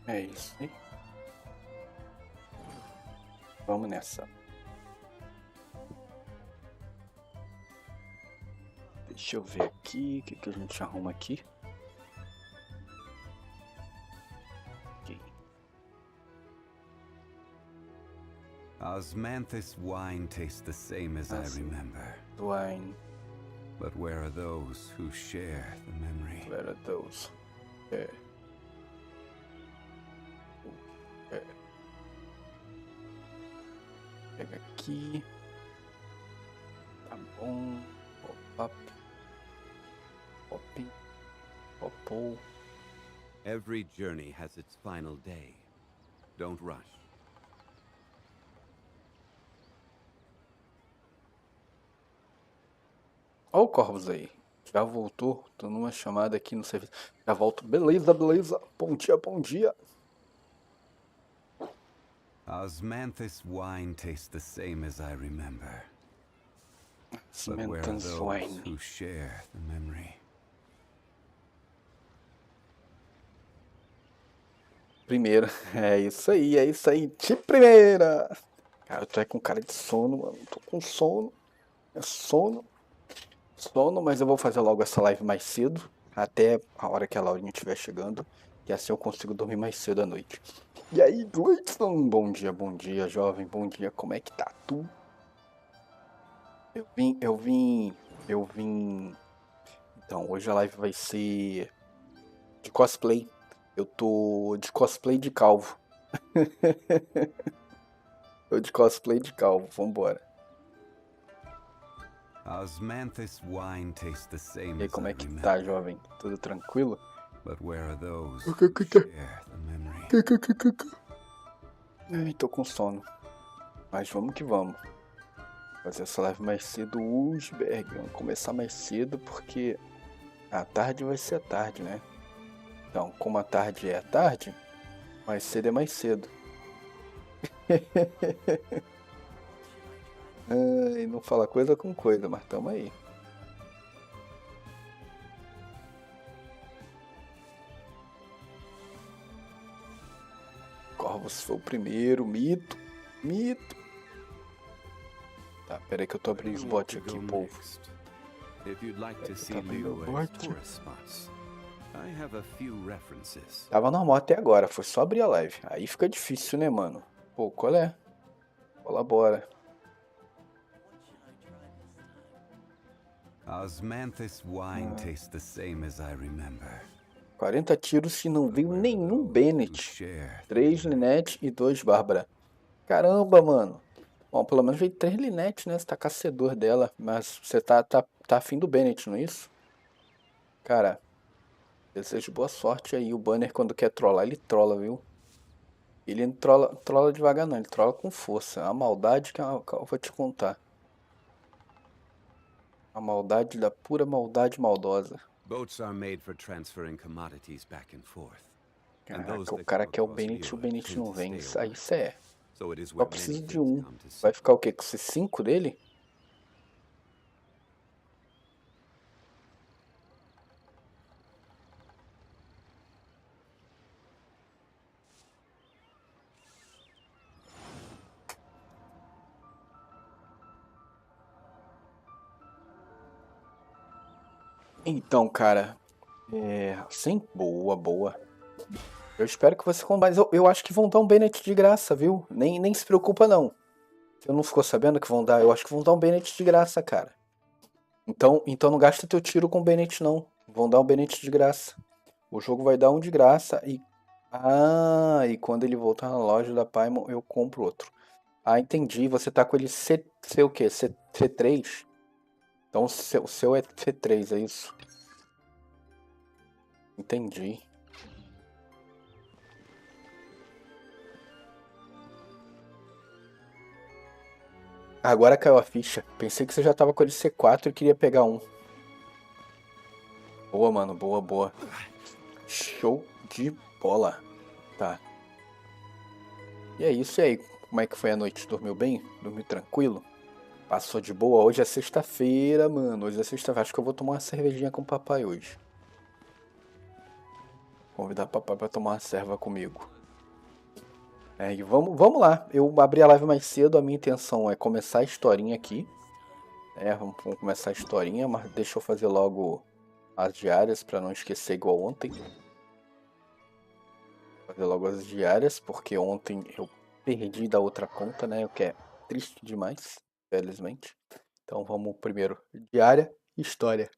É isso aí. Vamos nessa. Deixa eu ver aqui, o que a gente arruma aqui. Okay. Osmanthus wine tastes the same as I remember. Wine. But where are those who share the memory? Where are those? É. É. Pega aqui. Tá bom. Pop-up. Pop-in. Pop-ou. Every journey has its final day. Don't rush. Ó o Corvus aí. Já voltou. Tô numa chamada aqui no serviço. Já volto. Beleza, beleza. Bom dia, bom dia. Osmanthus wine tastes the same as I remember. But where are Osmanthus those wine. who share the memory? Primeira. É isso aí, é isso aí. De primeira. Cara, eu tô com cara de sono, mano. Tô com sono. É sono. Sono, mas eu vou fazer logo essa live mais cedo. Até a hora que a Laurinha estiver chegando. E assim eu consigo dormir mais cedo à noite. E aí, Gleison? Bom dia, jovem. Bom dia, como é que tá tu? Eu vim. Então, hoje a live vai ser de cosplay. Eu tô de cosplay de calvo. Tô de cosplay de calvo, vambora. Osmanthus wine tastes the same E aí, as como I é que remember. tá, jovem? Tudo tranquilo? But where are those O who que tá? share the memory? Ai, tô com sono. Mas vamos que vamos. Fazer essa live mais cedo hoje, Berg. Vamos começar mais cedo porque a tarde vai ser a tarde, né? Então, como a tarde é a tarde, mais cedo é mais cedo. Ai, não fala coisa com coisa, mas tamo aí. Corvus foi o primeiro, mito. Tá, pera aí que eu tô abrindo os bots aqui, povo. If you'd like to see Lua as tourist spots, I have a few references. Tava normal até agora, foi só abrir a live. Aí fica difícil, né, mano? Pô, qual é? Colabora. Osmanthus wine tastes the same as I remember. 40 tiros e não veio nenhum Bennett. 3 Linette e 2 Bárbara. Caramba, mano. Bom, pelo menos veio 3 Linette, né? Você tá caçador dela. Mas você tá afim do Bennett, não é isso? Cara, desejo boa sorte aí. O banner, quando quer trollar, ele trola, viu? Ele não trola devagar, não. Ele trola com força. A maldade que eu vou te contar. A maldade da pura maldade maldosa. Boats are made for transferring commodities back and forth. Caraca, o cara quer o Bennett e o Bennett não vem. Isso é. So it is Só where preciso many de things um. come to Vai see. ficar o quê? Com esses 5 dele? Então, cara. Sim, boa. Eu espero que você compre. Mas eu acho que vão dar um Bennett de graça, viu? Nem se preocupa, não. Você não ficou sabendo que vão dar? Eu acho que vão dar um Bennett de graça, cara. Então não gasta teu tiro com o Bennett, não. Vão dar um Bennett de graça. O jogo vai dar um de graça e... Ah, e quando ele voltar na loja da Paimon, eu compro outro. Ah, entendi. Você tá com ele C o quê? C3? Então o seu é C3, é isso? Entendi. Agora caiu a ficha. Pensei que você já tava com ele C4 e queria pegar um. Boa, mano. Boa. Show de bola. Tá. E é isso, e aí? Como é que foi a noite? Dormiu bem? Dormiu tranquilo? Passou de boa? Hoje é sexta-feira, mano. Hoje é sexta-feira. Acho que eu vou tomar uma cervejinha com o papai hoje. Convidar o papai pra tomar uma serva comigo. E vamos lá. Eu abri a live mais cedo, a minha intenção é começar a historinha aqui. Vamos começar a historinha, mas deixa eu fazer logo as diárias pra não esquecer igual ontem. Fazer logo as diárias, porque ontem eu perdi da outra conta, né? O que é triste demais, felizmente. Então vamos primeiro diária e história.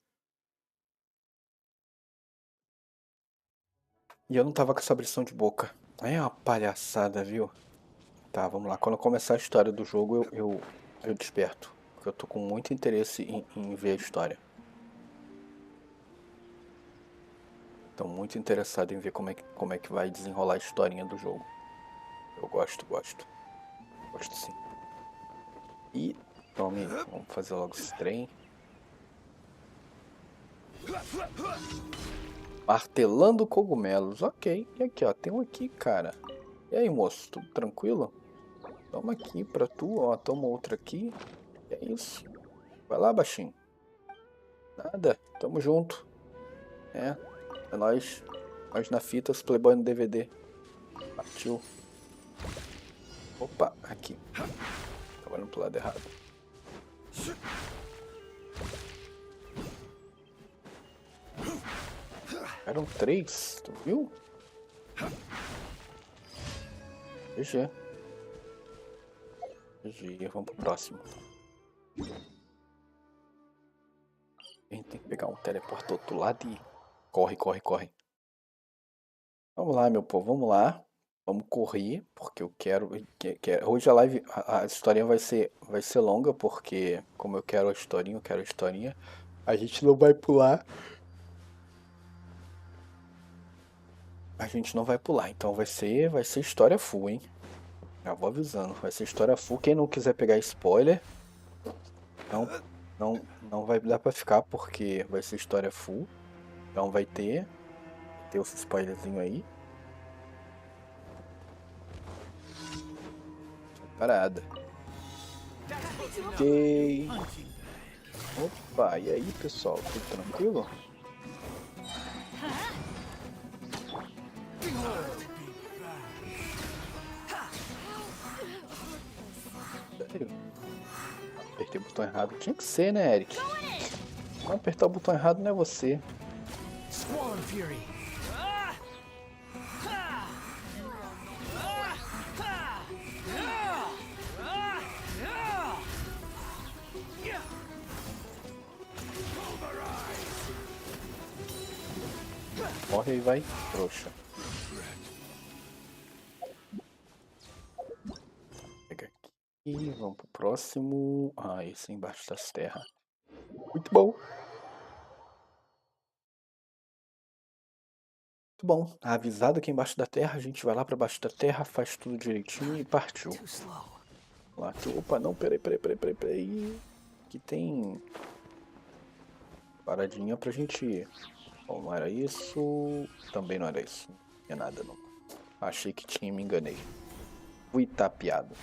E eu não tava com essa abrição de boca. É uma palhaçada, viu? Tá, vamos lá. Quando eu começar a história do jogo, eu desperto. Porque eu tô com muito interesse em ver a história. Tô muito interessado em ver como é que vai desenrolar a historinha do jogo. Eu gosto. Gosto sim. E tome, vamos fazer logo esse trem. Martelando cogumelos, ok. E aqui, ó, tem um aqui, cara. E aí, moço, tudo tranquilo? Toma aqui pra tu, ó, toma outra aqui. E é isso. Vai lá, baixinho. Nada, tamo junto. É nóis. Nós na fita, os playboy no DVD. Partiu. Opa, aqui. Tava indo pro lado errado. Eram 3, tu viu? GG. GG, vamos pro próximo. A gente tem que pegar um teleporte do outro lado e... Corre. Vamos lá, meu povo, vamos lá. Vamos correr, porque eu quero... Hoje a live, a historinha vai ser longa, porque como eu quero a historinha, a gente não vai pular. A gente não vai pular, então vai ser história full, hein? Já vou avisando, vai ser história full. Quem não quiser pegar spoiler, não vai dar pra ficar, porque vai ser história full. Então vai ter os spoilerzinho aí. Parada. Ok. Opa, e aí pessoal, tudo tranquilo? Sério? Apertei o botão errado. Tinha que ser, né, Eric? Não apertar o botão errado não é você. Morre aí, vai, trouxa. Pega aqui, vamos pro próximo. Ah, esse é embaixo das terras. Muito bom. Muito bom. Avisado que embaixo da terra, a gente vai lá pra baixo da terra, faz tudo direitinho e partiu. Lá, opa, não, peraí. Aqui tem paradinha pra gente ir. Bom, não era isso. Também não era isso. Não tinha nada, não. Achei que tinha, me enganei. Fui tapeado.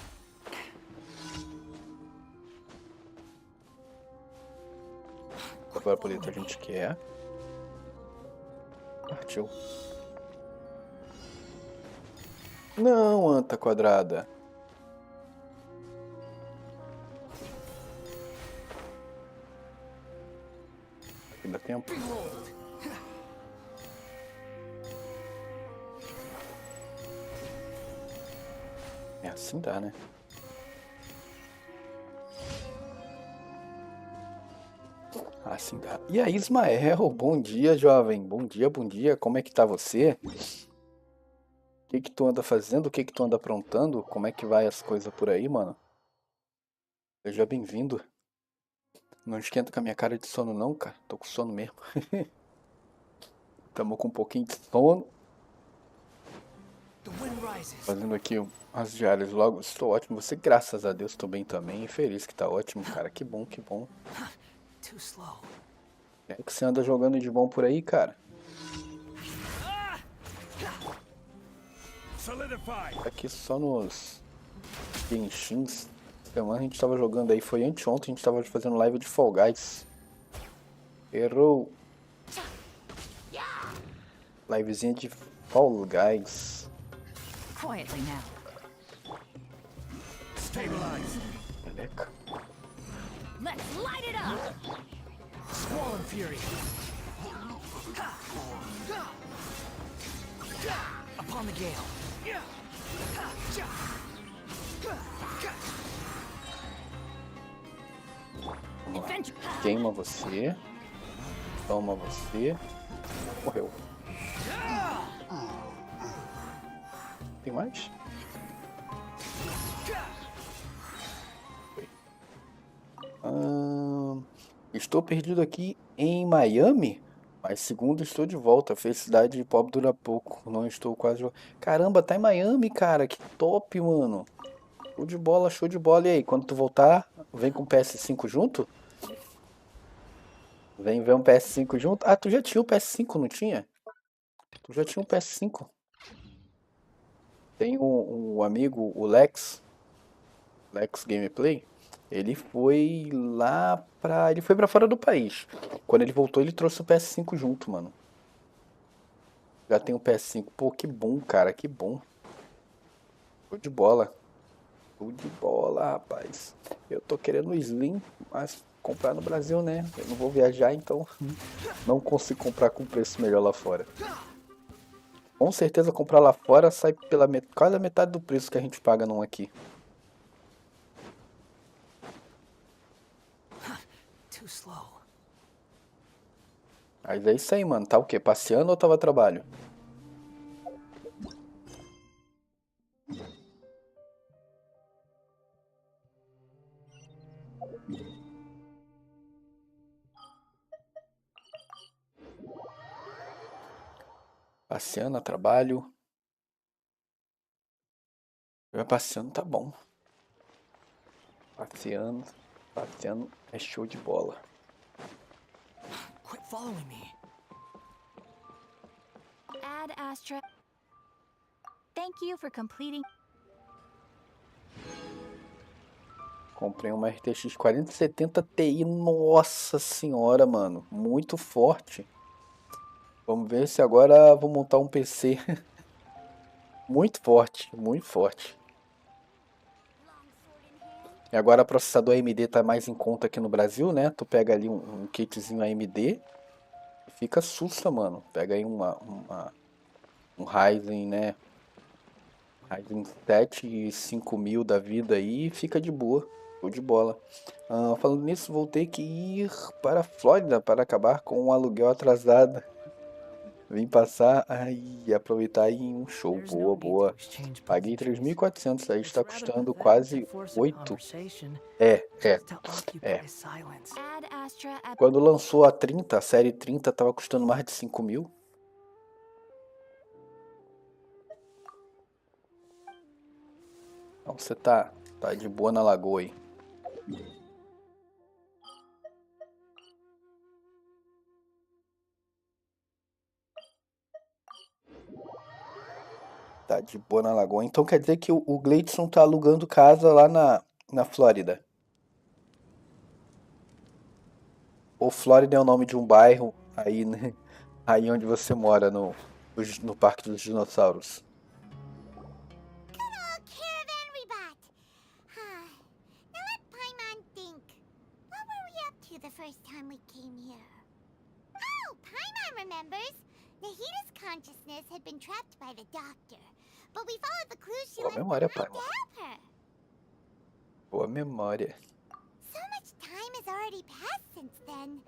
Agora por dentro a gente quer. Partiu. Não, anta quadrada. Aqui dá tempo. É assim dá, né? Assim dá. E aí, Ismael, bom dia, jovem. Bom dia. Como é que tá você? O que que tu anda fazendo? O que que tu anda aprontando? Como é que vai as coisas por aí, mano? Seja bem-vindo. Não esquenta com a minha cara de sono não, cara. Tô com sono mesmo. Tamo com um pouquinho de sono. Fazendo aqui as diárias logo. Estou ótimo. Você, graças a Deus, tô bem também. E feliz que tá ótimo, cara. Que bom. É o que você anda jogando de bom por aí, cara? Aqui só nos Genshins. Semana a gente tava jogando aí. Foi anteontem, a gente tava fazendo live de Fall Guys. Errou. Livezinha de Fall Guys. Quietly now. Meleca. Let's light it up. Squall and fury. Upon the gale. Vamos lá. Queima você. Toma você. Morreu. Tem mais? Estou perdido aqui em Miami, mas segundo estou de volta. Felicidade de pobre dura pouco. Não estou quase. Caramba, tá em Miami, cara. Que top, mano. Show de bola, show de bola. E aí, quando tu voltar, vem com o PS5 junto? Vem ver um PS5 junto? Ah, tu já tinha o PS5, não tinha? Tu já tinha um PS5. Tem um amigo, o Lex Gameplay. Ele foi lá pra... Ele foi pra fora do país. Quando ele voltou, ele trouxe o PS5 junto, mano. Já tem o PS5. Pô, que bom, cara, que bom. Show de bola. Show de bola, rapaz. Eu tô querendo o Slim, mas comprar no Brasil, né? Eu não vou viajar, então não consigo comprar com preço melhor lá fora. Com certeza comprar lá fora sai pela quase a metade do preço que a gente paga num aqui. Mas é isso aí, mano. Tá o quê? Passeando ou tava a trabalho? Passeando a trabalho. Passeando tá bom. Passeando é show de bola. Quit following me. Add ASRK. Thank you for completing. Comprei uma RTX 4070 Ti. Nossa senhora, mano. Muito forte. Vamos ver se agora vou montar um PC. Muito forte, muito forte. E agora o processador AMD tá mais em conta aqui no Brasil, né? Tu pega ali um kitzinho AMD e fica sussa, mano. Pega aí um Ryzen, né? Ryzen 7 5000 da vida aí e fica de boa. Show de bola. Falando nisso, vou ter que ir para a Flórida para acabar com um aluguel atrasado. Vim passar e aproveitar em um show. Boa, boa. Paguei 3.400, aí está custando quase 8. É. Add ASRK. Quando lançou a série 30 tava custando mais de 5.000. Então você tá de boa na lagoa aí. Tá de boa na lagoa. Então quer dizer que o Gleidson tá alugando casa lá na Flórida. Ou Flórida é o nome de um bairro aí, né? Aí onde você mora, no Parque dos Dinossauros. Caravan we bought. Now let Paimon think. What were we up to the first time we came here? Oh, Paimon remembers. Nahita's consciousness had been trapped by the doctor, but we followed the clues she Boa left memória, behind to Paimon. help her. Boa memória. So much time has already passed since then,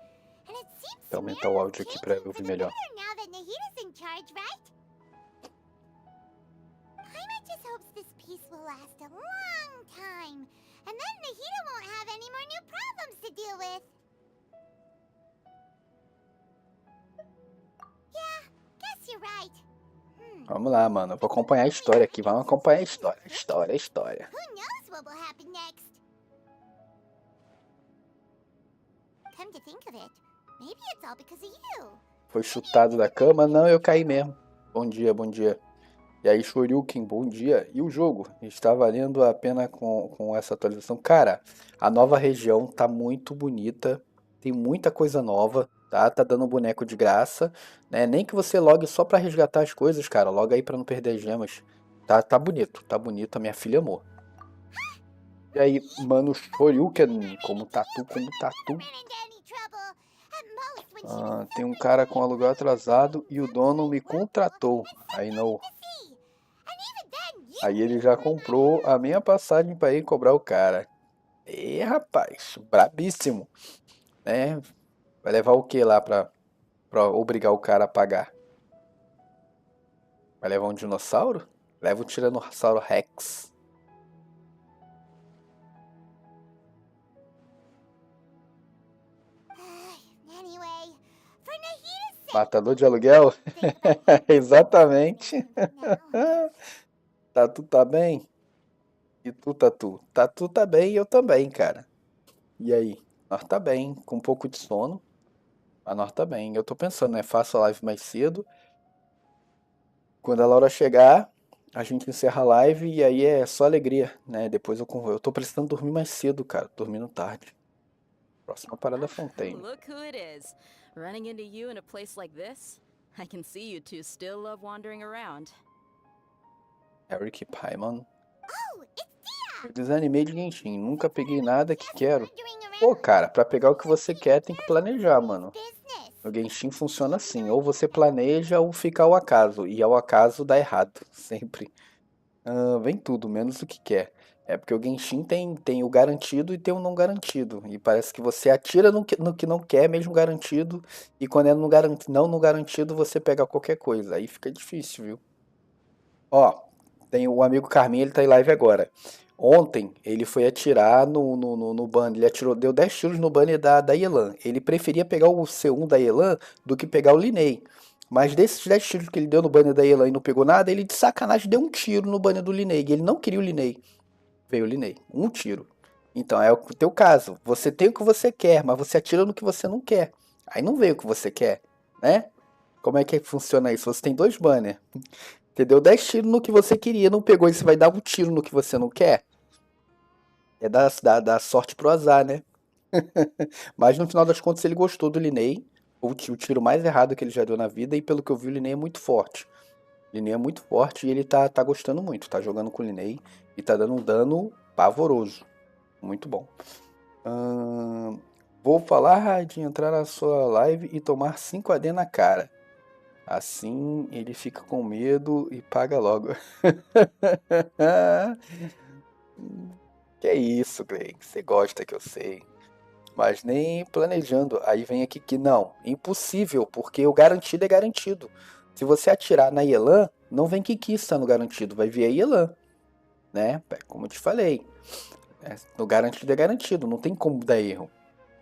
and it seems Vou aumentar o áudio aqui pra eu ouvir melhor. now that Nahita's in charge, right? Paimon just hopes this peace will last a long time, and then Nahita won't have any more new problems to deal with. Yeah, guess you're right. Vamos lá, mano. Eu vou acompanhar a história aqui. Vamos acompanhar a história. História. Who knows what will happen next? Come to think of it, maybe it's all because of you. Foi chutado da cama? Não, eu caí mesmo. Bom dia, bom dia. E aí, Shoryuken, bom dia. E o jogo? Está valendo a pena com essa atualização? Cara, a nova região tá muito bonita. Tem muita coisa nova, tá? Tá dando boneco de graça, né? Nem que você logue só pra resgatar as coisas, cara. Loga aí pra não perder as gemas. Tá bonito, tá bonito. A minha filha amou. E aí, mano, Shoryuken, como tatu, como tatu. Ran into any trouble. At most when she was Tem um cara com aluguel atrasado e o dono me contratou. Aí não. see. And even then, you Aí ele já comprou a minha passagem pra ir cobrar o cara. E rapaz, brabíssimo, né? Vai levar o que lá pra obrigar o cara a pagar? Vai levar um dinossauro? Leva o Tiranossauro Rex. anyway, for Nahita's sake, Matador de aluguel? Exatamente. now. Tatu tá bem? E tu, Tatu? Tatu tá bem e eu também, cara. E aí? Nós tá bem, com um pouco de sono. Mas nós tá bem. Eu tô pensando, né? Faço a live mais cedo. Quando a Laura chegar, a gente encerra a live e aí é só alegria, né? Depois eu tô precisando dormir mais cedo, cara. Tô dormindo tarde. Próxima parada é Fontaine. Look who it is. Running into you in a place like this? I can see you two still love wandering around. Eric Paimon. Oh, it's Tia! Eu desanimei de Genshin. Nunca peguei nada que quero. Wandering around Pô, cara, pra pegar o que você quer tem que planejar, mano. business. No Genshin funciona assim, ou você planeja ou fica ao acaso, e ao acaso dá errado, sempre. Vem tudo, menos o que quer. É porque o Genshin tem o garantido e tem o não garantido, e parece que você atira no que não quer, mesmo garantido, e quando é não no garantido você pega qualquer coisa, aí fica difícil, viu? Ó, tem o amigo Carminho, ele tá em live agora. Ontem ele foi atirar no banner, ele atirou, deu 10 tiros no banner da Yelan. Ele preferia pegar o C1 da Yelan do que pegar o Linney. Mas desses 10 tiros que ele deu no banner da Yelan e não pegou nada, ele de sacanagem deu um tiro no banner do Linney. E ele não queria o Linney. Veio o Linney. Um tiro. Então é o teu caso. Você tem o que você quer, mas você atira no que você não quer. Aí não veio o que você quer, né? Como é que funciona isso? Você tem dois banners. Você deu 10 tiros no que você queria, não pegou e você vai dar um tiro no que você não quer? É dar sorte pro azar, né? Mas no final das contas ele gostou do Linney. O tiro mais errado que ele já deu na vida. E pelo que eu vi, o Linney é muito forte. O Linney é muito forte e ele tá gostando muito. Tá jogando com o Linney e tá dando um dano pavoroso. Muito bom. Vou falar de entrar na sua live e tomar 5 AD na cara. Assim ele fica com medo e paga logo. Que isso, Clay? Você gosta que eu sei. Mas nem planejando. Aí vem aqui que não. Impossível, porque o garantido é garantido. Se você atirar na Yelan, não vem Kikista no garantido, vai vir a Yelan. Né? Como eu te falei. No garantido é garantido, não tem como dar erro.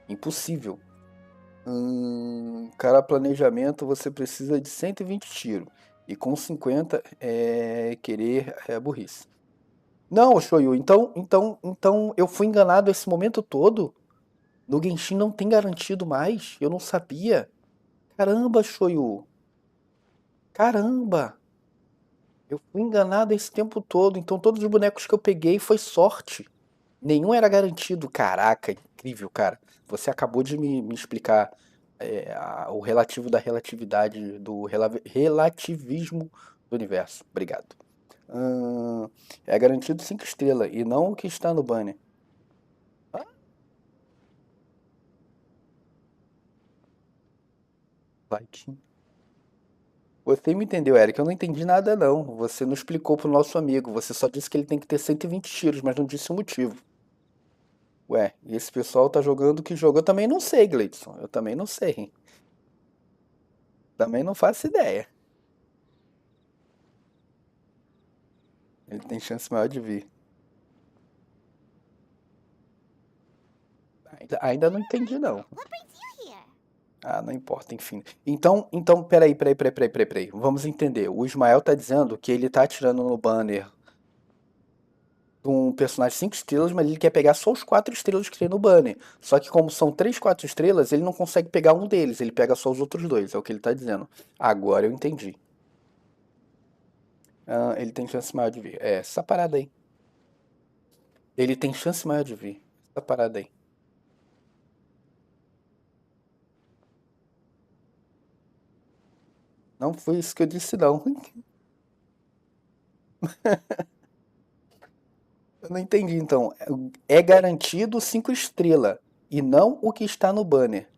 Impossível. Cara, planejamento você precisa de 120 tiros. E com 50 querer é burrice. Não, Shoyu, então eu fui enganado esse momento todo? No Genshin não tem garantido mais? Eu não sabia. Caramba, Shoyu. Caramba. Eu fui enganado esse tempo todo. Então todos os bonecos que eu peguei foi sorte. Nenhum era garantido. Caraca, incrível, cara. Você acabou de me explicar o relativo da relatividade, do relativismo do universo. Obrigado. É garantido 5 estrelas e não o que está no banner. Like. Você me entendeu, Eric? Eu não entendi nada, não. Você não explicou pro nosso amigo. Você só disse que ele tem que ter 120 tiros, mas não disse o motivo. Ué, e esse pessoal tá jogando que jogo? Eu também não sei, Gleidson. Eu também não sei. Também não faço ideia. Ele tem chance maior de vir. Ainda não entendi, não. What brings you here? Ah, não importa, enfim. Então, peraí. Vamos entender. O Ismael tá dizendo que ele tá atirando no banner de um personagem 5 estrelas, mas ele quer pegar só os 4 estrelas que tem no banner. Só que como são 3, 4 estrelas, ele não consegue pegar um deles, ele pega só os outros dois, é o que ele tá dizendo. Agora eu entendi. Ele tem chance maior de vir. É, essa parada aí. Ele tem chance maior de vir. Essa parada aí. Não foi isso que eu disse, não. Eu não entendi, então. É garantido 5 estrelas e não o que está no banner.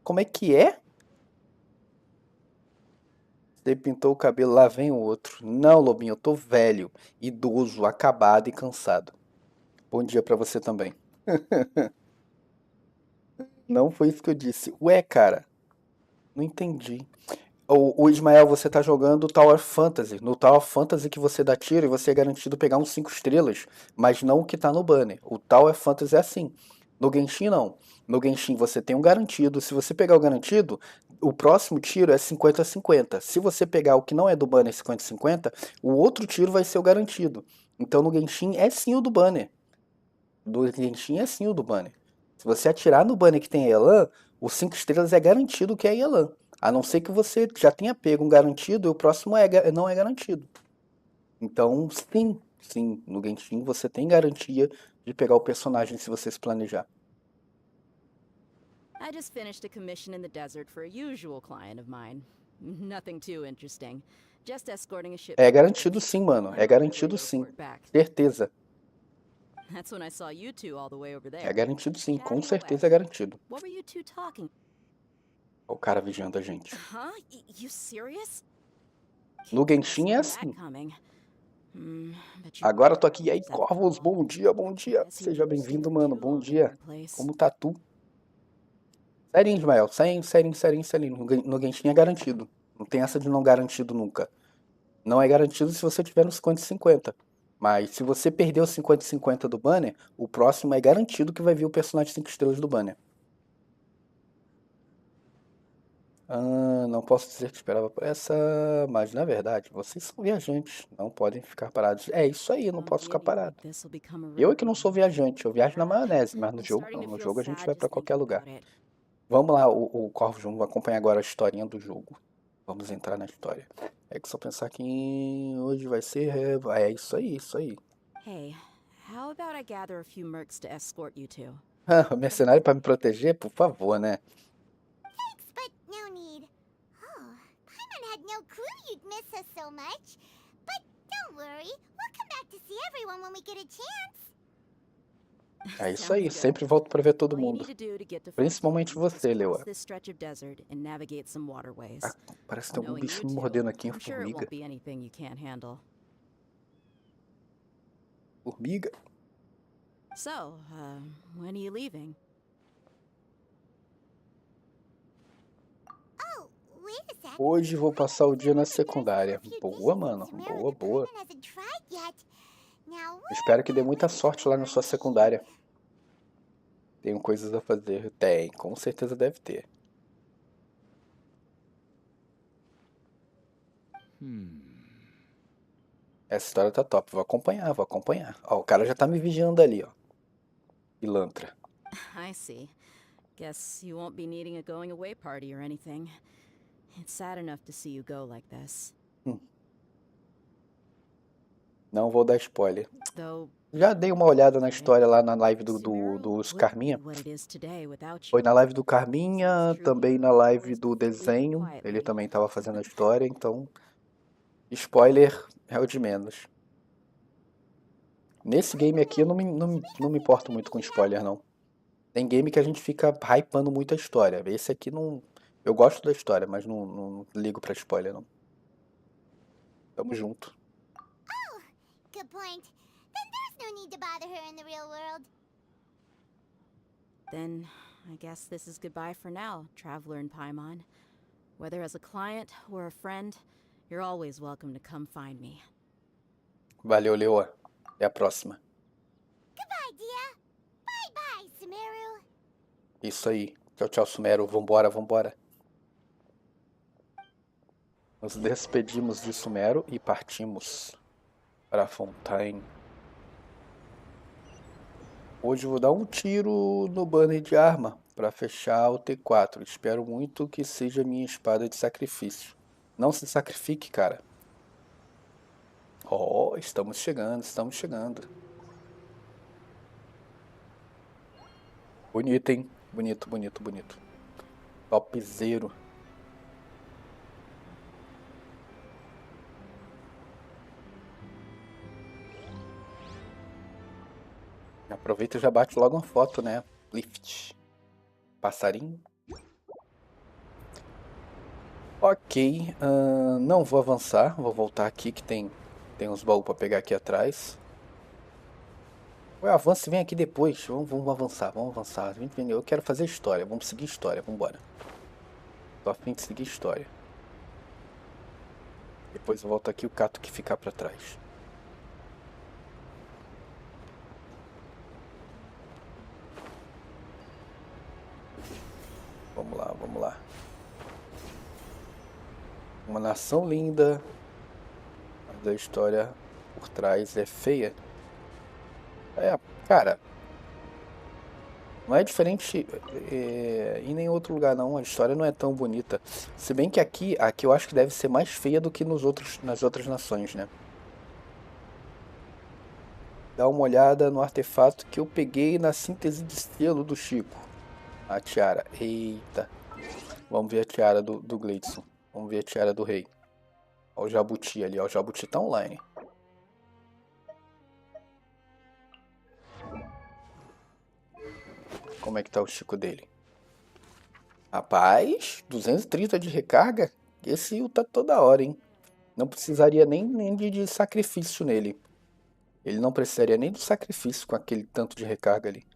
Como é que é? Você pintou o cabelo, lá vem o outro. Não, Lobinho, eu tô velho, idoso, acabado e cansado. Bom dia pra você também. Não foi isso que eu disse. Ué, cara, não entendi. O Ismael, você tá jogando Tower Fantasy. No Tower Fantasy que você dá tiro e você é garantido pegar uns 5 estrelas, mas não o que tá no banner. O Tower Fantasy é assim. No Genshin, não. No Genshin você tem um garantido. Se você pegar o garantido, o próximo tiro é 50-50. Se você pegar o que não é do banner 50-50, o outro tiro vai ser o garantido. Então no Genshin é sim o do banner. Do Genshin é sim o do banner. Se você atirar no banner que tem Elan, os 5 estrelas é garantido que é Elan. A não ser que você já tenha pego um garantido e o próximo não é garantido. Então, sim, sim, no Genshin você tem garantia de pegar o personagem se você se planejar. I just finished a commission in the desert for a usual client of mine. Nothing too interesting. Just escorting a ship. É garantido sim, mano. É garantido sim. Certeza. That's when I saw you two all the way over É there. garantido sim, com Chatting certeza é away. garantido. What were you two talking? O cara vigiando a gente. Huh? You serious? No Genshin é Saw that assim. coming. Bet you Agora eu tô really aqui. E aí, use that Corvos, phone. bom dia, bom dia. Guess you Seja two stay bem-vindo, for mano. too Bom long in dia. one place. Como tá tu? Serinho, Ismael. Serinho. No Genshin é garantido. Não tem essa de não garantido nunca. Não é garantido se você tiver no 50-50. Mas se você perder o 50-50 do banner, o próximo é garantido que vai vir o personagem 5 estrelas do banner. Ah, não posso dizer que esperava por essa, mas na verdade, vocês são viajantes, não podem ficar parados. É isso aí, eu não posso ficar parado. Eu é que não sou viajante, eu viajo na maionese, mas no jogo não. No jogo a gente vai pra qualquer lugar. Vamos lá, o Corvos, vamos acompanhar agora a historinha do jogo. Vamos entrar na história. É que só pensar que hoje vai ser. É isso aí, isso aí. Hey, how about I gather a few mercs to escort you two? Mercenário pra me proteger, por favor, né? Thanks, but no need. Oh, Paimon had no clue you'd miss us so much. But don't worry, we'll come back to see everyone when we get a chance. É isso aí, sempre volto pra ver todo mundo. Principalmente você, Leoa. Ah, parece que tem algum bicho me mordendo aqui, formiga. Formiga? So, when are you leaving? Oh, wait a sec. Hoje vou passar o dia na secundária. Boa, mano. Boa, boa. Espero que dê muita sorte lá na sua secundária. Tenho coisas a fazer. Tem, com certeza deve ter. Essa história tá top. Vou acompanhar, vou acompanhar. Ó, o cara já tá me vigiando ali, ó. Pilantra. I see. Guess you won't be needing a going away party or anything. It's sad enough to see you go like this. Não vou dar spoiler. Já dei uma olhada na história lá na live dos Carminha. Foi na live do Carminha, também na live do desenho. Ele também tava fazendo a história, então spoiler é o de menos. Nesse game aqui eu não me importo muito com spoiler, não. Tem game que a gente fica hypando muito a história. Esse aqui não... Eu gosto da história, mas não ligo pra spoiler, não. Tamo junto. Good point. Then there's no need to bother her in the real world. Then, I guess this is goodbye for now, traveler in Paimon. Whether as a client or a friend, you're always welcome to come find me. Valeu, Leoa. Até a próxima. Goodbye, dear. Bye-bye, Sumeru. Isso aí. Tchau, tchau, Sumero. Vambora. Nos despedimos de Sumero e partimos para Fontaine. Hoje eu vou dar um tiro no banner de arma para fechar o T4. Espero muito que seja minha espada de sacrifício. Não se sacrifique, cara. Oh, estamos chegando. Bonito, hein? Bonito. Topzero. Aproveita e já bate logo uma foto, né? Lift. Passarinho. Ok. Não vou avançar. Vou voltar aqui que tem uns baús pra pegar aqui atrás. Ué, avança e vem aqui depois. Vamos avançar, vamos avançar. Eu quero fazer história. Vamos seguir história. Vamos embora. Tô a fim de seguir história. Depois eu volto aqui o cato que ficar pra trás. Vamos lá, vamos lá. Uma nação linda. Mas a história por trás é feia. Cara. Não é diferente em nenhum outro lugar não. A história não é tão bonita. Se bem que aqui eu acho que deve ser mais feia do que nas outras nações, né? Dá uma olhada no artefato que eu peguei na síntese de selo do Chico. A tiara. Eita. Vamos ver a tiara do Gleidson. Vamos ver a tiara do rei. Olha o Jabuti ali. Ó. O Jabuti tá online. Como é que tá o Chico dele? Rapaz, 230 de recarga? Esse tá toda hora, hein? Não precisaria nem de sacrifício nele. Ele não precisaria nem de sacrifício com aquele tanto de recarga ali.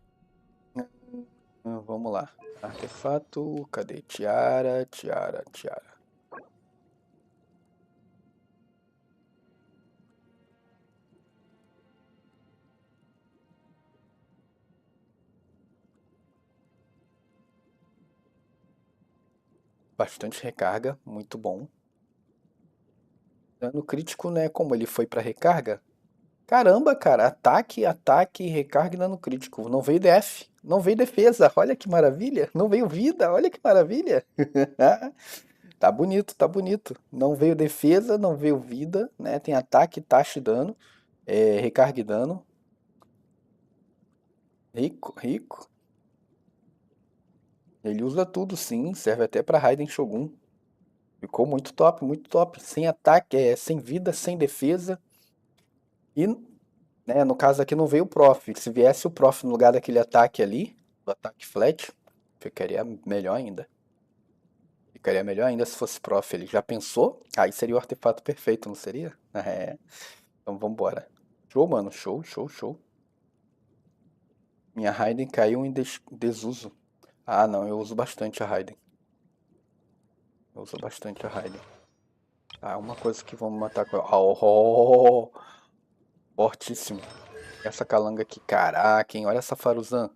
Vamos lá. Artefato, cadê? Tiara. Bastante recarga, muito bom. Dano crítico, né? Como ele foi pra recarga. Caramba, cara. Ataque, recarga e dano crítico. Não veio DF, não veio defesa. Olha que maravilha. Não veio vida, olha que maravilha. Tá bonito, tá bonito. Não veio defesa, não veio vida, né? Tem ataque, taxa e dano. Recarga e dano. Rico. Ele usa tudo, sim. Serve até pra Raiden Shogun. Ficou muito top, muito top. Sem ataque, sem vida, sem defesa. E, né, no caso aqui não veio o Prof. Se viesse o Prof no lugar daquele ataque ali, do ataque flat, ficaria melhor ainda. Ficaria melhor ainda se fosse Prof. Ele já pensou? Aí seria o artefato perfeito, não seria? Então vambora. Show, mano. Show. Minha Raiden caiu em desuso. Ah, não. Eu uso bastante a Raiden. Ah, uma coisa que vamos matar com ela. Oh, fortíssimo. Essa calanga aqui. Caraca, hein? Olha essa Faruzan.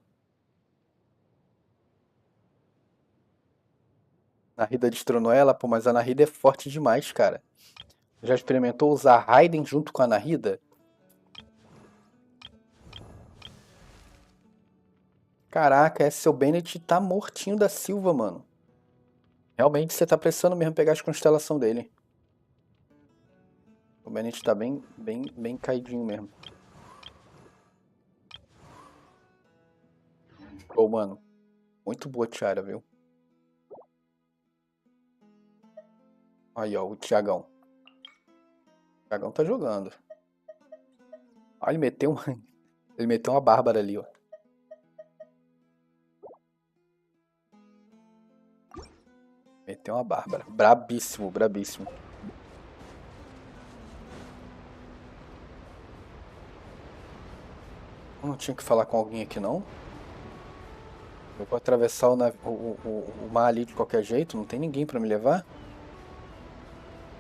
Narida destronou ela, pô, mas a Narida é forte demais, cara. Já experimentou usar Raiden junto com a Narida? Caraca, esse seu Bennett tá mortinho da Silva, mano. Realmente você tá precisando mesmo pegar as constelações dele. O Bennett tá bem caidinho mesmo. Ô, mano. Muito boa tiara, viu? Aí, ó, o Thiagão. O Thiagão tá jogando. Ó, ele meteu uma Bárbara ali, ó. Meteu uma Bárbara. Brabíssimo. Eu não tinha que falar com alguém aqui, não? Eu vou atravessar o mar ali de qualquer jeito. Não tem ninguém pra me levar?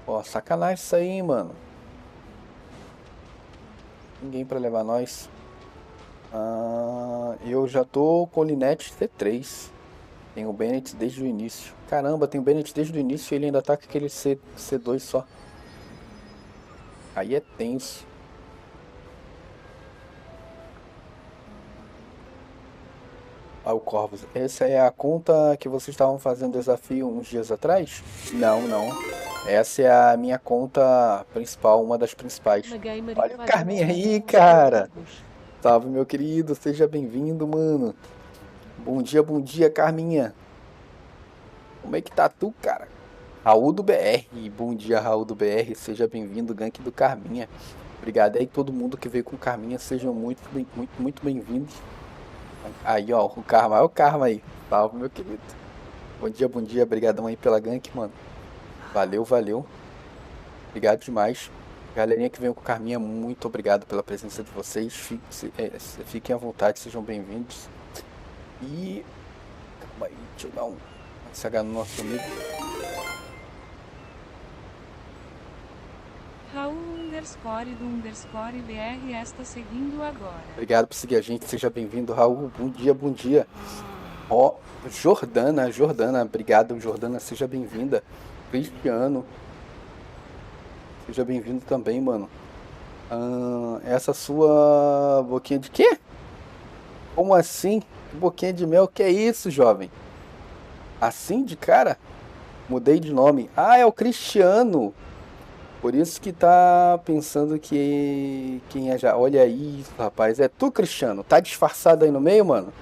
Ó, sacanagem isso aí, mano. Ninguém pra levar nós. Eu já tô com o Linette C3. Tem o Bennett desde o início. Caramba, tem o Bennett desde o início e ele ainda tá com aquele C2 só. Aí é tenso. O Corvus. Essa é a conta que vocês estavam fazendo desafio uns dias atrás? Não. Essa é a minha conta principal, uma das principais. Olha o Carminha aí, cara. Salve, meu querido. Seja bem-vindo, mano. Bom dia, Carminha. Como é que tá tu, cara? Raul do BR. Bom dia, Raul do BR. Seja bem-vindo, gank do Carminha. Obrigado aí todo mundo que veio com Carminha. Sejam muito bem-vindos. Aí, ó, o Karma. Olha o Karma aí. Salve, meu querido. Bom dia, bom dia. Obrigadão aí pela gank, mano. Valeu, valeu. Obrigado demais. Galerinha que veio com Carminha, muito obrigado pela presença de vocês. Fiquem à vontade, sejam bem-vindos. E... calma aí, deixa eu dar um SH no nosso amigo. Raul _do _BR esta seguindo agora. Obrigado por seguir a gente, seja bem-vindo, Raul. Bom dia, bom dia. Ó, Jordana, obrigado, Jordana, seja bem-vinda. Cristiano, seja bem-vindo também, mano. Essa sua boquinha de quê? Como assim? Boquinha de mel, que é isso, jovem? Assim de cara? Mudei de nome. Ah, é o Cristiano. Por isso que tá pensando que quem é já. Olha isso, rapaz. É tu, Cristiano. Tá disfarçado aí no meio, mano?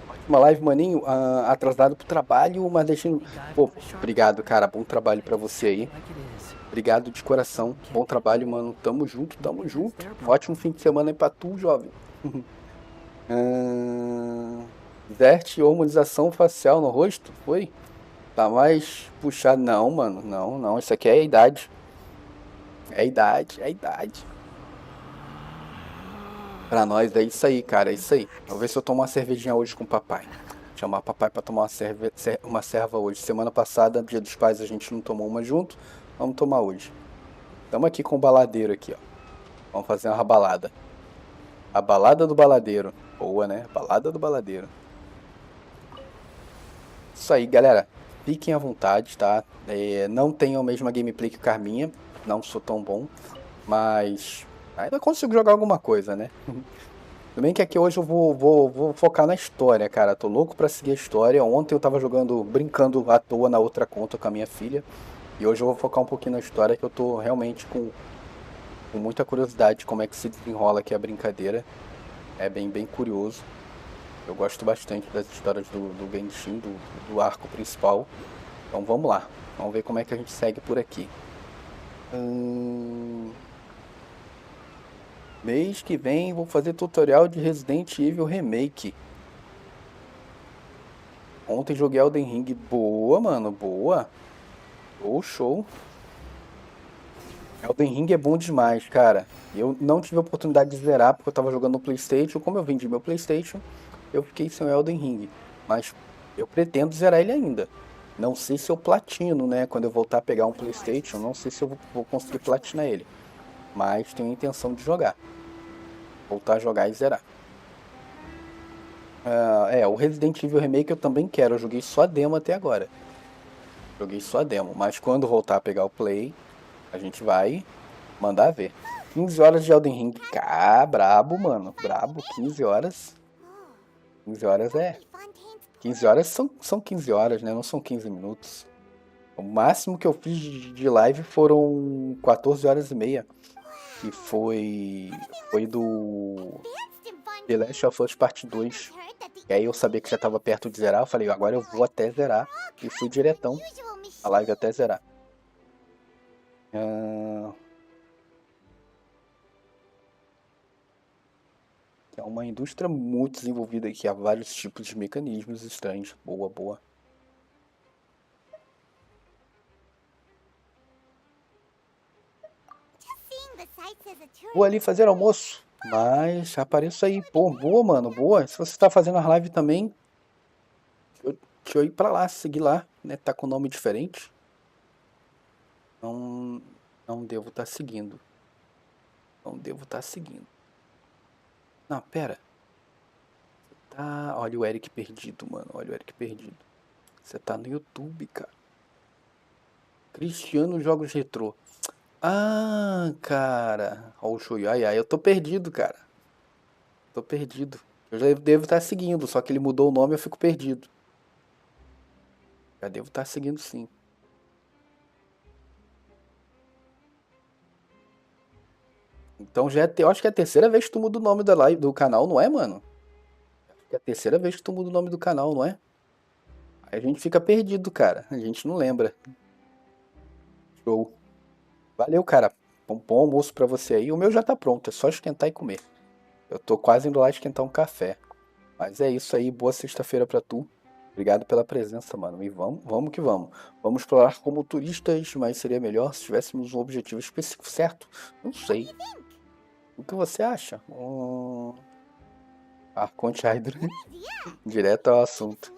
Ótima live, maninho. Atrasado pro trabalho, mas deixando. Pô, obrigado, cara. Bom trabalho pra você aí. Obrigado de coração. Bom trabalho, mano. Tamo junto, tamo junto. Ótimo fim de semana aí pra tu, jovem. Zert, hormonização facial no rosto? Foi? Tá mais puxado. Não, mano. Não. Isso aqui é a idade. É a idade. Pra nós é isso aí, cara. É isso aí. Vou ver se eu tomo uma cervejinha hoje com o papai. Chamar papai pra tomar uma serva hoje. Semana passada, dia dos pais, a gente não tomou uma junto. Vamos tomar hoje. Tamo aqui com o baladeiro aqui, ó. Vamos fazer uma balada. A balada do baladeiro. Boa, né? Balada do baladeiro. Isso aí, galera. Fiquem à vontade, tá? Não tenho a mesma gameplay que o Carminha. Não sou tão bom. Mas ainda consigo jogar alguma coisa, né? Tudo bem que aqui hoje eu vou focar na história, cara. Tô louco pra seguir a história. Ontem eu tava brincando à toa na outra conta com a minha filha. E hoje eu vou focar um pouquinho na história, que eu tô realmente com muita curiosidade de como é que se desenrola aqui a brincadeira. É bem curioso. Eu gosto bastante das histórias do Genshin, do arco principal. Então vamos lá. Vamos ver como é que a gente segue por aqui. Mês que vem vou fazer tutorial de Resident Evil Remake. Ontem joguei Elden Ring. Boa, mano. Boa. Show. Elden Ring é bom demais, cara. Eu não tive a oportunidade de zerar porque eu tava jogando no PlayStation. Como eu vendi meu PlayStation, eu fiquei sem o Elden Ring. Mas eu pretendo zerar ele ainda. Não sei se eu platino, né? Quando eu voltar a pegar um PlayStation, não sei se eu vou conseguir platinar ele. Mas tenho a intenção de jogar. Voltar a jogar e zerar. O Resident Evil Remake eu também quero. Eu joguei só a demo até agora. Mas quando voltar a pegar o Play, a gente vai mandar ver. 15 horas de Elden Ring. Brabo, mano. Brabo, 15 horas. 15 horas 15 horas são 15 horas, né? Não são 15 minutos. O máximo que eu fiz de live foram 14 horas e meia. Que foi do The Last of Us Part 2. E aí eu sabia que já tava perto de zerar. Eu falei, agora eu vou até zerar. E fui diretão a live até zerar. É uma indústria muito desenvolvida aqui. Há vários tipos de mecanismos estranhos. Boa. Vou ali fazer almoço. Mas apareço aí. Pô, boa, mano. Boa. Se você tá fazendo as lives também, deixa eu ir pra lá, seguir lá. Né? Tá com nome diferente. Não devo estar seguindo. Não, pera. Olha o Eric perdido, mano. Você tá no YouTube, cara. Cristiano Jogos Retrô. Cara. Olha o show. Ai, eu tô perdido, cara. Eu já devo estar seguindo, só que ele mudou o nome e eu fico perdido. Já devo estar seguindo, sim. Então eu acho que é a terceira vez que tu muda o nome da live, do canal, não é, mano? Acho que é a terceira vez que tu muda o nome do canal, não é? Aí a gente fica perdido, cara. A gente não lembra. Show. Valeu, cara. bom almoço pra você aí. O meu já tá pronto, é só esquentar e comer. Eu tô quase indo lá esquentar um café. Mas é isso aí, boa sexta-feira pra tu. Obrigado pela presença, mano. E vamos que vamos. Vamos explorar como turistas, mas seria melhor se tivéssemos um objetivo específico, certo? Não sei. O que você acha? Conte Hydra. Direto ao assunto.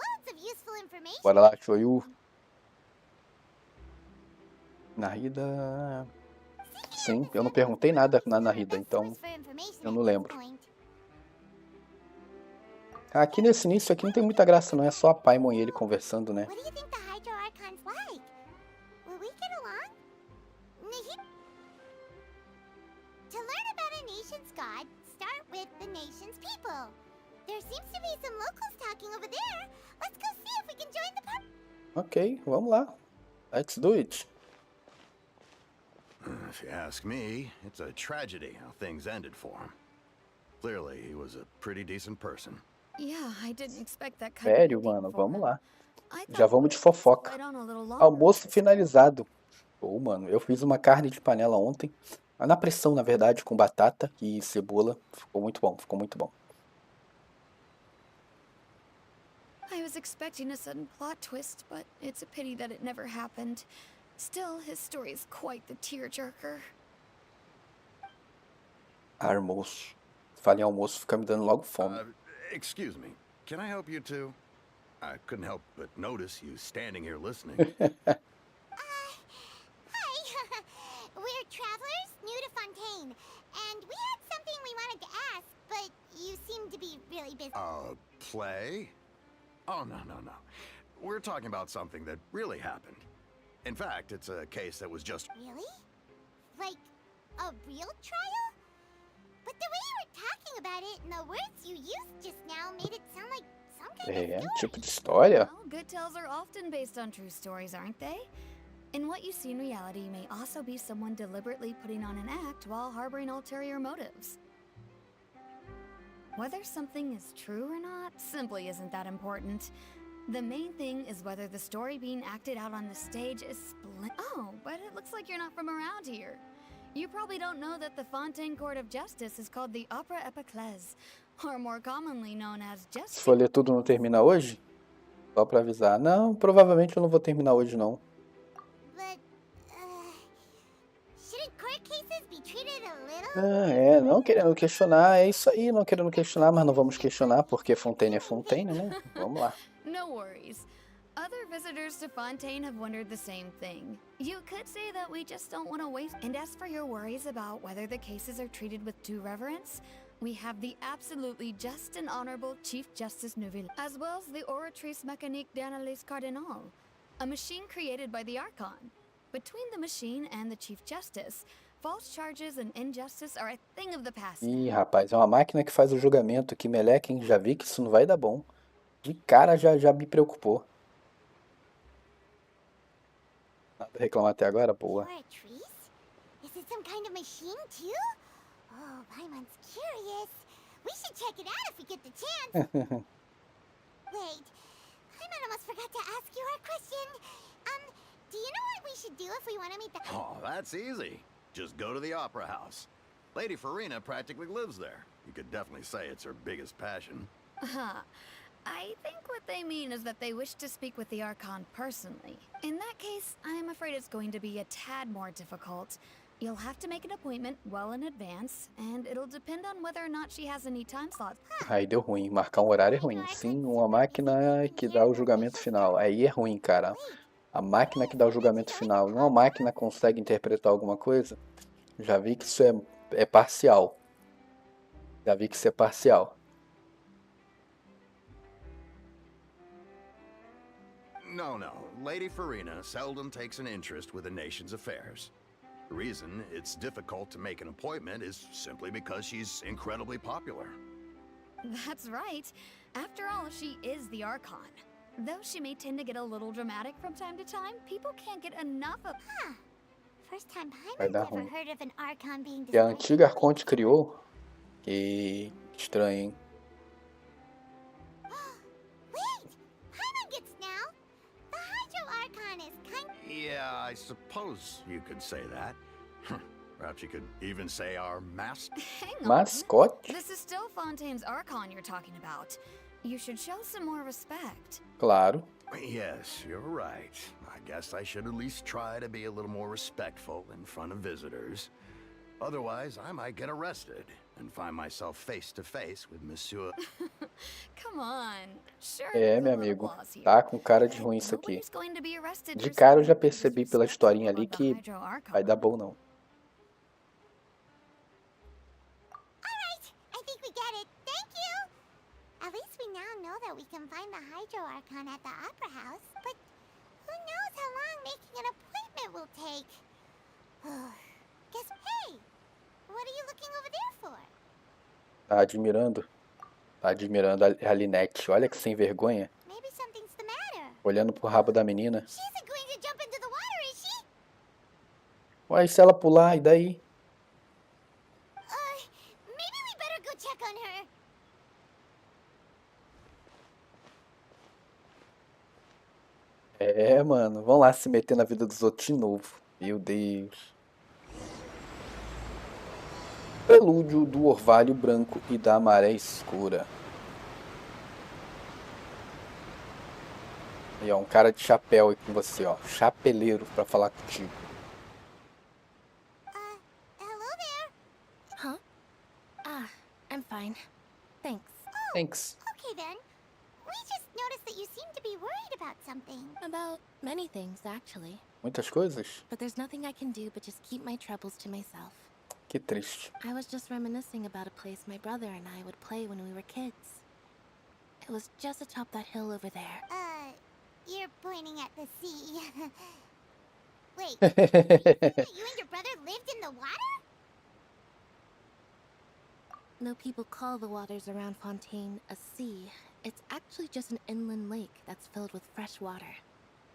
Bora lá, Shoyu. Narida. Sim, eu não perguntei nada na Narida, então eu não lembro. Aqui nesse início aqui não tem muita graça, não é só a Paimon e ele conversando, né? Ok, vamos lá. Let's do it. If you ask me, it's a tragedy how things ended for him. Clearly, he was a pretty decent person. Yeah, I didn't expect that kind Sério, of mano, vamos lá. I Já vamos de fofoca. Almoço finalizado. Pô, mano, eu fiz uma carne de panela ontem. Na pressão, na verdade, com batata e cebola. Ficou muito bom, ficou muito bom. I was expecting a sudden plot twist, but it's a pity that it never happened. Still, his story is quite the tearjerker. Almoço. Fala em almoço, fica me dando logo fome. Excuse me, can I help you too? I couldn't help but notice you standing here listening. Hi. We're travelers new to Fontaine, and we had something we wanted to ask, but you seem to be really busy. Play? Oh, no. We're talking about something that really happened. In fact, it's a case that was just... Really? Like, a real trial? But the way you were talking about it and the words you used just now made it sound like some kind of story. Tipo de história? Well, good tales are often based on true stories, aren't they? And what you see in reality may also be someone deliberately putting on an act while harboring ulterior motives. Whether something is true or not simply isn't that important. The main thing is whether the story being acted out on the stage is Oh, but it looks like you're not from around here. You probably don't know that the Fontaine Court of Justice is called the Opera Epiclese, or more commonly known as Se for ler tudo, não termina hoje? Só pra avisar. Não, provavelmente eu não vou terminar hoje, não. But, shouldn't court cases be treated a little? Não querendo questionar, é isso aí, não querendo questionar, mas não vamos questionar porque Fontaine é Fontaine, né? Vamos lá. No worries. Other visitors to Fontaine have wondered the same thing. You could say that we just don't want to waste. And as for your worries about whether the cases are treated with due reverence, we have the absolutely just and honorable Chief Justice Neuville, as well as the Oratrice Mécanique d'Analyse Cardinal, a machine created by the Archon. Between the machine and the Chief Justice, false charges and injustice are a thing of the past. Ih, rapaz, é uma máquina que faz o julgamento. Que meleca, hein? Já vi que isso não vai dar bom. De cara já me preocupou. Nada a reclamar até agora? Boa. Is it some kind of machine too? Oh, Paimon's curious. We should check it out if we get the chance. Wait, Paimon almost forgot to ask you our question. Do you know what we should do if we want to meet the... Oh, that's easy. Just go to the Opera House. Lady Farina practically lives there. You could definitely say it's her biggest passion. I think what they mean is that they wish to speak with the Archon personally. In that case, I'm afraid it's going to be a tad more difficult. You'll have to make an appointment well in advance, and it'll depend on whether or not she has any time slots. Aí deu ruim, marcar um horário é ruim. Sim, uma máquina que dá o julgamento final. Aí é ruim, cara. A máquina que dá o julgamento final. Uma máquina consegue interpretar alguma coisa? Já vi que isso é parcial. Já vi que isso é parcial. No. Lady Farina seldom takes an interest with the nation's affairs. The reason it's difficult to make an appointment is simply because she's incredibly popular. That's right. After all, she is the Archon. Though she may tend to get a little dramatic from time to time, people can't get enough of... First time Paimon's ever heard of an Archon being... E a antiga Arconte criou? Que estranho, hein? Yeah, I suppose you could say that. Perhaps you could even say our Hang on. Mascote? This is still Fontaine's Archon you're talking about. You should show some more respect. Claro. Yes, you're right. I guess I should at least try to be a little more respectful in front of visitors. Otherwise, I might get arrested and find myself face to face with Monsieur. Come on. Sure, É, there's a meu lot of amigo. flaws here. Tá com cara de ruim isso aqui. Nobody's going to be arrested De for cara eu já something percebi pela historinha ali disrespectful que of the Hydro Archon. vai dar bom não. Alright, I think we get it. Thank you! At least we now know that we can find the Hydro Archon at the Opera House, but who knows how long making an appointment will take. Guess, hey! What are you looking over there for? Tá admirando? Tá admirando a Linette. Olha que sem vergonha. Maybe something's the matter. Olhando pro rabo da menina. She isn't going to jump into the water, is she? Ué, e se ela pular, e daí? Maybe we better go check on her. É, mano. Vão lá se meter na vida dos outros de novo. Meu Deus. Prelúdio do orvalho branco e da maré escura. Aí, ó, um cara de chapéu aí com você, ó. Chapeleiro pra falar contigo. Hello there. Huh? I'm fine. Thanks. Thanks. Okay then. We just noticed that you seem to be worried about something. About many things, actually. Muitas coisas? But there's nothing I can do but just keep my troubles to myself. Que triste. I was just reminiscing about a place my brother and I would play when we were kids. It was just atop that hill over there. You're pointing at the sea. Wait, you and your brother lived in the water? No, people call the waters around Fontaine a sea. It's actually just an inland lake that's filled with fresh water.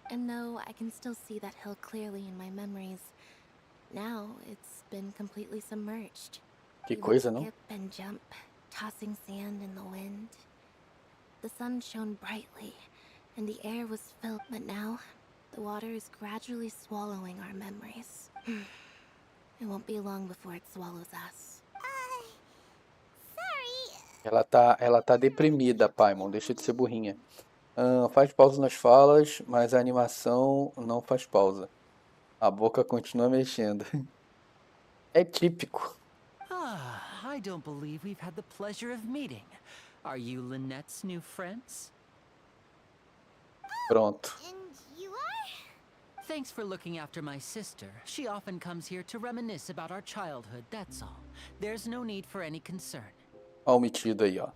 And no, I can still see that hill clearly in my memories. Now, it's been completely submerged. Que We would coisa, não? skip and jump, tossing sand in the wind. The sun shone brightly, and the air was filled, but now, the water is gradually swallowing our memories. It won't be long before it swallows us. Sorry. Ela tá deprimida, Paimon. Deixa de ser burrinha. Faz pausa nas falas, mas a animação não faz pausa. A boca continua mexendo. É típico. I don't believe we've had the pleasure of meeting. Are you Lynette's new friends? Pronto. And you are? Thanks for looking after my sister. She often comes here to reminisce about our childhood, that's all. There's no need for any concern. Ó o metido aí, ó.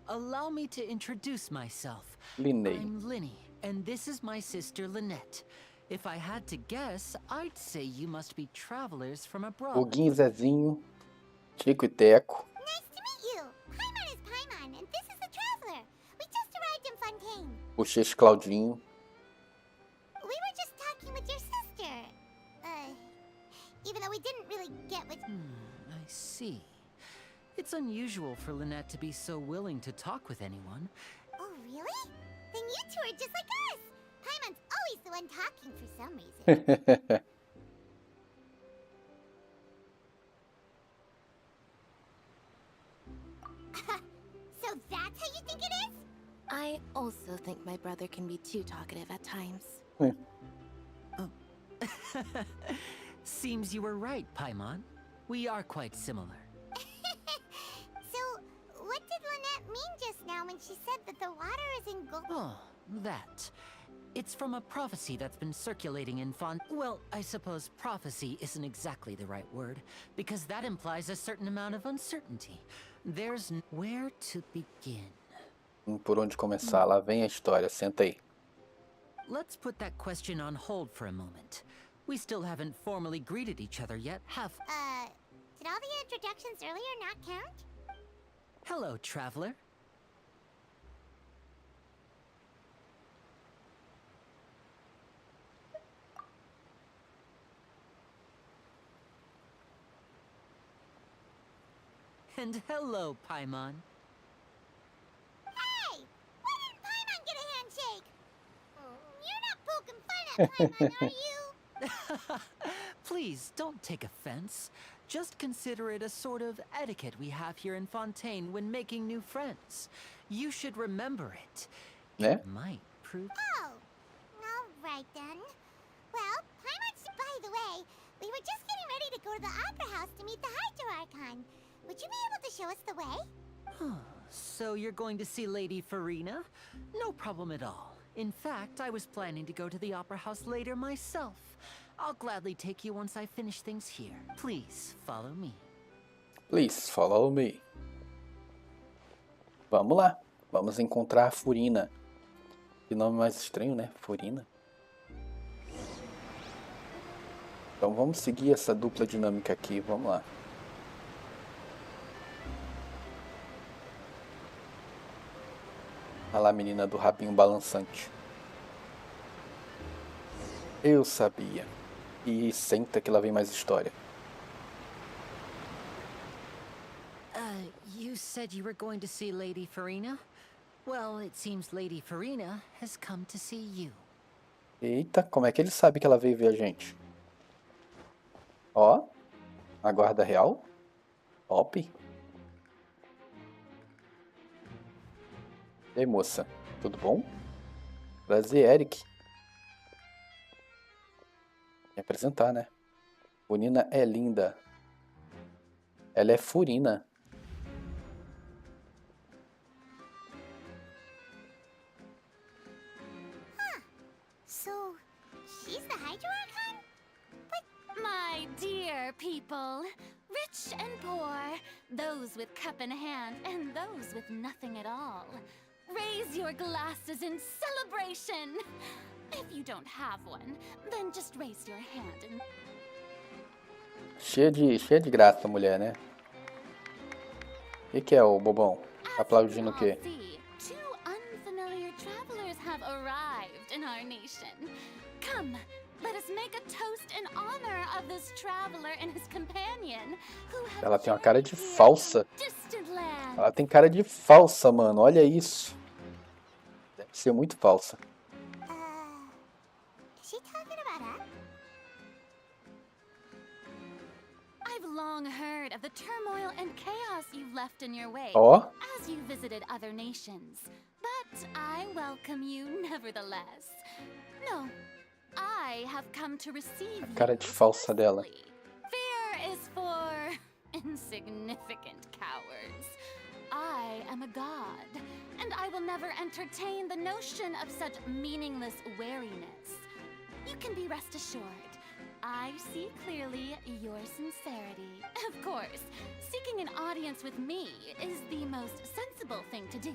Allow me to introduce myself. Linnei. I'm Linny, and this is my sister Lynette. If I had to guess, I'd say you must be travelers from abroad. Guguinho, Zezinho, Chico e Teco. Nice to meet you. Paimon is Paimon, and this is the traveler. We just arrived in Fontaine. Bochecha Claudinho. We were just talking with your sister. Even though we didn't really get what... I see. It's unusual for Lynette to be so willing to talk with anyone. Oh, really? Then you two are just like us. Paimon's always the one talking for some reason. So that's how you think it is? I also think my brother can be too talkative at times. Seems you were right, Paimon. We are quite similar. So, what did Lynette mean just now when she said that the water is in gold? Oh, that. It's from a prophecy that's been circulating in Well, I suppose prophecy isn't exactly the right word, because that implies a certain amount of uncertainty. There's where to begin. Por onde começar? Lá vem a história. Senta aí. Let's put that question on hold for a moment. We still haven't formally greeted each other yet, have... Did all the introductions earlier not count? Hello, traveler. And hello, Paimon. Hey! Why didn't Paimon get a handshake? You're not poking fun at Paimon, are you? Please, don't take offense. Just consider it a sort of etiquette we have here in Fontaine when making new friends. You should remember it. Né? It might prove... Oh, all right then. Well, by the way, we were just getting ready to go to the Opera House to meet the Hydro-Archon. Would you be able to show us the way? So you're going to see Lady Farina? No problem at all. In fact, I was planning to go to the Opera House later myself. I'll gladly take you once I finish things here. Please, follow me. Please, follow me. Vamos lá. Vamos encontrar a Furina. Que nome mais estranho, né? Furina. Então vamos seguir essa dupla dinâmica aqui. Vamos lá. Olha lá a menina do rabinho balançante. Eu sabia. E senta que lá vem mais história. You said you were going to see Lady Farina? Well, it seems Lady Farina has come to see you. Eita, como é que ele sabe que ela veio ver a gente? Ó, a guarda real. Top. E aí, moça, tudo bom? Prazer, Eric. Me apresentar, né? Furina é linda. Ela é Furina. So, she's the Hydro-Archon? But, My dear people, rich and poor, those with cup in hand and those with nothing at all, raise your glasses in celebration. If you don't have one, then just raise your hand and... Cheia de graça, mulher, né? O que é, o bobão? Tá aplaudindo o quê? Two unfamiliar travelers have arrived in our nation. Come, let us make a toast in honor of this traveler and his companion who have Ela tem uma cara de falsa. distant land. Ela tem cara de falsa, mano. Olha isso. Deve ser muito falsa. is she talking about us? I've long heard of the turmoil and chaos you left in your wake Ó, as you visited other nations. But I welcome you nevertheless. No, I have come to receive a cara de falsa dela. you. Fear is for insignificant cowards. I am a god, and I will never entertain the notion of such meaningless wariness. You can be rest assured. I see clearly your sincerity. Of course, seeking an audience with me is the most sensible thing to do.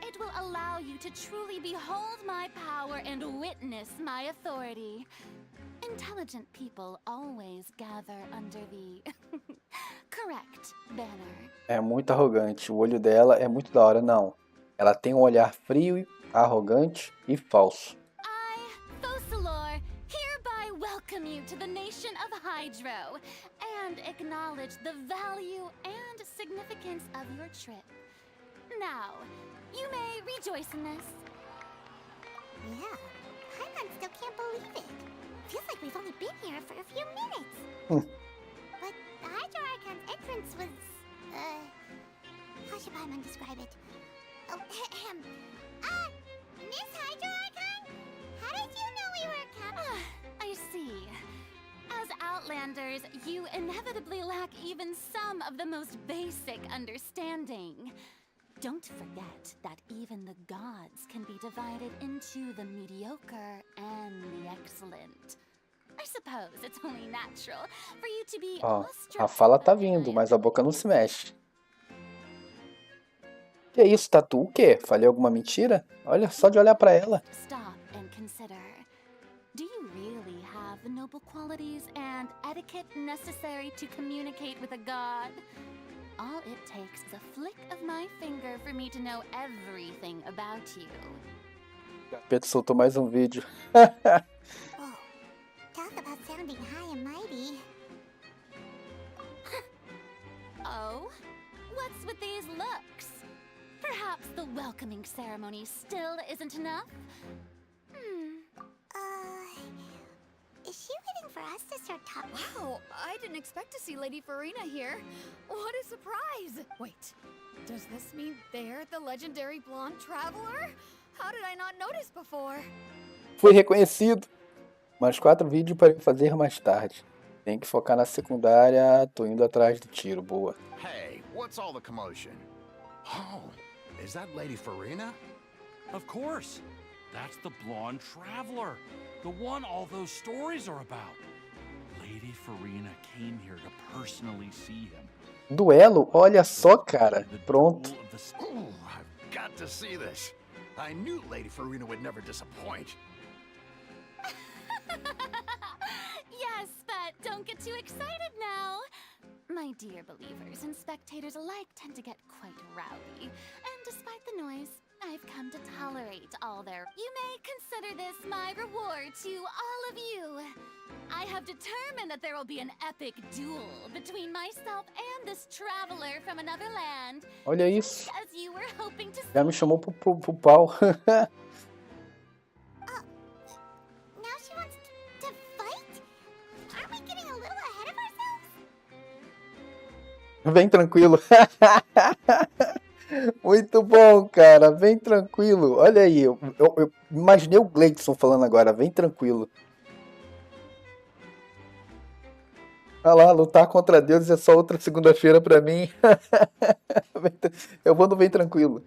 It will allow you to truly behold my power and witness my authority. Intelligent people always gather under the correct banner. É muito arrogante. O olho dela é muito da hora. Não. Ela tem um olhar frio, arrogante e falso. Welcome you to the nation of Hydro and acknowledge the value and significance of your trip. Now, you may rejoice in this. Yeah, Paimon still can't believe it. Feels like we've only been here for a few minutes. But the Hydro-Archon's entrance was, how should Paimon describe it? Oh, Miss Hydro-Archon? How did you know we were coming? I see. As Outlanders, you inevitably lack even some of the most basic understanding. Don't forget that even the gods can be divided into the mediocre and the excellent. I suppose it's only natural for you to be A fala tá vindo, mas a boca não se mexe. Que isso, Tatu? O quê? Falei alguma mentira? Olha, só de olhar pra ela. Stop and consider. Do you really have the noble qualities and etiquette necessary to communicate with a god? All it takes is a flick of my finger for me to know everything about you. Pedro soltou mais um vídeo. Oh, talk about sounding high and mighty. Oh? What's with these looks? Perhaps the welcoming ceremony still isn't enough? Is she waiting for Justice are top. Wow, I didn't expect to see Lady Farina here. What a surprise! Wait, does this mean they're the legendary blonde traveler? How did I not notice before? Fui reconhecido. Mais 4 vídeos para fazer mais tarde. Tem que focar na secundária. Tô indo atrás do tiro. Boa. Hey, what's all the commotion? Oh, is that Lady Farina? Of course. That's the blonde traveler. The one all those stories are about. Lady Farina came here to personally see him. Duelo? Olha só, cara. Pronto. Ooh, I've got to see this. I knew Lady Farina would never disappoint. Yes, but don't get too excited now. My dear believers and spectators alike tend to get quite rowdy. And despite the noise, I've come to tolerate all their... You may consider this my reward to all of you. I have determined that there will be an epic duel between myself and this traveler from another land. Olha isso. As you were hoping to... Já me chamou pro pau. Now she wants to fight? Aren't we getting a little ahead of ourselves? Vem tranquilo. Muito bom, cara. Vem tranquilo. Olha aí. Eu imaginei o Gleidson falando agora. Vem tranquilo. Olha lá, lutar contra Deus é só outra segunda-feira pra mim. Eu vou no Vem Tranquilo.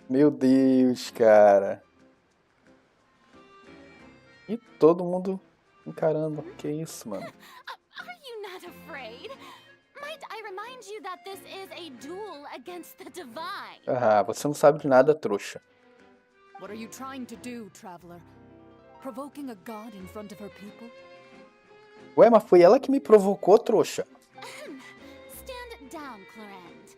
Meu Deus, cara. E todo mundo encarando. Que isso, mano? Are you not afraid? Might I remind you that this is a duel against the divine? Ah, você não sabe de nada, trouxa. What are you trying to do, traveler? Provoking a god in front of her people? Ué, mas foi ela que me provocou, trouxa. Stand down, Clorend.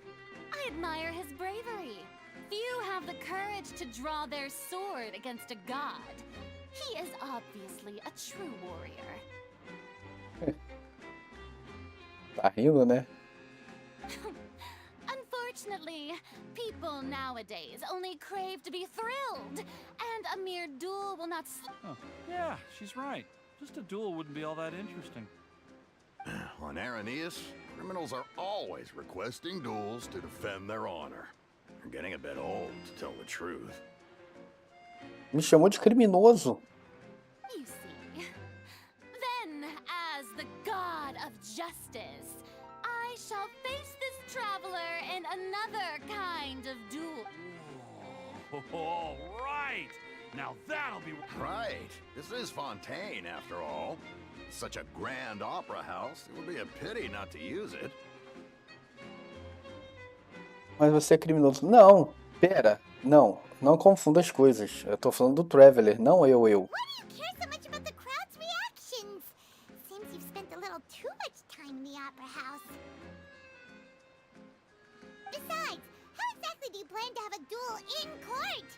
I admire his bravery. Few have the courage to draw their sword against a god. He is obviously a true warrior. Tá rindo, né? Unfortunately, people nowadays only crave to be thrilled, and a mere duel will not... Oh, yeah, she's right. Just a duel wouldn't be all that interesting. On Araneus, criminals are always requesting duels to defend their honor. They're getting a bit old, to tell the truth. Me chamou de criminoso. You see. Then, as the god of justice, I shall face this traveler in another kind of duel. All right. Now that'll be... Right. This is Fontaine, after all. Such a grand opera house, it would be a pity not to use it. Mas você é criminoso. Não, pera. Não confunda as coisas. Eu tô falando do Traveler, não eu. Why do you care so much about the crowd's reactions? Seems you've spent a little too much time in the opera house. Besides, how exactly do you plan to have a duel in court?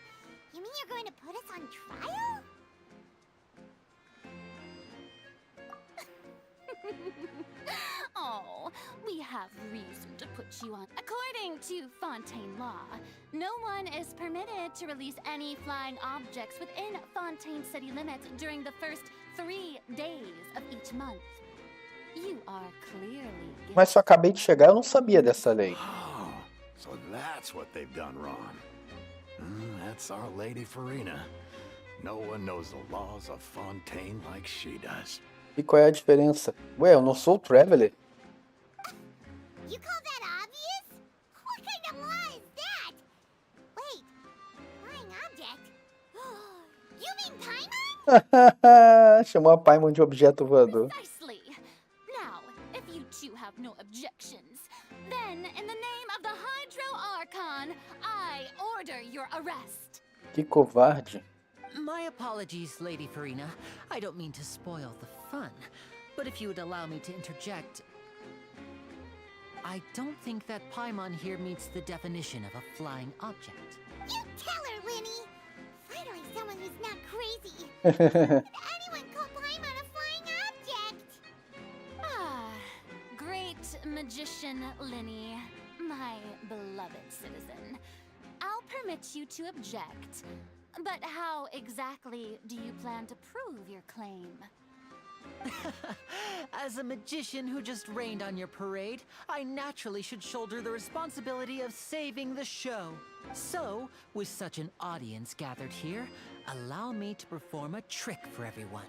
You mean you're going to put us on trial? Oh, we have reason to put you on. According to Fontaine law, no one is permitted to release any flying objects within Fontaine city limits during the first 3 days of each month. You are clearly... Mas só acabei de chegar, eu não sabia dessa lei. Oh, so that's what they've done wrong. That's our Lady Farina. No one knows the laws of Fontaine like she does. E qual é a diferença? Ué, eu não sou o Traveler? You call that obvious? What kind of law is that? Wait, flying object? You mean Paimon? Chamou a Paimon de objeto voador. Precisely. Now, if you two have no objections, then in the name of the Hydro Archon, I order your arrest. Que covarde. My apologies, Lady Farina. I don't mean to spoil the fun, but if you would allow me to interject, I don't think that Paimon here meets the definition of a flying object. You tell her, Linny! Finally someone who's not crazy. Did anyone call Paimon a flying object? Ah, great magician Linny, my beloved citizen. I'll permit you to object. But how exactly do you plan to prove your claim? As a magician who just rained on your parade, I naturally should shoulder the responsibility of saving the show. So, with such an audience gathered here, allow me to perform a trick for everyone.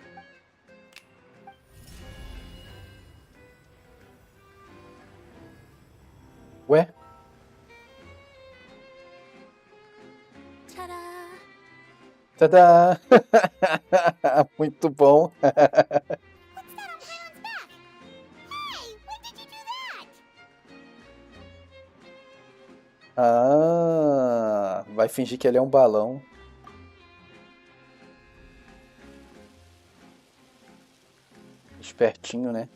Ué? Ta-da! Tadá! Muito bom. What's that on Pylon's back? Hey, when did you do that? Ah, vai fingir que ele é um balão. Espertinho, né?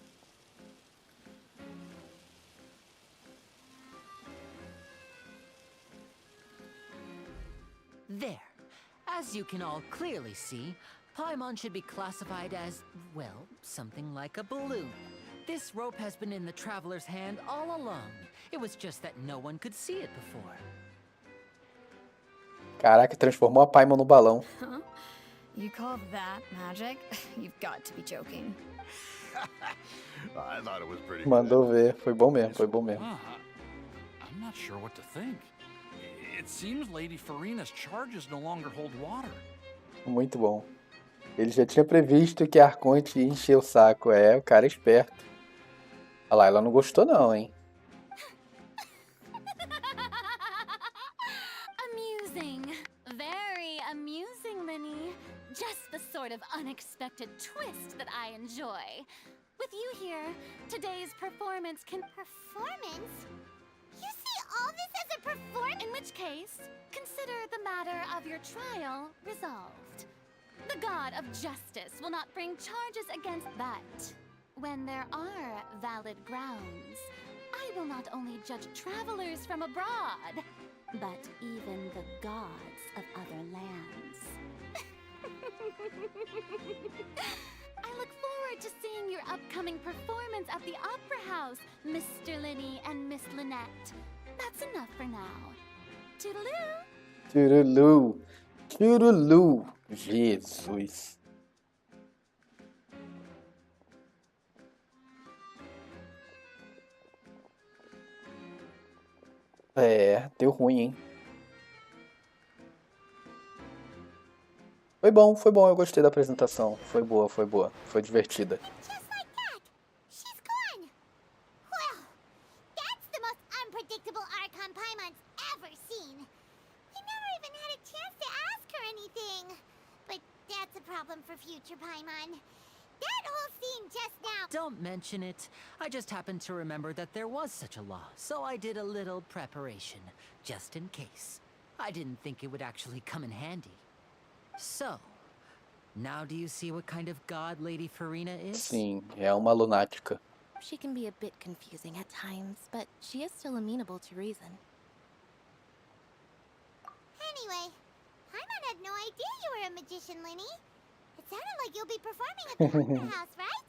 There. As you can all clearly see, Paimon should be classified as, well, something like a balloon. This rope has been in the traveler's hand all along. It was just that no one could see it before. Caraca, transformou a Paimon no balão. Huh? You call that magic? You've got to be joking. I thought it was pretty Mandou good. ver. Foi bom mesmo, foi bom mesmo. I'm not sure what to think. It seems Lady Farina's charges no longer hold water. Muito bom. Ele já tinha previsto que a Arconte ia encher o saco. É, o cara é esperto. Olha lá, ela não gostou não, hein? Amusing. Very amusing, Linny. Just the sort of unexpected twist that I enjoy. With you here, today's performance can... Performance? You see all this as a performance? In which case, consider the matter of your trial resolved. The god of justice will not bring charges against that. When there are valid grounds, I will not only judge travelers from abroad, but even the gods of other lands. I look forward to seeing your upcoming performance at the Opera House, Mr. Linny and Miss Lynette. That's enough for now. Toodaloo! Turulu. Turulu. Jesus. É, deu ruim, hein? Foi bom, eu gostei da apresentação. Foi boa, foi divertida. Just like that, she's gone. Well, that's the most unpredictable Archon Paimon's ever seen. We never even had a chance to ask her anything. But that's a problem for future Paimon. That whole scene just now... Don't mention it. I just happened to remember that there was such a law, so I did a little preparation, just in case. I didn't think it would actually come in handy. So, now do you see what kind of god Lady Farina is? Sim, é uma lunática. She can be a bit confusing at times, but she is still amenable to reason. Anyway, Paimon had no idea you were a magician, Linny. It sounded like you'll be performing at the Opera House, right?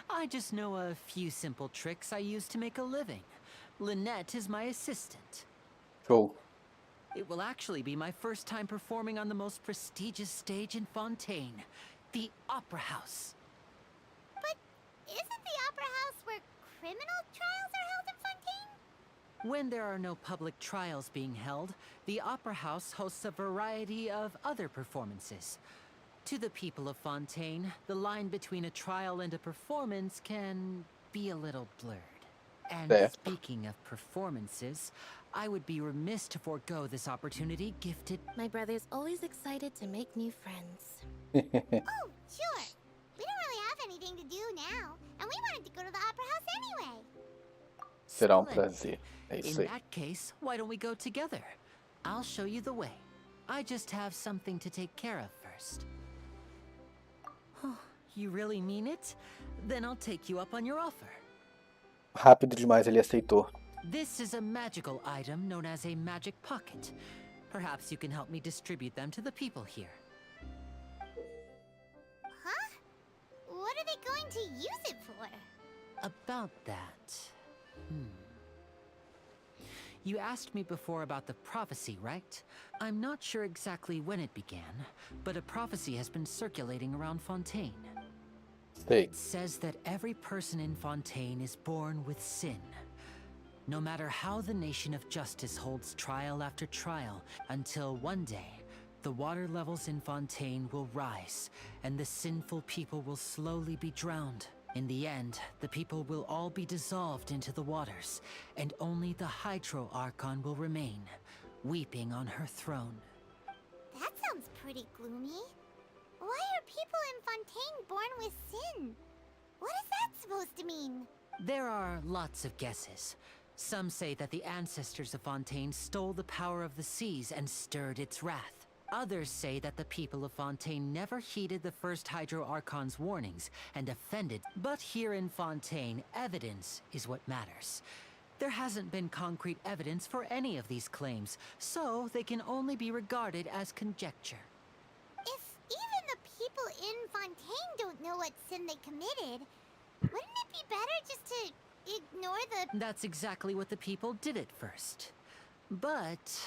I just know a few simple tricks I use to make a living. Lynette is my assistant. Show. It will actually be my first time performing on the most prestigious stage in Fontaine, the Opera House. But isn't the Opera House where criminal trials are held in Fontaine? When there are no public trials being held, the Opera House hosts a variety of other performances. To the people of Fontaine, the line between a trial and a performance can be a little blurred. And speaking of performances, I would be remiss to forego this opportunity gifted... My brother's always excited to make new friends. Oh, sure. We don't really have anything to do now, and we wanted to go to the Opera House anyway. Será prazer. É isso In aí. that case, why don't we go together? I'll show you the way. I just have something to take care of first. You really mean it? Then I'll take you up on your offer. Rápido demais, ele aceitou. This is a magical item known as a magic pocket. Perhaps you can help me distribute them to the people here. Huh? What are they going to use it for? About that... You asked me before about the prophecy, right? I'm not sure exactly when it began, but a prophecy has been circulating around Fontaine. It says that every person in Fontaine is born with sin. No matter how the nation of justice holds trial after trial, until one day, the water levels in Fontaine will rise, and the sinful people will slowly be drowned. In the end, the people will all be dissolved into the waters, and only the Hydro Archon will remain, weeping on her throne. That sounds pretty gloomy. Why are people in Fontaine born with sin? What is that supposed to mean? There are lots of guesses. Some say that the ancestors of Fontaine stole the power of the seas and stirred its wrath. Others say that the people of Fontaine never heeded the first Hydro Archon's warnings and offended. But here in Fontaine, evidence is what matters. There hasn't been concrete evidence for any of these claims, so they can only be regarded as conjecture. If even the people in Fontaine don't know what sin they committed, wouldn't it be better just to ignore the... That's exactly what the people did at first. But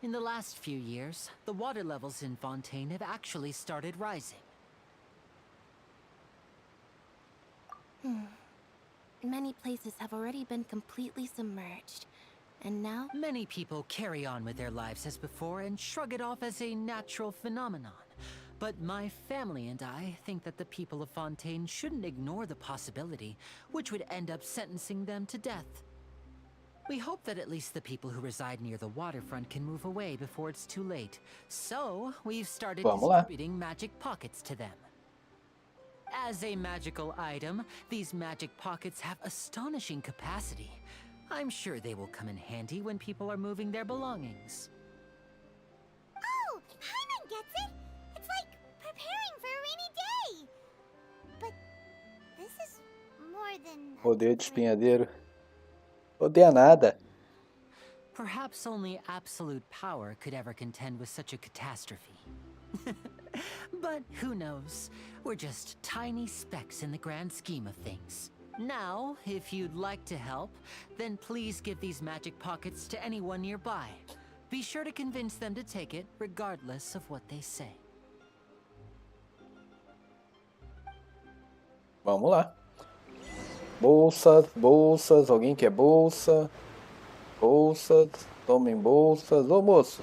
in the last few years, the water levels in Fontaine have actually started rising. Many places have already been completely submerged, and now... Many people carry on with their lives as before and shrug it off as a natural phenomenon. But my family and I think that the people of Fontaine shouldn't ignore the possibility, which would end up sentencing them to death. We hope that at least the people who reside near the waterfront can move away before it's too late. So, we've started distributing magic pockets to them. As a magical item, these magic pockets have astonishing capacity. I'm sure they will come in handy when people are moving their belongings. Oh, Paimon gets it! It's like preparing for a rainy day! But this is more than... Poder de espinhadeiro. Odeia nada. Perhaps only absolute power could ever contend with such a catastrophe. But who knows? We're just tiny specks in the grand scheme of things. Now, if you'd like to help, then please give these magic pockets to anyone nearby. Be sure to convince them to take it, regardless of what they say. Vamos lá. Bolsas, bolsas. Alguém quer bolsa? Bolsas. Tomem bolsas. Ô moço,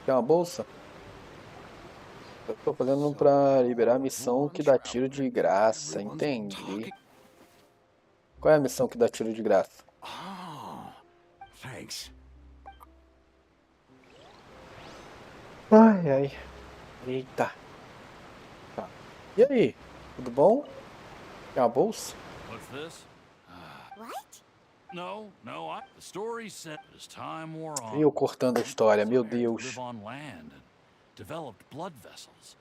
quer uma bolsa? Eu tô fazendo pra liberar a missão que dá tiro de graça. Entendi. Qual é a missão que dá tiro de graça? Thanks. Ai, ai. Eita. Tá. E aí? Tudo bom? Quer uma bolsa? What's this? What? No, the story said as time wore on. Eu cortando a história, meu Deus. Live on land and developed blood vessels,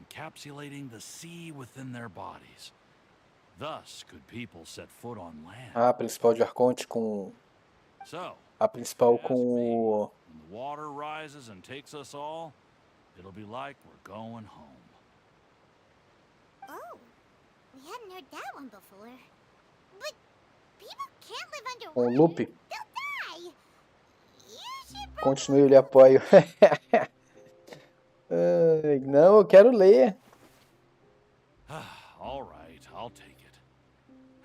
encapsulating the sea within their bodies. Thus could people set foot on land. A principal de Arconte com... A principal com o... When the water rises and takes us all, it'll be like we're going home. Oh, we hadn't heard that one before. But people can't live underwater. Com o loop. They'll die. You should Continue, eu lhe apoio. Não, eu quero ler. All right, I'll take it.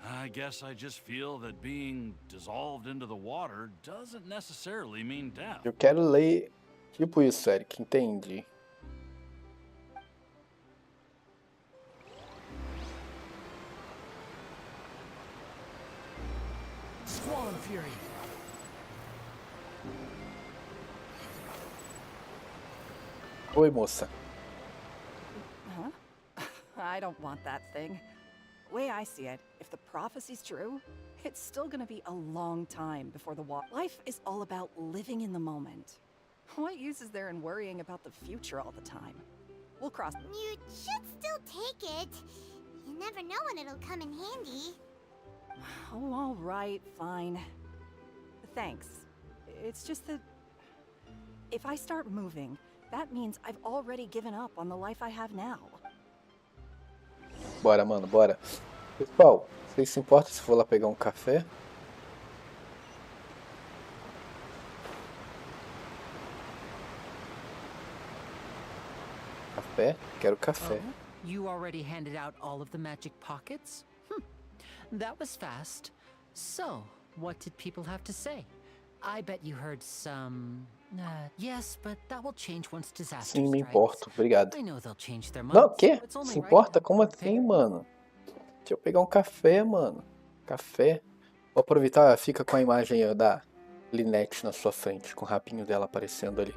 I guess I just feel that being dissolved into the water doesn't necessarily mean death. Eu quero ler. Tipo isso, Eric, entendi. Swan Fury. Oi, moça. Huh? I don't want that thing. Way I see it, if the prophecy's true, it's still gonna be a long time before the life is all about living in the moment. What use is there in worrying about the future all the time? We'll cross. You should still take it. You never know when it'll come in handy. Oh, all right, fine. Thanks. It's just that if I start moving, that means I've already given up on the life I have now. Bora, mano, bora. Pessoal, vocês se importam se for lá pegar um café? Café? Quero café. Oh, you already handed out all of the magic pockets? That was fast. So, what did people have to say? I bet you heard some... yes, but that will change once disaster Sim, me strikes. importo. Obrigado. I know they'll change their Não, o minds. quê? It's only Se right importa? to have Como fun assim, fair. mano? Deixa eu pegar um café, mano. Café. Vou aproveitar, fica com a imagem aí da Linette na sua frente, com o rabinho dela aparecendo ali.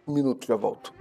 Um minuto, já volto.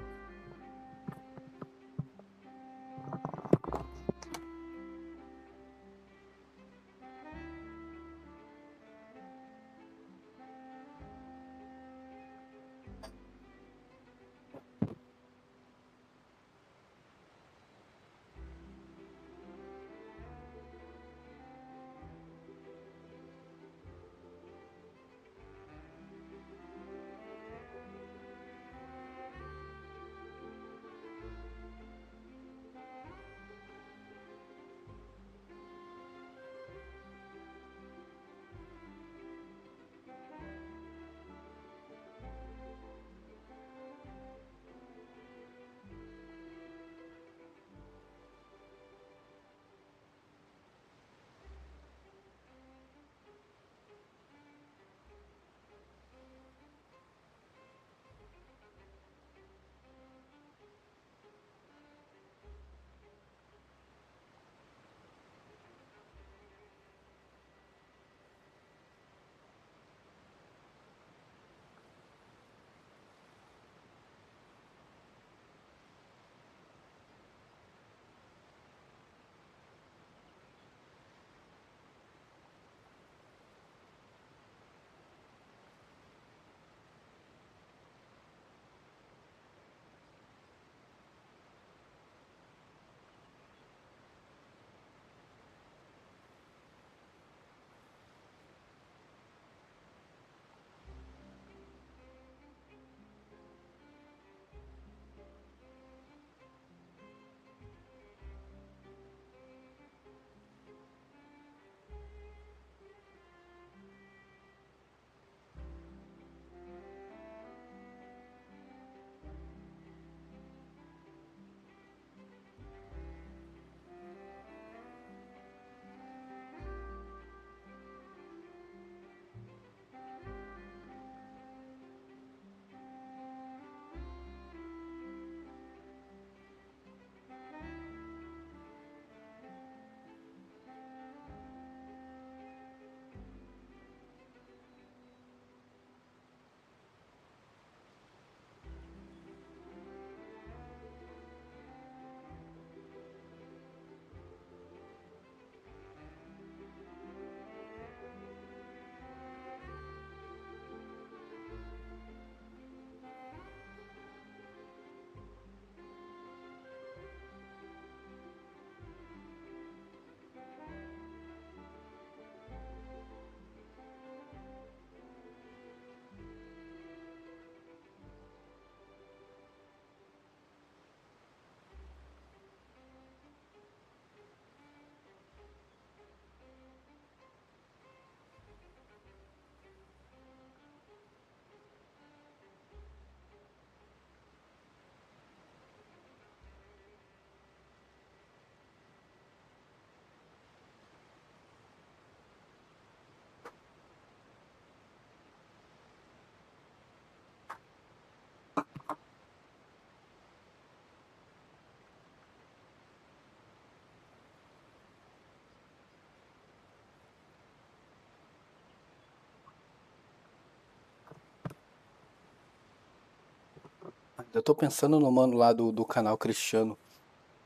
Eu tô pensando no mano lá do canal Cristiano.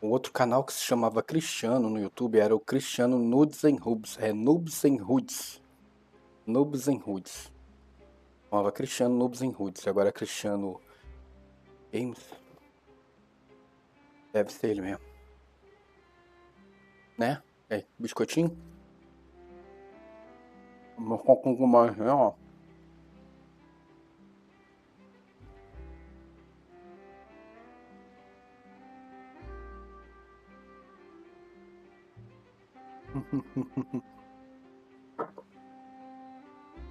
Um outro canal que se chamava Cristiano no YouTube era o Cristiano Nudes and Hoods. É Noobs and Hoods. Noobs and Hoods. Chamava Cristiano Noobs and Hoods. Agora é Cristiano Games. Deve ser ele mesmo. Né? É, biscoitinho? Vamos com mais, né, ó.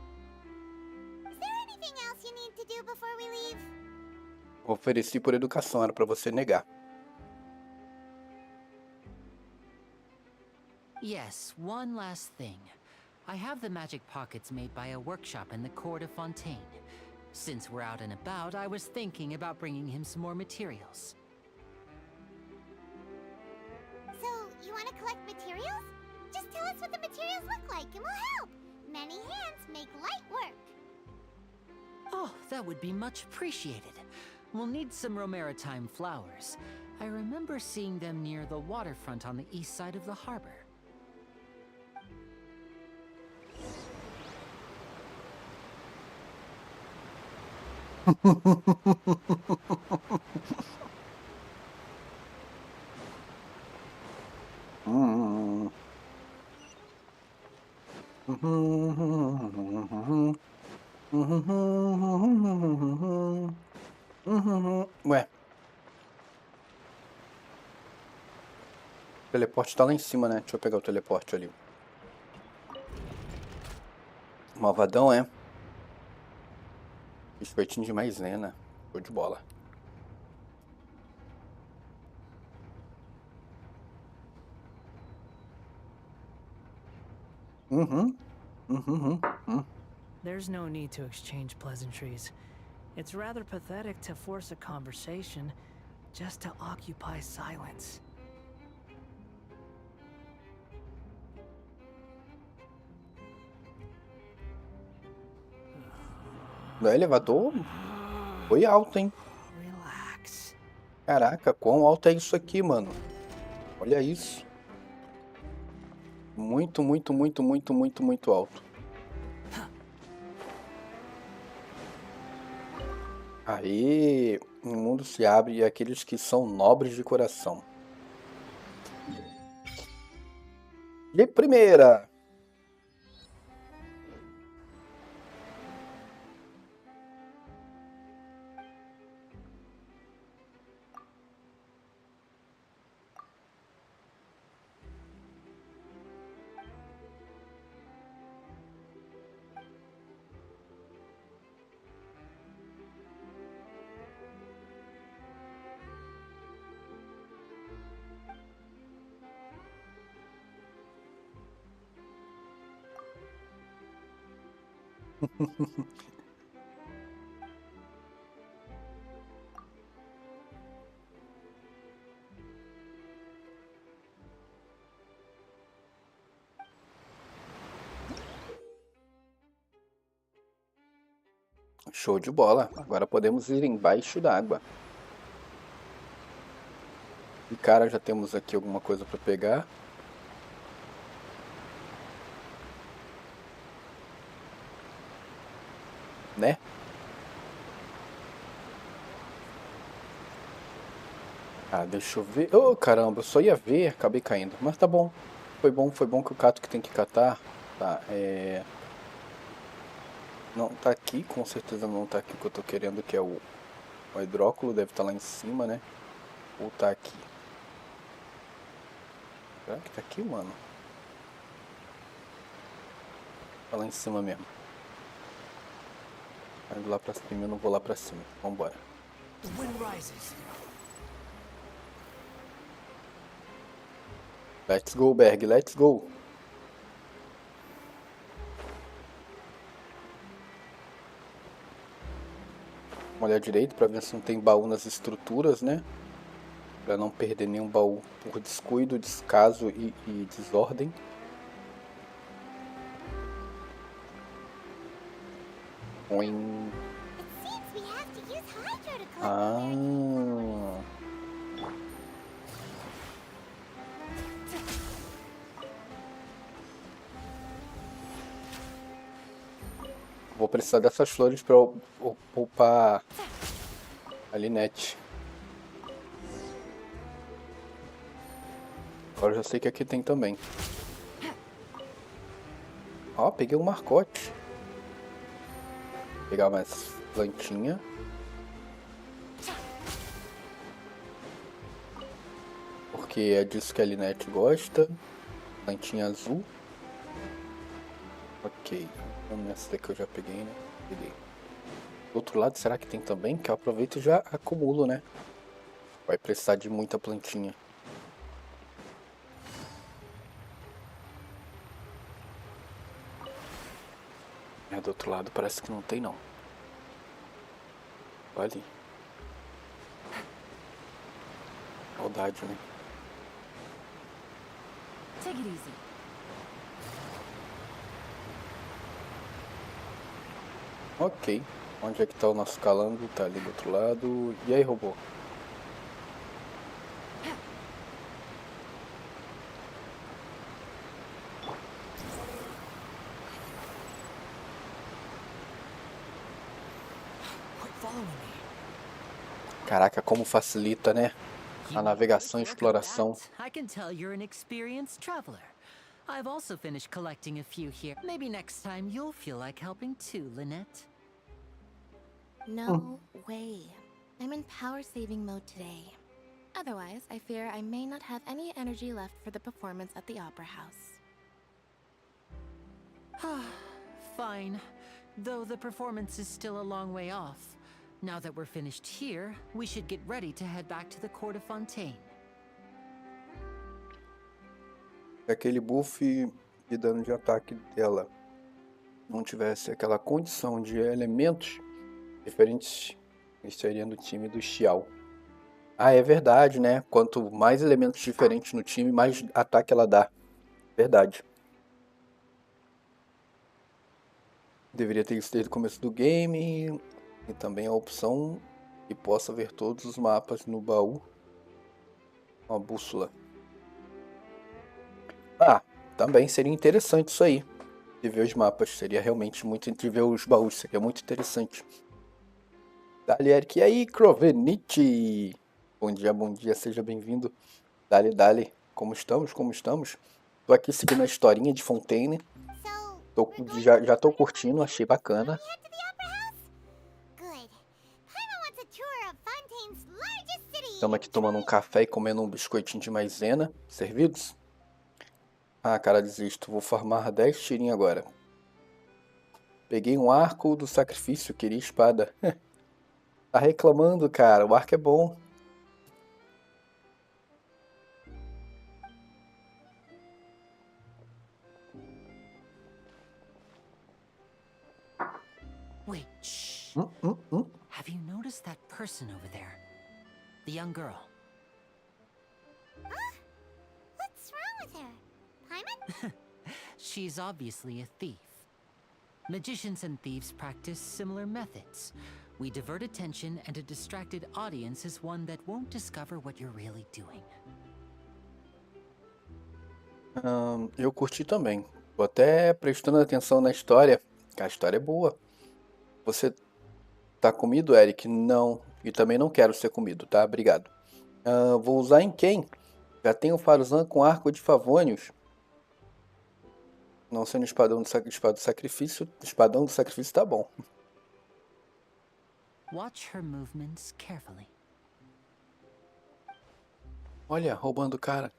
Is there anything else you need to do before we leave? Ofereci por educação, era pra você negar. Yes, one last thing. I have the magic pockets made by a workshop in the court of Fontaine. Since we're out and about, I was thinking about bringing him some more materials. So, you want to collect materials? Just tell us what the materials look like and we'll help. Many hands make light work. Oh, that would be much appreciated. We'll need some Romaritime flowers. I remember seeing them near the waterfront on the east side of the harbor. Ué. O teleporte tá lá em cima, né? Deixa eu pegar o teleporte ali. Malvadão, é? Espertinho demais, né? Show de bola. There's no need to exchange pleasantries. It's rather pathetic to force a conversation just to occupy silence. O elevador foi alto, hein? Caraca, quão alto é isso aqui, mano? Olha isso. Muito, muito, muito, muito, muito, muito alto. Aí, o mundo se abre e aqueles que são nobres de coração. De primeira! Show de bola. Agora podemos ir embaixo d'água. E cara, já temos aqui alguma coisa para pegar. Né? Ah, deixa eu ver. Oh, caramba, eu só ia ver, acabei caindo. Mas tá bom. Foi bom que o cato que tem que catar. Tá, não tá aqui, com certeza não tá aqui o que eu tô querendo, que é o hidróculo, deve estar lá em cima, né? Ou tá aqui. Será que tá aqui, mano? Tá lá em cima mesmo. Indo lá pra cima, eu não vou lá pra cima. Vambora. Let's go, Berg, let's go. Vamos olhar direito pra ver se não tem baú nas estruturas, né? Pra não perder nenhum baú por descuido, descaso e desordem. Vou precisar dessas flores para poupar a Linette. Agora eu já sei que aqui tem também. Ó, peguei um marcote. Vou pegar mais plantinha. Porque é disso que a Linette gosta. Plantinha azul. Ok. Essa daqui eu já peguei, né? Peguei. Do outro lado, será que tem também? Que eu aproveito e já acumulo, né? Vai precisar de muita plantinha. Do outro lado parece que não tem, não. Olha ali. Maldade, né? Take it easy. Ok. Onde é que tá o nosso calango? Tá ali do outro lado. E aí, robô? Caraca, como facilita, né? A navegação e exploração. I can tell you're an experienced traveler. I've also finished collecting a few here. Maybe next time you'll feel like helping too, Lynette. No way. I'm in power-saving mode today. Otherwise, I fear I may not have any energy left for the performance at the Opera House. Fine. Though the performance is still a long way off. Now that we're finished here, we should get ready to head back to the court of Fontaine. Aquele buff de dano de ataque dela não tivesse aquela condição de elementos diferentes, estaria no time do Xiao. Ah, é verdade, né? Quanto mais elementos diferentes no time, mais ataque ela dá. Verdade. Deveria ter isso desde o começo do game. E também a opção que possa ver todos os mapas no baú. Uma bússola. Ah, também seria interessante isso aí. De ver os mapas. Seria realmente muito de ver os baús. Seria muito interessante. Dali, Eric. E aí, Crovenite? Bom dia, seja bem-vindo. Dali, Dali. Como estamos? Como estamos? Tô aqui seguindo a historinha de Fontaine. Já tô curtindo, achei bacana. Estamos aqui tomando um café e comendo um biscoitinho de maisena. Servidos? Ah, cara, desisto. Vou farmar 10 tirinhos agora. Peguei um arco do sacrifício, queria espada. Tá reclamando, cara. O arco é bom. Wait, shh. Have you noticed that person over there? The young girl. What's wrong with her? Paimon? She's obviously a thief. Magicians and thieves practice similar methods. We divert attention, and a distracted audience is one that won't discover what you're really doing. Eu curti também. Tô até prestando atenção na história. A história é boa. Você tá comido, Eric? Não. E também não quero ser comido, tá? Obrigado. Vou usar em quem? Já tenho Faruzan com arco de favônios. Não sendo espadão do sacrifício. Espadão do sacrifício tá bom. Watch her movements carefully. Olha, roubando o cara.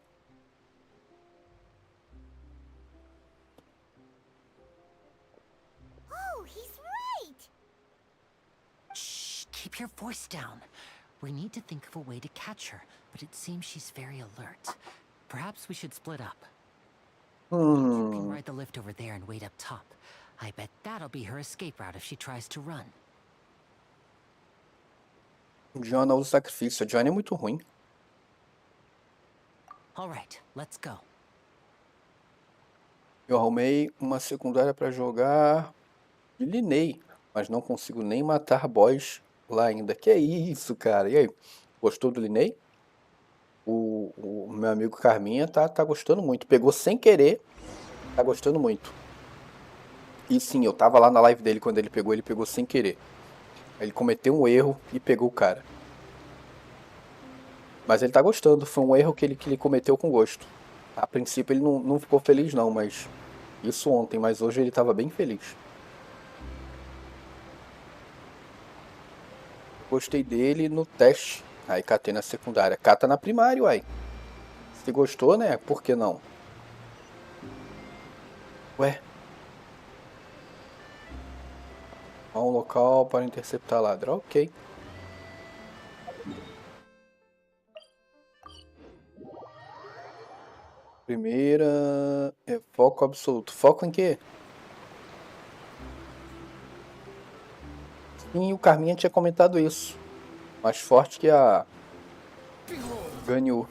Oh, he's right. Shh, keep your voice down. We need to think of a way to catch her, but it seems she's very alert. Perhaps we should split up. You can ride the lift over there and wait up top. I bet that'll be her escape route if she tries to run. John usa o sacrifício. A Johnny é muito ruim. Alright, let's go. Eu arrumei uma secundária pra jogar de Linei, mas não consigo nem matar boss lá ainda. Que é isso, cara? E aí? Gostou do Linei? O meu amigo Carminha tá gostando muito. Pegou sem querer, tá gostando muito. E sim, eu tava lá na live dele quando ele pegou sem querer. Ele cometeu um erro e pegou o cara. Mas ele tá gostando, foi um erro que ele cometeu com gosto. A princípio ele não ficou feliz não, mas isso ontem, mas hoje ele tava bem feliz. Gostei dele no teste. Aí catei na secundária. Cata na primária, uai. Se gostou, né? Por que não? Ué. Há um local para interceptar ladrão. Ok. Primeira é foco absoluto. Foco em quê? Sim, o Carminha tinha comentado isso. Mais forte que a Ganyu.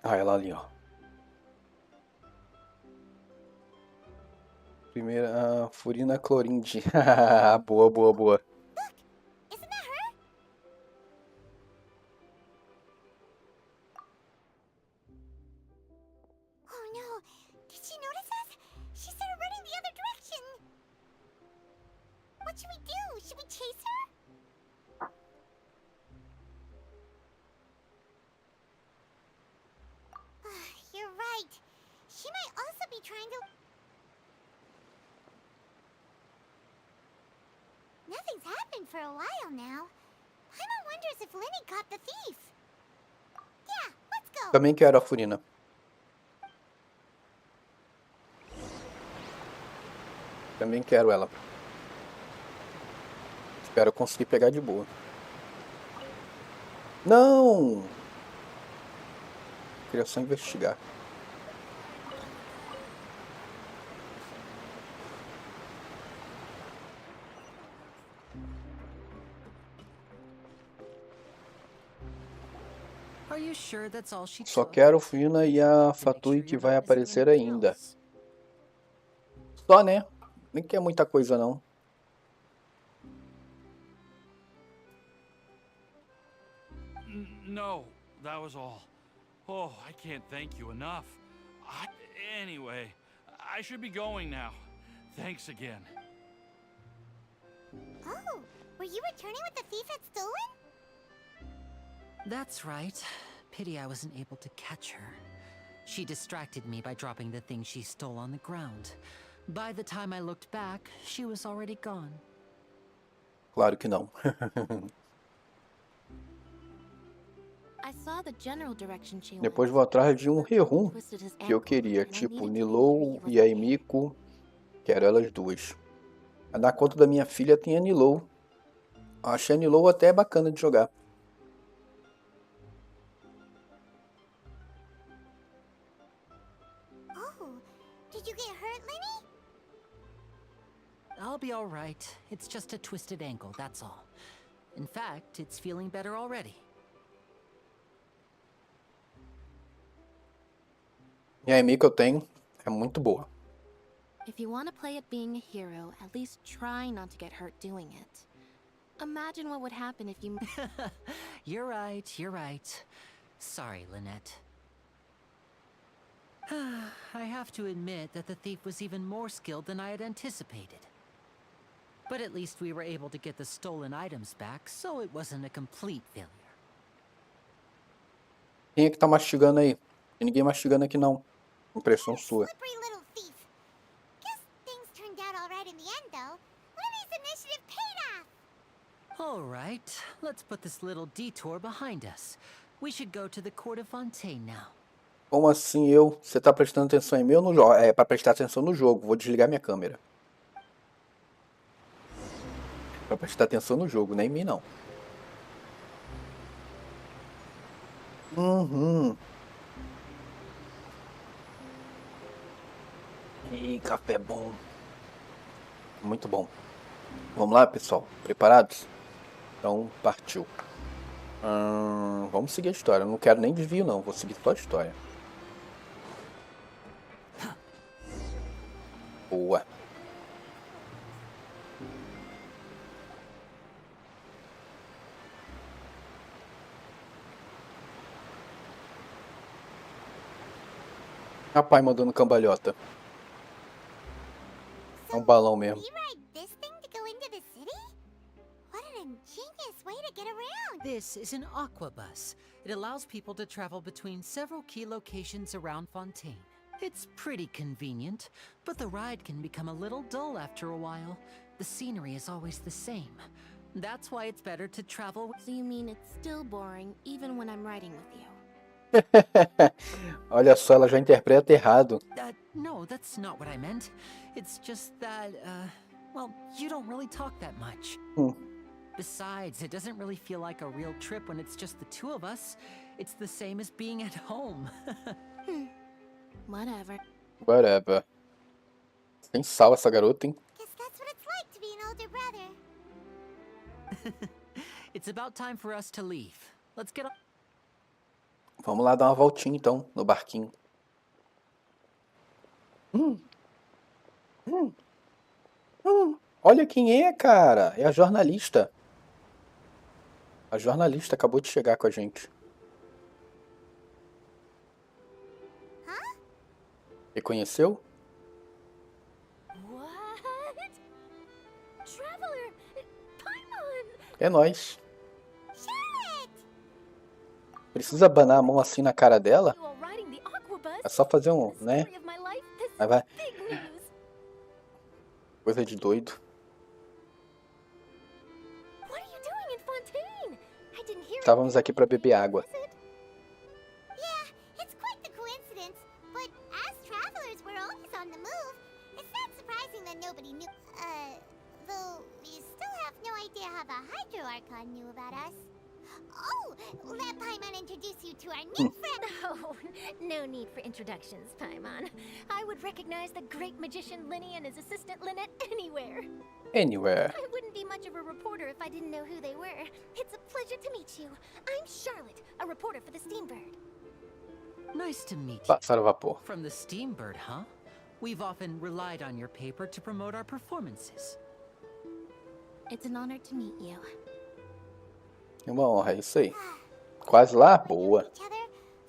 Ah, ela ali, ó. Primeira, Furina Clorinde. Boa, boa, boa. Nothing's happened for a while now. Paimon wonders if Lenny caught the thief. Yeah, let's go. Também quero a Furina. Também quero ela. Espero conseguir pegar de boa. Não! Queria só investigar. Só quero Furina e a Fatui que vai aparecer ainda. Só, né? Nem que é muita coisa, não. No, that was all. Oh, I can't thank you enough. Anyway, I should be going now. Thanks again. Oh, were you returning what the thief had stolen? That's right. Pity I wasn't able to catch her. She distracted me by dropping the thing she stole on the ground. By the time I looked back, she was already gone. Claro que não. Depois vou atrás de um Rerum que eu queria, tipo Nilou e a Emiko. Quero elas duas. Na conta da minha filha tem a Nilou. Achei a Nilou até bacana de jogar. I'll be all right. It's just a twisted ankle, that's all. In fact, it's feeling better already. E a Emiko eu tenho é muito boa. If you want to play at being a hero, at least try not to get hurt doing it. Imagine what would happen if you... You're right, you're right. Sorry, Lynette. I have to admit that the thief was even more skilled than I had anticipated. But at least we were able to get the stolen items back, so it wasn't a complete failure. Quem é que tá mastigando aí? Tem ninguém mastigando aqui não. Impressão sua. All right, let's put this little detour behind us. We should go to the court of Fontaine now. Como assim eu? Você tá prestando atenção em mim ou no jogo? É pra prestar atenção no jogo. Vou desligar minha câmera. Pra prestar atenção no jogo, nem em mim não. Ih, café bom. Muito bom. Vamos lá, pessoal? Preparados? Então, partiu. Vamos seguir a história. Eu não quero nem desvio, não. Vou seguir só a história. Boa. Rapaz, mandando cambalhota. É um balão mesmo. This is an aqua bus. It allows people to travel between several key locations around Fontaine. It's pretty convenient, but the ride can become a little dull after a while. The scenery is always the same. That's why it's better to travel. So you mean it's still boring even when I'm riding with you? Olha só, ela já interpreta errado. No, that's not what I meant. It's just that, well, you don't really talk that much. Besides, it doesn't really feel like a real trip when it's just the two of us. It's the same as being at home. Whatever. Whatever. Tem sal essa garota, hein? Guess that's what it's like to be an older brother. It's about time for us to leave. Let's get on. Vamos lá dar uma voltinha então, no barquinho. Olha quem é, cara. É a jornalista. A jornalista acabou de chegar com a gente. Reconheceu? What? Traveler! Paimon! É nóis. Precisa abanar a mão assim na cara dela? É só fazer um, né? Vai. Coisa de doido. Estávamos aqui para beber água. Yeah, it's quite the coincidence. But as travelers, we're always on the move. It's not surprising that nobody knew. Though we still have no idea how the Hydro-Archon knew about us. Oh, let Paimon introduce you to our new friend. Oh, no need for introductions, Paimon. I would recognize the great magician Linny and his assistant Lynette anywhere. Anywhere. I wouldn't be much of a reporter if I didn't know who they were. It's a pleasure to meet you. I'm Charlotte, a reporter for the Steambird. Nice to meet you. Pássaro a vapor. From the Steambird, huh? We've often relied on your paper to promote our performances. It's an honor to meet you. É uma honra, é isso aí. Quase lá? Boa.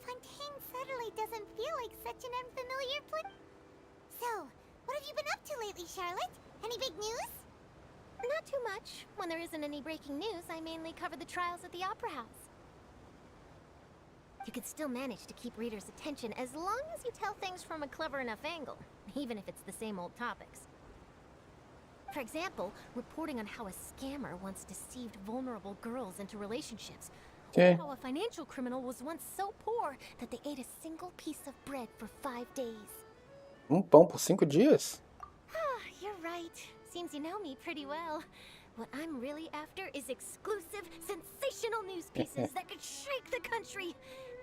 Fontaine suddenly doesn't feel like such an unfamiliar place. So, what have you been up to lately, Charlotte? Any big news? Not too much. When there isn't any breaking news, I mainly cover the trials at the Opera House. You could still manage to keep readers' attention as long as you tell things from a clever enough angle, even if it's the same old topics. For example, reporting on how a scammer once deceived vulnerable girls into relationships. Or how a financial criminal was once so poor that they ate a single piece of bread for 5 days. Pão por 5 dias? You're right. Seems you know me pretty well. What I'm really after is exclusive, sensational news pieces that could shake the country.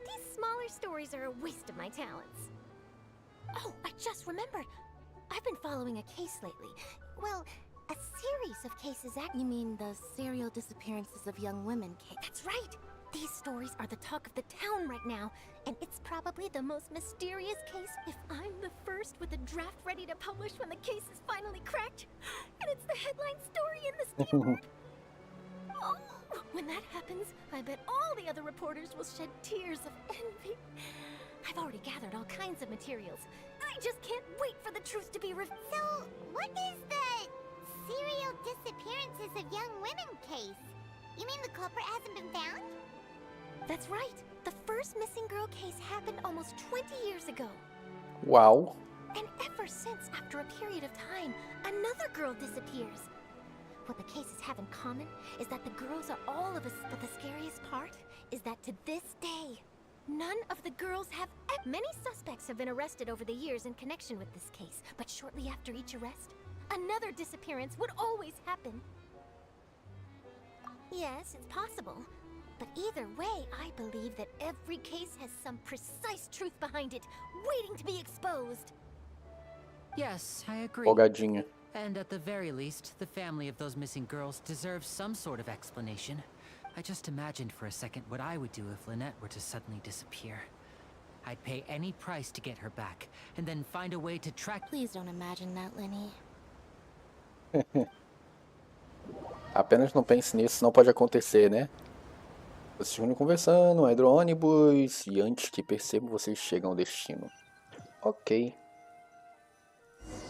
These smaller stories are a waste of my talents. Oh, I just remembered. I've been following a case lately. Well, a series of cases You mean the serial disappearances of young women case? That's right! These stories are the talk of the town right now, and it's probably the most mysterious case if I'm the first with a draft ready to publish when the case is finally cracked. And it's the headline story in the Steambird. Oh, when that happens, I bet all the other reporters will shed tears of envy. I've already gathered all kinds of materials. I just can't wait for the truth to be revealed. So, what is the serial disappearances of young women case? You mean the culprit hasn't been found? That's right. The first missing girl case happened almost 20 years ago. Wow. And ever since, after a period of time, another girl disappears. What the cases have in common is that the girls are all of us, but the scariest part is that to this day, none of the girls have. Many suspects have been arrested over the years in connection with this case, but shortly after each arrest, another disappearance would always happen. Yes, it's possible. But either way, I believe that every case has some precise truth behind it, waiting to be exposed. Yes, I agree. Folgadinha. And at the very least, the family of those missing girls deserves some sort of explanation. I just imagined for a second what I would do if Lynette were to suddenly disappear. I'd pay any price to get her back, and then find a way to track... Please don't imagine that, Linny. Apenas não pense nisso, não pode acontecer, né? Vocês vão conversando, um hidro-ônibus, e antes que percebam, vocês chegam ao destino. Ok.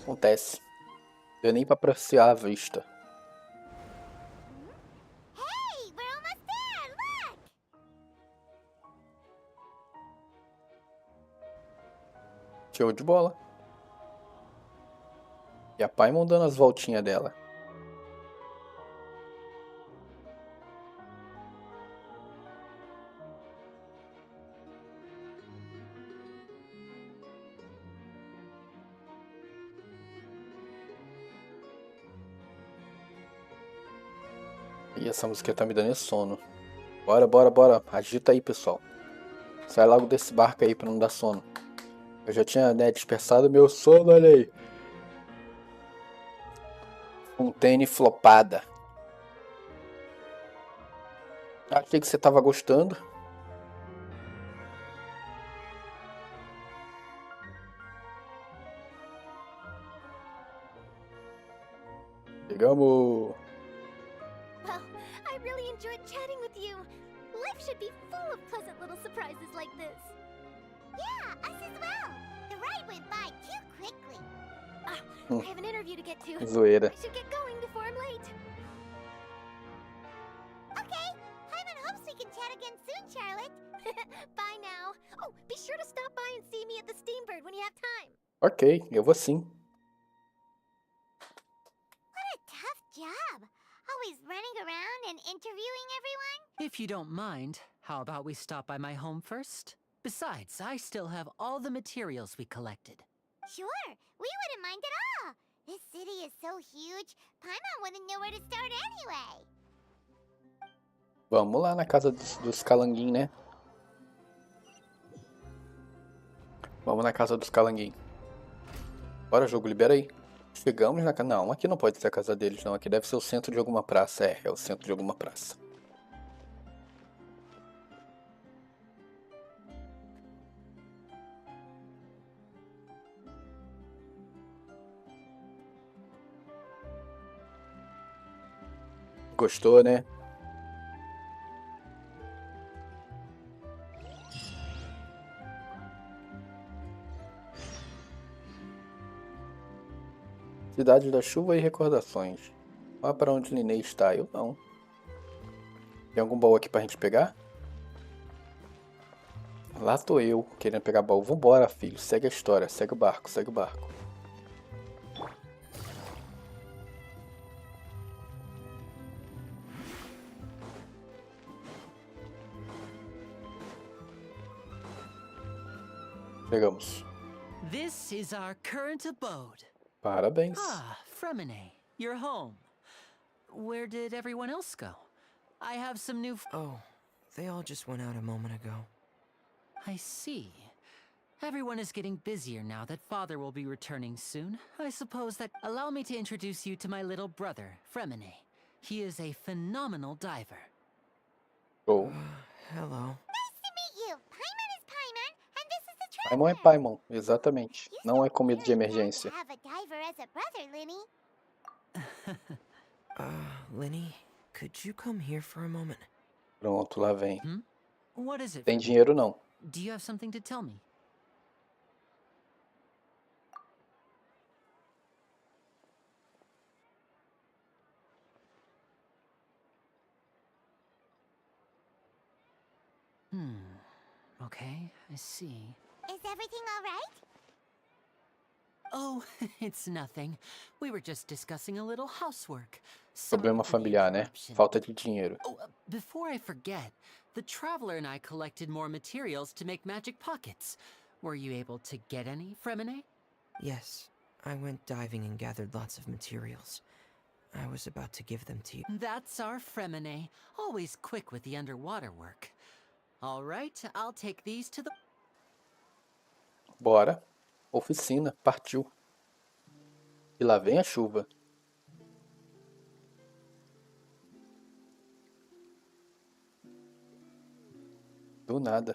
Acontece. Deu nem pra apreciar a vista. Hey, we're almost there, look! Show de bola. E a Paimon dando as voltinhas dela. Ih, essa música tá me dando sono. Bora, bora, bora. Agita aí, pessoal. Sai logo desse barco aí pra não dar sono. Eu já tinha, né, dispersado meu sono, olha aí. Fontaine flopada. Achei que você tava gostando. Chegamos. Well, I really enjoyed chatting with you. Life should be full of pleasant little surprises like this. Yeah, us as well. The ride went by too quickly. I have an interview to get to. Zoeira. I should get going before I'm late. Okay, Hyman hopes we can chat again soon, Charlotte. Bye now. Oh, be sure to stop by and see me at the Steambird when you have time. Ok, eu vou sim. What a tough job. Always running around and interviewing everyone. If you don't mind, how about we stop by my home first? Besides, I still have all the materials we collected. Sure, we wouldn't mind at all. This city is so huge, Paimon wouldn't know where to start anyway. Vamos lá na casa dos calanguinhos, né? Vamos na casa dos calanguinhos. Bora, jogo, libera aí. Chegamos na casa... Não, aqui não pode ser a casa deles, não. Aqui deve ser o centro de alguma praça. É o centro de alguma praça. Gostou, né? Cidade da chuva e recordações. Lá para onde Linnea está? Eu não. Tem algum baú aqui pra gente pegar? Lá tô eu, querendo pegar baú. Vambora, filho. Segue a história. Segue o barco, segue o barco. Chegamos. This is our current abode. Parabéns. Ah, Fremine, you're home. Where did everyone else go? I have some new... Oh, they all just went out a moment ago. I see. Everyone is getting busier now that Father will be returning soon. I suppose that... Allow me to introduce you to my little brother, Fremine. He is a phenomenal diver. Oh. Hello. Nice to meet you. Paimon is Paimon, and this is the Paimon é Paimon, exatamente. Não é comida de emergência. have a diver as a brother, Linny. Linny, could you come here for a moment? Pronto, lá vem. What is it? Tem dinheiro não. Do you have something to tell me? Okay, I see. Is everything all right? Oh, it's nothing. We were just discussing a little housework. Problema familiar, né? Falta de dinheiro. Oh, before I forget, the Traveler and I collected more materials to make magic pockets. Were you able to get any, Fremine? Yes, I went diving and gathered lots of materials. I was about to give them to you. That's our Fremine, always quick with the underwater work. All right, I'll take these to the... Bora. Oficina, partiu. E lá vem a chuva. Do nada.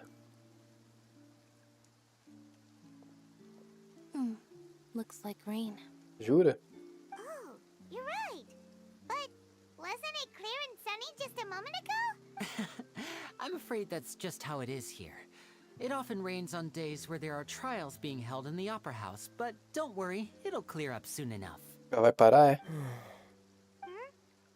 Looks like rain. Jura? Oh, you're right. But wasn't it clear and sunny just a moment ago? I'm afraid that's just how it is here. It often rains on days where there are trials being held in the Opera House, but don't worry, it'll clear up soon enough. Já vai parar, é?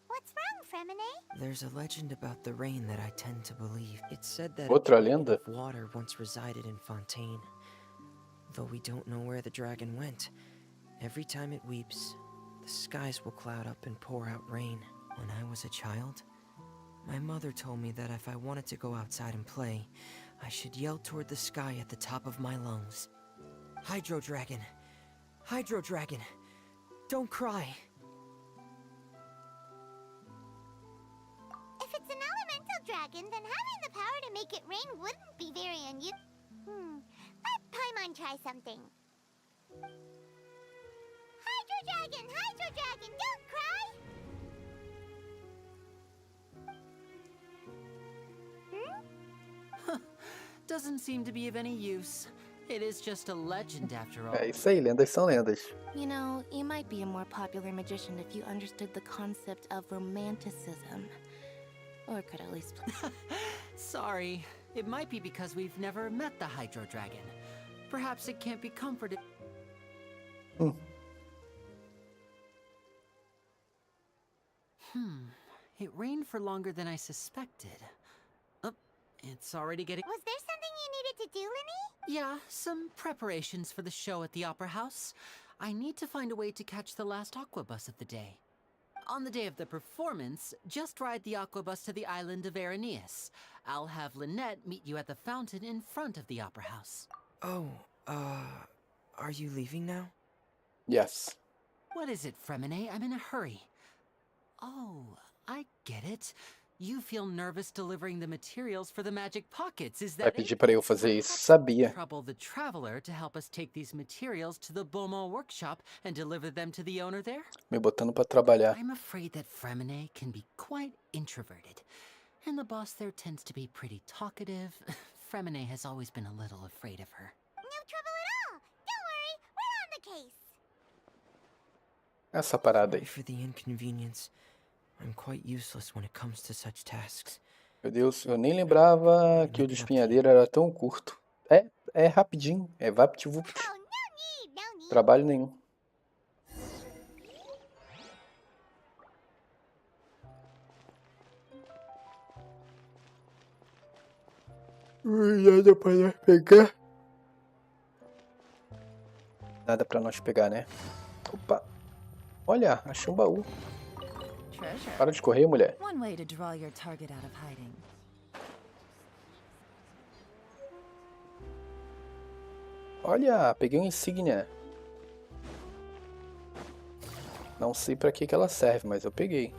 What's wrong, Fremine? There's a legend about the rain that I tend to believe. It's said that Outra a dragon lenda? of water once resided in Fontaine. Though we don't know where the dragon went, every time it weeps, the skies will cloud up and pour out rain. When I was a child, my mother told me that if I wanted to go outside and play, I should yell toward the sky at the top of my lungs. Hydro Dragon! Hydro Dragon! Don't cry! it rain wouldn't be very unusual. Let Paimon try something. Hydro Dragon! Hydro Dragon! Don't cry! Doesn't seem to be of any use. It is just a legend after all. É isso aí, lendas são lendas. You know, you might be a more popular magician if you understood the concept of romanticism. Or could at least... Sorry. It might be because we've never met the Hydro Dragon. Perhaps it can't be comforted. It rained for longer than I suspected. It's already getting... Was there something you needed to do, Linny? Yeah, some preparations for the show at the Opera House. I need to find a way to catch the last aqua bus of the day. On the day of the performance, just ride the aqua bus to the island of Aeneas. I'll have Lynette meet you at the fountain in front of the Opera House. Oh, are you leaving now? Yes. What is it, Fremine? I'm in a hurry. Oh, I get it. You feel nervous delivering the materials for the magic pockets, is Vai that pedir it? pra eu fazer isso, sabia. Trouble the traveler to help us take these materials to the Beaumont workshop and deliver them to the owner there? Me botando pra trabalhar. I'm afraid that Fremine can be quite introverted, and the boss there tends to be pretty talkative. Fremine has always been a little afraid of her. No trouble at all. Don't worry, we're on the case. Essa parada aí. Sorry for the inconvenience. I'm quite useless when it comes to such tasks. Meu Deus, eu nem lembrava que o despenhadeiro era tão curto. É rapidinho, é vapt-vupt. Oh, no need. Trabalho nenhum. Nada pra nós pegar. Nada pra nós pegar, né? Opa. Olha, achei um baú. Para de correr, mulher. One way to draw your target out of hiding. Olha, peguei uma insígnia. Não sei pra que ela serve, mas eu peguei.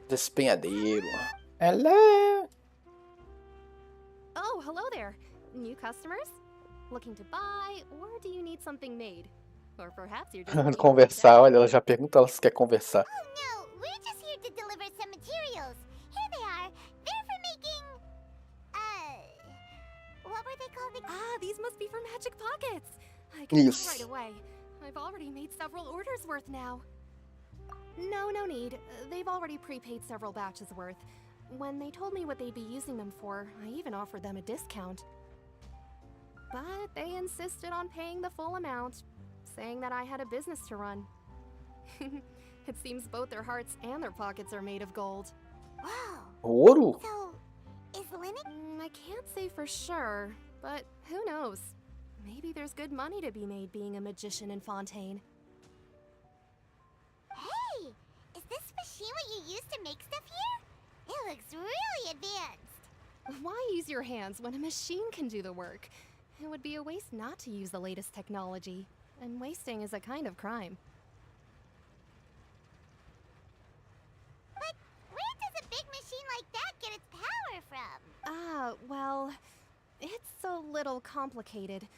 Despenhadeiro. Hello. Oh, hello there. New customers? Looking to buy, or do you need something made? Or perhaps you're just Conversar, olha, ela já pergunta ela se quer conversar. Oh no, we're just here to deliver some materials. Here they are. They're for making... what were they called again? Ah, these must be for magic pockets. I can Yes. tell right away. I've already made several orders worth now. No need. They've already prepaid several batches worth. When they told me what they'd be using them for, I even offered them a discount. But they insisted on paying the full amount, saying that I had a business to run. It seems both their hearts and their pockets are made of gold. Wow. Ouro? So, is Linux? I can't say for sure, but who knows? Maybe there's good money to be made being a magician in Fontaine. Hey, is this machine what you use to make stuff here? It looks really advanced. Why use your hands when a machine can do the work? It would be a waste not to use the latest technology, and wasting is a kind of crime. But where does a big machine like that get its power from? Well, it's a little complicated.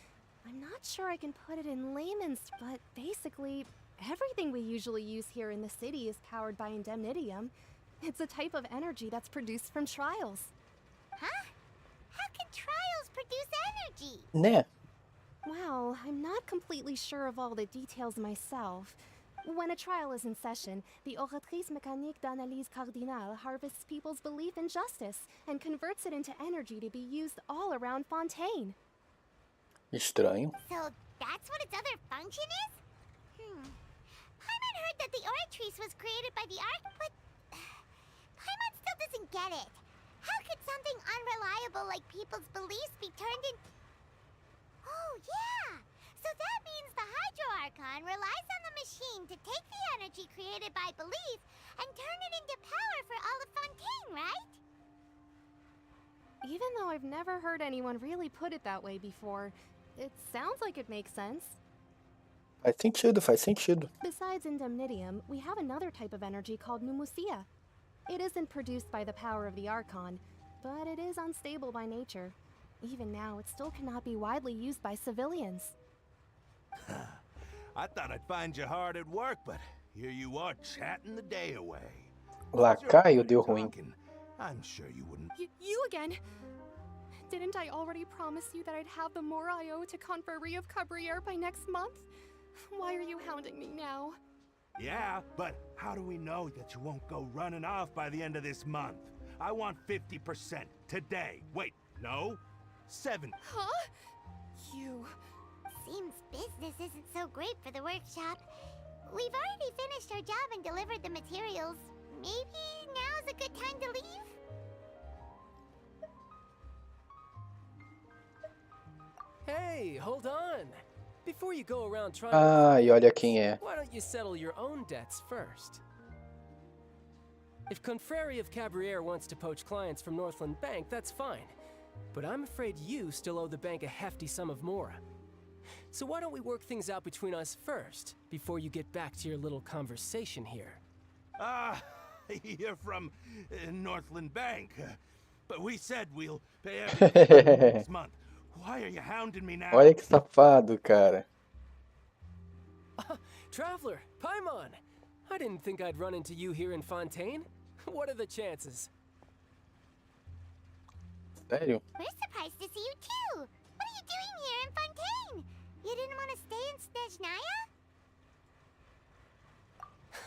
I'm not sure I can put it in layman's, but basically, everything we usually use here in the city is powered by indemnitium. It's a type of energy that's produced from trials. Huh? How can trials produce energy? Né? Well, I'm not completely sure of all the details myself. When a trial is in session, the oratrice mécanique d'analyse cardinale harvests people's belief in justice and converts it into energy to be used all around Fontaine. Estranho. So that's what its other function is? Paimon heard that the oratrice was created by the arc, but Paimon still doesn't get it. How could something unreliable like people's beliefs be turned in... Oh, yeah! So that means the Hydro Archon relies on the machine to take the energy created by belief and turn it into power for all of Fontaine, right? Even though I've never heard anyone really put it that way before, it sounds like it makes sense. Faz sentido, faz sentido. Besides indemnitium, we have another type of energy called pneumosia. It isn't produced by the power of the Archon, but it is unstable by nature. Even now, it still cannot be widely used by civilians. I thought I'd find you hard at work, but here you are chatting the day away. Lacaio deu ruim. I'm sure you wouldn't. You again? Didn't I already promise you that I'd have the more I owe to Confrérie of Cabriere by next month? Why are you hounding me now? Yeah, but how do we know that you won't go running off by the end of this month? I want 50% today. Wait, no? 7. Huh? You... Seems business isn't so great for the workshop. We've already finished our job and delivered the materials. Maybe now's a good time to leave? Hey, hold on. Before you go around trying E olha quem é. why don't you settle your own debts first? If Confrérie of Cabriere wants to poach clients from Northland Bank, that's fine. But I'm afraid you still owe the bank a hefty sum of mora. So why don't we work things out between us first, before you get back to your little conversation here? You're from Northland Bank. But we said we'll pay everything this month. Why are you hounding me now? Olha que safado, cara. Traveler, Paimon! I didn't think I'd run into you here in Fontaine. What are the chances? Sério? We're surprised to see you too. What are you doing here in Fontaine? You didn't want to stay in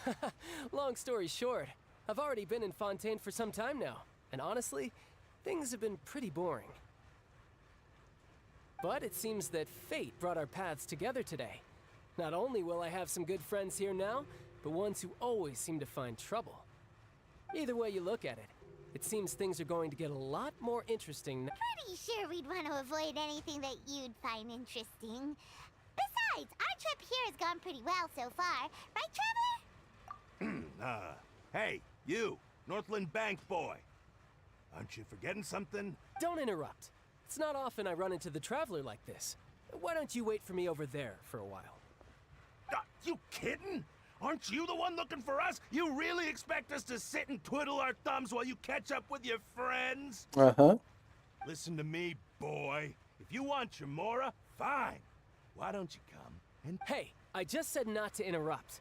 Snezhnaya? Long story short, I've already been in Fontaine for some time now, and honestly, things have been pretty boring. But it seems that fate brought our paths together today. Not only will I have some good friends here now, but ones who always seem to find trouble. Either way you look at it, it seems things are going to get a lot more interesting. Pretty sure we'd want to avoid anything that you'd find interesting. Besides, our trip here has gone pretty well so far. Right, Traveler? Hey, you, Northland Bank boy. Aren't you forgetting something? Don't interrupt. It's not often I run into the Traveler like this. Why don't you wait for me over there for a while? You kidding? Aren't you the one looking for us? You really expect us to sit and twiddle our thumbs while you catch up with your friends? Uh-huh. Listen to me, boy. If you want your mora, fine. Why don't you come and... Hey, I just said not to interrupt.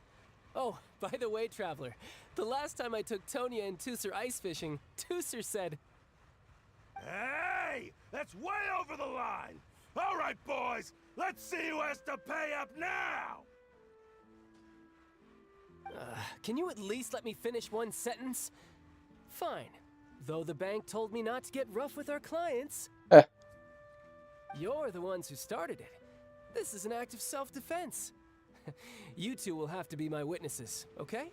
Oh, by the way, Traveler, the last time I took Tonya and Tusser ice fishing, Tusser said... Hey! That's way over the line! All right, boys! Let's see who has to pay up now! Can you at least let me finish one sentence? Fine. Though the bank told me not to get rough with our clients. You're the ones who started it. This is an act of self-defense. You two will have to be my witnesses, okay?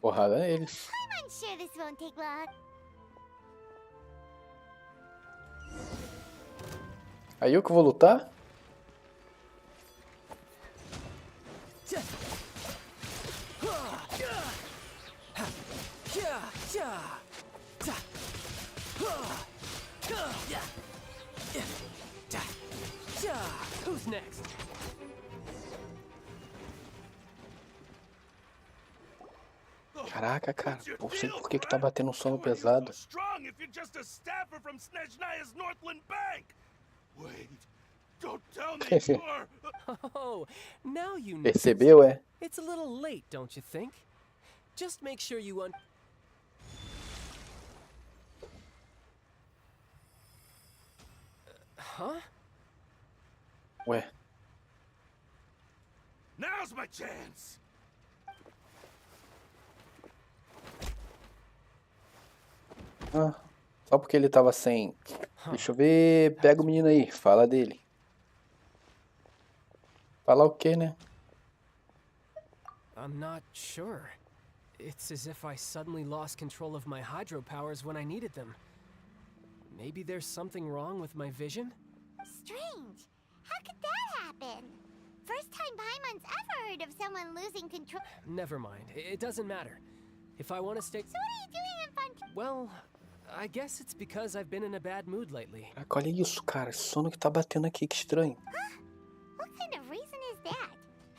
Porrada neles. I'm sure this won't take long. Aí eu que vou lutar? Who's next? Caraca, cara. Não sei por que tá batendo um sono pesado. Strong if you're just a staffer from Snezhnaya's Northland Bank. Wait. Don't tell me you're... Oh, now you know. Percebeu, é? It's a little late, don't you think? Just make sure you Huh? Ué. Now's my chance. Ah, só porque ele tava sem... Deixa eu ver... Pega o menino aí, fala dele. Falar o quê, né? I'm not sure. It's as if I suddenly lost control of my hydro powers when I needed them. Maybe there's something wrong with my vision? Strange. How could that happen? First time Paimon's ever heard of someone losing control. Never mind. It doesn't matter. If I want to stay... So what are you doing in Fontaine? Well, I guess it's because I've been in a bad mood lately. Caraca, olha isso, cara. Esse sono que tá batendo aqui, que estranho. What kind of reason is that?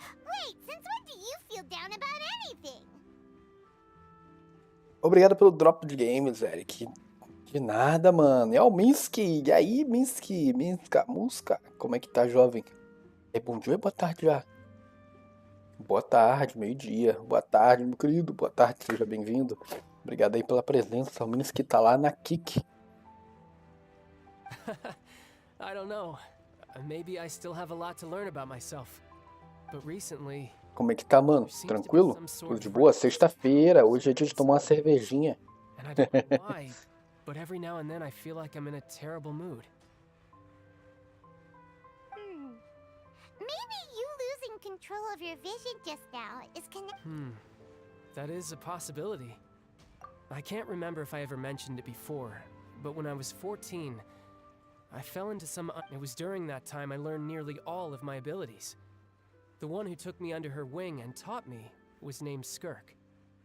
Wait, since when do you feel down about anything? Obrigado pelo drop de games, Eric. De nada, mano. É o Minsky. E aí, Minsky? Musca. Como é que tá, jovem? É bom dia ou boa tarde já? Boa tarde, meio-dia. Boa tarde, meu querido. Boa tarde, seja bem-vindo. Obrigado aí pela presença. O Minsky tá lá na Kik. I don't know. Maybe I still have a lot to learn about myself. But recently... Como é que tá, mano? Tranquilo? Tudo de boa? Sexta-feira. Hoje é dia de tomar uma cervejinha. And I don't know why, but every now and then I feel like I'm in a terrible mood. Maybe you losing control of your vision just now is connected. That is a possibility. I can't remember if I ever mentioned it before, but when I was 14, I fell into some... It was during that time I learned nearly all of my abilities. The one who took me under her wing and taught me was named Skirk.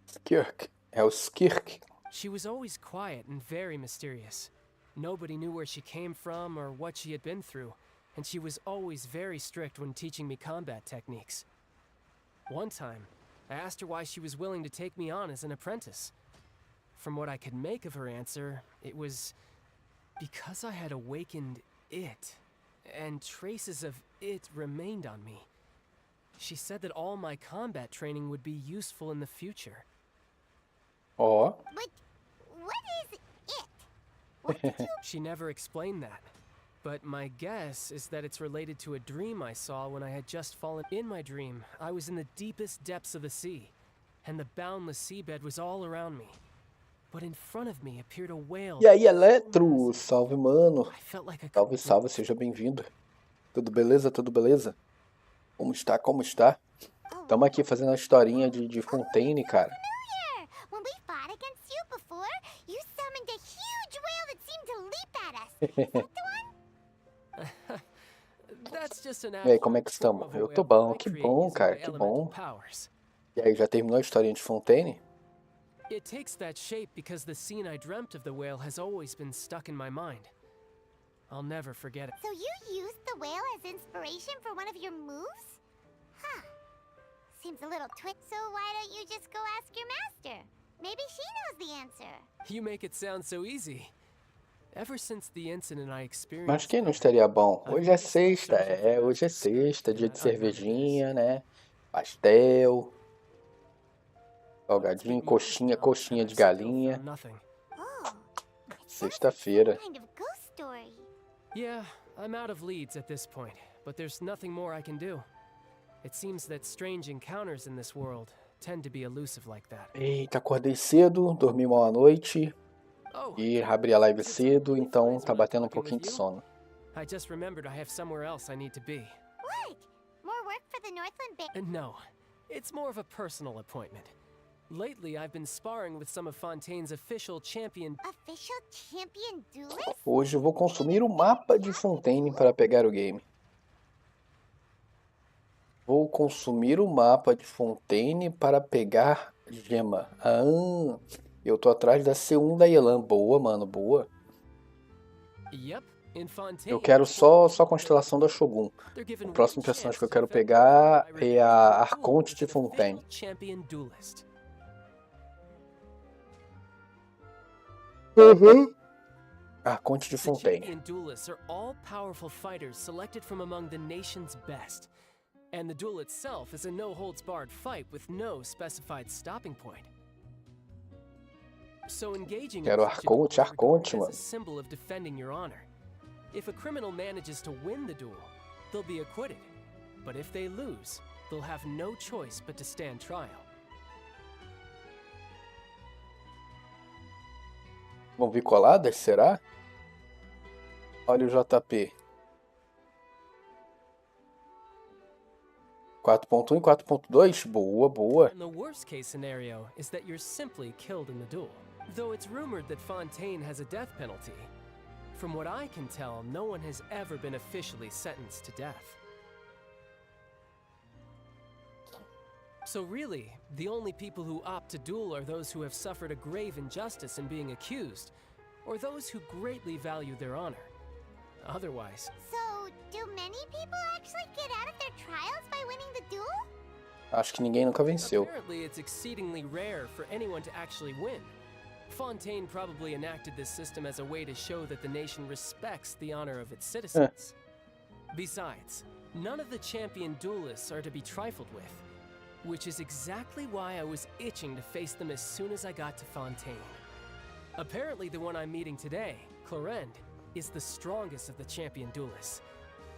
Skirk. É o Skirk. She was always quiet and very mysterious. Nobody knew where she came from or what she had been through, and she was always very strict when teaching me combat techniques. One time, I asked her why she was willing to take me on as an apprentice. From what I could make of her answer, it was because I had awakened it, and traces of it remained on me. She said that all my combat training would be useful in the future. Oh. But what is it? What did you... She never explained that. But my guess is that it's related to a dream I saw when I had just fallen. In my dream, I was in the deepest depths of the sea, and the boundless seabed was all around me. But in front of me appeared a whale. E aí, Eletro? Salve, mano. Salve, salve, seja bem-vindo. Tudo beleza? Tudo beleza? Como está? Como está? Estamos aqui fazendo a historinha de Fontaine, cara. When we fought against you before, you summoned a huge whale that seemed to leap at us. Is that the one? That's just an E aí, como é que estamos? Eu tô bom, que bom, cara, que bom. E aí, já terminou a historinha de Fontaine? It takes that shape because the scene I dreamt of the whale has always been stuck in my mind. I'll never forget it. So you used the whale as inspiration for one of your moves? Huh. Seems a little twit, so why don't you just go ask your master? Maybe she knows the answer. You make it sound so easy. Ever since the incident I experienced... Mas quem não estaria bom? Hoje é sexta, hoje é sexta, dia de cervejinha, né? Pastel, salgadinho, coxinha de galinha. Sexta-feira. Yeah, I'm out of leads at this point, but there's nothing more I can do. It seems that strange encounters in this world tend to be elusive like that. Eita, acordei cedo, dormi mal à noite e abri a live cedo, então tá batendo um pouquinho de sono. I just remembered I have somewhere else I need to be. What? More work for the Northland Bank? No, it's more of a personal appointment. Lately, I've been sparring with some of Fontaine's official champion duelists. Hoje eu vou consumir o mapa de Fontaine para pegar o game. Vou consumir o mapa de Fontaine para pegar gema. Eu tô atrás da C1 da Yelan. Boa, mano, boa. Eu quero só a constelação da Shogun. O próximo personagem que eu quero pegar é a Arconte de Fontaine. Arconte de Fontaine. Champion duelists are all-powerful fighters selected from among the nation's best. And the duel itself is a no-holds-barred fight with no specified stopping point. So engaging Quero Arconte, is mano. a symbol of defending your honor. If a criminal manages to win the duel, they'll be acquitted. But if they lose, they'll have no choice but to stand trial. Vão vir coladas, será? Olha o JP. 4.1 e 4.2, boa, boa. And the worst case scenario is that you're simply killed in the duel. Though it's rumored that Fontaine has a death penalty. From what I can tell, no one has ever been officially sentenced to death. So really, the only people who opt to duel are those who have suffered a grave injustice in being accused, or those who greatly value their honor. Otherwise... So, do many people actually get out of their trials by winning the duel? Acho que ninguém nunca venceu. Apparently, it's exceedingly rare for anyone to actually win. Fontaine probably enacted this system as a way to show that the nation respects the honor of its citizens. Besides, none of the champion duelists are to be trifled with, which is exactly why I was itching to face them as soon as I got to Fontaine. Apparently, the one I'm meeting today, Clorinde, is the strongest of the champion duelists.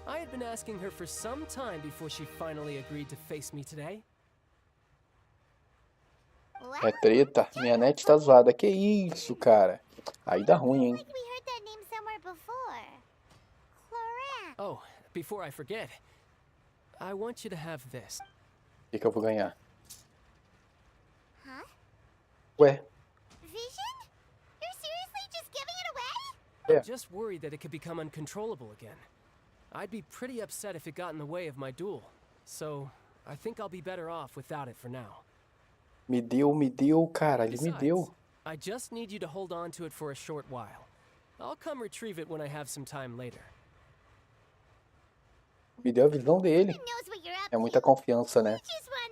I had been asking her for some time before she finally agreed to face me today. É treta, minha net tá zoada. Que isso, cara? Aí dá ruim, hein? Oh, before I forget, I want you to have this. O que eu vou ganhar? Ué? Vision? You're seriously just giving it away? I'm just worried that it could become uncontrollable again. I'd be pretty upset if it got in the way of my duel, so I think I'll be better off without it for now. Me deu, cara, ele me deu. I just need you to hold on to it for a short while. I'll come retrieve it when I have some time later. Me deu a visão dele. É muita confiança, né?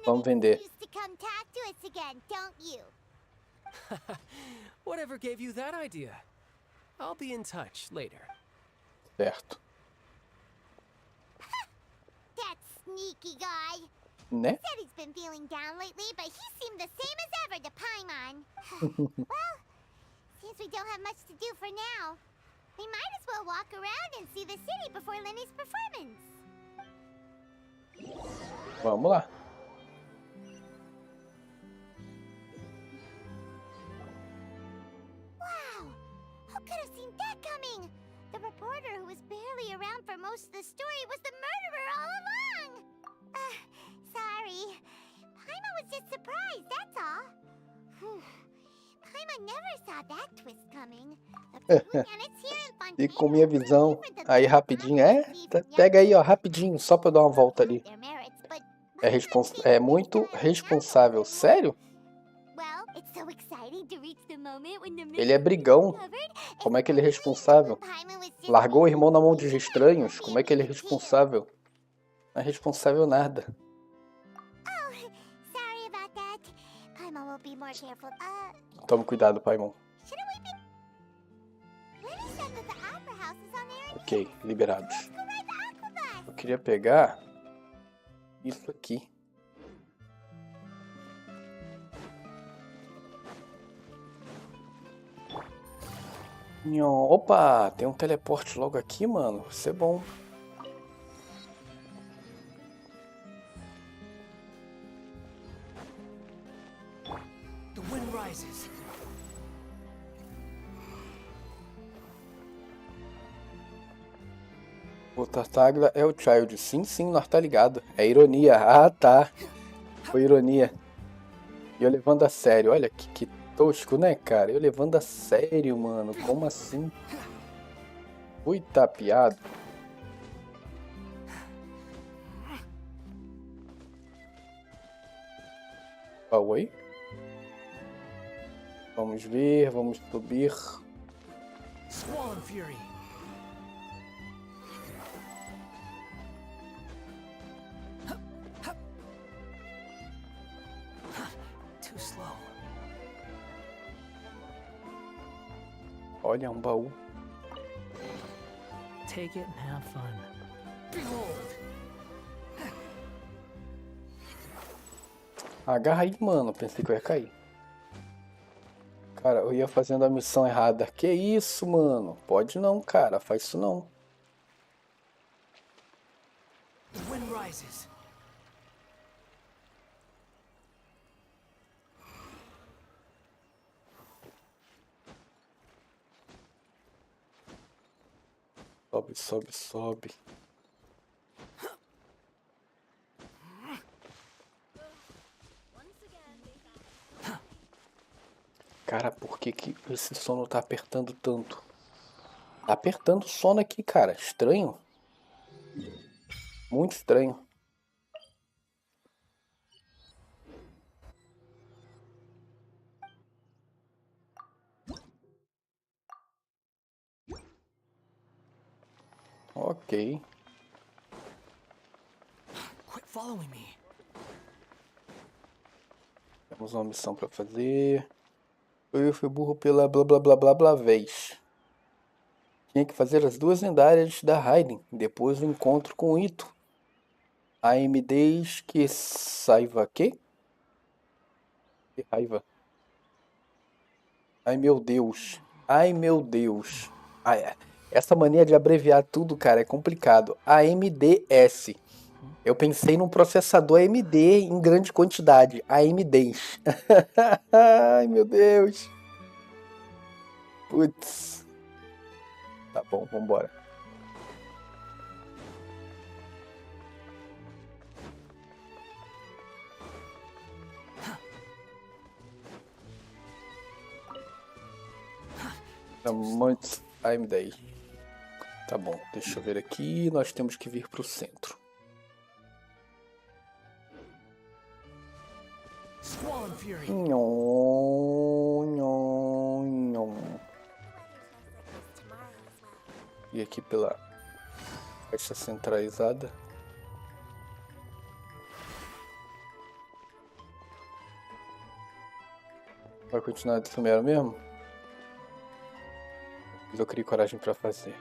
Vamos vender. Whatever gave you that idea? I'll be in touch later. Certo. That sneaky guy. Né? Said he's been feeling down lately, but he seemed the same as ever to Paimon. Well, since we don't have much to do for now, we might as well walk around and see the city before Lenny's performance. Vamos lá. Wow! Who could have seen that coming? The reporter who was barely around for most of the story was the murderer all along! Sorry. Paimon was just surprised, that's all. Paimon never saw that twist coming. E com minha visão aí rapidinho, pega aí, ó, rapidinho, só pra eu dar uma volta ali. É muito responsável, sério? Ele é brigão. Como é que ele é responsável? Largou o irmão na mão de estranhos. Como é que ele é responsável? Não é responsável nada. Tome cuidado, Paimon. Ok, liberados. Eu queria pegar isso aqui. Opa, tem um teleporte logo aqui, mano. Isso é bom. The wind rises. O Tartaglia é o Child. Sim, nós tá ligado. É ironia. Ah, tá. Foi ironia. E eu levando a sério. Olha que tosco, né, cara? Eu levando a sério, mano. Como assim? Fui tapeado. Oi? Vamos ver, vamos subir. Swollen Fury. Too slow. Olha, um baú. Take it and have fun. Behold. Agarra aí, mano. Pensei que eu ia cair. Cara, eu ia fazendo a missão errada. Que isso, mano? Pode não, cara. Faz isso não. The wind rises. Sobe, sobe, sobe. Cara, por que esse sono tá apertando tanto? Tá apertando o sono aqui, cara. Estranho. Muito estranho. Ok. following me. Temos uma missão pra fazer. Eu fui burro pela blá blá blá blá blá vez. Tinha que fazer as 2 lendárias da Raiden, depois do encontro com o Ito. AMDs que saiba que? Que raiva. Ai meu Deus. Ai meu Deus. Essa mania de abreviar tudo, cara, é complicado. AMDS. Eu pensei num processador AMD em grande quantidade. AMDs. Ai meu Deus. Putz. Tá bom, vambora. Muitos AMD. Tá bom, deixa eu ver aqui. Nós temos que vir pro centro. E aqui pela caixa centralizada. Vai continuar desse mero mesmo? Mas eu criei coragem pra fazer.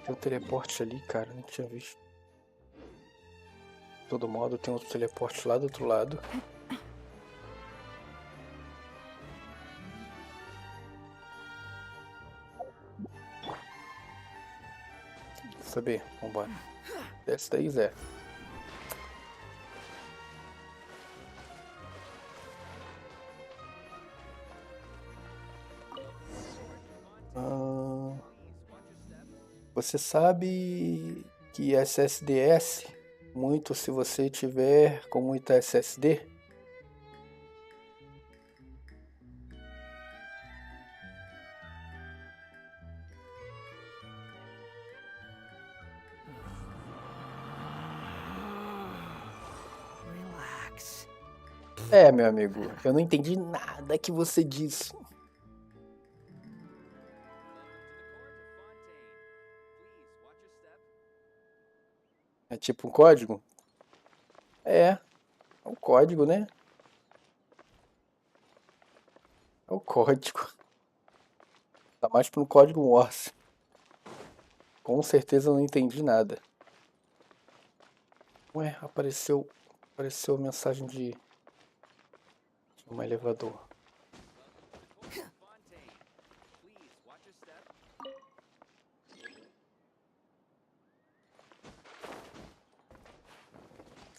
Tem um teleporte ali, cara, nem tinha visto. De todo modo, tem outro teleporte lá do outro lado. Saber, vambora. Desce daí, Zé. Você sabe que SSDS, muito se você tiver com muita SSD. Relax. É, meu amigo, eu não entendi nada que você disse. É tipo um código? É um código, né? É o código. Tá mais para um código Morse. Com certeza eu não entendi nada. Ué, apareceu a mensagem de um elevador.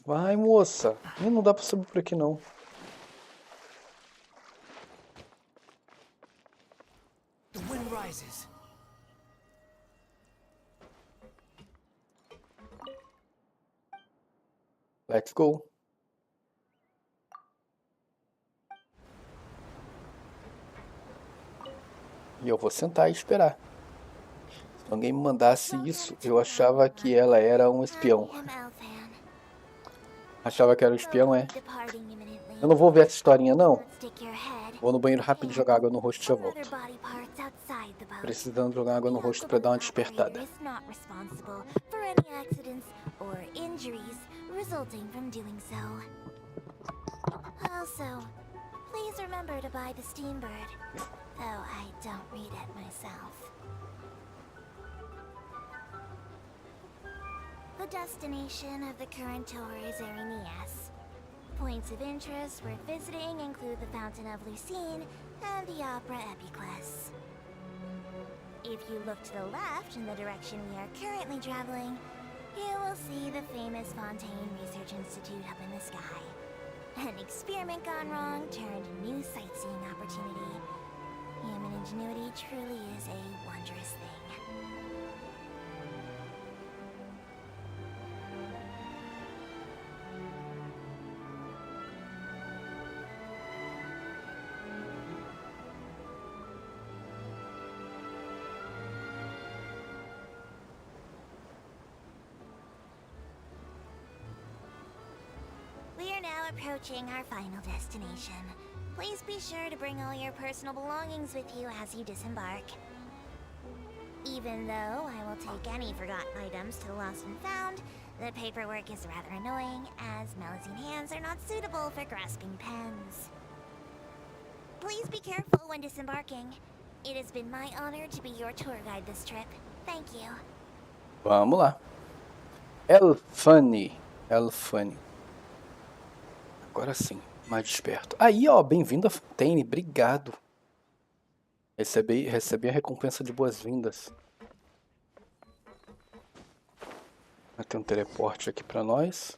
Vai, moça. Ih, não dá pra subir por aqui, não. The wind rises. Let's go. E eu vou sentar e esperar. Se alguém me mandasse isso, eu achava que ela era um espião. Achava que era um espião, é? Eu não vou ver essa historinha, não. Vou no banheiro rápido jogar água no rosto e já volto. Precisando jogar água no rosto pra dar uma despertada. Also, please remember to buy the Steambird, though I don't read it myself. The destination of the current tour is Erinias. Points of interest worth visiting include the Fountain of Lucine and the Opera Epiclese. If you look to the left in the direction we are currently traveling, you will see the famous Fontaine Research Institute up in the sky. An experiment gone wrong turned new sightseeing opportunity. Human ingenuity truly is a wondrous thing. approaching our final destination. Please be sure to bring all your personal belongings with you as you disembark. Even though I will take any forgotten items to the lost and found, the paperwork is rather annoying, as Melusine hands are not suitable for grasping pens. Please be careful when disembarking. It has been my honor to be your tour guide this trip. Thank you. Vamos lá. Elfane. Agora sim, mais desperto. Aí, ó, bem-vindo a Fontaine. Obrigado. Recebi a recompensa de boas-vindas. Vai ter um teleporte aqui pra nós.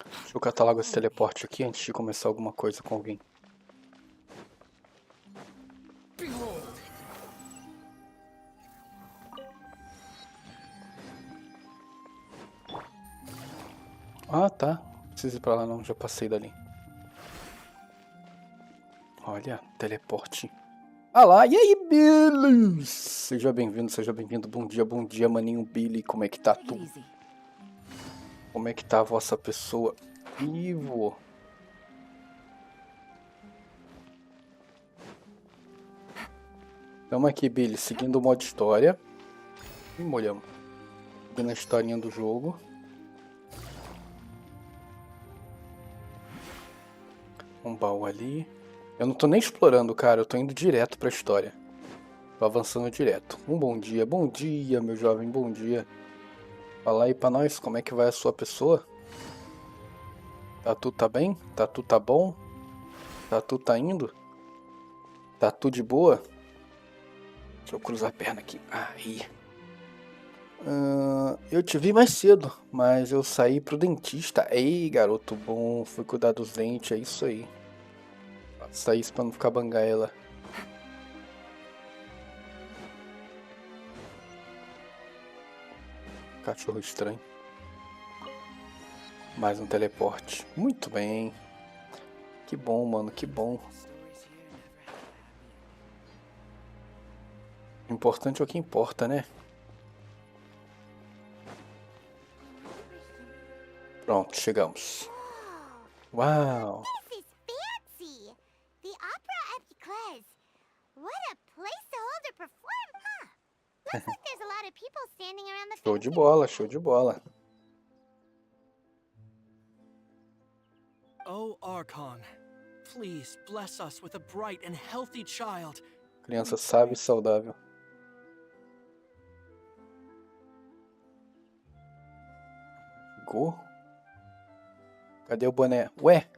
Deixa eu catar logo esse teleporte aqui antes de começar alguma coisa com alguém. Ah, tá. Não preciso ir pra lá não, já passei dali. Olha, teleporte. Ah lá, e aí, Billy? Seja bem-vindo. Bom dia, maninho Billy. Como é que tá tu? Como é que tá a vossa pessoa? Vivo. Estamos aqui, Billy, seguindo o modo história. E molhamos. Seguindo a historinha do jogo. Um baú ali. Eu não tô nem explorando, cara. Eu tô indo direto pra história. Tô avançando direto. Um bom dia, meu jovem, bom dia. Fala aí pra nós, como é que vai a sua pessoa? Tatu tá bem? Tatu tá bom? Tatu tá indo? Tatu de boa? Deixa eu cruzar a perna aqui. Aí. Eu te vi mais cedo, mas eu saí pro dentista. Ei, garoto bom, fui cuidar dos dentes, é isso aí. Faça isso pra não ficar bangaela. Cachorro estranho. Mais um teleporte. Muito bem. Que bom, mano, que bom. O importante é o que importa, né? Pronto, chegamos. Uau! This is fancy! The Opera at Eclairs. What a place to hold a perform, huh? Looks like there's a lot of people standing around the Show de bola, show de bola. Oh, Archon, please bless us with a bright and healthy child. Criança sábia e saudável. Chegou? Cadê o boné? Ué?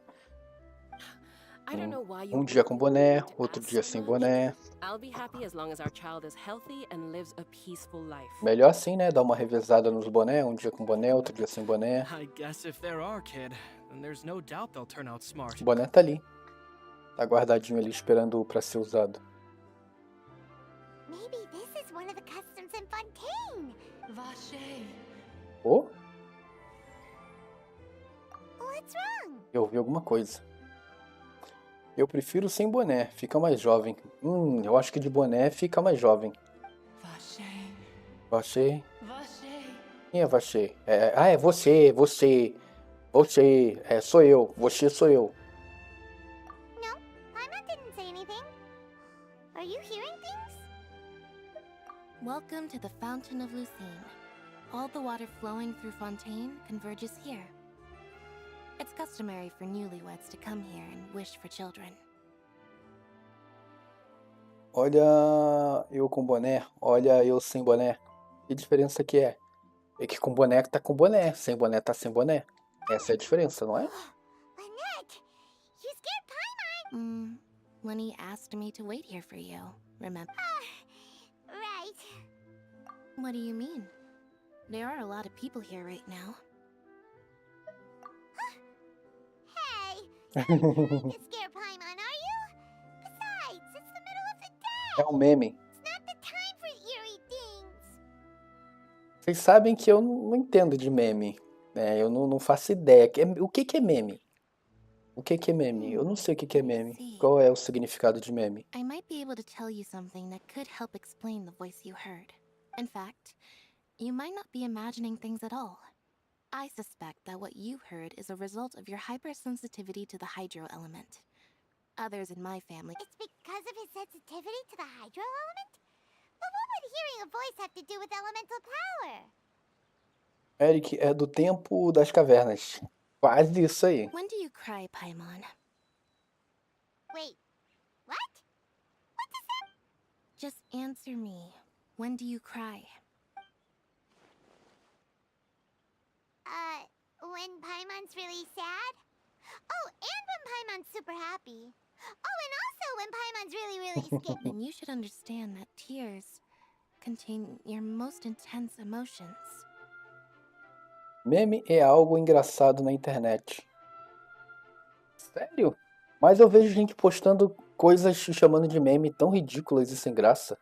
Um dia com boné, outro dia sem boné. Melhor assim, né? Dar uma revezada nos boné, um dia com boné, outro dia sem boné. O boné tá ali. Tá guardadinho ali, esperando pra ser usado. Maybe this is one of the customs in Fontaine. Oh? What's wrong? Eu ouvi alguma coisa. Eu prefiro sem boné, fica mais jovem. Eu acho que de boné fica mais jovem. Vache. Quem é Vache? É você. Sou eu. Você sou eu. No, Paimon didn't say anything. Are you hearing things? Welcome to the Fountain of Lucine. All the water flowing through Fontaine converges here. It's customary for newlyweds to come here and wish for children. Olha eu com boné, olha eu sem boné. Que diferença que é? É que com boné tá com boné, sem boné tá sem boné. Essa é a diferença, não é? Lynette, you scared Paimon. Lenny asked me to wait here for you, remember? Right. What do you mean? There are a lot of people here right now. Hey, you don't need to scare Paimon, are you? Besides, it's the middle of the day. É um meme. It's not the time for eerie things. Vocês sabem que eu não entendo de meme. Né? Eu não faço ideia. O que é meme? O que é meme? Eu não sei o que é meme. Qual é o significado de meme? I might be able to tell you something that could help explain the voice you heard. In fact, you might not be imagining things at all. I suspect that what you heard is a result of your hypersensitivity to the hydro element. Others in my family... It's because of his sensitivity to the hydro element? But what would hearing a voice have to do with elemental power? Eric, é do tempo das cavernas. Quase isso aí. When do you cry, Paimon? Wait, what? What does that... Just answer me. When do you cry? When Paimon's really sad? Oh, and when Paimon's super happy. Oh, and also when Paimon's really, really scared. And you should understand that tears contain your most intense emotions. Meme é algo engraçado na internet. Sério? Mas eu vejo gente postando coisas chamando de meme tão ridículas e sem graça.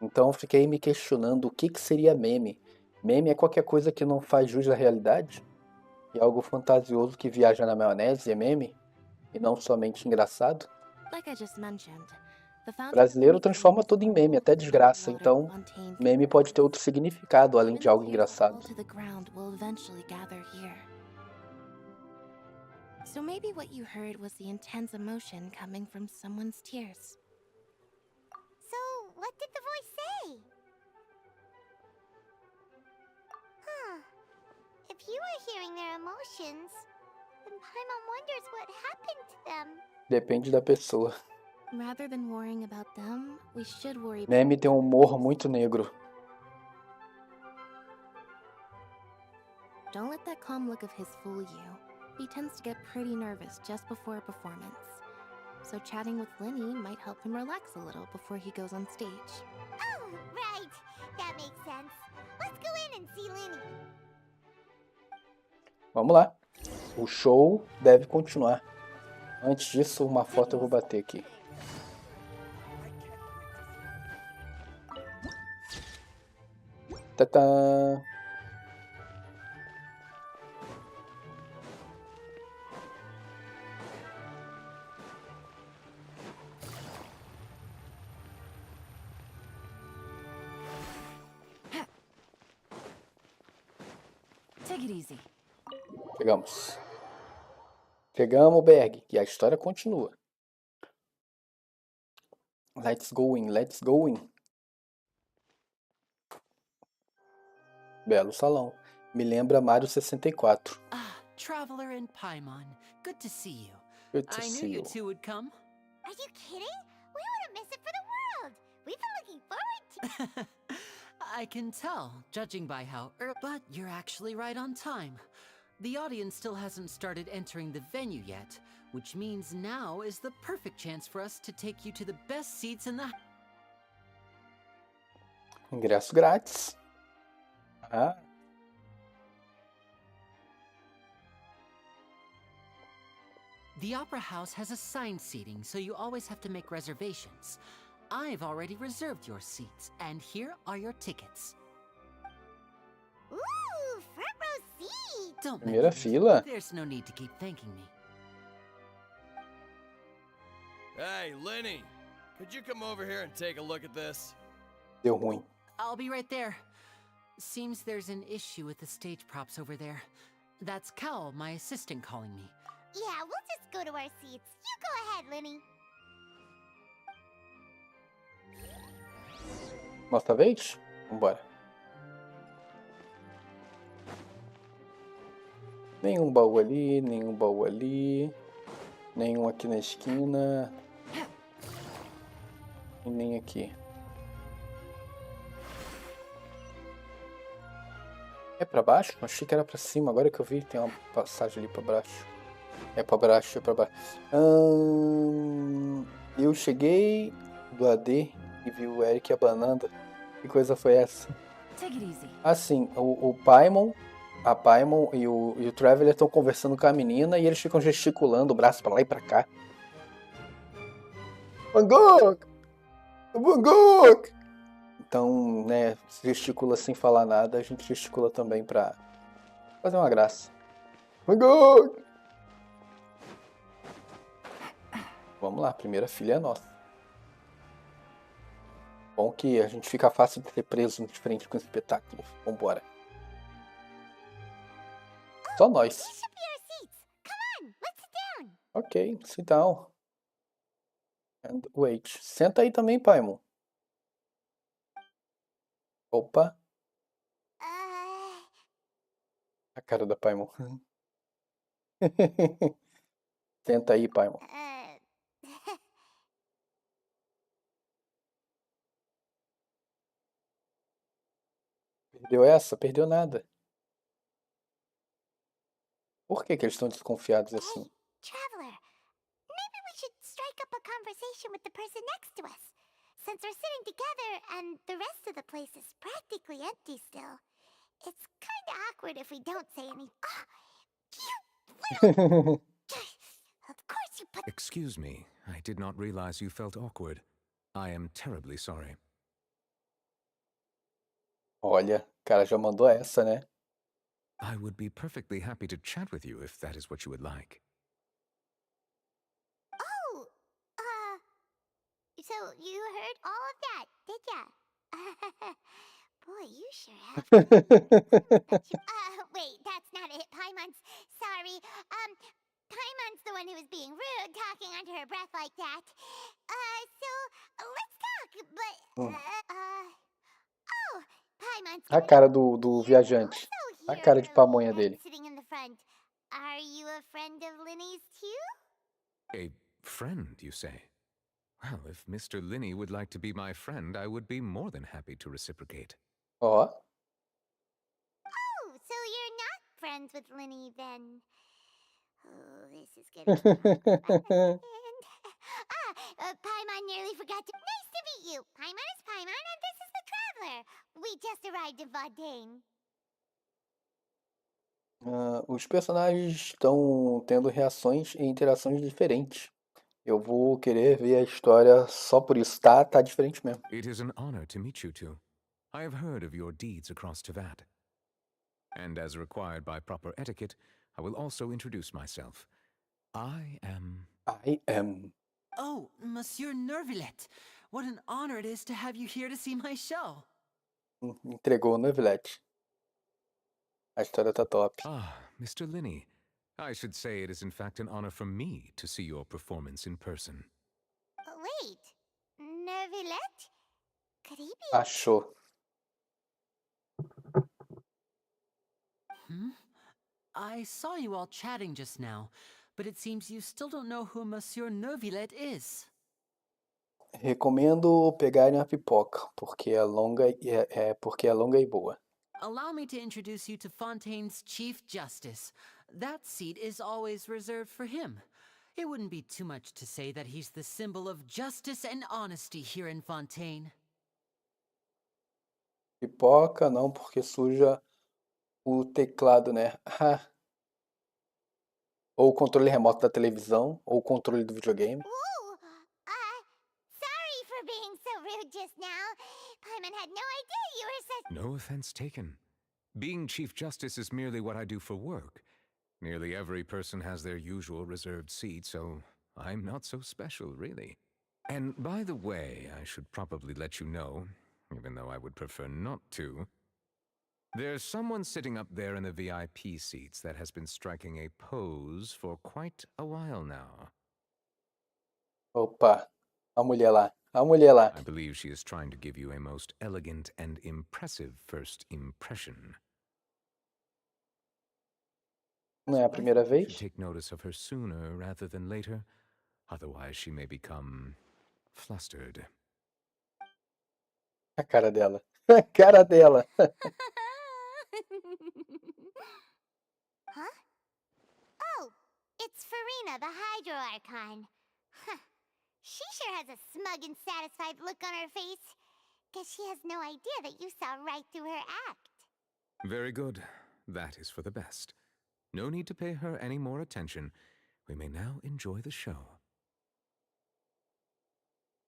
Então eu fiquei me questionando o que seria meme. Meme é qualquer coisa que não faz jus à realidade? E algo fantasioso que viaja na maionese é meme? E não somente engraçado? Like I just mentioned, O brasileiro transforma tudo em meme, até desgraça. Então, meme pode ter outro significado além de algo engraçado. So maybe what you heard was the intense emotion coming from someone's tears. So, what did the voice say? Huh. If you were hearing their emotions, then Paimon wonders what happened to them. Depende da pessoa. Rather than worrying about them, we should worry. Meme tem um humor muito negro. Don't let that calm look of his fool you. He tends to get pretty nervous just before a performance. So chatting with Linny might help him relax a little before he goes on stage. Oh, right. That makes sense. Let's go in and see Linny. Vamos lá. O show deve continuar. Antes disso, uma foto eu vou bater aqui. Tadã! Take it easy. Chegamos. Chegamos, Berg. E a história continua. Let's going, let's going. Belo salão. Me lembra Mario 64. Ah, Traveler and Paimon. Good to see you. Good to I see knew you you. two would come. Are you kidding? We wouldn't miss it for the world. We've been looking forward to... I can tell, judging by how but you're actually right on time. The audience still hasn't started entering the venue yet, which means now is the perfect chance for us to take you to the best seats in the... Ingresso grátis. Ah. The Opera House has assigned seating, so you always have to make reservations. I've already reserved your seats, and here are your tickets. Ooh, front row seat! Don't Primeira mention it. fila. There's no need to keep thanking me. Hey, Lenny, could you come over here and take a look at this? Deu ruim. I'll be right there. Seems there's an issue with the stage props over there. That's Cal, my assistant, calling me. Yeah, we'll just go to our seats. You go ahead, Lenny. Nossa vez? Vambora. Nenhum baú ali, nenhum baú ali. Nenhum aqui na esquina. E nem aqui. É pra baixo? Achei que era pra cima. Agora que eu vi, tem uma passagem ali pra baixo. É pra baixo, é pra baixo. Eu cheguei do AD e vi o Eric abanando. Que coisa foi essa? Assim, o Paimon, a Paimon e o Traveler estão conversando com a menina e eles ficam gesticulando o braço pra lá e pra cá. Van Gogh! Van Gogh! Então, né, se gesticula sem falar nada, a gente gesticula também pra fazer uma graça. Van Gogh! Vamos lá, a primeira filha é nossa. Bom que a gente fica fácil de ser preso de frente com o espetáculo. Vambora. Só nós. These should be our seats. Come on, let's sit down. Ok, sit down. And wait. Senta aí também, Paimon. Opa. A cara da Paimon. Senta aí, Paimon. Perdeu essa? Perdeu nada. Por que eles estão desconfiados assim? Traveler, maybe we should strike up a conversation with the person next to us. Since we're sitting together and the rest of the place is practically empty still, it's kind of awkward if we don't say any. Of course you put. Excuse me, I did not realize you felt awkward. I am terribly sorry. Olha, o cara já mandou essa, né? I would be perfectly happy to chat with you if that is what you would like. Oh, so you heard all of that, did ya? Boy, you sure have. Wait, that's not it. Paimon's sorry. Paimon's the one who was being rude, talking under her breath like that. So let's talk, but oh, Paimon's. A cara do viajante. A cara de pamonha dele. Sitting in the front. Are you a friend of Linny's too? A friend, you say? Well, if Mr. Linney would like to be my friend, I would be more than happy to reciprocate. Ó. Oh, so you're not friends with Linny then? Oh, this is getting Paimon nearly forgot to. Nice to meet you. Paimon is Paimon, and this is the Traveler. We just arrived in Fontaine. Os personagens estão tendo reações e interações diferentes. Eu vou querer ver a história só por isso, tá? Tá diferente mesmo. It is an honor to meet you two. I have heard of your deeds across Tevat. And as required by proper etiquette, I will also introduce myself. I am... Oh, Monsieur Nervillet. What an honor it is to have you here to see my show. Entregou o Nervillet. A história tá top. Ah, Mr. Linney. I should say it is in fact an honor for me to see your performance in person. Wait, Nervillet? Could he be? Achou. I saw you all chatting just now, but it seems you still don't know who Monsieur Nervillet is. Recomendo pegarem a pipoca, porque é longa e boa. Allow me to introduce you to Fontaine's Chief Justice. That seat is always reserved for him. It wouldn't be too much to say that he's the symbol of justice and honesty here in Fontaine. Pipoca não, porque suja o teclado, né? Ou o controle remoto da televisão, ou o controle do videogame. Sorry for being so rude just now. Paimon had no idea you were such. No offense taken. Being Chief Justice is merely what I do for work. Nearly every person has their usual reserved seat, so I'm not so special, really. And by the way, I should probably let you know, even though I would prefer not to, there's someone sitting up there in the VIP seats that has been striking a pose for quite a while now. Opa, a mulher lá. A mulher lá. I believe she is trying to give you a most elegant and impressive first impression. Não é a primeira vez? Take notice of her sooner rather than later, otherwise she may become flustered. A cara dela. A cara dela. Huh? Oh, it's Farina, the Hydro Archon. Huh. She sure has a smug and satisfied look on her face. Guess she has no idea that you saw right through her act. Very good. That is for the best. No need to pay her any more attention. We may now enjoy the show.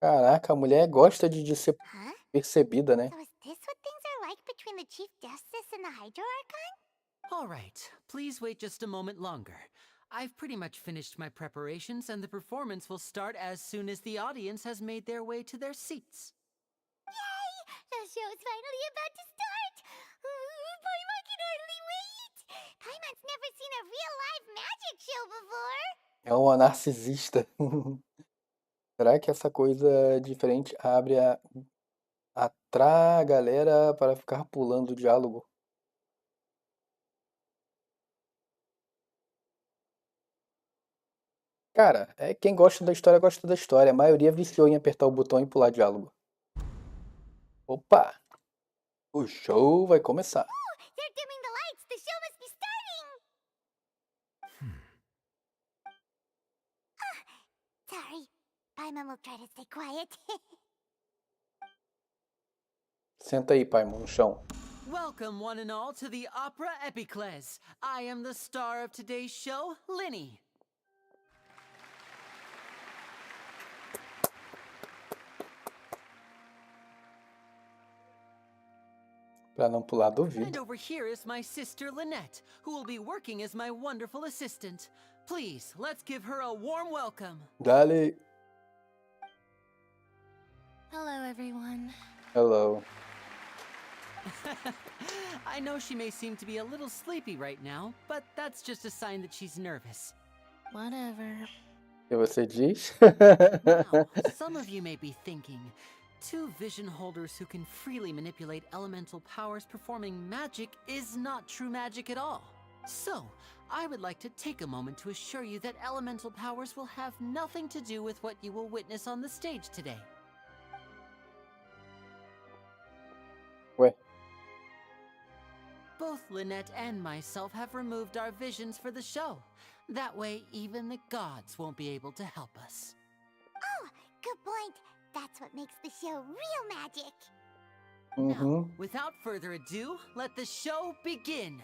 Caraca, a mulher gosta de ser percebida, né? So is this what things are like between the Chief Justice and the Hydro Archon? All right, please wait just a moment longer. I've pretty much finished my preparations, and the performance will start as soon as the audience has made their way to their seats. Yay! The show's finally about to start! Paimon can hardly wait! Paimon's never seen a real live magic show before. É uma narcisista. Será que essa coisa diferente atrai a galera para ficar pulando o diálogo? Cara, quem gosta da história gosta da história. A maioria viciou em apertar o botão e pular diálogo. Opa! O show vai começar. They're dimming the lights. The show must be starting. Sorry. Paimon will try to stay quiet. Senta aí, Paimon, no chão. Welcome, one and all, to the Opera Epicles. I am the star of today's show, Linny. Pra não pular do And ouvido. over here is my sister Lynette, who will be working as my wonderful assistant. Please, let's give her a warm welcome. Dale. Hello, everyone. Hello. I know she may seem to be a little sleepy right now, but that's just a sign that she's nervous. Whatever. E você diz? Now, some of you may be thinking, two vision holders who can freely manipulate elemental powers performing magic is not true magic at all. So, I would like to take a moment to assure you that elemental powers will have nothing to do with what you will witness on the stage today. Ué. Both Lynette and myself have removed our visions for the show. That way, even the gods won't be able to help us. Oh, good point. That's what makes the show real magic. Now, without further ado, let the show begin.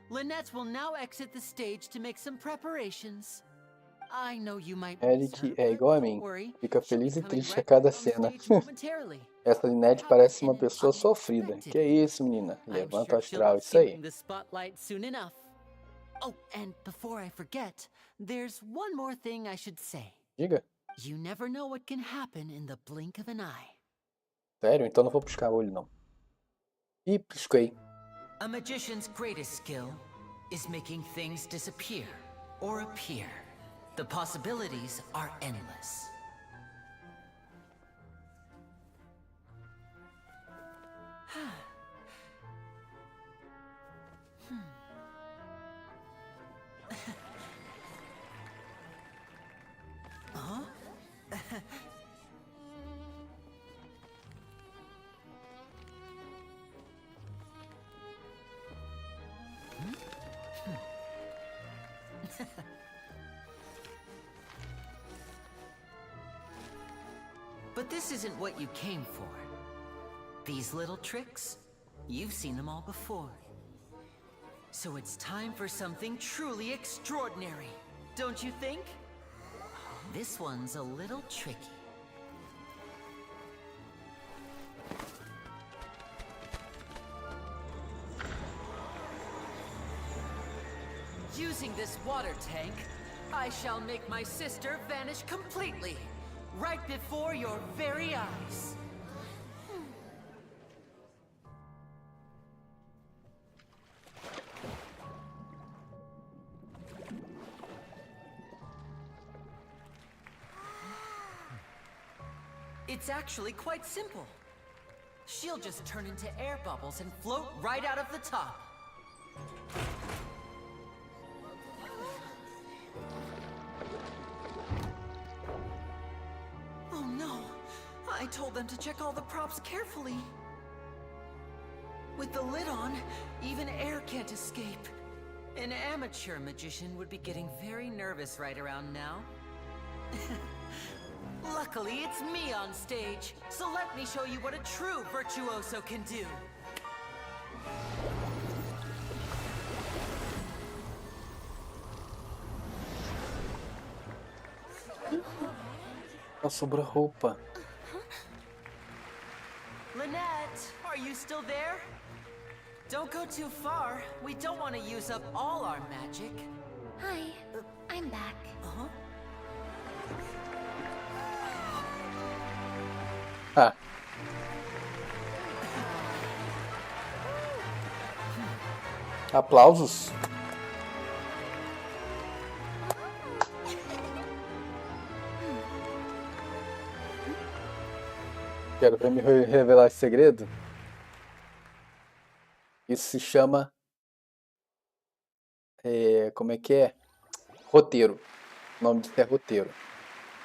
Lynette will now exit the stage to make some preparations. I know you might Eric é igual a mim. Fica feliz e triste a cada cena. Essa Lynette parece uma pessoa sofrida. Que isso, menina? Levanta o astral, isso aí. The spotlight soon enough. Oh, and before I forget, there's one more thing I should say. Diga. You never know what can happen in the blink of an eye. Sério? Então não vou piscar o olho, não. Ih, pisquei. A magician's greatest skill is making things disappear or appear. The possibilities are endless. Huh? But this isn't what you came for. These little tricks, you've seen them all before. So it's time for something truly extraordinary, don't you think? This one's a little tricky. Using this water tank, I shall make my sister vanish completely, right before your very eyes. It's actually quite simple. She'll just turn into air bubbles and float right out of the top. Oh no! I told them to check all the props carefully. With the lid on, even air can't escape. An amateur magician would be getting very nervous right around now. Luckily, it's me on stage, so let me show you what a true virtuoso can do. Sobrou roupa. Lynette, are you still there? Don't go too far. We don't want to use up all our magic. Hi, I'm back. Uh-huh. Ah. Aplausos. Quero ver me revelar esse segredo. Isso se chama... como é que é? Roteiro. O nome disso é roteiro.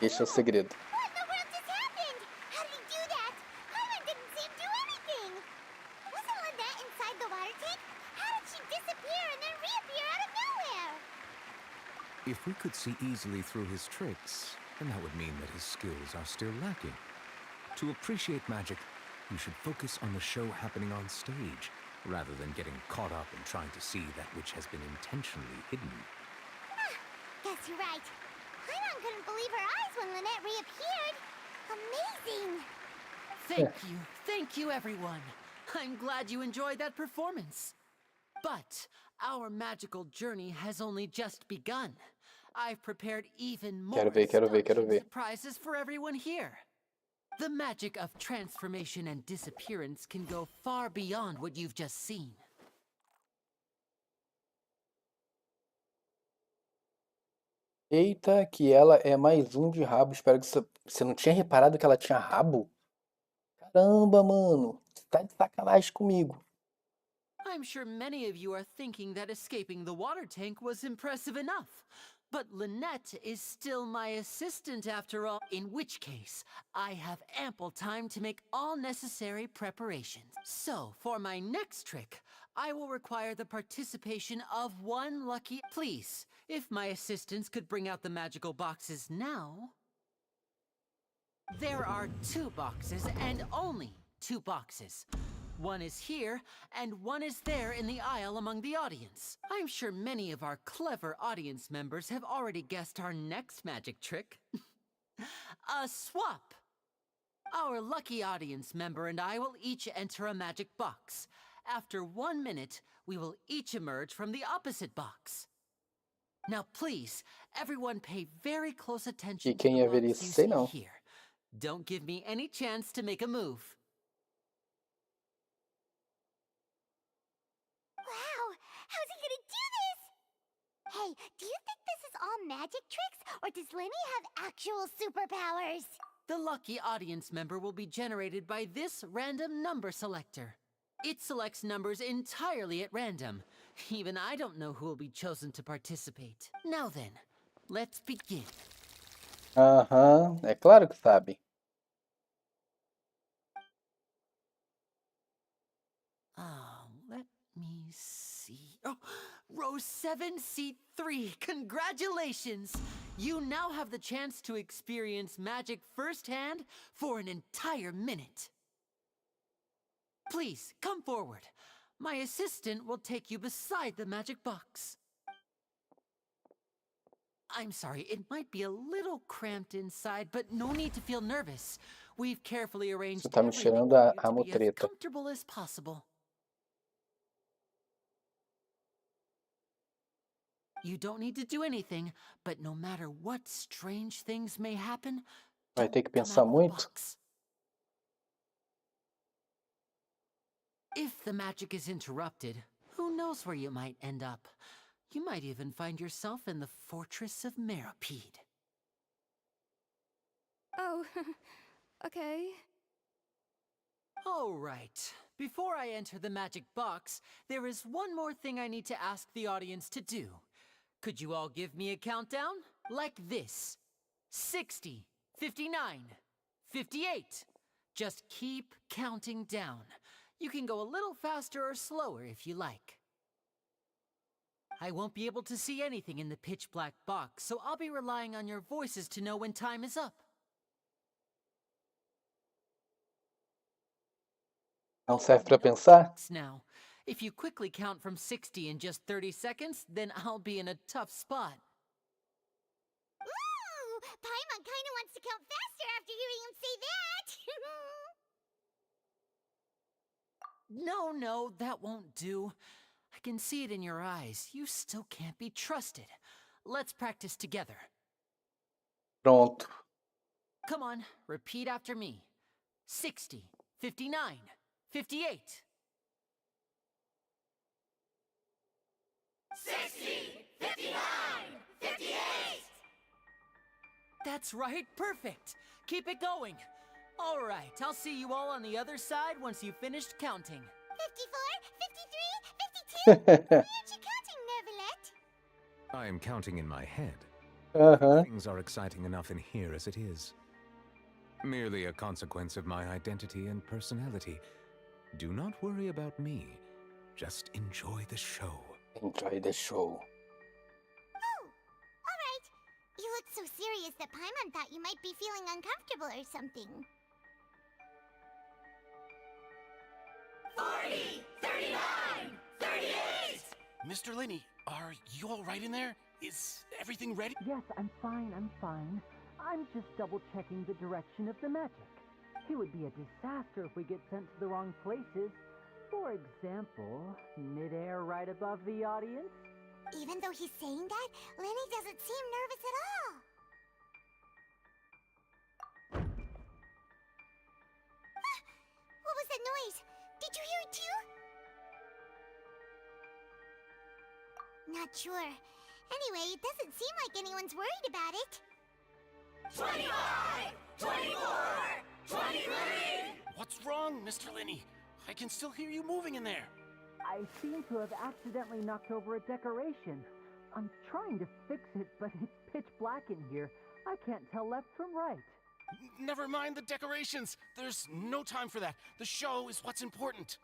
Este é o segredo. If we could see easily through his tricks, then that would mean that his skills are still lacking. To appreciate magic, you should focus on the show happening on stage, rather than getting caught up in trying to see that which has been intentionally hidden. Guess you're right. Paimon couldn't believe her eyes when Lynette reappeared. Amazing! Thank you everyone. I'm glad you enjoyed that performance. But our magical journey has only just begun. I've prepared even more astonishing surprises for everyone here. The magic of transformation and disappearance can go far beyond what you've just seen. Eita, que ela é mais um de rabo. Espero que você não tinha reparado que ela tinha rabo? Caramba, mano. Você tá de sacanagem comigo. I'm sure many of you are thinking that escaping the water tank was impressive enough. But Lynette is still my assistant after all, in which case, I have ample time to make all necessary preparations. So, for my next trick, I will require the participation of one lucky... Please, if my assistants could bring out the magical boxes now... There are 2 boxes, and only 2 boxes. One is here, and one is there in the aisle among the audience. I'm sure many of our clever audience members have already guessed our next magic trick. A swap! Our lucky audience member and I will each enter a magic box. After 1 minute, we will each emerge from the opposite box. Now please, everyone pay very close attention to the box you see here. Don't give me any chance to make a move. How's he gonna do this? Hey, do you think this is all magic tricks, or does Lenny have actual superpowers? The lucky audience member will be generated by this random number selector. It selects numbers entirely at random. Even I don't know who will be chosen to participate. Now then, let's begin. Aham, é claro que sabe. Let me see. Oh, row 7, seat 3. Congratulations! You now have the chance to experience magic firsthand for an entire minute. Please, come forward. My assistant will take you beside the magic box. I'm sorry, it might be a little cramped inside, but no need to feel nervous. We've carefully arranged everything for you to be as comfortable as possible. You don't need to do anything, but no matter what strange things may happen, vai ter que pensar muito. If the magic is interrupted, who knows where you might end up? You might even find yourself in the fortress of Meripede. Oh, okay. All right. Before I enter the magic box, there is one more thing I need to ask the audience to do. Could you all give me a countdown? Like this. 60, 59, 58. Just keep counting down. You can go a little faster or slower if you like. I won't be able to see anything in the pitch black box, so I'll be relying on your voices to know when time is up. Não serve para pensar? Now, if you quickly count from 60 in just 30 seconds, then I'll be in a tough spot. Ooh! Paimon kinda wants to count faster after hearing him say that! No, that won't do. I can see it in your eyes. You still can't be trusted. Let's practice together. Pronto. Come on, repeat after me. 60, 59, 58. 60, 59, 58! That's right, perfect. Keep it going. All right, I'll see you all on the other side once you've finished counting. 54, 53, 52? Why aren't you counting, Nervalet? I am counting in my head. Uh-huh. Things are exciting enough in here as it is. Merely a consequence of my identity and personality. Do not worry about me. Just enjoy the show. Enjoy the show. Oh, all right. You look so serious that Paimon thought you might be feeling uncomfortable or something. 40, 39, 38! Mr. Linney, are you all right in there? Is everything ready? Yes, I'm fine, I'm fine. I'm just double-checking the direction of the magic. It would be a disaster if we get sent to the wrong places. For example, mid-air right above the audience. Even though he's saying that, Lenny doesn't seem nervous at all. Ah, what was that noise? Did you hear it too? Not sure. Anyway, it doesn't seem like anyone's worried about it. 25, 24, 23! What's wrong, Mr. Linney? I can still hear you moving in there. I seem to have accidentally knocked over a decoration. I'm trying to fix it, but it's pitch black in here. I can't tell left from right. Never mind the decorations. There's no time for that. The show is what's important.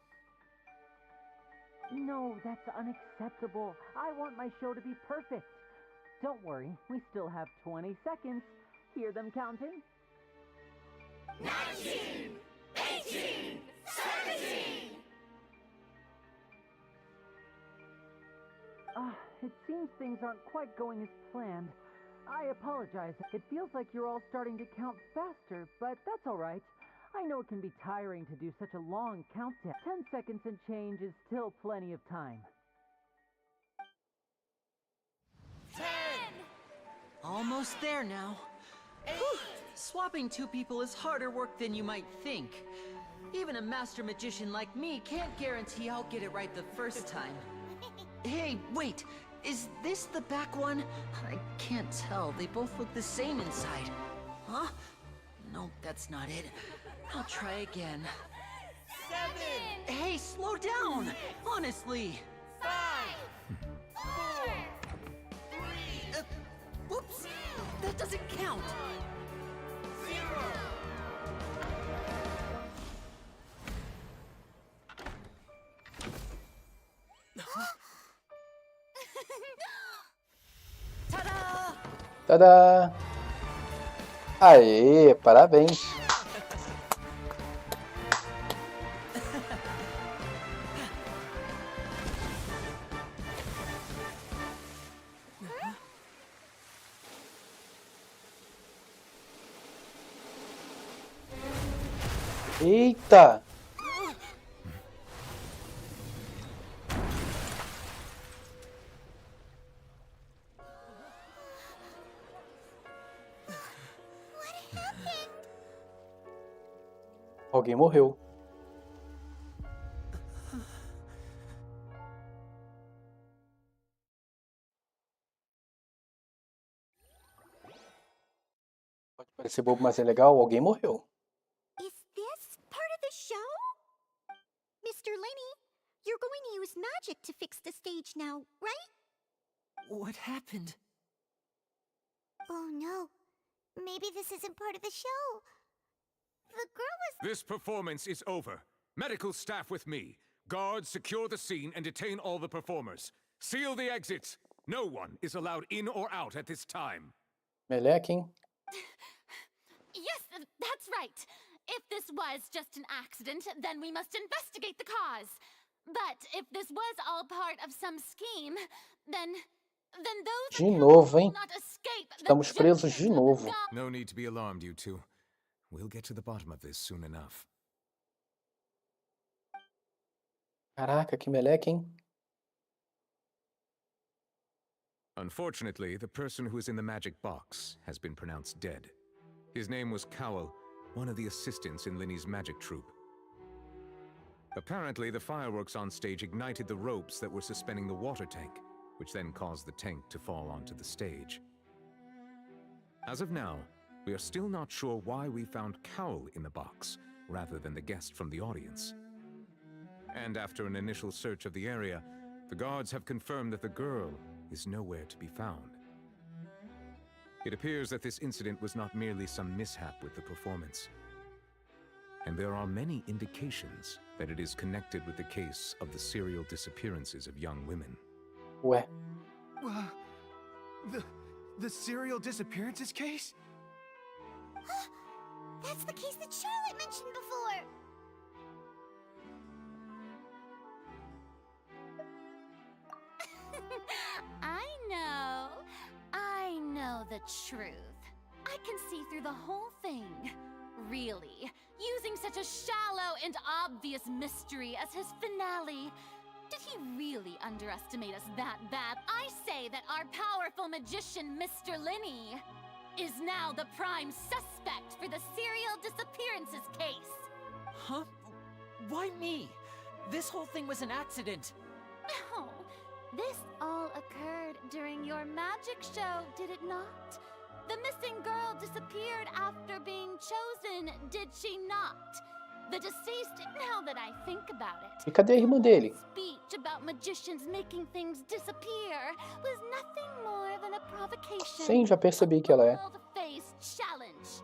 No, that's unacceptable. I want my show to be perfect. Don't worry, we still have 20 seconds. Hear them counting? 19, 18, 17! It seems things aren't quite going as planned. I apologize. It feels like you're all starting to count faster, but that's all right. I know it can be tiring to do such a long countdown. 10 seconds and change is still plenty of time. 10! Almost there now. Whew. Swapping two people is harder work than you might think. Even a master magician like me can't guarantee I'll get it right the first time. Hey, wait! Is this the back one? I can't tell. They both look the same inside. Huh? Nope, that's not it. I'll try again. 7! Hey, slow down! Honestly! 5! 4! 3! Whoops! That doesn't count! 0! Ta-da! Tadá! Aê, parabéns! Eita! Alguém morreu. Pode parecer bobo, mas é legal. Alguém morreu. Is this part of the show? Mr. Linney, you're going to use magic to fix the stage now, right? What happened? Oh no. Maybe this isn't part of the show. The girl was... This performance is over. Medical staff with me. Guards, secure the scene and detain all the performers. Seal the exits. No one is allowed in or out at this time. Melequim. Yes, that's right. If this was just an accident, then we must investigate the cause. But if this was all part of some scheme, then those De novo, hein? will not escape. Estamos presos de novo. No need to be alarmed, you two. We'll get to the bottom of this soon enough. Caraca, que meleque, hein? Unfortunately, the person who is in the magic box has been pronounced dead. His name was Cowell, one of the assistants in Linny's magic troupe. Apparently, the fireworks on stage ignited the ropes that were suspending the water tank, which then caused the tank to fall onto the stage. As of now, we are still not sure why we found Cowl in the box, rather than the guest from the audience. And after an initial search of the area, the guards have confirmed that the girl is nowhere to be found. It appears that this incident was not merely some mishap with the performance. And there are many indications that it is connected with the case of the serial disappearances of young women. Ué. The serial disappearances case? That's the case that Charlotte mentioned before. I know the truth. I can see through the whole thing. Really, using such a shallow and obvious mystery as his finale. Did he really underestimate us that bad? I say that our powerful magician, Mr. Linney, is now the prime suspect for the serial disappearances case. Huh? Why me? This whole thing was an accident. No, this all occurred during your magic show, did it not? The missing girl disappeared after being chosen, did she not? The deceased, now that I think about it. E cadê a irmã dele? Speech about magicians making things disappear was nothing more than a provocation. Sim, já percebi que ela é. Face challenge.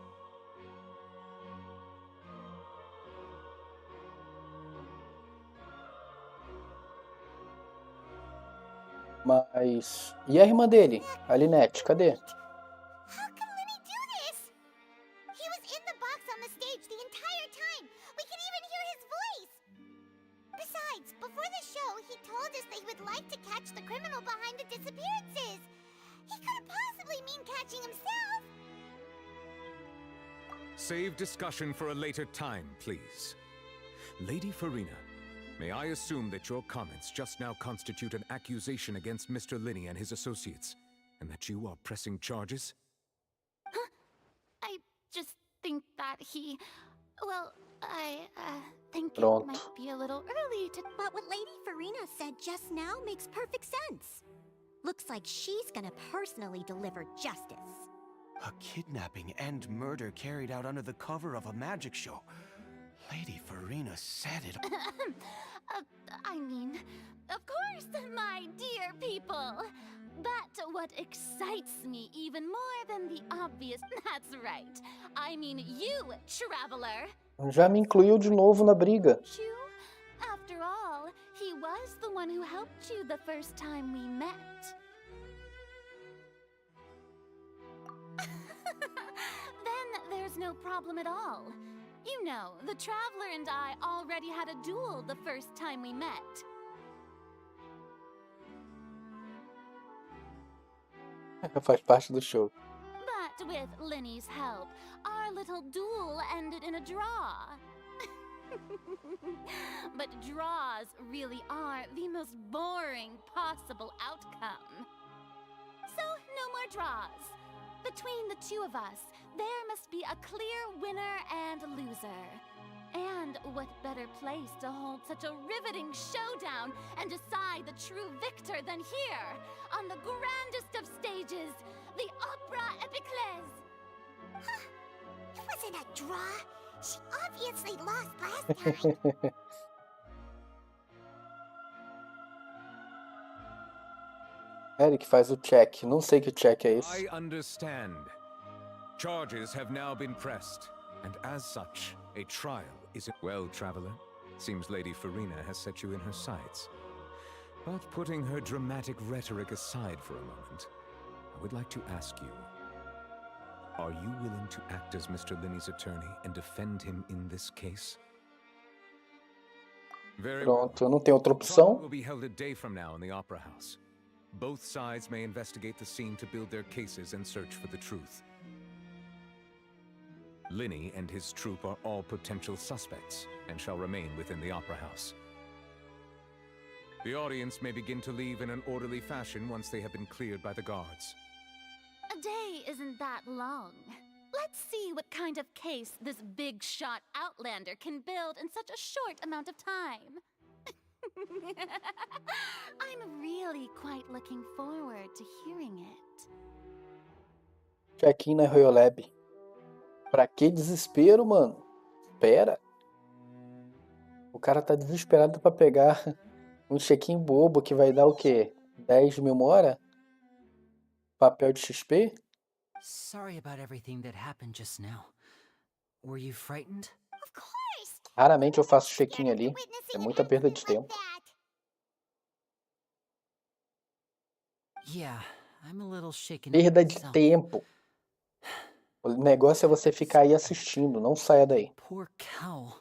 Mas... E a irmã dele? A Linette, cadê? How can Linny do this? He was in the box on the stage the entire time. We could even hear his voice. Besides, before the show, he told us that he would like to catch the criminal behind the disappearances. He couldn't possibly mean catching himself. Save discussion for a later time, please. Lady Farina, may I assume that your comments just now constitute an accusation against Mr. Linney and his associates, and that you are pressing charges? Huh? I just think that he... Well, I think it might be a little early to... But what Lady Farina said just now makes perfect sense. Looks like she's gonna personally deliver justice. A kidnapping and murder carried out under the cover of a magic show. Lady Farina said it. I mean, of course, my dear people. But what excites me even more than the obvious, that's right. I mean you, traveler. Já me incluiu de novo na briga. After all, he was the one who helped you the first time we met. Then there's no problem at all. You know, the Traveler and I already had a duel the first time we met. Faz parte do show. But with Linney's help, our little duel ended in a draw. But draws really are the most boring possible outcome. So, no more draws. Between the two of us, there must be a clear winner and loser. And what better place to hold such a riveting showdown and decide the true victor than here, on the grandest of stages, the Opera Epiclese. It wasn't a draw. She obviously lost last time. Eric faz o check. Não sei que check é esse. I understand. Charges have now been pressed, and as such, a trial is... Well, traveler, seems Lady Farina has set you in her sights. But putting her dramatic rhetoric aside for a moment, I would like to ask you, are you willing to act as Mr. Linney's attorney and defend him in this case? Very Pronto, eu não tenho outra opção. will be held a day from now in the Opera House. Both sides may investigate the scene to build their cases and search for the truth. Linney and his troupe are all potential suspects and shall remain within the Opera House. The audience may begin to leave in an orderly fashion once they have been cleared by the guards. A day isn't that long. Let's see what kind of case this big shot outlander can build in such a short amount of time. I'm really quite looking forward to hearing it. Check-in na Royal Lab. Pra que desespero, mano? Espera. O cara tá desesperado pra pegar um check-in bobo que vai dar o quê? 10 mil mora? Papel de XP? Sorry about everything that happened just now. Were you frightened? Of course! Raramente eu faço check-in ali. É muita perda de tempo. Yeah, I'm a little shaken Perda de myself. tempo. O negócio é você ficar aí assistindo, não saia daí. Poor cow.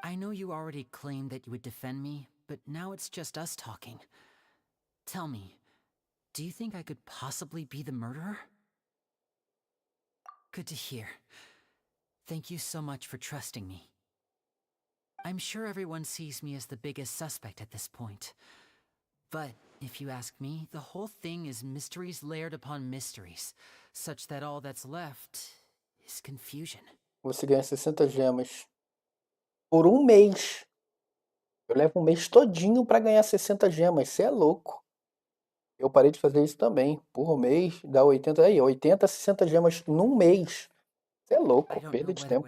I know you already claimed that you would defend me, but now it's just us talking. Tell me, do you think I could possibly be the murderer? Good to hear. Thank you so much for trusting me. I'm sure everyone sees me as the biggest suspect at this point. But, if you ask me, the whole thing is mysteries layered upon mysteries, such that all that's left is confusion. Você ganha 60 gemas por um mês. Eu levo um mês todinho pra ganhar 60 gemas. Você é louco. Eu parei de fazer isso também. Por mês, dá 80... Aí, 80, 60 gemas num mês. Você é louco, perda de tempo.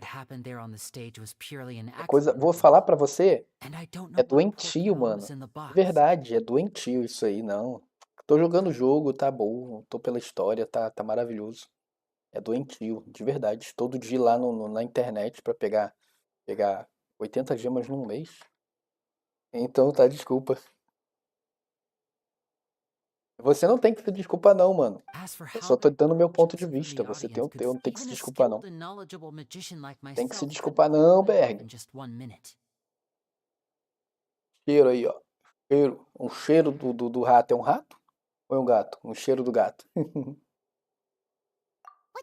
Vou falar pra você, é doentio, mano. De verdade, é doentio isso aí, não. Tô jogando o jogo, tá bom. Tô pela história, tá maravilhoso. É doentio, de verdade. Todo dia lá na internet pra pegar 80 gemas num mês. Então, tá, desculpa. Você não tem que se desculpar não, mano. Eu só tô dando meu ponto de vista. Você não tem que se desculpar não. Tem que se desculpar não, Berg. Cheiro aí, ó. Cheiro. Um cheiro do rato é um rato? Ou é um gato? Um cheiro do gato. Which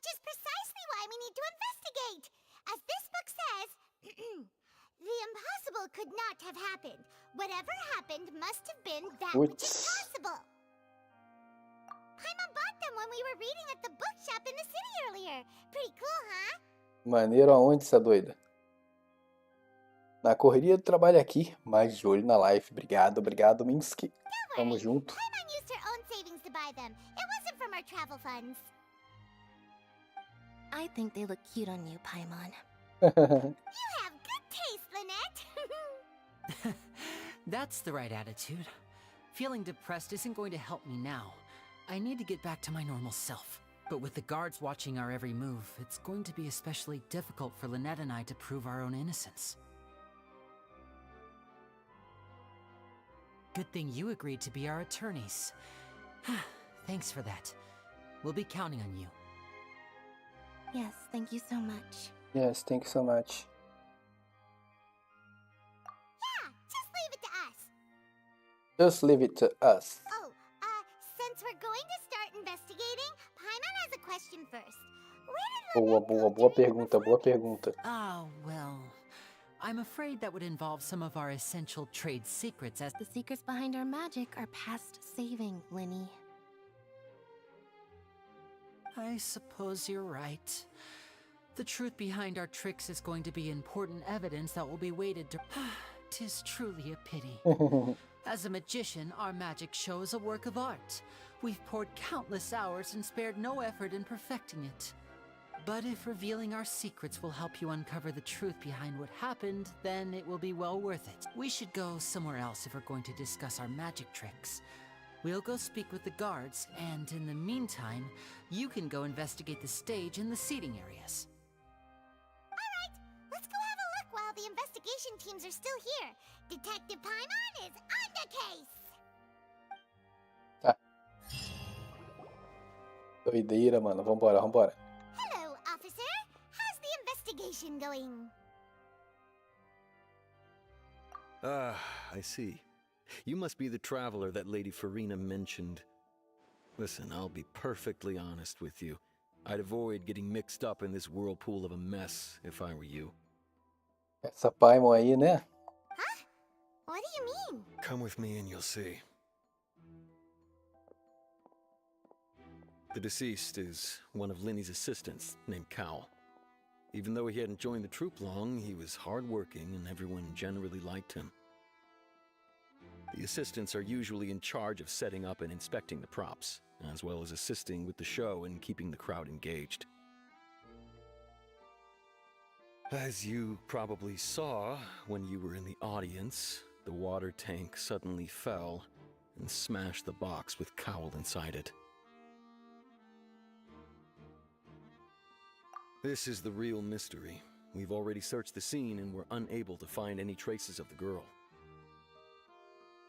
is precisely why we need to investigate. As this book says, the impossible could not have happened. Whatever happened must have been that which is possible. Paimon bought them when we were reading at the bookshop in the city earlier. Pretty cool, huh? Maneiro aonde, essa doida? Na correria do trabalho aqui, mas de olho na live. Obrigado, Minsky. Tamo junto. Paimon used her own savings to buy them. It wasn't from our travel funds. I think they look cute on you, Paimon. You have good taste, Lynette. That's the right attitude. Feeling depressed isn't going to help me now. I need to get back to my normal self. But with the guards watching our every move, it's going to be especially difficult for Lynette and I to prove our own innocence. Good thing you agreed to be our attorneys. Thanks for that. We'll be counting on you. Yes, thank you so much. Yes, thank you so much. Yeah, just leave it to us. Just leave it to us. Oh, since we're going to start investigating, Paimon has a question first. Boa pergunta. Oh, well, I'm afraid that would involve some of our essential trade secrets as the secrets behind our magic are past saving, Linny. I suppose you're right. The truth behind our tricks is going to be important evidence that will be weighted to... 'Tis truly a pity. As a magician, our magic show is a work of art. We've poured countless hours and spared no effort in perfecting it. But if revealing our secrets will help you uncover the truth behind what happened, then it will be well worth it. We should go somewhere else if we're going to discuss our magic tricks. We'll go speak with the guards, and in the meantime, you can go investigate the stage and the seating areas. Alright, let's go have a look while the investigation teams are still here. Detective Paimon is on the case! Tá. Doideira, mano. Vambora. Hello, officer. How's the investigation going? I see. You must be the traveler that Lady Farina mentioned. Listen, I'll be perfectly honest with you. I'd avoid getting mixed up in this whirlpool of a mess if I were you. Essa Paimon aí, né? Huh? What do you mean? Come with me and you'll see. The deceased is one of Linny's assistants named Cal. Even though he hadn't joined the troupe long, he was hardworking and everyone generally liked him. The assistants are usually in charge of setting up and inspecting the props, as well as assisting with the show and keeping the crowd engaged. As you probably saw when you were in the audience, the water tank suddenly fell and smashed the box with Cowl inside it. This is the real mystery. We've already searched the scene and were unable to find any traces of the girl.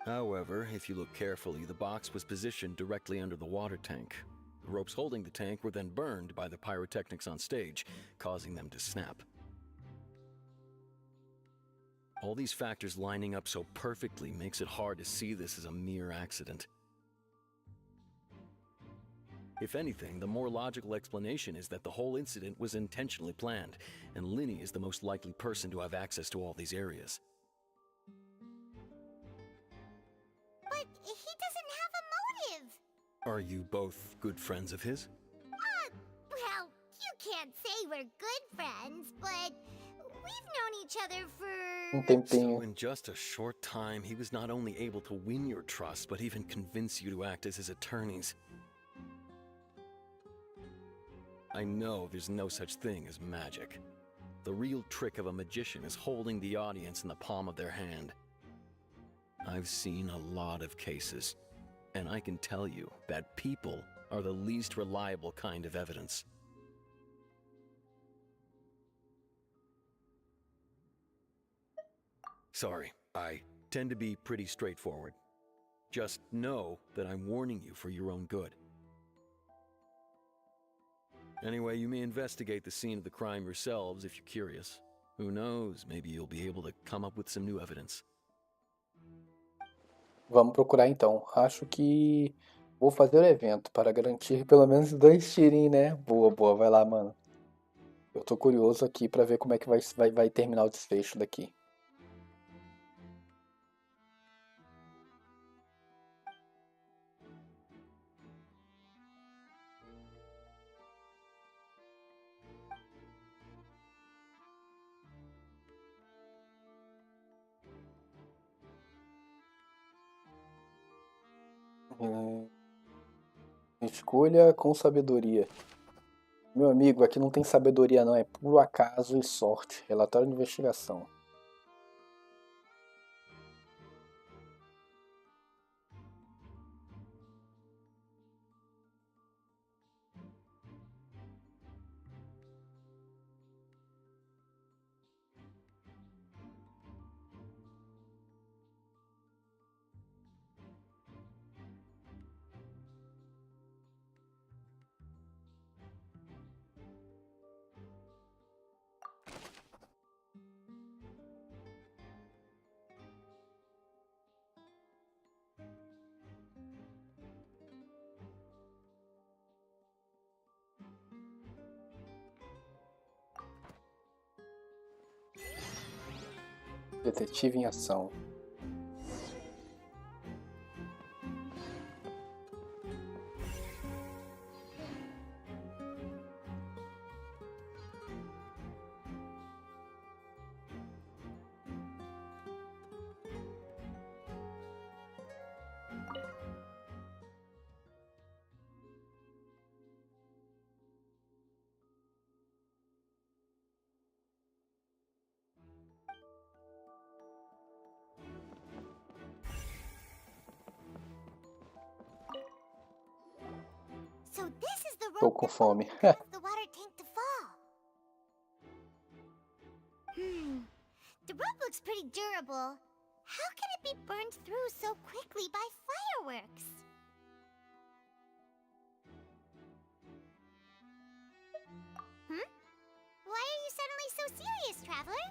However, if you look carefully, the box was positioned directly under the water tank. The ropes holding the tank were then burned by the pyrotechnics on stage, causing them to snap. All these factors lining up so perfectly makes it hard to see this as a mere accident. If anything, the more logical explanation is that the whole incident was intentionally planned, and Linny is the most likely person to have access to all these areas. But he doesn't have a motive. Are you both good friends of his? Well, you can't say we're good friends, but we've known each other for... So in just a short time, he was not only able to win your trust, but even convince you to act as his attorneys. I know there's no such thing as magic. The real trick of a magician is holding the audience in the palm of their hand. I've seen a lot of cases, and I can tell you that people are the least reliable kind of evidence. Sorry, I tend to be pretty straightforward. Just know that I'm warning you for your own good. Anyway, you may investigate the scene of the crime yourselves if you're curious. Who knows, maybe you'll be able to come up with some new evidence. Vamos procurar então. Acho que vou fazer o evento para garantir pelo menos 2 tirinhos, né? Boa, boa, vai lá, mano. Eu tô curioso aqui pra ver como é que vai terminar o desfecho daqui. Escolha com sabedoria. Meu amigo, aqui não tem sabedoria não, é puro acaso e sorte. Relatório de investigação. Detetive em ação. So this is the Tô rope com fome. that caused the water tank to fall. The rope looks pretty durable. How can it be burned through so quickly by fireworks? Why are you suddenly so serious, Traveler?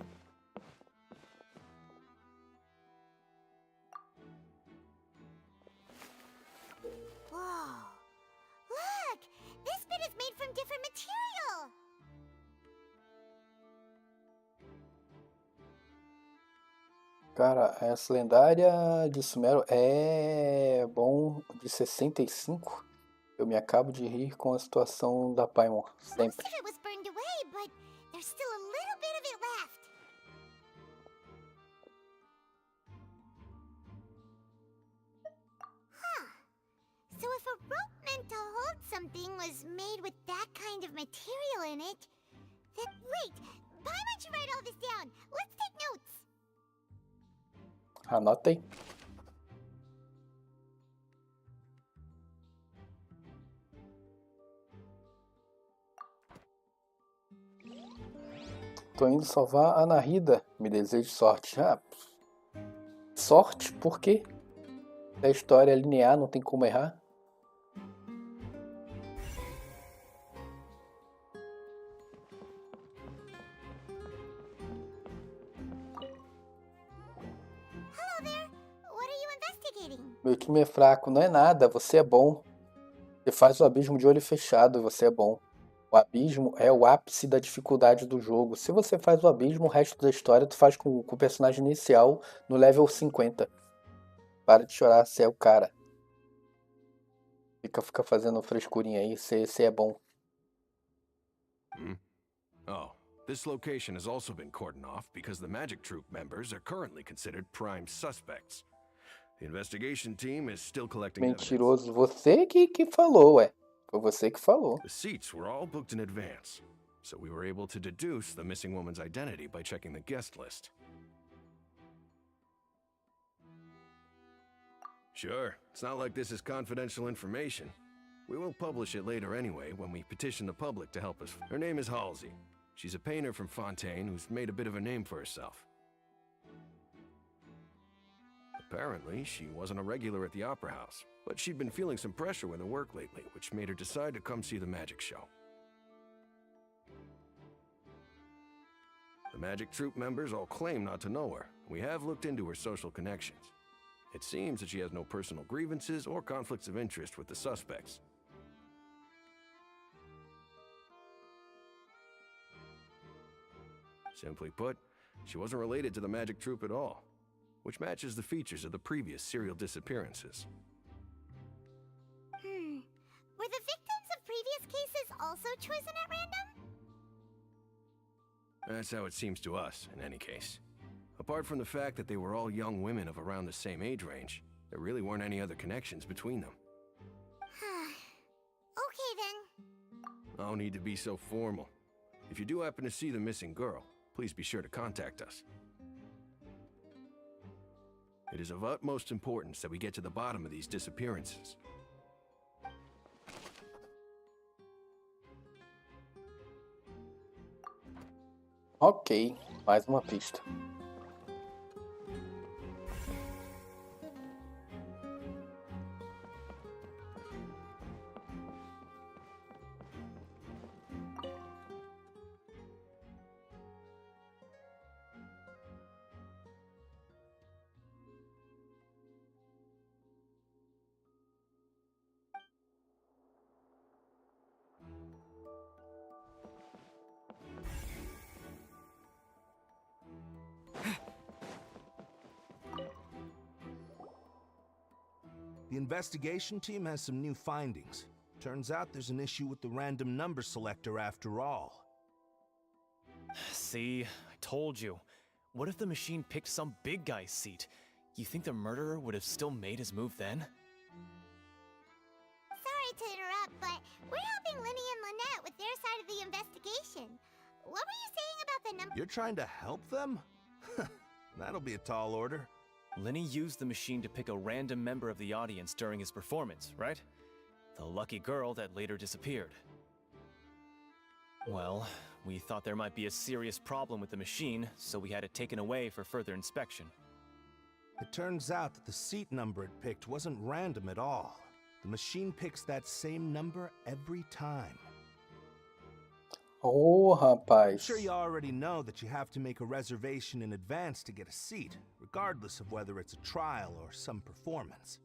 Whoa! Look! This bit is made from different material! Cara, essa lendária de Sumero é bom de 65. Eu me acabo de rir com a situação da Paimon, sempre. Most of it was burned away, but there's still a little bit of it left. made with that kind of material in it. Wait, why don't you write all this down? Let's take notes. Anotei. Tô indo salvar a Narida. Me desejo sorte. Ah, sorte? Por quê? A história é linear, não tem como errar. Meu time é fraco, não é nada, você é bom. Você faz o abismo de olho fechado, você é bom. O abismo é o ápice da dificuldade do jogo. Se você faz o abismo, o resto da história tu faz com o personagem inicial no level 50. Para de chorar, você é o cara. Fica fazendo frescurinha aí, você é bom. Oh, this location has also been cordoned off because the Magic Troop members are currently considered prime suspects. The investigation team is still collecting Mentiroso, você que falou, ué. Foi você que falou. The seats were all booked in advance, so we were able to deduce the missing woman's identity by checking the guest list. Sure, it's not like this is confidential information. We will publish it later anyway when we petition the public to help us. Her name is Halsey. She's a painter from Fontaine who's made a bit of a name for herself. Apparently, she wasn't a regular at the Opera House, but she'd been feeling some pressure with her work lately, which made her decide to come see the magic show. The Magic Troop members all claim not to know her. We have looked into her social connections. It seems that she has no personal grievances or conflicts of interest with the suspects. Simply put, she wasn't related to the Magic Troop at all, which matches the features of the previous serial disappearances. Were the victims of previous cases also chosen at random? That's how it seems to us, in any case. Apart from the fact that they were all young women of around the same age range, there really weren't any other connections between them. Okay then. No need to be so formal. If you do happen to see the missing girl, please be sure to contact us. It is of utmost importance that we get to the bottom of these disappearances. Ok, mais uma pista. The investigation team has some new findings. Turns out there's an issue with the random number selector after all. See, I told you. What if the machine picked some big guy's seat? You think the murderer would have still made his move then? Sorry to interrupt, but we're helping Linny and Lynette with their side of the investigation. What were you saying about the number? You're trying to help them? That'll be a tall order. Linny used the machine to pick a random member of the audience during his performance, right? The lucky girl that later disappeared. Well, we thought there might be a serious problem with the machine, so we had it taken away for further inspection. It turns out that the seat number it picked wasn't random at all. The machine picks that same number every time. Oh, rapaz. I'm sure you already know that you have to make a reservation in advance to get a seat, regardless of whether it's a trial or some performance.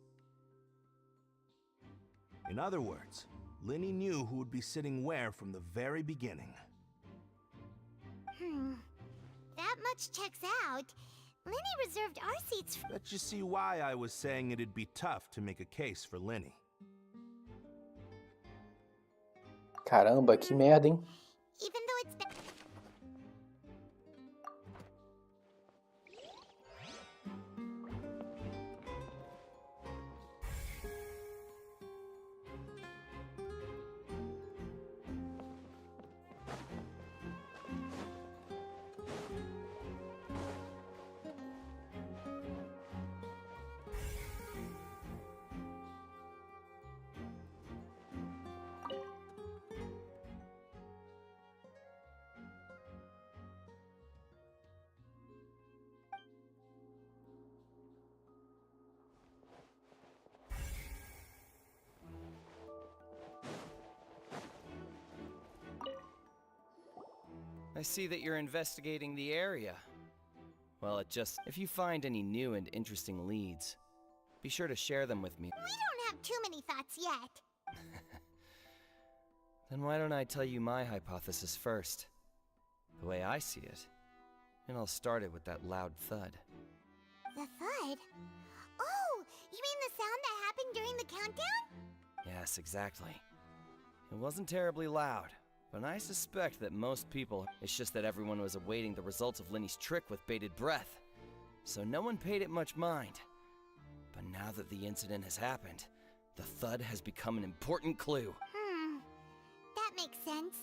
In other words, Linny knew who would be sitting where from the very beginning. That much checks out. Linny reserved our seats for— Let you see why I was saying it'd be tough to make a case for Linny. Caramba, que merda, hein? Even though it's been— I see that you're investigating the area. Well, if you find any new and interesting leads, be sure to share them with me. We don't have too many thoughts yet. Then why don't I tell you my hypothesis first? The way I see it. And I'll start it with that loud thud. The thud? Oh, you mean the sound that happened during the countdown? Yes, exactly. It wasn't terribly loud, but I suspect that most people... It's just that everyone was awaiting the results of Linny's trick with bated breath. So no one paid it much mind. But now that the incident has happened, the thud has become an important clue. That makes sense.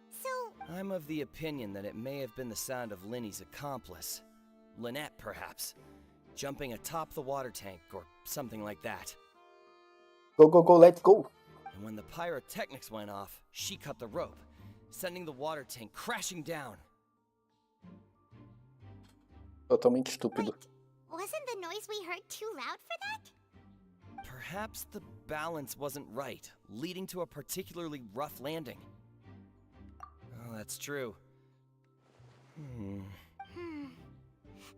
So... I'm of the opinion that it may have been the sound of Linny's accomplice. Lynette, perhaps. Jumping atop the water tank or something like that. Go, go, go, let's go. And when the pyrotechnics went off, she cut the rope, sending the water tank crashing down. Totalmente estúpido. Wait, wasn't the noise we heard too loud for that? Perhaps the balance wasn't right, leading to a particularly rough landing. Oh, that's true.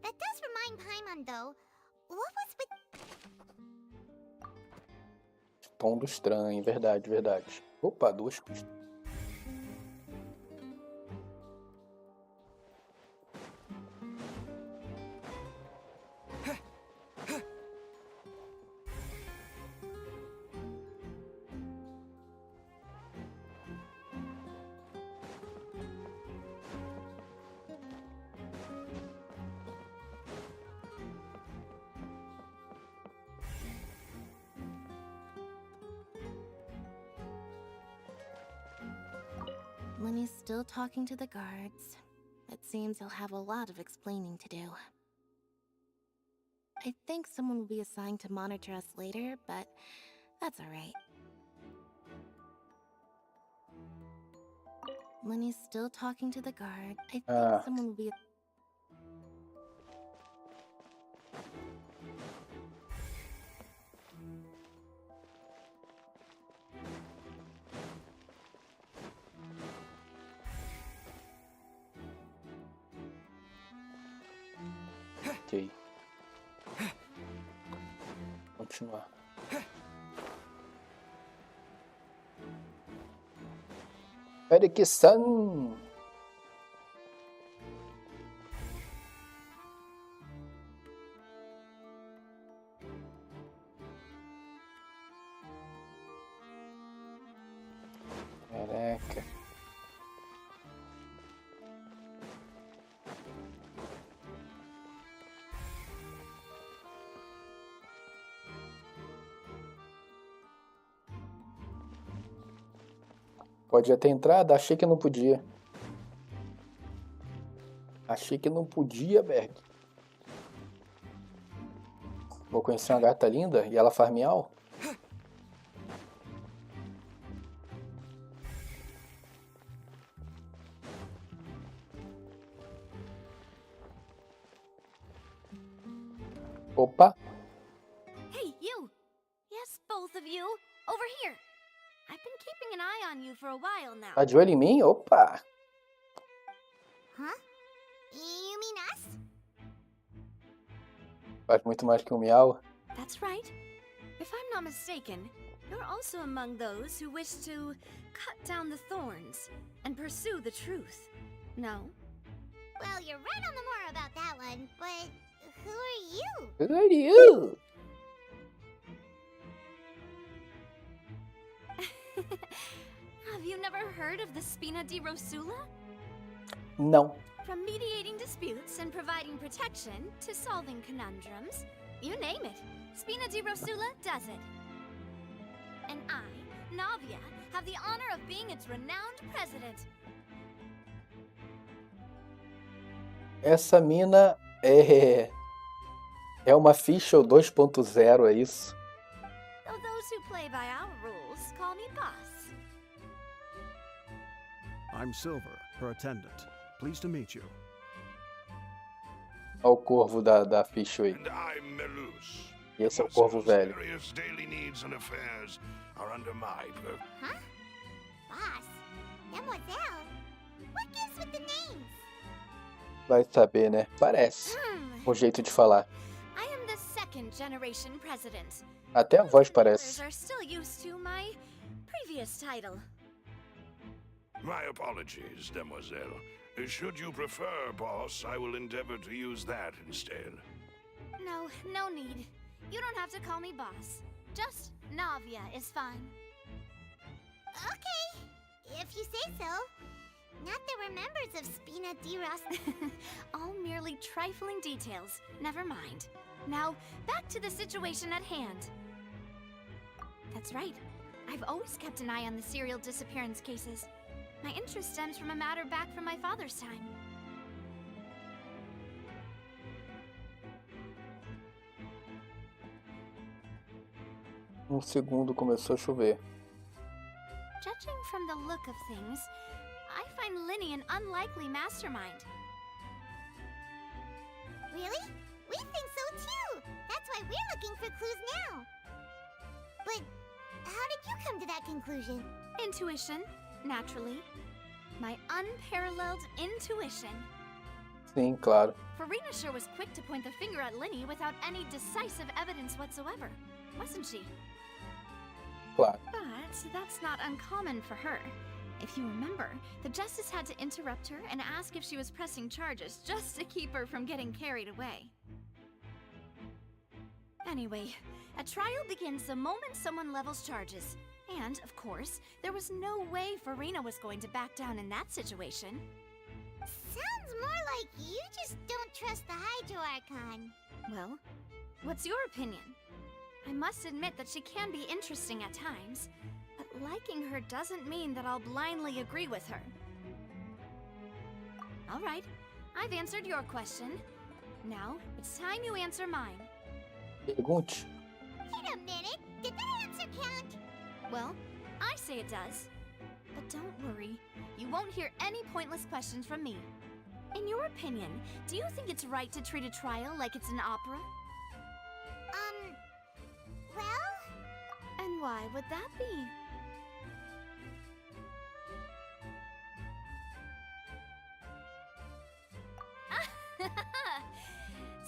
That does remind Paimon, though. What was with... Tom do estranho, verdade, verdade. Opa, 2 pistas. Lenny's still talking to the guards. It seems he'll have a lot of explaining to do. I think someone will be assigned to monitor us later, but that's alright. Lenny's still talking to the guard. I think someone will be... Ok. Continuar. Erickson! Caraca. Podia ter entrado? Achei que não podia. Achei que não podia, Berg. Vou conhecer uma gata linda e ela faz miau? Opa! Hey, you! Yes, both of you! Over here! I've been keeping an eye on you for a while now. Tá de olho em mim? Opa! Huh? You mean us? Faz muito mais que um miau. That's right. If I'm not mistaken, you're also among those who wish to cut down the thorns and pursue the truth. No? Well, you're right on the more about that one, but who are you? Who are you? Have you never heard of the Spina di Rosula? Não. From mediating disputes and providing protection to solving conundrums, you name it, Spina di Rosula does it. And I, Navia, have the honor of being its renowned president. Essa mina é uma Fischl 2.0, é isso? Though those who play by our rules call me boss. I'm Silver, her attendant. Pleased to meet you. Olha o corvo da Fischl aí. And I'm Melus. E esse é o corvo velho. Various daily needs and affairs are under my Huh? Boss? Mademoiselle? What gives with the names? Vai saber, né? Parece. O jeito de falar. I am the second generation president. Até a voz parece. Are still used to my previous title. My apologies, demoiselle. Should you prefer, boss, I will endeavor to use that instead. No, no need. You don't have to call me boss. Just Navia is fine. Okay, if you say so. Not that we're members of Spina di Ras. All merely trifling details. Never mind. Now, back to the situation at hand. That's right. I've always kept an eye on the serial disappearance cases. My interest stems from a matter back from my father's time. Um segundo começou a chover. Judging from the look of things, I find Linny an unlikely mastermind. Really? We think so too! That's why we're looking for clues now! But how did you come to that conclusion? Intuition, naturally. My unparalleled intuition. Sim, claro. Farina sure was quick to point the finger at Linny without any decisive evidence whatsoever, wasn't she? Claro. But that's not uncommon for her. If you remember, the Justice had to interrupt her and ask if she was pressing charges just to keep her from getting carried away. Anyway, a trial begins the moment someone levels charges. And, of course, there was no way Farina was going to back down in that situation. Sounds more like you just don't trust the Hydro Archon. Well, what's your opinion? I must admit that she can be interesting at times, but liking her doesn't mean that I'll blindly agree with her. All right, I've answered your question. Now, it's time you answer mine. Pergunte. Wait a minute, did that answer count? Well, I say it does. But don't worry, you won't hear any pointless questions from me. In your opinion, do you think it's right to treat a trial like it's an opera? Well? And why would that be?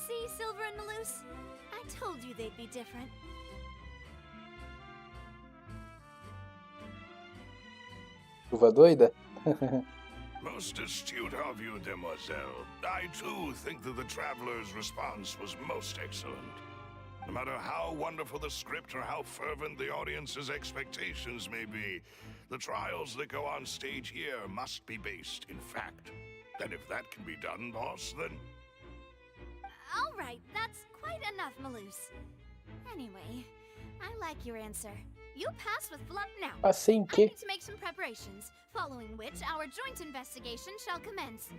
See, Silver and Maloose? I told you they'd be different. Chuva doida? Most astute of you, demoiselle. I too think that the traveler's response was most excellent. No matter how wonderful the script or how fervent the audience's expectations may be, the trials that go on stage here must be based in fact. And if that can be done, boss, then... All right, that's quite enough, Maloose. Anyway, I like your answer. You pass with fluff now. Assim I que... need to make some preparations, following which our joint investigation shall commence.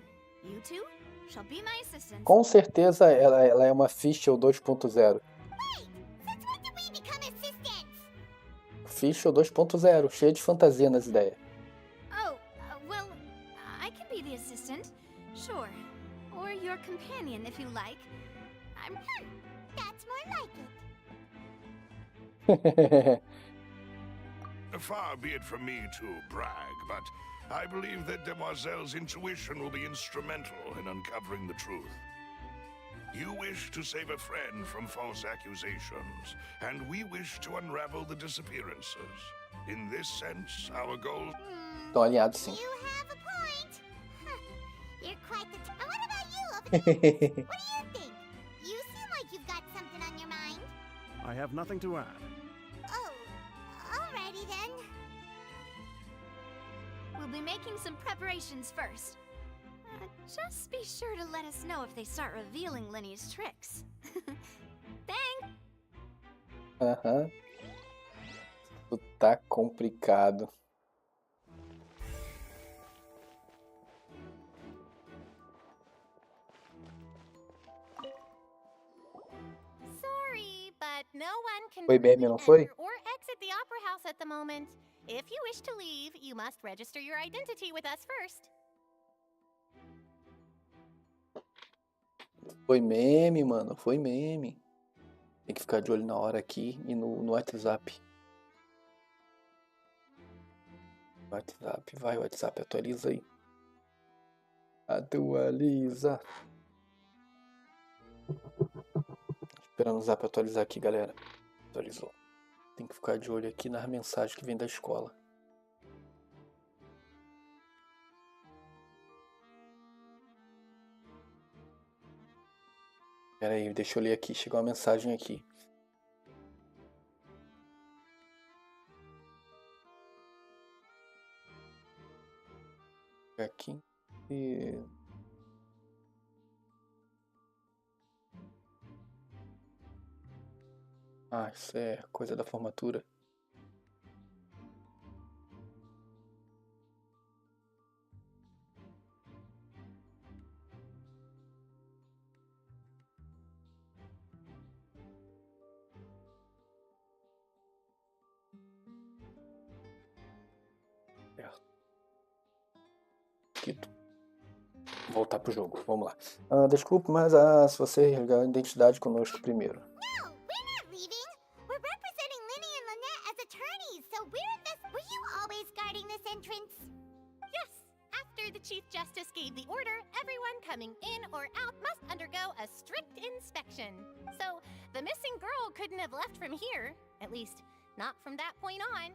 You two shall be my assistants. Com certeza ela é uma Fischl 2.0. Since when did we become assistants? Fischl 2.0, cheia de fantasia nas ideias. Oh, well, I can be the assistant, sure. Or your companion, if you like. That's more like it. Far be it from me to brag, but I believe that Demoiselle's intuition will be instrumental in uncovering the truth. You wish to save a friend from false accusations, and we wish to unravel the disappearances. In this sense, our goal... Estão alinhados, sim. You have a point. You're quite the... And what about you over there? What do you think? You seem like you've got something on your mind. I have nothing to add. Oh, alrighty then. We'll be making some preparations first. Just be sure to let us know if they start revealing Linny's tricks. Thanks! Aham. Isso tá complicado. Sorry, but no one can Foi meme, não foi? enter or exit the Opera House at the moment. If you wish to leave, you must register your identity with us first. Foi meme, mano. Foi meme. Tem que ficar de olho na hora aqui e no WhatsApp. WhatsApp, vai, WhatsApp, atualiza aí. Atualiza. Esperando o Zap atualizar aqui, galera. Atualizou. Tem que ficar de olho aqui nas mensagens que vem da escola. Pera aí, deixa eu ler aqui. Chegou uma mensagem aqui. Aqui. Ah, isso é coisa da formatura. Voltar pro jogo, vamos lá. Desculpe, mas se você regar a identidade conosco primeiro. No, we're not leaving. We're representing Linny and Lynette as attorneys, so Were you always guarding this entrance? Yes. After the Chief Justice gave the order, everyone coming in or out must undergo a strict inspection. So, the missing girl couldn't have left from here. At least, not from that point on.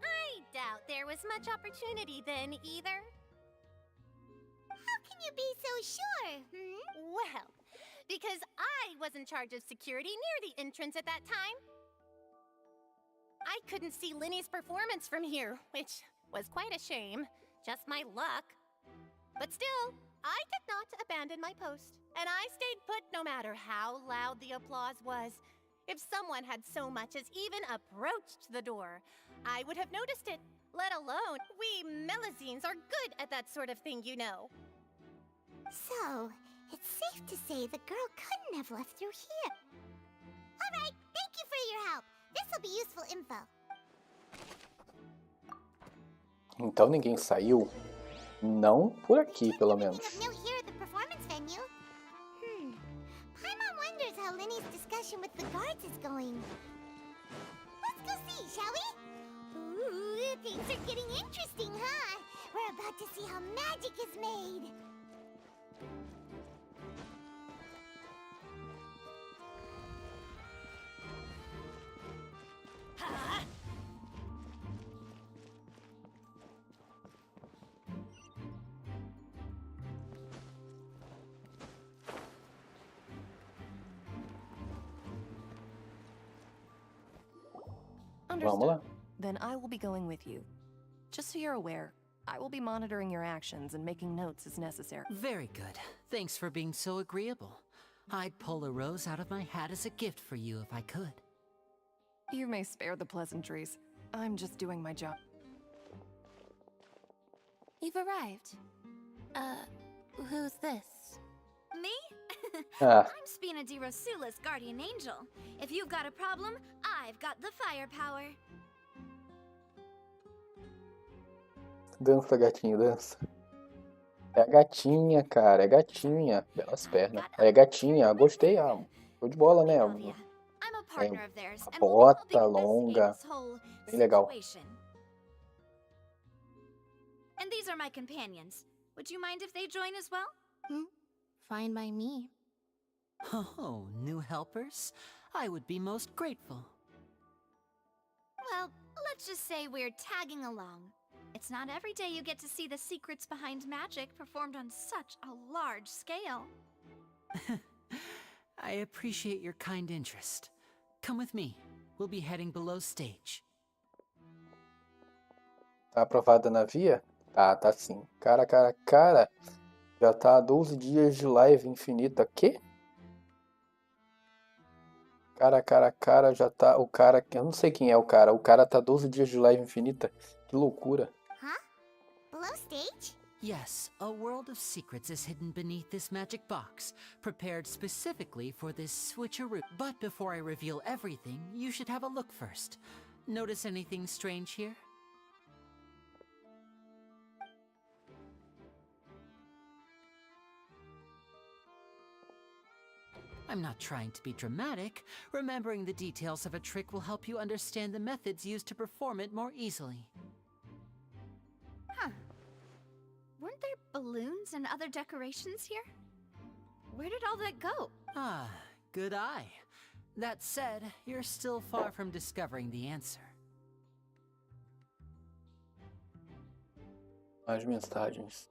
I doubt there was much opportunity then, either. How can you be so sure, Well, because I was in charge of security near the entrance at that time. I couldn't see Linny's performance from here, which was quite a shame. Just my luck. But still, I did not abandon my post, and I stayed put no matter how loud the applause was. If someone had so much as even approached the door, I would have noticed it, let alone we Melazines are good at that sort of thing, you know. So, it's safe to say the girl couldn't have left through here. Alright, thank you for your help. This'll be useful info. Então ninguém saiu? Não por aqui, pelo menos. No here at the performance venue. Paimon wonders how Linny's discussion with the guards is going. Let's go see, shall we? Ooh, things are getting interesting, huh? We're about to see how magic is made. Vamos lá. Then I will be going with you. Just so you're aware, I will be monitoring your actions and making notes as necessary. Very good. Thanks for being so agreeable. I'd pull a rose out of my hat as a gift for you if I could. You may spare the pleasantries. I'm just doing my job. You've arrived. Who's this? Me? Ah. I'm Spina di Rosula's guardian angel. If you've got a problem, I've got the firepower. Dança, gatinho, dança. É a gatinha, cara, é gatinha. Belas pernas. É gatinha, gostei. Show de bola, né? A bota longa. Bem legal. And these are my companions. Would you mind if they join as well? Fine by me. Oh, new helpers? I would be most grateful. Well, let's just say we're tagging along. It's not every day you get to see the secrets behind magic performed on such a large scale. I appreciate your kind interest. Come with me. We'll be heading below stage. Tá aprovada na via? Tá sim. Cara. Já tá há 12 dias de live infinita. Quê? Cara, já tá... O cara... Eu não sei quem é o cara. O cara tá 12 dias de live infinita. Que loucura. Huh? Below stage? Yes, a world of secrets is hidden beneath this magic box, prepared specifically for this switcheroo. But before I reveal everything, you should have a look first. Notice anything strange here? I'm not trying to be dramatic. Remembering the details of a trick will help you understand the methods used to perform it more easily. Huh. lanterns and other decorations here? Where did all that go? Ah, good eye. That said, you're still far from discovering the answer. As mensagens.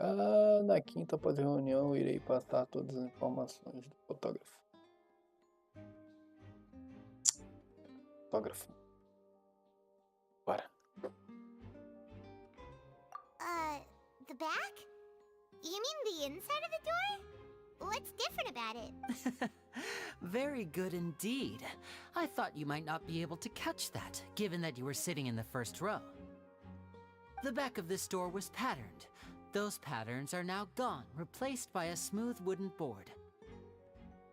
Na quinta após a reunião, irei passar todas as informações do fotógrafo. Fotógrafo. Bora. The back? You mean the inside of the door? What's different about it? Very good indeed. I thought you might not be able to catch that, given that you were sitting in the first row. The back of this door was patterned. Those patterns are now gone, replaced by a smooth wooden board.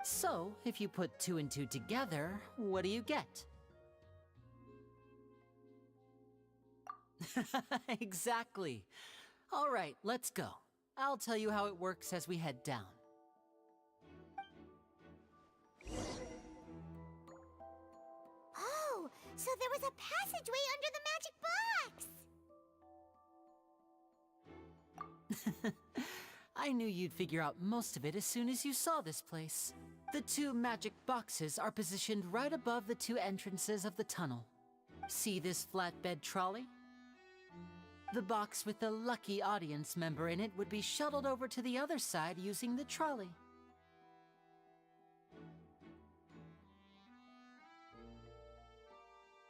So, if you put 2 and 2 together, what do you get? Exactly. All right, let's go. I'll tell you how it works as we head down. Oh, so there was a passageway under the magic box! I knew you'd figure out most of it as soon as you saw this place. The 2 magic boxes are positioned right above the 2 entrances of the tunnel. See this flatbed trolley? The box with the lucky audience member in it would be shuttled over to the other side using the trolley.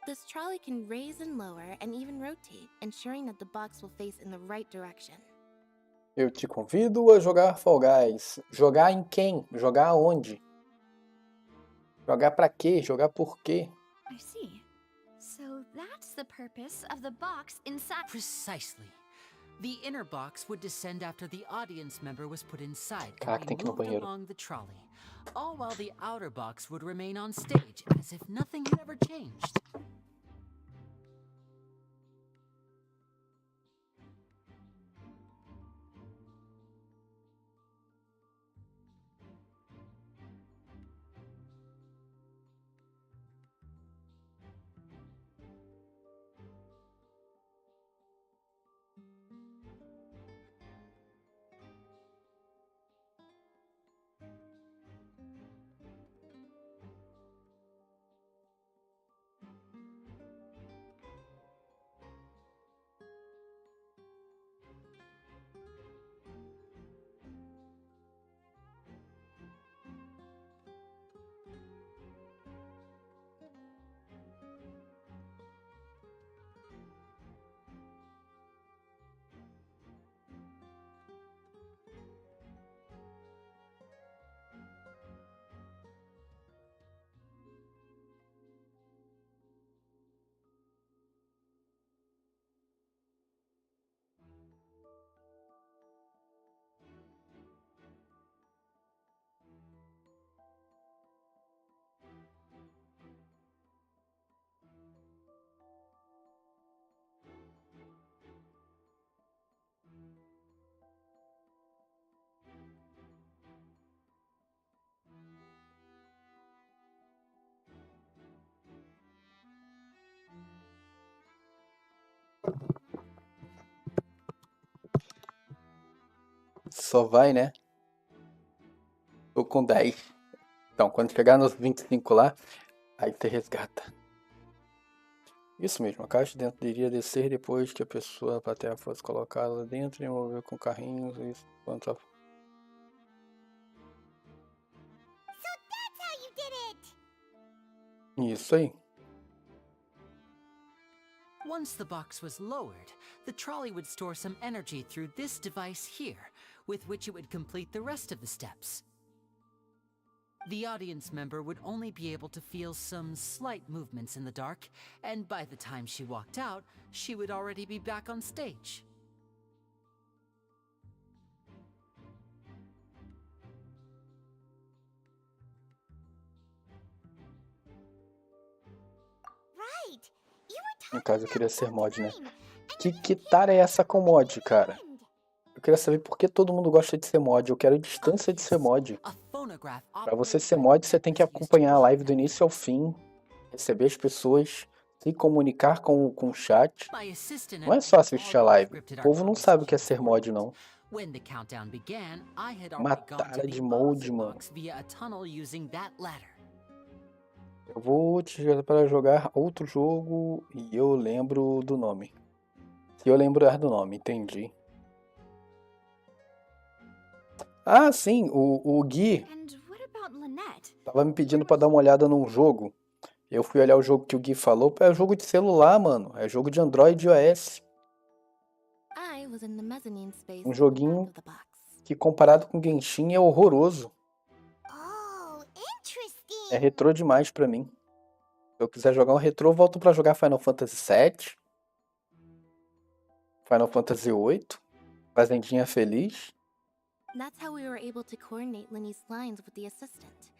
This trolley can raise and lower and even rotate, ensuring that the box will face in the right direction. Eu te convido a jogar Fall Guys. Jogar em quem? Jogar aonde? Jogar pra quê? Jogar por quê? I see. So that's the purpose of the box inside. Precisely. The inner box would descend after the audience member was put inside Caraca, tem and que ir no moved banheiro. along the trolley, all while the outer box would remain on stage as if nothing had ever changed. Só vai, né? Tô com 10. Então, quando chegar nos 25 lá, aí você resgata. Isso mesmo, a caixa dentro iria descer depois que a pessoa, a plateia fosse colocada lá dentro e envolver com carrinhos. Isso, quanto a... Isso aí. Once the box was lowered, the trolley would store some energy through this device here, with which it would complete the rest of the steps. The audience member would only be able to feel some slight movements in the dark, and by the time she walked out, she would already be back on stage. No caso, eu queria ser mod, né? Que tara é essa com mod, cara? Eu queria saber por que todo mundo gosta de ser mod. Eu quero distância de ser mod. Pra você ser mod, você tem que acompanhar a live do início ao fim, receber as pessoas, se comunicar com o chat. Não é só assistir a live. O povo não sabe o que é ser mod, não. When the countdown began, I had Uma already gone to tara the de molde, opposite mano. box via a tunnel using that ladder. Eu vou te jogar para jogar outro jogo e eu lembro do nome. Se eu lembrar do nome, entendi. Ah, sim, o Gui And what about Lynette? tava me pedindo pra dar uma olhada num jogo. Eu fui olhar o jogo que o Gui falou, é jogo de celular, mano. É jogo de Android e iOS. I was in the mezzanine space Um joguinho que comparado com Genshin é horroroso. Oh, interesting. É retrô demais pra mim. Se eu quiser jogar um retrô, eu volto pra jogar Final Fantasy VII, Final Fantasy VIII, Fazendinha Feliz. That's how we were able to coordinate Lenny's lines with the assistant.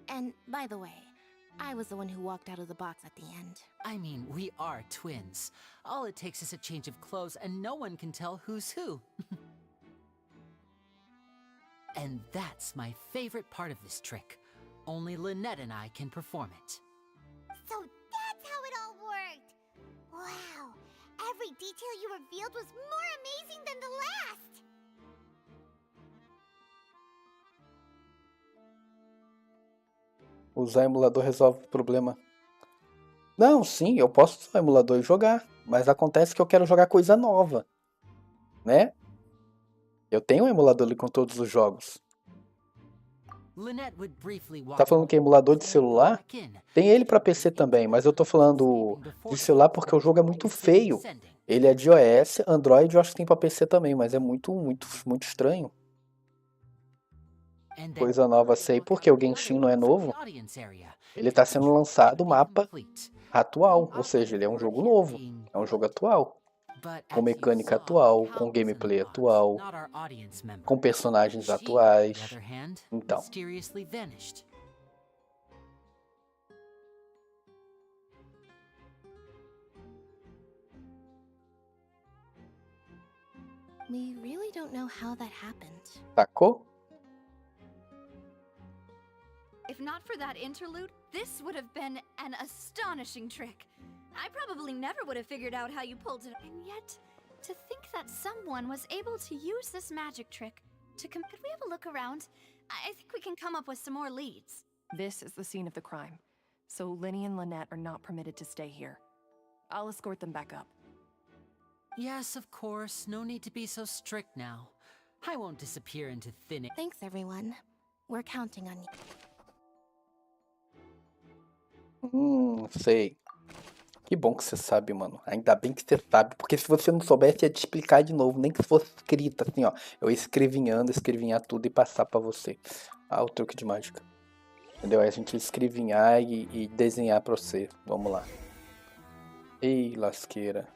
And, by the way, I was the one who walked out of the box at the end. I mean, we are twins. All it takes is a change of clothes and no one can tell who's who. And that's my favorite part of this trick. Only Lynette and I can perform it. So that's how it all worked. Wow, every detail you revealed was more amazing than the last. Usar emulador resolve o problema. Não, sim, eu posso usar o emulador e jogar. Mas acontece que eu quero jogar coisa nova. Né? Eu tenho um emulador ali com todos os jogos. Tá falando que é emulador de celular? Tem ele pra PC também, mas eu tô falando de celular porque o jogo é muito feio. Ele é de iOS, Android eu acho que tem pra PC também, mas é muito estranho. Coisa nova sei porque o Genshin não é novo. Ele tá sendo lançado o mapa atual, ou seja, ele é um jogo novo, é um jogo atual. Com mecânica atual, com gameplay atual, com personagens atuais. Então. We really don't know how that happened. Sacou? If not for that interlude, this would have been an astonishing trick. I probably never would have figured out how you pulled it. And yet, to think that someone was able to use this magic trick to could we have a look around? I think we can come up with some more leads. This is the scene of the crime, so Lenny and Lynette are not permitted to stay here. I'll escort them back up. Yes, of course. No need to be so strict now. I won't disappear into thin air. Thanks, everyone. We're counting on you. Sei. Que bom que você sabe, mano. Ainda bem que você sabe. Porque se você não soubesse, ia te explicar de novo. Nem que fosse escrita, assim, ó. Eu escrevinhar tudo e passar pra você. Ah, o truque de mágica. Entendeu? Aí a gente escrevinhar e desenhar pra você. Vamos lá. Ei, lasqueira.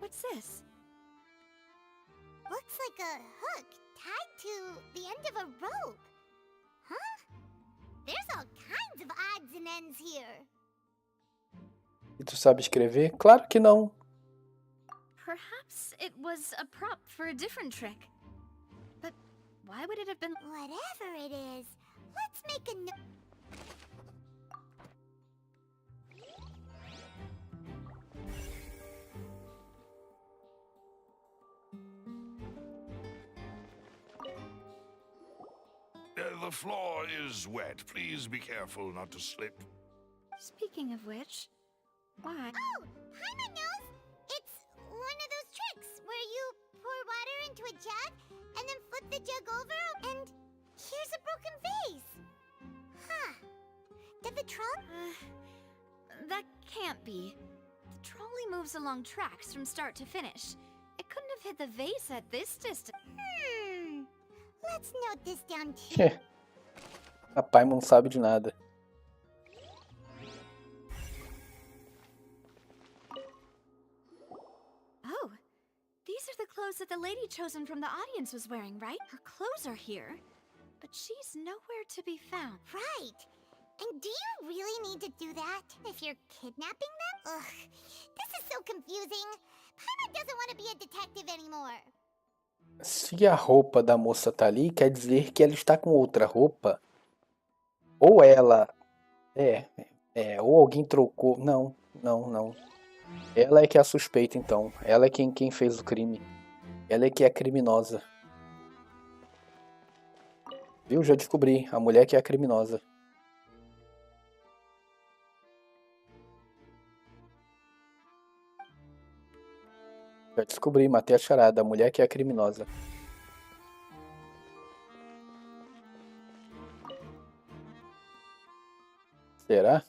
What's this? Looks like a hook tied to the end of a rope. Huh? There's all kinds of odds and ends here. E tu sabe escrever? Claro que não. Perhaps it was a prop for a different trick. But why would it have been... Whatever it is, let's make a note. The floor is wet. Please be careful not to slip. Speaking of which, why? Oh, Paimon knows! It's one of those tricks where you pour water into a jug and then flip the jug over and here's a broken vase. Huh. Did the trolley... That can't be. The trolley moves along tracks from start to finish. It couldn't have hit the vase at this distance. Let's note this down too. A Paimon não sabe de nada. Oh, these are the clothes that the lady chosen from the audience was wearing, right? Her clothes are here, but she's nowhere to be found. Right. And do you really need to do that if you're kidnapping them? Ugh, this is so confusing. Paimon doesn't want to be a detective anymore. Se a roupa da moça tá ali, quer dizer que ela está com outra roupa. Ou ela... ou alguém trocou... Não. Ela é que é a suspeita, então. Ela é quem fez o crime. Ela é que é a criminosa. Viu? Já descobri. A mulher que é a criminosa. Já descobri, matei a charada. A mulher que é a criminosa. Será?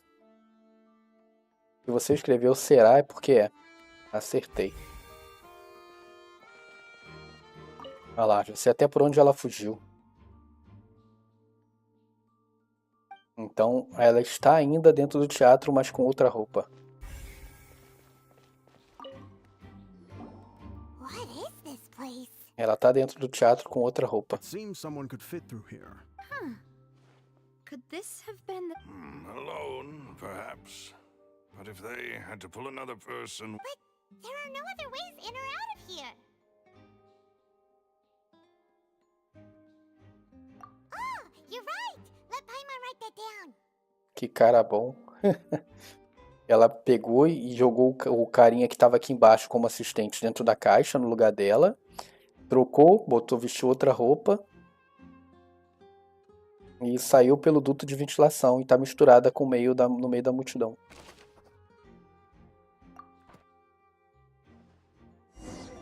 Se você escreveu será é porque é. Acertei. Olha lá, já sei até por onde ela fugiu. Então, ela está ainda dentro do teatro, mas com outra roupa. Ela está dentro do teatro com outra roupa. Could this have been the... Alone, perhaps. But if they had to pull another person... But there are no other ways in or out of here. Oh, you're right. Let Paimon write that down. Que cara bom. Ela pegou e jogou o carinha que estava aqui embaixo como assistente dentro da caixa, no lugar dela. Trocou, vestiu outra roupa. E saiu pelo duto de ventilação e está misturada com no meio da multidão.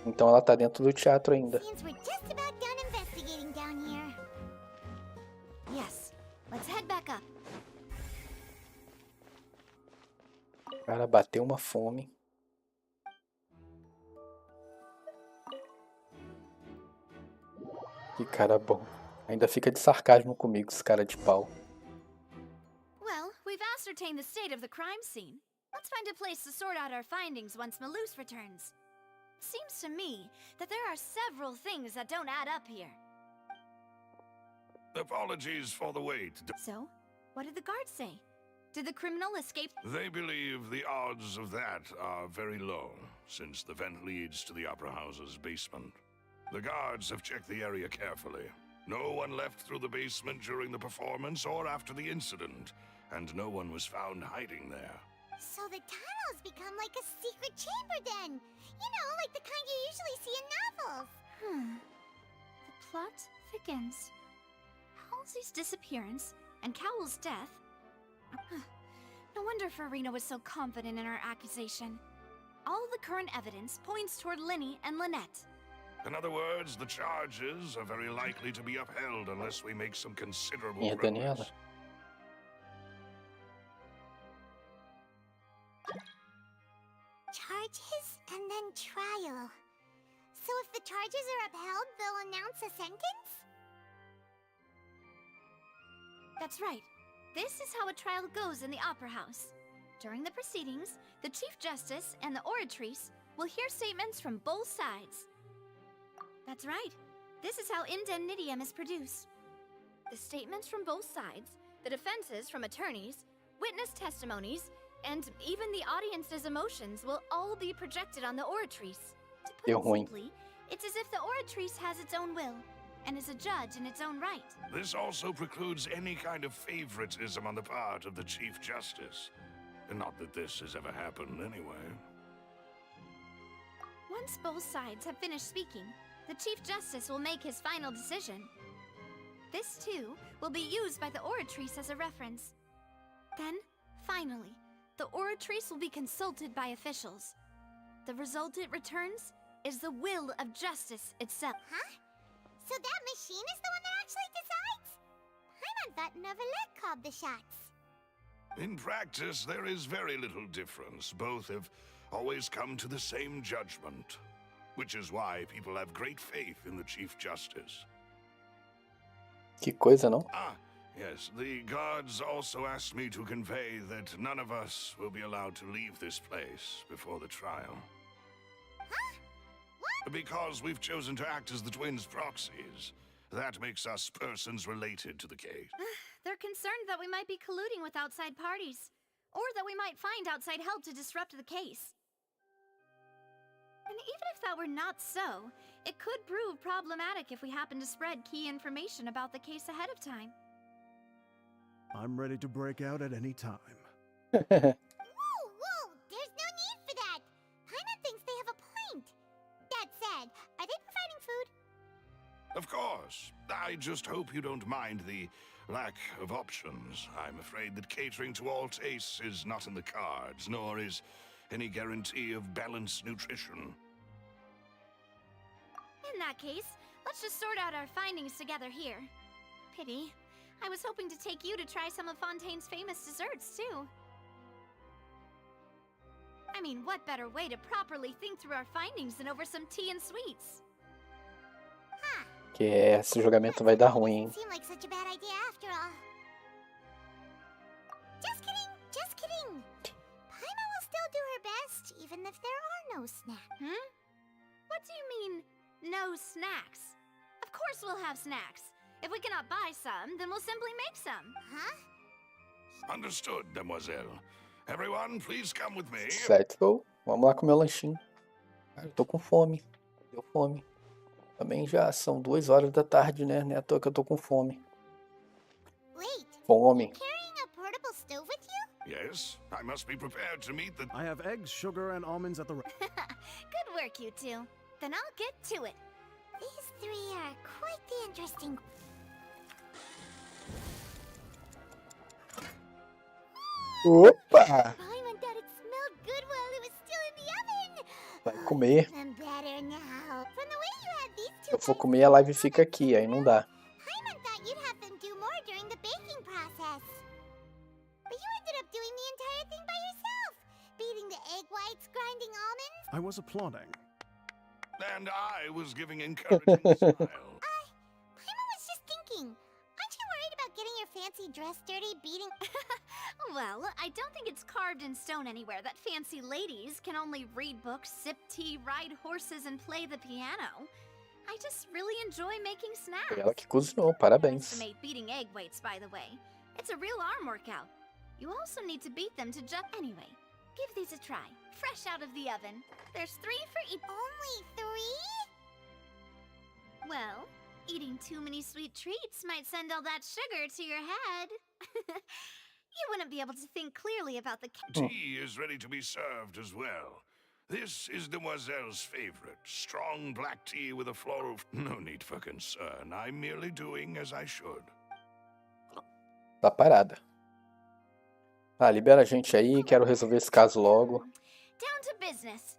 Então ela está dentro do teatro ainda. Cara, bateu uma fome. Que cara bom. Ainda fica de sarcasmo comigo, esse cara de pau. Well, we've ascertained the state of the crime scene. Let's find a place to sort out our findings once Malus returns. Seems to me that there are several things that don't add up here. Apologies for the wait. So, what did the guards say? Did the criminal escape? They believe the odds of that are very low, since the vent leads to the Opera House's basement. The guards have checked the area carefully. No one left through the basement during the performance or after the incident, and no one was found hiding there. So the tunnels become like a secret chamber then. You know, like the kind you usually see in novels. The plot thickens. Halsey's disappearance and Cowell's death. No wonder Farina was so confident in her accusation. All the current evidence points toward Linny and Lynette. In other words, the charges are very likely to be upheld unless we make some considerable E a Daniela? progress. Charges and then trial. So if the charges are upheld, they'll announce a sentence? That's right. This is how a trial goes in the Opera House. During the proceedings, the Chief Justice and the oratrice will hear statements from both sides. That's right. This is how indemnitium is produced. The statements from both sides, the defenses from attorneys, witness testimonies, and even the audience's emotions will all be projected on the oratrice. To put it simply, it's as if the oratrice has its own will and is a judge in its own right. This also precludes any kind of favoritism on the part of the Chief Justice. And not that this has ever happened anyway. Once both sides have finished speaking, the Chief Justice will make his final decision. This, too, will be used by the oratrice as a reference. Then, finally, the oratrice will be consulted by officials. The result it returns is the will of justice itself. Huh? So that machine is the one that actually decides? Paimon thought Neverlet called the shots. In practice, there is very little difference. Both have always come to the same judgment. Which is why people have great faith in the Chief Justice. Que coisa, não? Ah, yes. The guards also asked me to convey that none of us will be allowed to leave this place before the trial. Huh? What? Because we've chosen to act as the twins' proxies. That makes us persons related to the case. They're concerned that we might be colluding with outside parties, or that we might find outside help to disrupt the case. And even if that were not so, it could prove problematic if we happen to spread key information about the case ahead of time. I'm ready to break out at any time. Whoa, there's no need for that. Paimon thinks they have a point. That said, are they providing food? Of course. I just hope you don't mind the lack of options. I'm afraid that catering to all tastes is not in the cards, nor is any guarantee of balanced nutrition. In that case, let's just sort out our findings together here. Pity. I was hoping to take you to try some of Fontaine's famous desserts, too. I mean, what better way to properly think through our findings than over some tea and sweets? Que esse jogamento vai dar ruim, hein? Seem like such a bad idea after all. Just kidding. Paimon will still do her best, even if there are no snacks. What do you mean, no snacks? Of course we'll have snacks. If we cannot buy some, then we'll simply make some. Understood, demoiselle. Everyone, please come with me. Certo, vamos lá comer o lanchinho. Cara, eu tô com fome. Deu fome. Também já são 2 horas da tarde, né? Não é à toa que eu tô com fome. Fome. Carrying a portable stove with you? Yes, I must be prepared to meet the... I have eggs, sugar, and almonds at the... Good work, you two. Then I'll get to it. These three are quite the interesting... Opa! Paimon thought it smelled good while it was still in the oven. Vai comer. I'm better now. From the way you had these two... Eu vou comer, a live fica aqui, aí não dá. Paimon thought you'd have them do more during the baking process. But you ended up doing the entire thing by yourself. Beating the egg whites, grinding almonds. I was applauding. And I was giving encouraging smile. Paimon was just thinking. Aren't you worried about getting your fancy dress dirty beating... Well, I don't think it's carved in stone anywhere that fancy ladies can only read books, sip tea, ride horses, and play the piano. I just really enjoy making snacks. Foi ela que cozinhou, parabéns. Estimate beating egg whites, by the way. It's a real arm workout. You also need to beat them to just... Anyway, give these a try. Fresh out of the oven. There's 3 for each... Only 3? Well, eating too many sweet treats might send all that sugar to your head. You wouldn't be able to think clearly about the... Tea is ready to be served as well. This is Demoiselle's favorite. Strong black tea with a floral... No need for concern. I'm merely doing as I should. Tá parada. Ah, libera a gente aí, quero resolver esse caso logo. Down to business.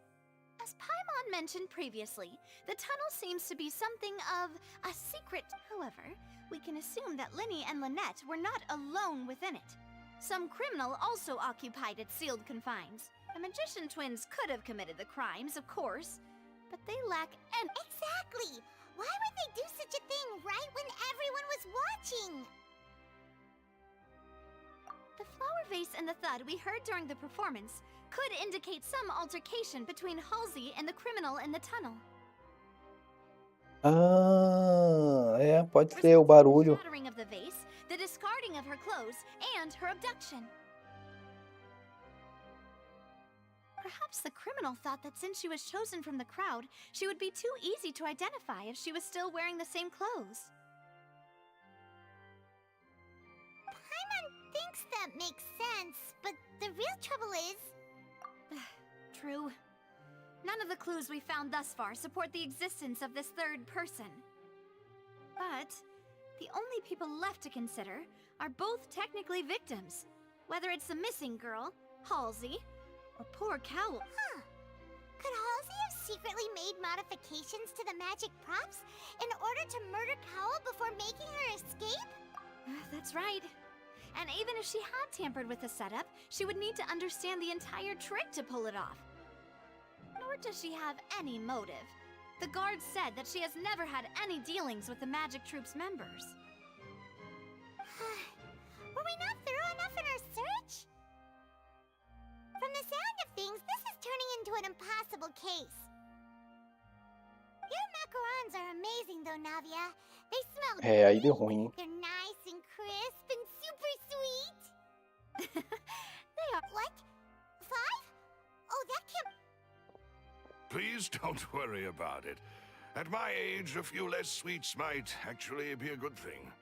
As Paimon mentioned previously, the tunnel seems to be something of a secret. However, we can assume that Linny and Lynette were not alone within it. Some criminal also occupied its sealed confines. The magician twins could have committed the crimes, of course, but they lack an... Exactly! Why would they do such a thing right when everyone was watching? The flower vase and the thud we heard during the performance could indicate some altercation between Halsey and the criminal in the tunnel. Ah, é, pode ser o barulho. Shattering of the vase, the discarding of her clothes, and her abduction. Perhaps the criminal thought that since she was chosen from the crowd, she would be too easy to identify if she was still wearing the same clothes. Paimon thinks that makes sense, but the real trouble is... True. None of the clues we found thus far support the existence of this third person. But the only people left to consider are both technically victims. Whether it's the missing girl, Halsey, or poor Cowl. Could Halsey have secretly made modifications to the magic props in order to murder Cowl before making her escape? That's right. And even if she had tampered with the setup, she would need to understand the entire trick to pull it off. Nor does she have any motive. The guard said that she has never had any dealings with the Magic Troop's members. Were we not thorough enough in our search? From the sound of things, this is turning into an impossible case. Your macarons are amazing though, Navia. They smell É, aí deu ruim, hein? They're nice and crisp and super sweet. They are. What? 5? Oh, that can't. Please don't worry about it. At my age, a few less sweets might actually be a good thing.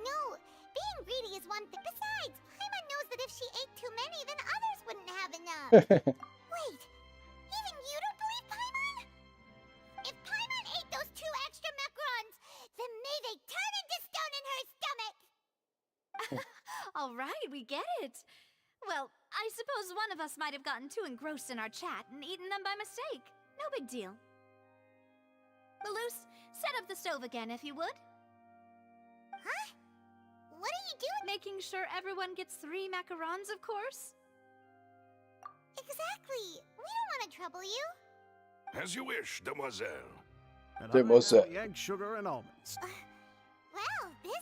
No. Being greedy is one thing. Besides, Paimon knows that if she ate too many, then others wouldn't have enough. Wait, even you don't believe Paimon? If Paimon ate those 2 extra macarons, then may they turn into stone in her stomach. All right, we get it. Well, I suppose one of us might have gotten too engrossed in our chat and eaten them by mistake. No big deal. Malus, set up the stove again if you would. Huh? What are you doing? Making sure everyone gets 3 macarons, of course. Exactly. We don't want to trouble you. As you wish, demoiselle. And Demoiselle. I have the egg, sugar, and almonds. Well, this...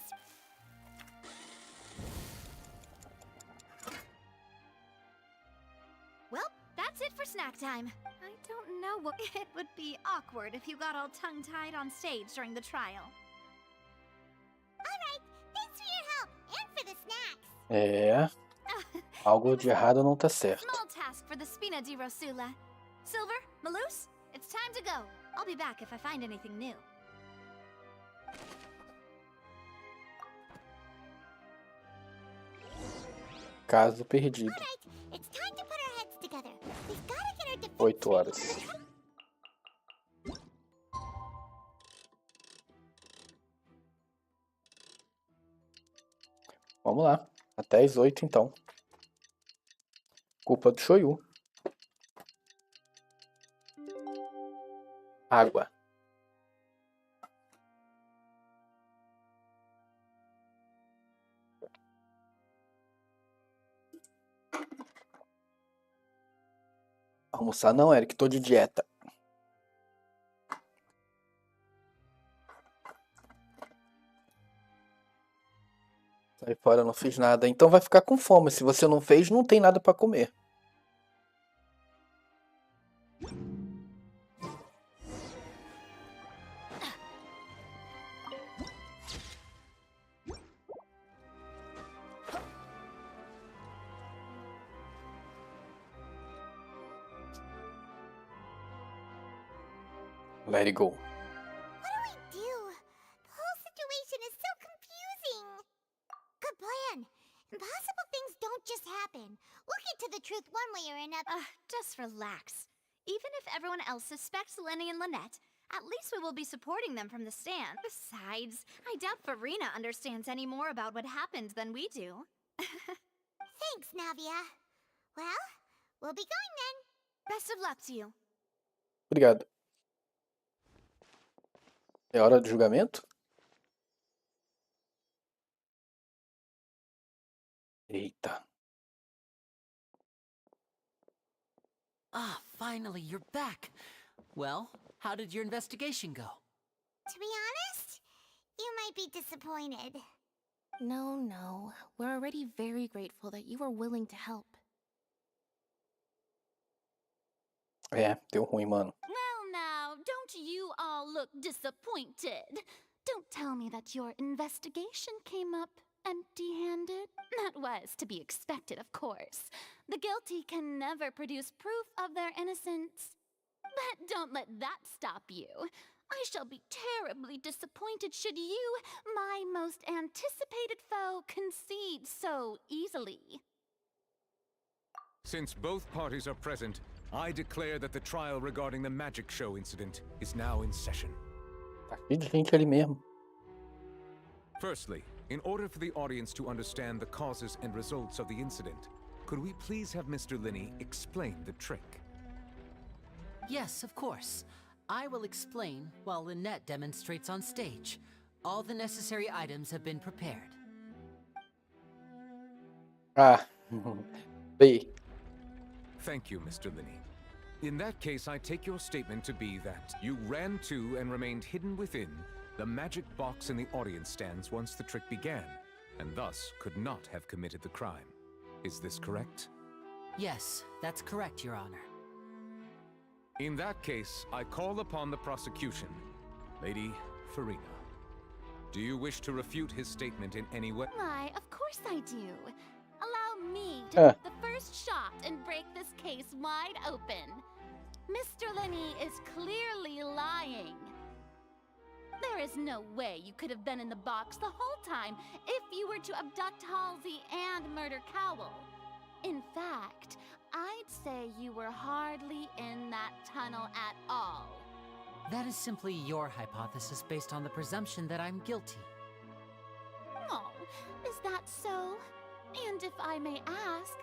Well, that's it for snack time. I don't know what... It would be awkward if you got all tongue-tied on stage during the trial. Alright, thanks for your help and for the snacks. É, algo de errado não tá certo. Small task for the Spina di Rosula. Silver, Malus, it's time to go. I'll be back if I find anything new. Caso perdido. Alright, it's time to put our heads together. We've got to get our defense 8 horas. Vamos lá. Até as 8 então. Culpa do Shoyu. Água. Almoçar não, Eric, tô de dieta. Sai fora, não fiz nada. Então vai ficar com fome. Se você não fez, não tem nada pra comer. Let it go. What do we do? The whole situation is so confusing. Good plan. Impossible things don't just happen. We'll get to the truth one way or another. Just relax. Even if everyone else suspects Lenny and Lynette, at least we will be supporting them from the stand. Besides, I doubt Farina understands any more about what happened than we do. Thanks, Navia. Well, we'll be going then. Best of luck to you. Obrigado. É hora do julgamento? Eita. Ah, finally, you're back. Well, how did your investigation go? To be honest, you might be disappointed. No. We're already very grateful that you were willing to help. É, deu ruim, mano. Well, now, don't you all look disappointed? Don't tell me that your investigation came up empty-handed. That was to be expected, of course. The guilty can never produce proof of their innocence. But don't let that stop you. I shall be terribly disappointed should you, my most anticipated foe, concede so easily. Since both parties are present, I declare that the trial regarding the magic show incident is now in session. Tá cheio de gente ali mesmo. Firstly, in order for the audience to understand the causes and results of the incident, could we please have Mr. Linney explain the trick? Yes, of course. I will explain while Lynette demonstrates on stage. All the necessary items have been prepared. Ah, B. Thank you, Mr. Linney. In that case, I take your statement to be that you ran to and remained hidden within the magic box in the audience stands once the trick began, and thus could not have committed the crime. Is this correct? Yes, that's correct, Your Honor. In that case, I call upon the prosecution. Lady Farina, do you wish to refute his statement in any way? Why, of course I do. Allow me to take the first shot and break this case wide open. Mr. Lenny is clearly lying. There is no way you could have been in the box the whole time if you were to abduct Halsey and murder Cowell. In fact, I'd say you were hardly in that tunnel at all. That is simply your hypothesis based on the presumption that I'm guilty. Oh, is that so? And if I may ask,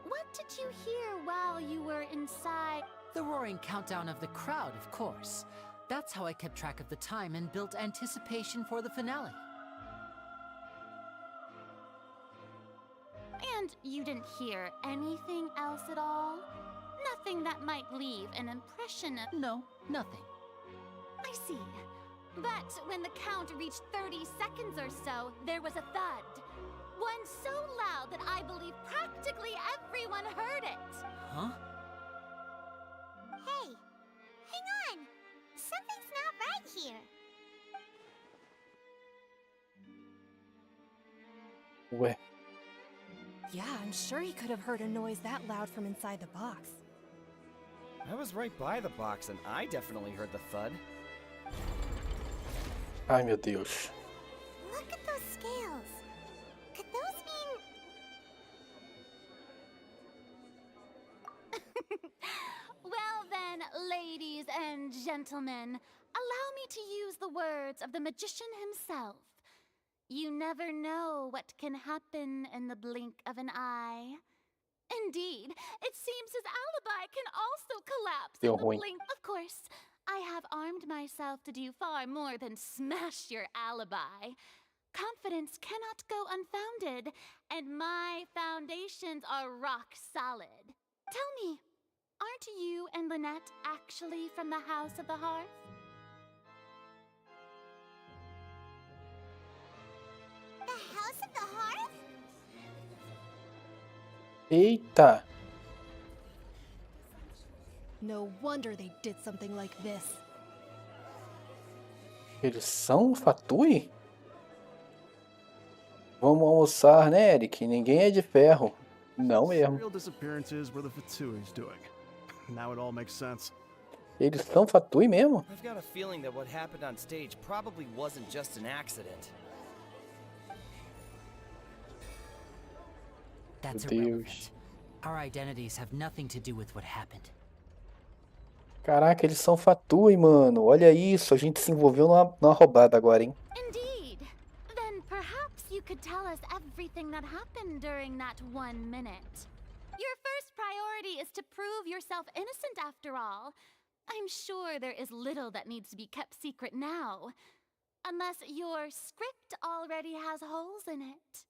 what did you hear while you were inside? The roaring countdown of the crowd, of course. That's how I kept track of the time and built anticipation for the finale. And you didn't hear anything else at all? Nothing that might leave an impression of... No, nothing. I see. But when the count reached 30 seconds or so, there was a thud. One so loud that I believe practically everyone heard it. Huh? Hey, hang on. Something's not right here. Ué. Yeah, I'm sure he could have heard a noise that loud from inside the box. I was right by the box and I definitely heard the thud. Ai, meu Deus. Look at those scales. Could those mean... Well then, ladies and gentlemen, allow me to use the words of the magician himself. You never know what can happen in the blink of an eye. Indeed, it seems his alibi can also collapse in the blink. Of course, I have armed myself to do far more than smash your alibi. Confidence cannot go unfounded, and my foundations are rock solid. Tell me, aren't you and Lynette actually from the House of the Hearth? The House of the Hearth? Eita! No wonder they did something like this. Eles são Fatui? Vamos almoçar, né, Eric? Ninguém é de ferro. Não mesmo. Real disappearances were the Fatui's doing. Now it all makes sense. Eles são Fatui mesmo? I've got a feeling that what happened on stage probably wasn't just an accident. That's irrelevant. Our identities have nothing to do with what happened. Caraca, eles são Fatui, mano. Olha isso, a gente se envolveu numa roubada agora, hein? Indeed. Then perhaps you could tell us everything that happened during that 1 minute. Your first priority is to prove yourself innocent after all. I'm sure there is little that needs to be kept secret now. Unless your script already has holes in it.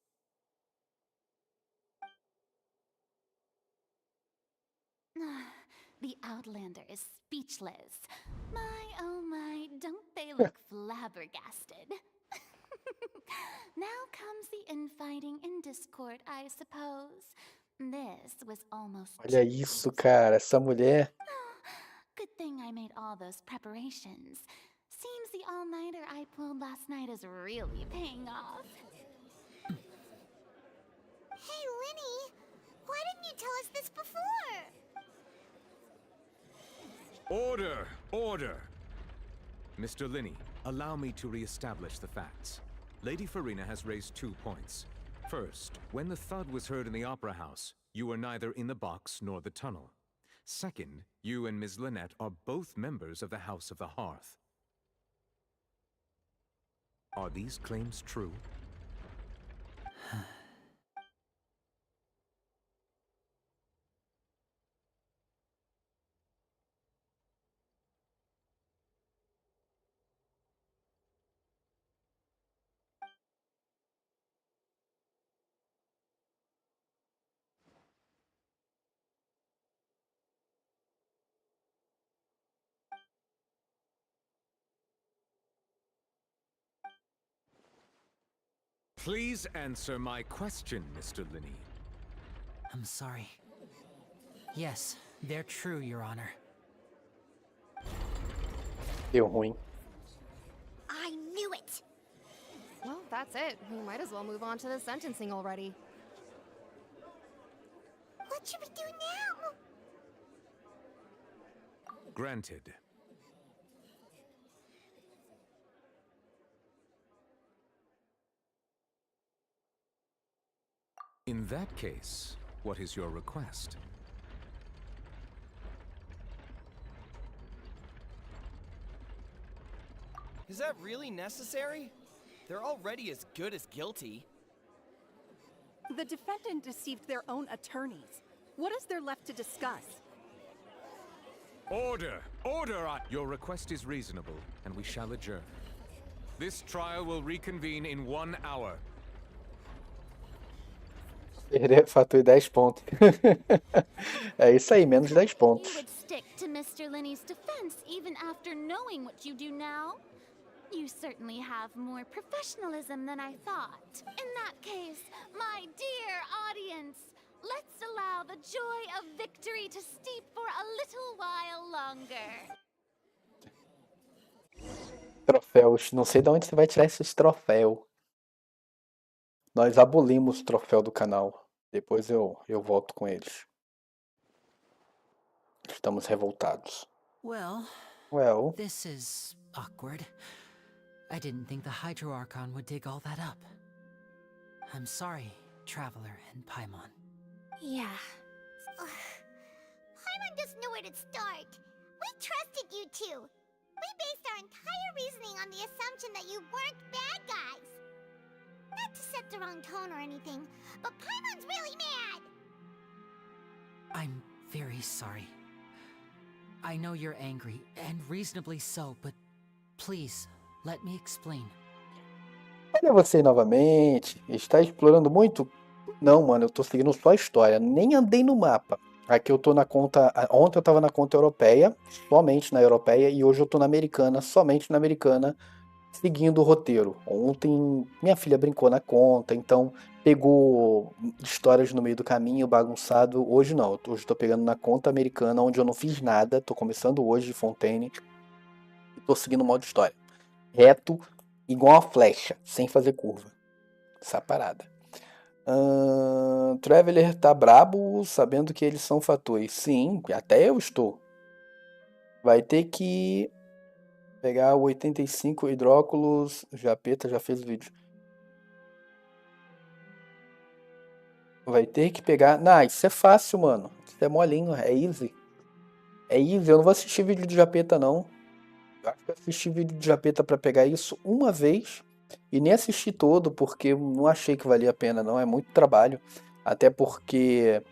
The Outlander is speechless. My, oh my, don't they look flabbergasted? Now comes the infighting and discord, I suppose. This was almost... Olha isso, cara, essa mulher... Good thing I made all those preparations. Seems the all-nighter I pulled last night is really paying off. Hey, Linny, why didn't you tell us this before? Order! Order! Mr. Linney, allow me to re-establish the facts. Lady Farina has raised 2 points. First, when the thud was heard in the Opera House, you were neither in the box nor the tunnel. Second, you and Ms. Lynette are both members of the House of the Hearth. Are these claims true? Please answer my question, Mr. Linney. I'm sorry. Yes, they're true, Your Honor. Deu ruim. I knew it. Well, that's it. We might as well move on to the sentencing already. What should we do now? Granted. In that case, what is your request? Is that really necessary? They're already as good as guilty. The defendant deceived their own attorneys. What is there left to discuss? Order! Order! Your request is reasonable, and we shall adjourn. This trial will reconvene in 1 hour. Perder, fatura 10 pontos. É isso aí, menos 10 pontos. You would stick to Mr. Linney's defense even after knowing what you do now? You certainly have more professionalism than I thought. In that case, my dear audience, let's allow the joy of victory to steep for a little while longer. Troféus. Não sei de onde você vai tirar esses troféus. Nós abolimos o troféu do canal. Depois eu volto com eles. Estamos revoltados. Well, this is awkward. I didn't think the Hydro Archon would dig all that up. I'm sorry, Traveler and Paimon. Yeah. Paimon doesn't know where to start. We trusted you two. We based our entire reasoning on the assumption that you weren't bad guys. Not to set the wrong tone or anything, but Paimon's really mad. I'm very sorry. I know you're angry, and reasonably so, but please, let me explain. Olha você novamente. Está explorando muito? Não, mano, eu tô seguindo só a história. Nem andei no mapa. Aqui eu tô na conta... Ontem eu tava na conta europeia, somente na europeia, e hoje eu tô na americana, somente na americana, seguindo o roteiro. Ontem minha filha brincou na conta, então pegou histórias no meio do caminho, bagunçado. Hoje não, hoje eu tô pegando na conta americana, onde eu não fiz nada, tô começando hoje de Fontaine, e tô seguindo o modo história. Reto, igual uma flecha, sem fazer curva. Essa parada. Traveler tá brabo, sabendo que eles são fatores. Sim, até eu estou. Vai ter que pegar o 85 hidróculos. Japeta já fez o vídeo. Vai ter que pegar... Não, isso é fácil, mano. Isso é molinho, é easy. É easy, eu não vou assistir vídeo de Japeta, não. Eu acho que eu assisti vídeo de Japeta pra pegar isso uma vez. E nem assisti todo, porque eu não achei que valia a pena, não. É muito trabalho. Até porque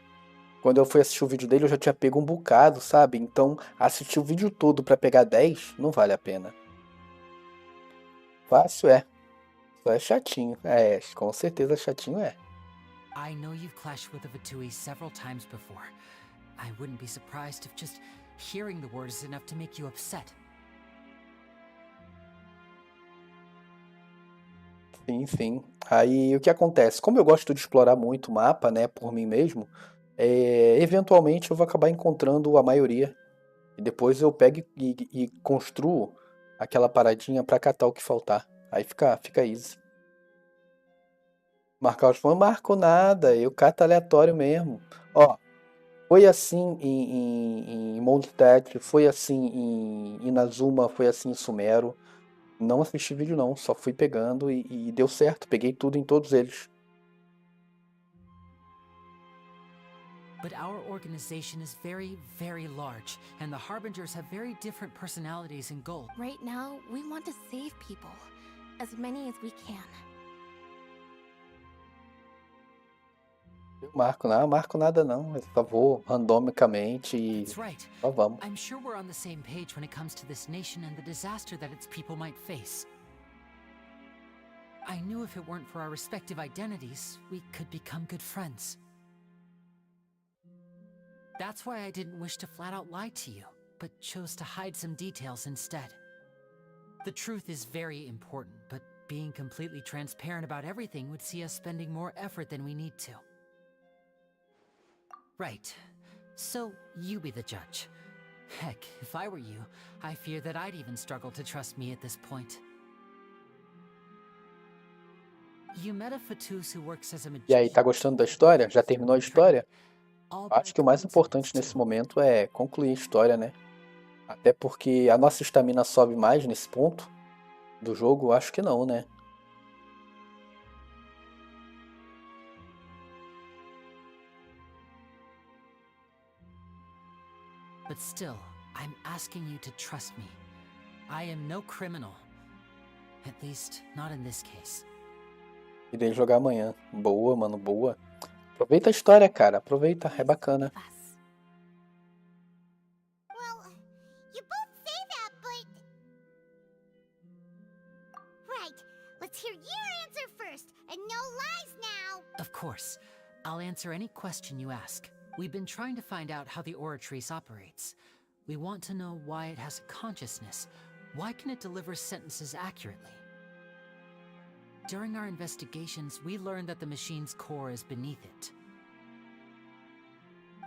quando eu fui assistir o vídeo dele, eu já tinha pego um bocado, sabe? Então, assistir o vídeo todo pra pegar 10 não vale a pena. Fácil é. Só é chatinho. É, com certeza chatinho é. I know you've clashed with the Vatui several times before. I wouldn't be surprised if just hearing the word is enough to make you upset. Sim, sim. Aí o que acontece? Como eu gosto de explorar muito o mapa, né, por mim mesmo, eventualmente eu vou acabar encontrando a maioria. E depois eu pego e construo aquela paradinha pra catar o que faltar. Aí fica easy. Marcar os fãs, marco nada, eu cato aleatório mesmo. Ó, foi assim em Mondstadt, foi assim em Inazuma, foi assim em Sumero. Não assisti vídeo não, só fui pegando e deu certo, peguei tudo em todos eles. But our organization is very, very large, and the Harbingers have very different personalities and goals. Right now, we want to save people. As many as we can. Eu marco nada não, eu só vou randomicamente e That's right. só vamos. I'm sure we're on the same page when it comes to this nation and the disaster that its people might face. I knew if it weren't for our respective identities, we could become good friends. That's why I didn't wish to flat out lie to you, but chose to hide some details instead. The truth is very important, but being completely transparent about everything would see us spending more effort than we need to. Right. So, you be the judge. Heck, if I were you, I fear that I'd even struggle to trust me at this point. You met a fetus who works as a E aí, tá gostando da história? Já terminou a história? Acho que o mais importante nesse momento é concluir a história, né? Até porque a nossa estamina sobe mais nesse ponto do jogo? Acho que não, né? But still, I'm asking you to trust me. I am no criminal. At least, not in this case. Irei jogar amanhã. Boa, mano, boa. Aproveita a história, cara. Aproveita, é bacana. Well, you both say that, but... Right, let's hear your answer first, and no lies now! Of course. I'll answer any question you ask. We've been trying to find out how the Oratrice operates. We want to know why it has a consciousness. Why can it deliver sentences accurately? During our investigations, we learned that the machine's core is beneath it.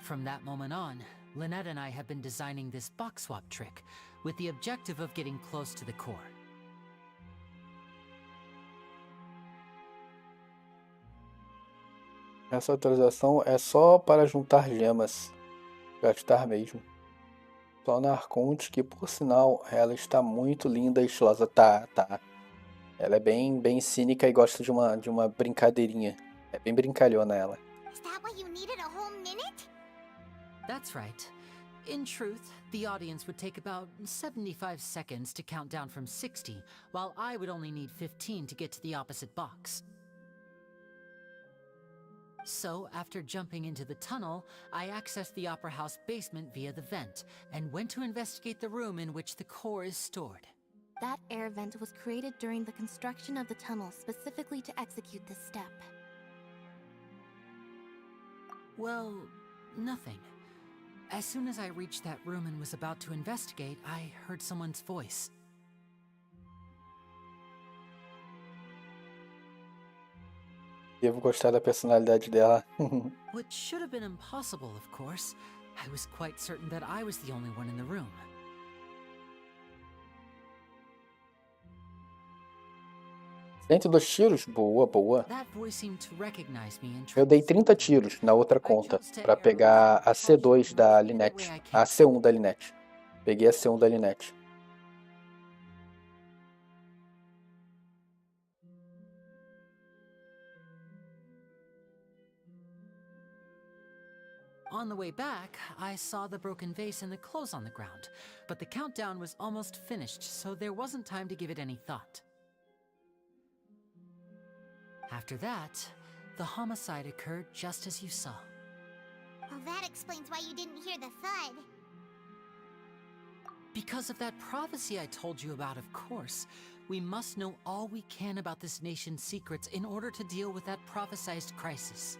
From that moment on, Lynette and I have been designing this box swap trick with the objective of getting close to the core. Essa atualização é só para juntar gemas. Gastar mesmo. Só na Arconte, que por sinal, ela está muito linda e estilosa. Tá. Ela é bem cínica e gosta de uma brincadeirinha. É bem brincalhona ela. Is that why you needed a whole minute? That's right. In truth, the audience would take about 75 seconds to count down from 60, while I would only need 15 to get to the opposite box. So, after jumping into the tunnel, I accessed the Opera House basement via the vent, and went to investigate the room in which the core is stored. That air vent was created during the construction of the tunnel specifically to execute this step. Well, nothing. As soon as I reached that room and was about to investigate, I heard someone's voice. Devo gostar da personalidade dela. Which should have been impossible, of course. I was quite certain that I was the only one in the room. 102 tiros? Boa. That voice seemed to recognize me and Eu dei 30 tiros na outra conta para pegar a C2 da Lynette. A C1 da Lynette. Peguei a C1 da Lynette. On the way back, I saw the broken vase and the clothes on the ground, but the countdown was almost finished, so there wasn't time to give it any thought. After that, the homicide occurred just as you saw. Well, that explains why you didn't hear the thud. Because of that prophecy I told you about, of course. We must know all we can about this nation's secrets in order to deal with that prophesized crisis.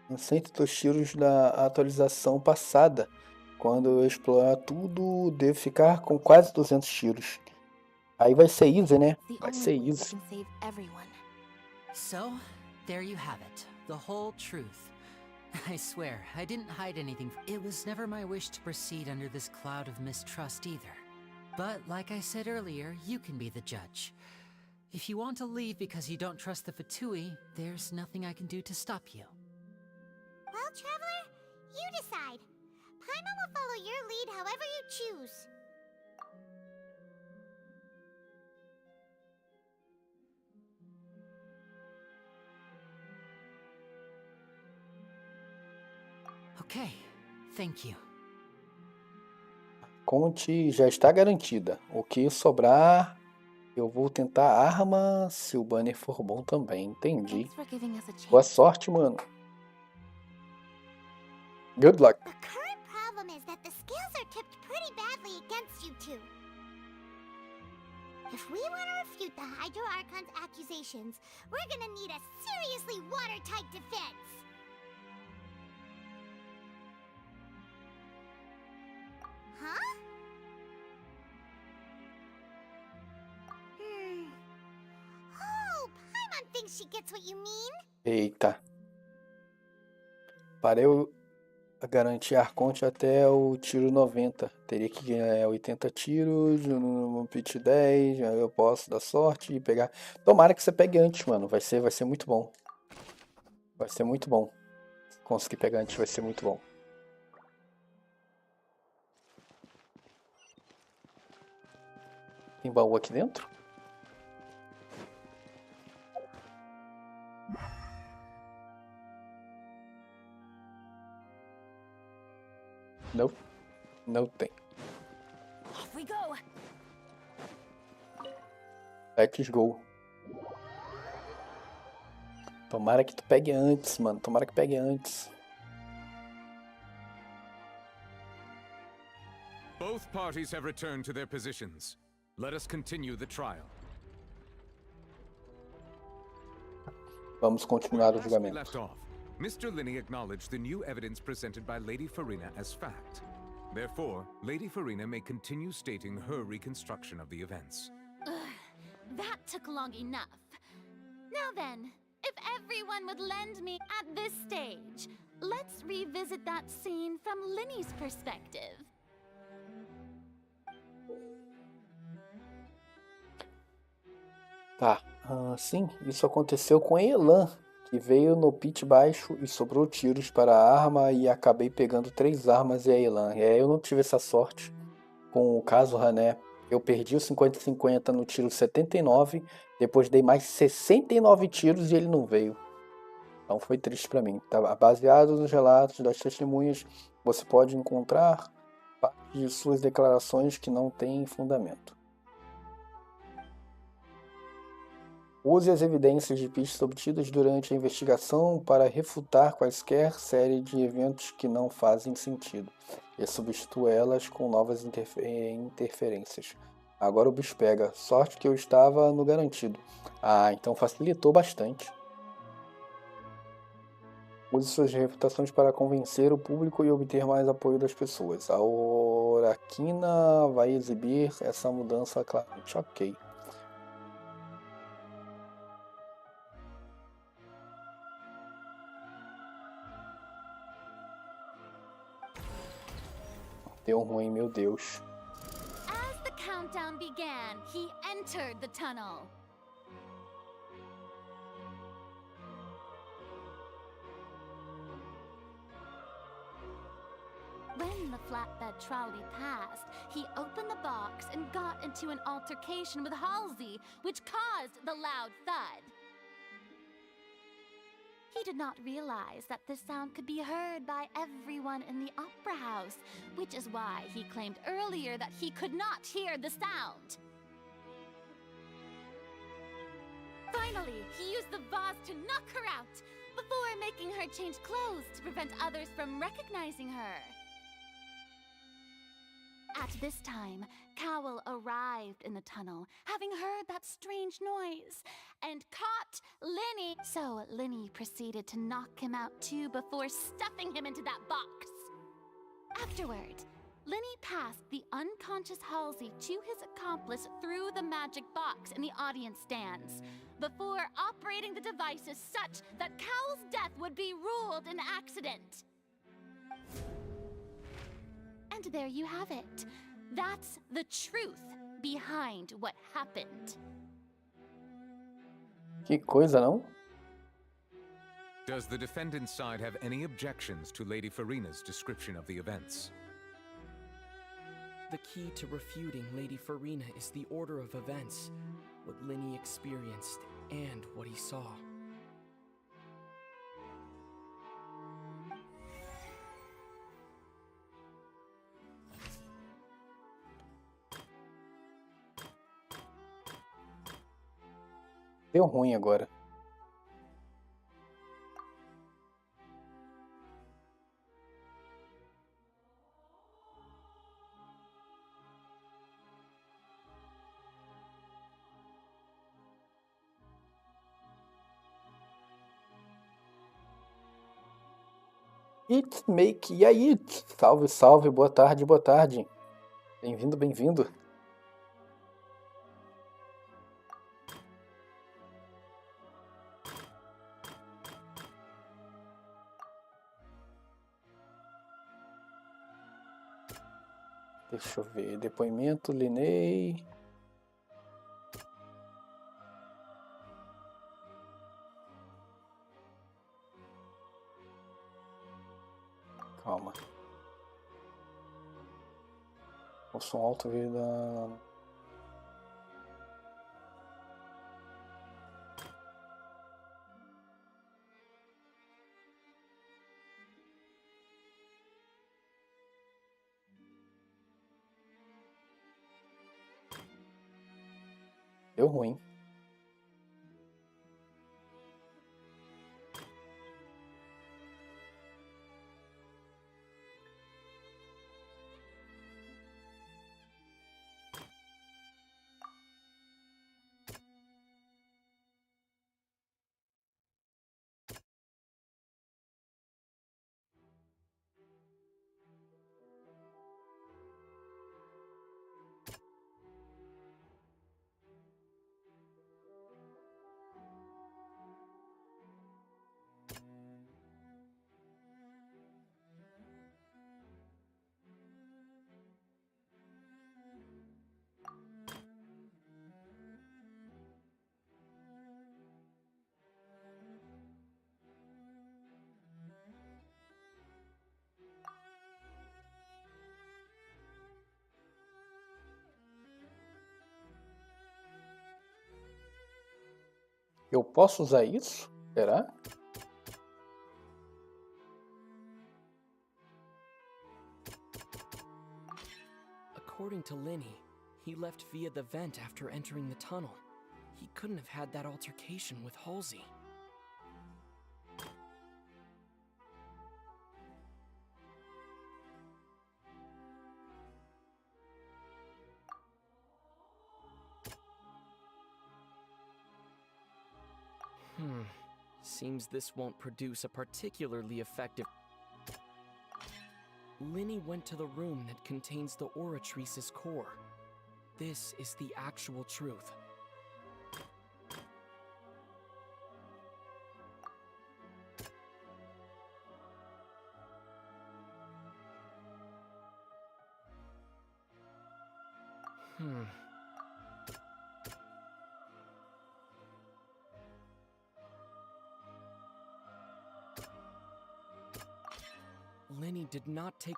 102 tiros da atualização passada. Quando eu explorar tudo, devo ficar com quase 200 tiros. Aí vai ser easy, né? Vai ser easy. So, there you have it. The whole truth. I swear, I didn't hide anything. It was never my wish to proceed under this cloud of mistrust either. But like I said earlier, you can be the judge. If you want to leave because you don't trust the Fatui, there's nothing I can do to stop you. Well, Traveler, you decide. Paimon will follow your lead however you choose. Okay, thank you. Conte já está garantida. O que sobrar, eu vou tentar a arma se o banner for bom também. Entendi. Boa sorte, mano. Good luck. The current problem is that the scales are tipped pretty badly against you two. If we want to refute the Hydro Archon's accusations, we're gonna need a seriously watertight defense. Huh? Oh, Paimon thinks she gets what you mean. Eita. Para eu garantir Arconte até o tiro 90. Teria que ganhar 80 tiros, no pitch 10, aí eu posso dar sorte e pegar. Tomara que você pegue antes, mano. Vai ser muito bom. Vai ser muito bom. Se conseguir pegar antes, vai ser muito bom. Tem baú aqui dentro? Não. Não tem. Off we go. Let's go. Tomara que tu pegue antes, mano. Tomara que pegue antes. Both parties have returned to their positions. Let us continue the trial. Vamos continuar o Last we julgamento. left off, Mr. Linney acknowledged the new evidence presented by Lady Farina as fact. Therefore, Lady Farina may continue stating her reconstruction of the events. That took long enough. Now then, if everyone would lend me at this stage, let's revisit that scene from Linny's perspective. Tá, sim, isso aconteceu com Elan, que veio no pit baixo e sobrou tiros para a arma e acabei pegando 3 armas e a Elan. Eu não tive essa sorte com o caso Hané. Eu perdi o 50-50 no tiro 79, depois dei mais 69 tiros e ele não veio. Então foi triste para mim. Tá? Baseado nos relatos das testemunhas, você pode encontrar parte de suas declarações que não têm fundamento. Use as evidências de pistas obtidas durante a investigação para refutar quaisquer série de eventos que não fazem sentido e substitua elas com novas interferências. Agora o bicho pega. Sorte que eu estava no garantido. Então facilitou bastante. Use suas refutações para convencer o público e obter mais apoio das pessoas. A Oraquina vai exibir essa mudança claramente. Ok. Deu ruim, meu Deus. As the countdown began, he entered the tunnel. When the flatbed trolley passed, he opened the box and got into an altercation with Halsey, which caused the loud thud. He did not realize that this sound could be heard by everyone in the opera house, which is why he claimed earlier that he could not hear the sound. Finally, he used the vase to knock her out, before making her change clothes to prevent others from recognizing her. At this time, Cowell arrived in the tunnel, having heard that strange noise, and caught Linny. So Linny proceeded to knock him out too before stuffing him into that box. Afterward, Linny passed the unconscious Halsey to his accomplice through the magic box in the audience stands, before operating the devices such that Cowell's death would be ruled an accident. And there you have it. That's the truth behind what happened. Que coisa, não? Does the defendant's side have any objections to Lady Farina's description of the events? The key to refuting Lady Farina is the order of events, what Linny experienced and what he saw. Deu ruim agora. It's make e aí? Salve, salve, boa tarde, boa tarde. Bem-vindo, bem-vindo. Deixa eu ver. Depoimento, Linei. Calma. O som alto veio da... Deu ruim. Eu posso usar isso? Será? According to Linny, he left via the vent after entering the tunnel. He couldn't have had that altercation with Halsey. Seems this won't produce a particularly effective... Linny went to the room that contains the Oratrice's core. This is the actual truth. Linny did not take...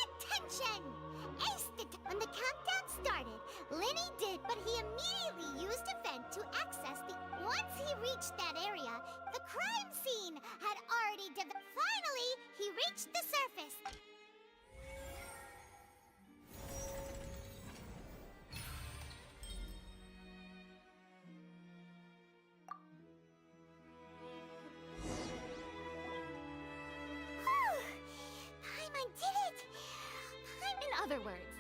Attention! Este! When the countdown started, Linny did, but he immediately used a vent to access the... Once he reached that area, the crime scene had already Finally, he reached the surface. In other words,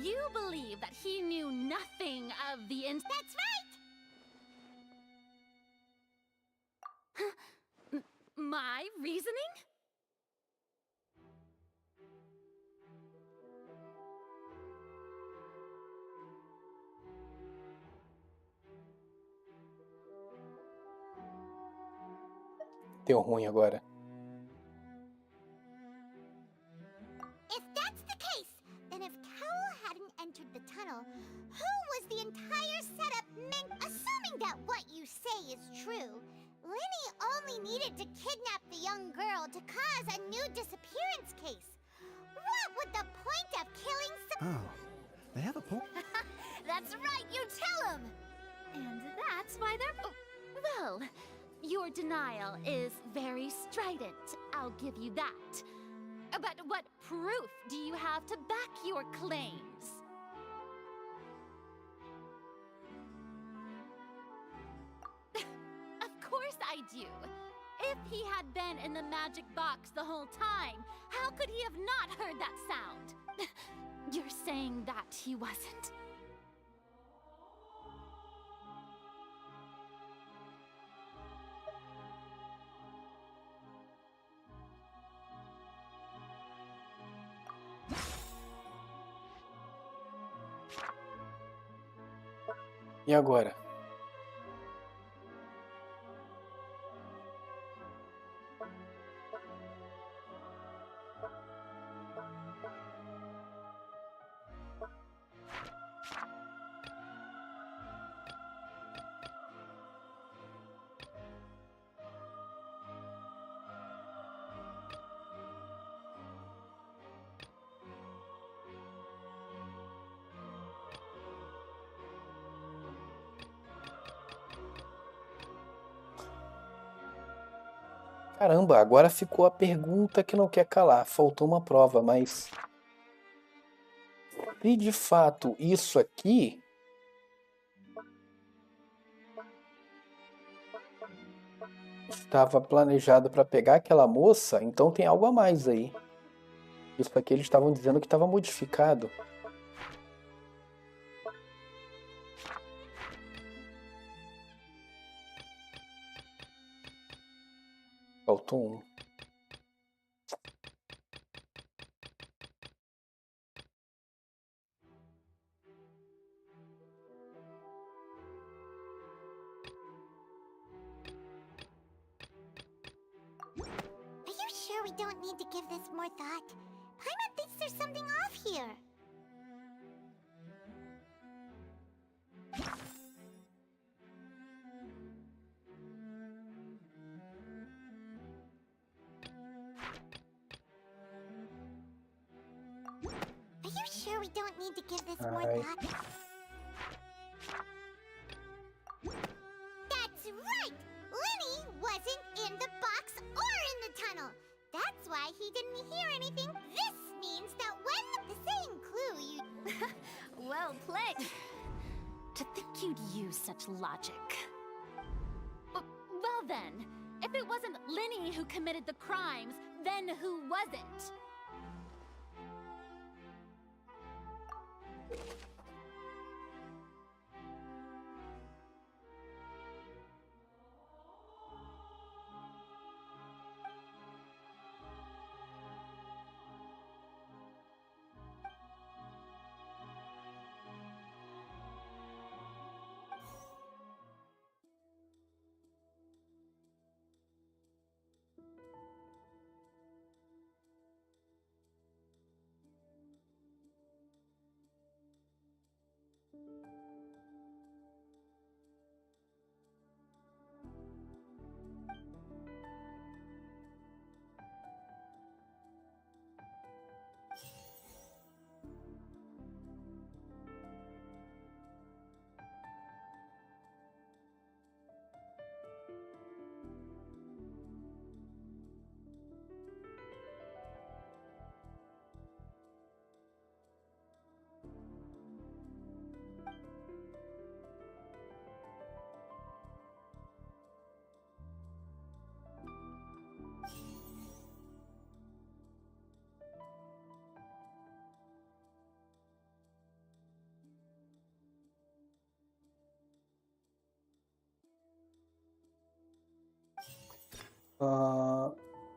you believe that he knew nothing of the That's right! My reasoning? Deu ruim agora. If that's the case, then if Cowell hadn't entered the tunnel, who was the entire setup meant? Assuming that what you say is true, Linny only needed to kidnap the young girl to cause a new disappearance case. What would the point of killing Oh, they have a point. That's right, you tell him! And that's why they're... Oh, well, your denial is very strident, I'll give you that. But what proof do you have to back your claims? Of course I do. If he had been in the magic box the whole time, how could he have not heard that sound? You're saying that he wasn't. E agora? Caramba, agora ficou a pergunta que não quer calar. Faltou uma prova, mas... se de fato isso aqui... estava planejado para pegar aquela moça, então tem algo a mais aí. Isso aqui eles estavam dizendo que estava modificado. Faltou um. Are you sure we don't need to give this more thought? Paimon thinks there's something off here. Are you sure we don't need to give this more thought? That's right! Lenny wasn't in the box or in the tunnel. That's why he didn't hear anything. This means that when the same clue you... Well played. To think you'd use such logic. Well then, if it wasn't Lenny who committed the crimes, then who wasn't?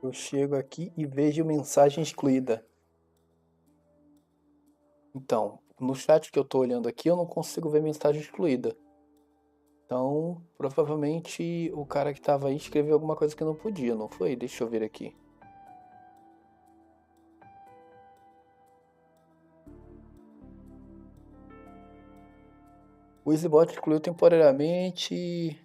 Eu chego aqui e vejo mensagem excluída. Então, no chat que eu tô olhando aqui, eu não consigo ver mensagem excluída. Então, provavelmente o cara que tava aí escreveu alguma coisa que não podia, não foi? Deixa eu ver aqui. O EasyBot excluiu temporariamente...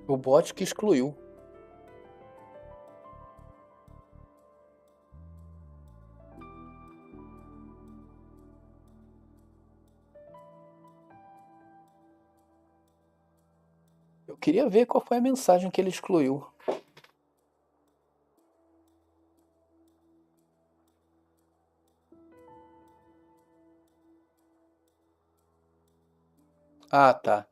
O bot que excluiu. Eu queria ver qual foi a mensagem que ele excluiu. Ah, tá.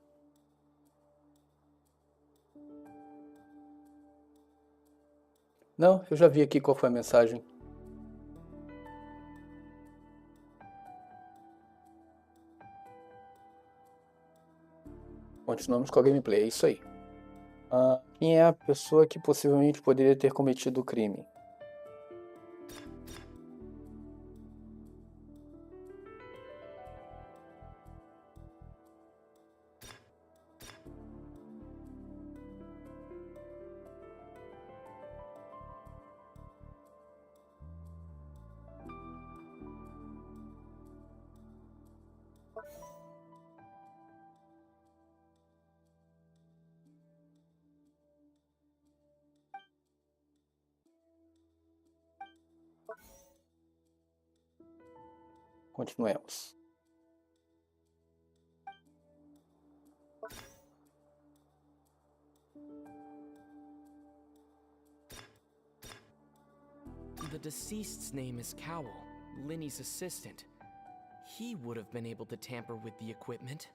Não, eu já vi aqui qual foi a mensagem. Continuamos com a gameplay, é isso aí. Quem é a pessoa que possivelmente poderia ter cometido o crime? Continuemos. The deceased's name is Cowell, Linny's assistant. He would have been able to tamper with the equipment.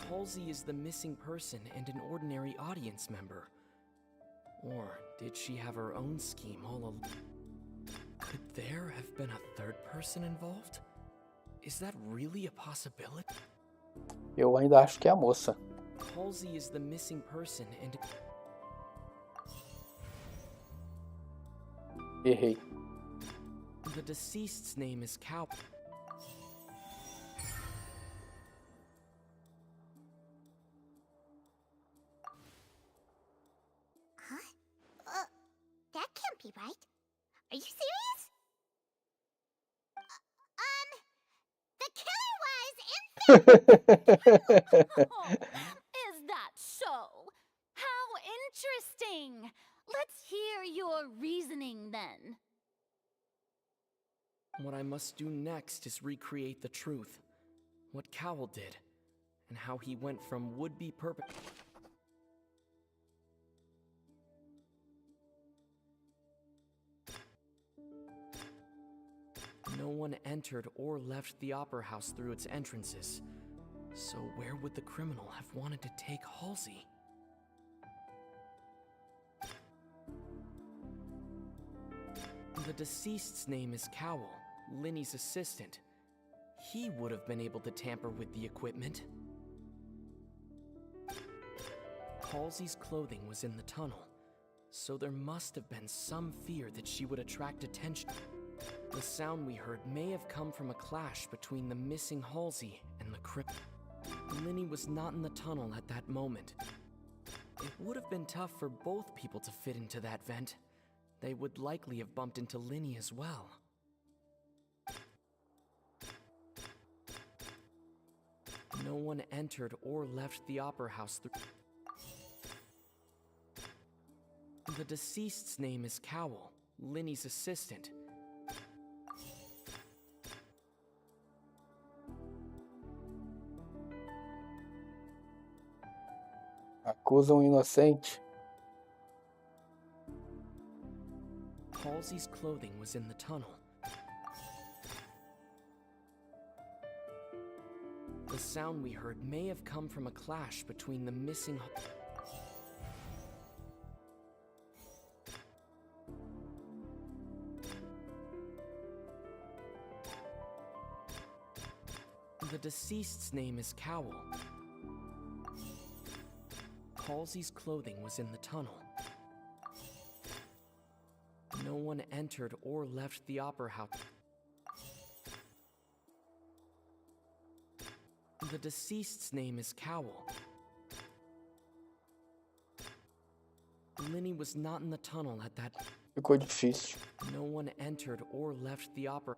Halsey is the missing person and an ordinary audience member. Or did she have her own scheme all along? Could there have been a third person involved? Is that really a possibility? Eu ainda acho que é a moça. Halsey is the missing person and... Errei. The deceased's name is Cow. Huh? That can't be right. Are you serious? The killer was Is that so? How interesting! Let's hear your reasoning then. What I must do next is recreate the truth. What Cowell did, and how he went from would-be No one entered or left the Opera House through its entrances. So where would the criminal have wanted to take Halsey? The deceased's name is Cowell, Linny's assistant. He would have been able to tamper with the equipment. Halsey's clothing was in the tunnel, so there must have been some fear that she would attract attention. The sound we heard may have come from a clash between the missing Halsey and the criminal. Linny was not in the tunnel at that moment. It would have been tough for both people to fit into that vent. They would likely have bumped into Linny as well. No one entered or left the Opera House through... The deceased's name is Cowell, Linny's assistant. Acusa inocente. Halsey's clothing was in the tunnel. The sound we heard may have come from a clash between the missing... The deceased's name is Cowell. Halsey's clothing was in the tunnel. No one entered or left the Opera House. The deceased's name is Cowell. Linny was not in the tunnel at that... Ficou difícil. No one entered or left the Opera...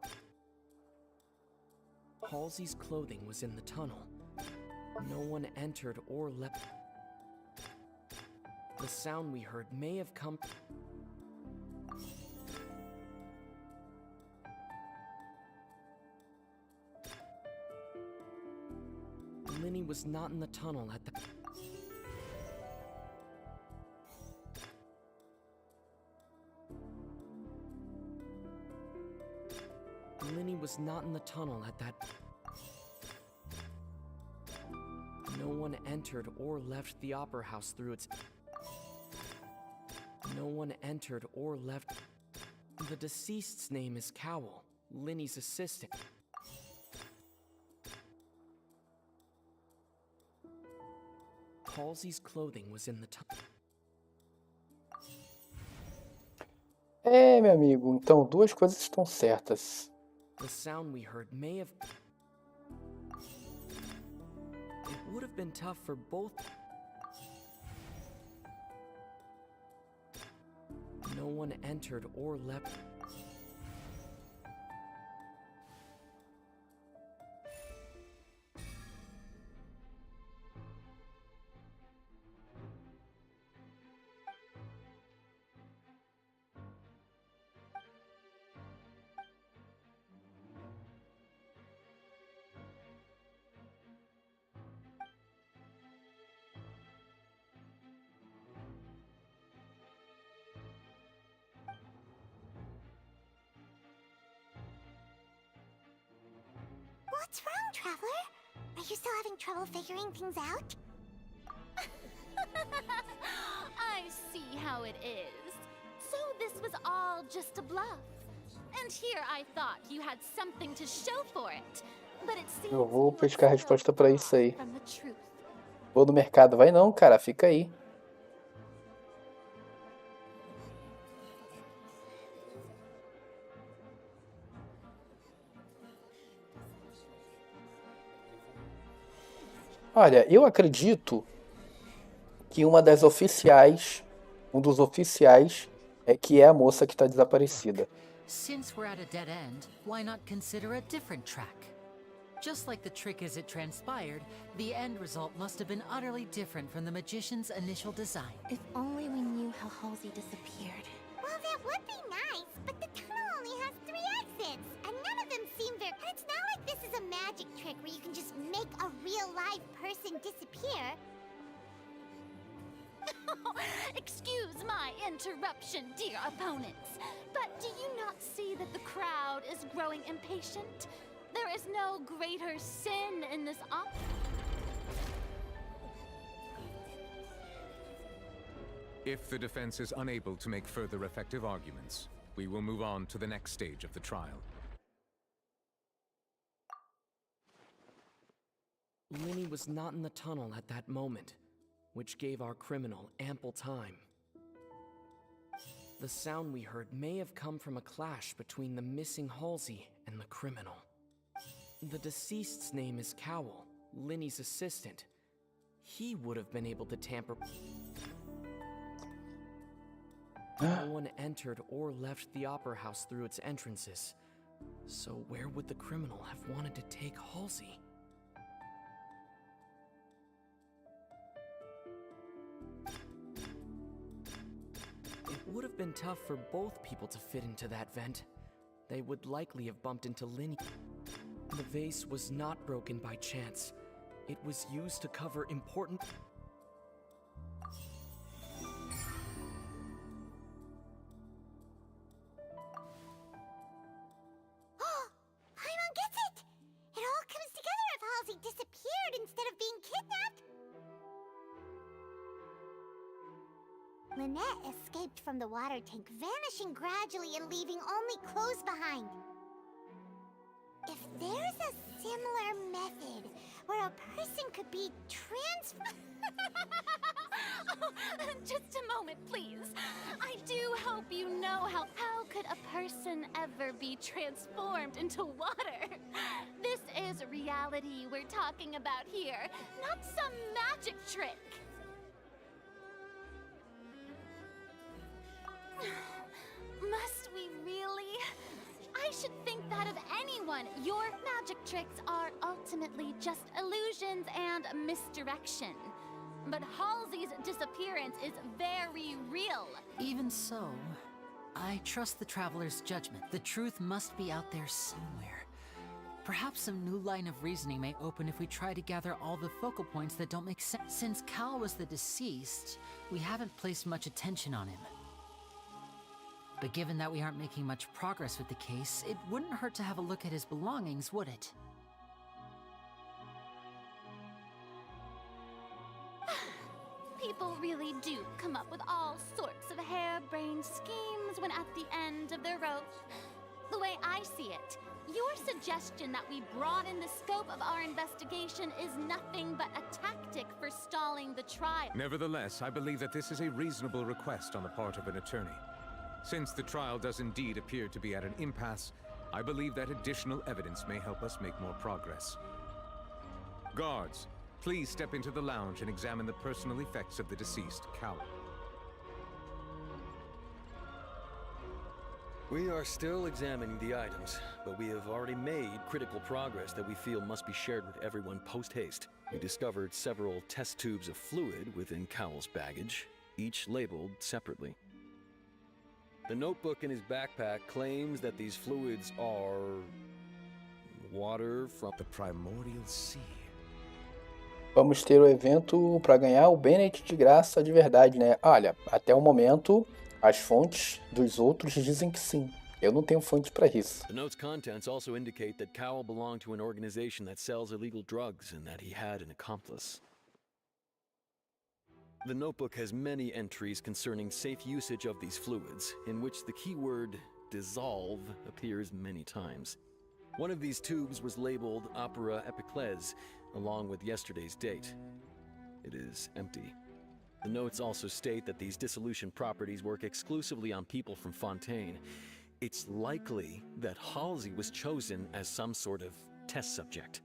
Halsey's clothing was in the tunnel. No one entered or left... The sound we heard may have come... Linny was not in the tunnel at that... Linny was not in the tunnel at that... No one entered or left the Opera House through its... No one entered or left... The deceased's name is Cowell, Linny's assistant. Halsey's clothing was in the tunnel. É, meu amigo, então duas coisas estão certas. The sound we heard may have... It would have been tough for both... No one entered or left... What's wrong, Traveler? Are you still having trouble figuring things out? I see how it is. So this was all just a bluff. And here I thought you had something to show for it. But it seems Eu vou pescar a resposta pra isso aí. from the truth. Vou no mercado. Vai não, cara. Fica aí. Olha, eu acredito que uma das oficiais, um dos oficiais, é que é a moça que está desaparecida. Since we're at a dead end, why not consider a different track? Just like the trick as it transpired, the end result must have been utterly different from the magician's initial design. If only we knew how Halsey disappeared. Well, that would be nice, but the tunnel only has 3 exits, and none of them seem very... And it's not like this is a magic trick where you can just make a real live person disappear. Excuse my interruption, dear opponents, but do you not see that the crowd is growing impatient? There is no greater sin in this If the defense is unable to make further effective arguments, we will move on to the next stage of the trial. Linny was not in the tunnel at that moment, which gave our criminal ample time. The sound we heard may have come from a clash between the missing Halsey and the criminal. The deceased's name is Cowell, Linny's assistant. He would have been able to tamper... No one entered or left the Opera House through its entrances. So where would the criminal have wanted to take Halsey? It would have been tough for both people to fit into that vent. They would likely have bumped into Linny. The vase was not broken by chance. It was used to cover important... Paimon gets it! It all comes together if Halsey disappeared instead of being kidnapped. Lynette escaped from the water tank, vanishing gradually and leaving only clothes behind. If there's a similar method where a person could be Just a moment, please. I do hope you know how could a person ever be transformed into water? This is reality we're talking about here, not some magic trick. Must we really? I should think that of anyone. Your magic tricks are ultimately just illusions and misdirection. But Halsey's disappearance is very real. Even so, I trust the Traveler's judgment. The truth must be out there somewhere. Perhaps some new line of reasoning may open if we try to gather all the focal points that don't make sense. Since Cal was the deceased, we haven't placed much attention on him. But given that we aren't making much progress with the case, it wouldn't hurt to have a look at his belongings, would it? People really do come up with all sorts of harebrained schemes when at the end of their rope. The way I see it, your suggestion that we broaden the scope of our investigation is nothing but a tactic for stalling the trial. Nevertheless, I believe that this is a reasonable request on the part of an attorney. Since the trial does indeed appear to be at an impasse, I believe that additional evidence may help us make more progress. Guards, please step into the lounge and examine the personal effects of the deceased, Cowell. We are still examining the items, but we have already made critical progress that we feel must be shared with everyone post-haste. We discovered several test tubes of fluid within Cowell's baggage, each labeled separately. The notebook in his backpack claims that these fluids are... water from the primordial sea. Vamos ter o evento para ganhar o Bennett de graça de verdade, né? Olha, até o momento, as fontes dos outros dizem que sim. Eu não tenho fonte para isso. The note's contents also indicate that Cowell belonged to an organization that sells illegal drugs and that he had an accomplice. The notebook has many entries concerning safe usage of these fluids, in which the keyword dissolve appears many times. One of these tubes was labeled Opera Epiclese, along with yesterday's date. It is empty. The notes also state that these dissolution properties work exclusively on people from Fontaine. It's likely that Halsey was chosen as some sort of test subject.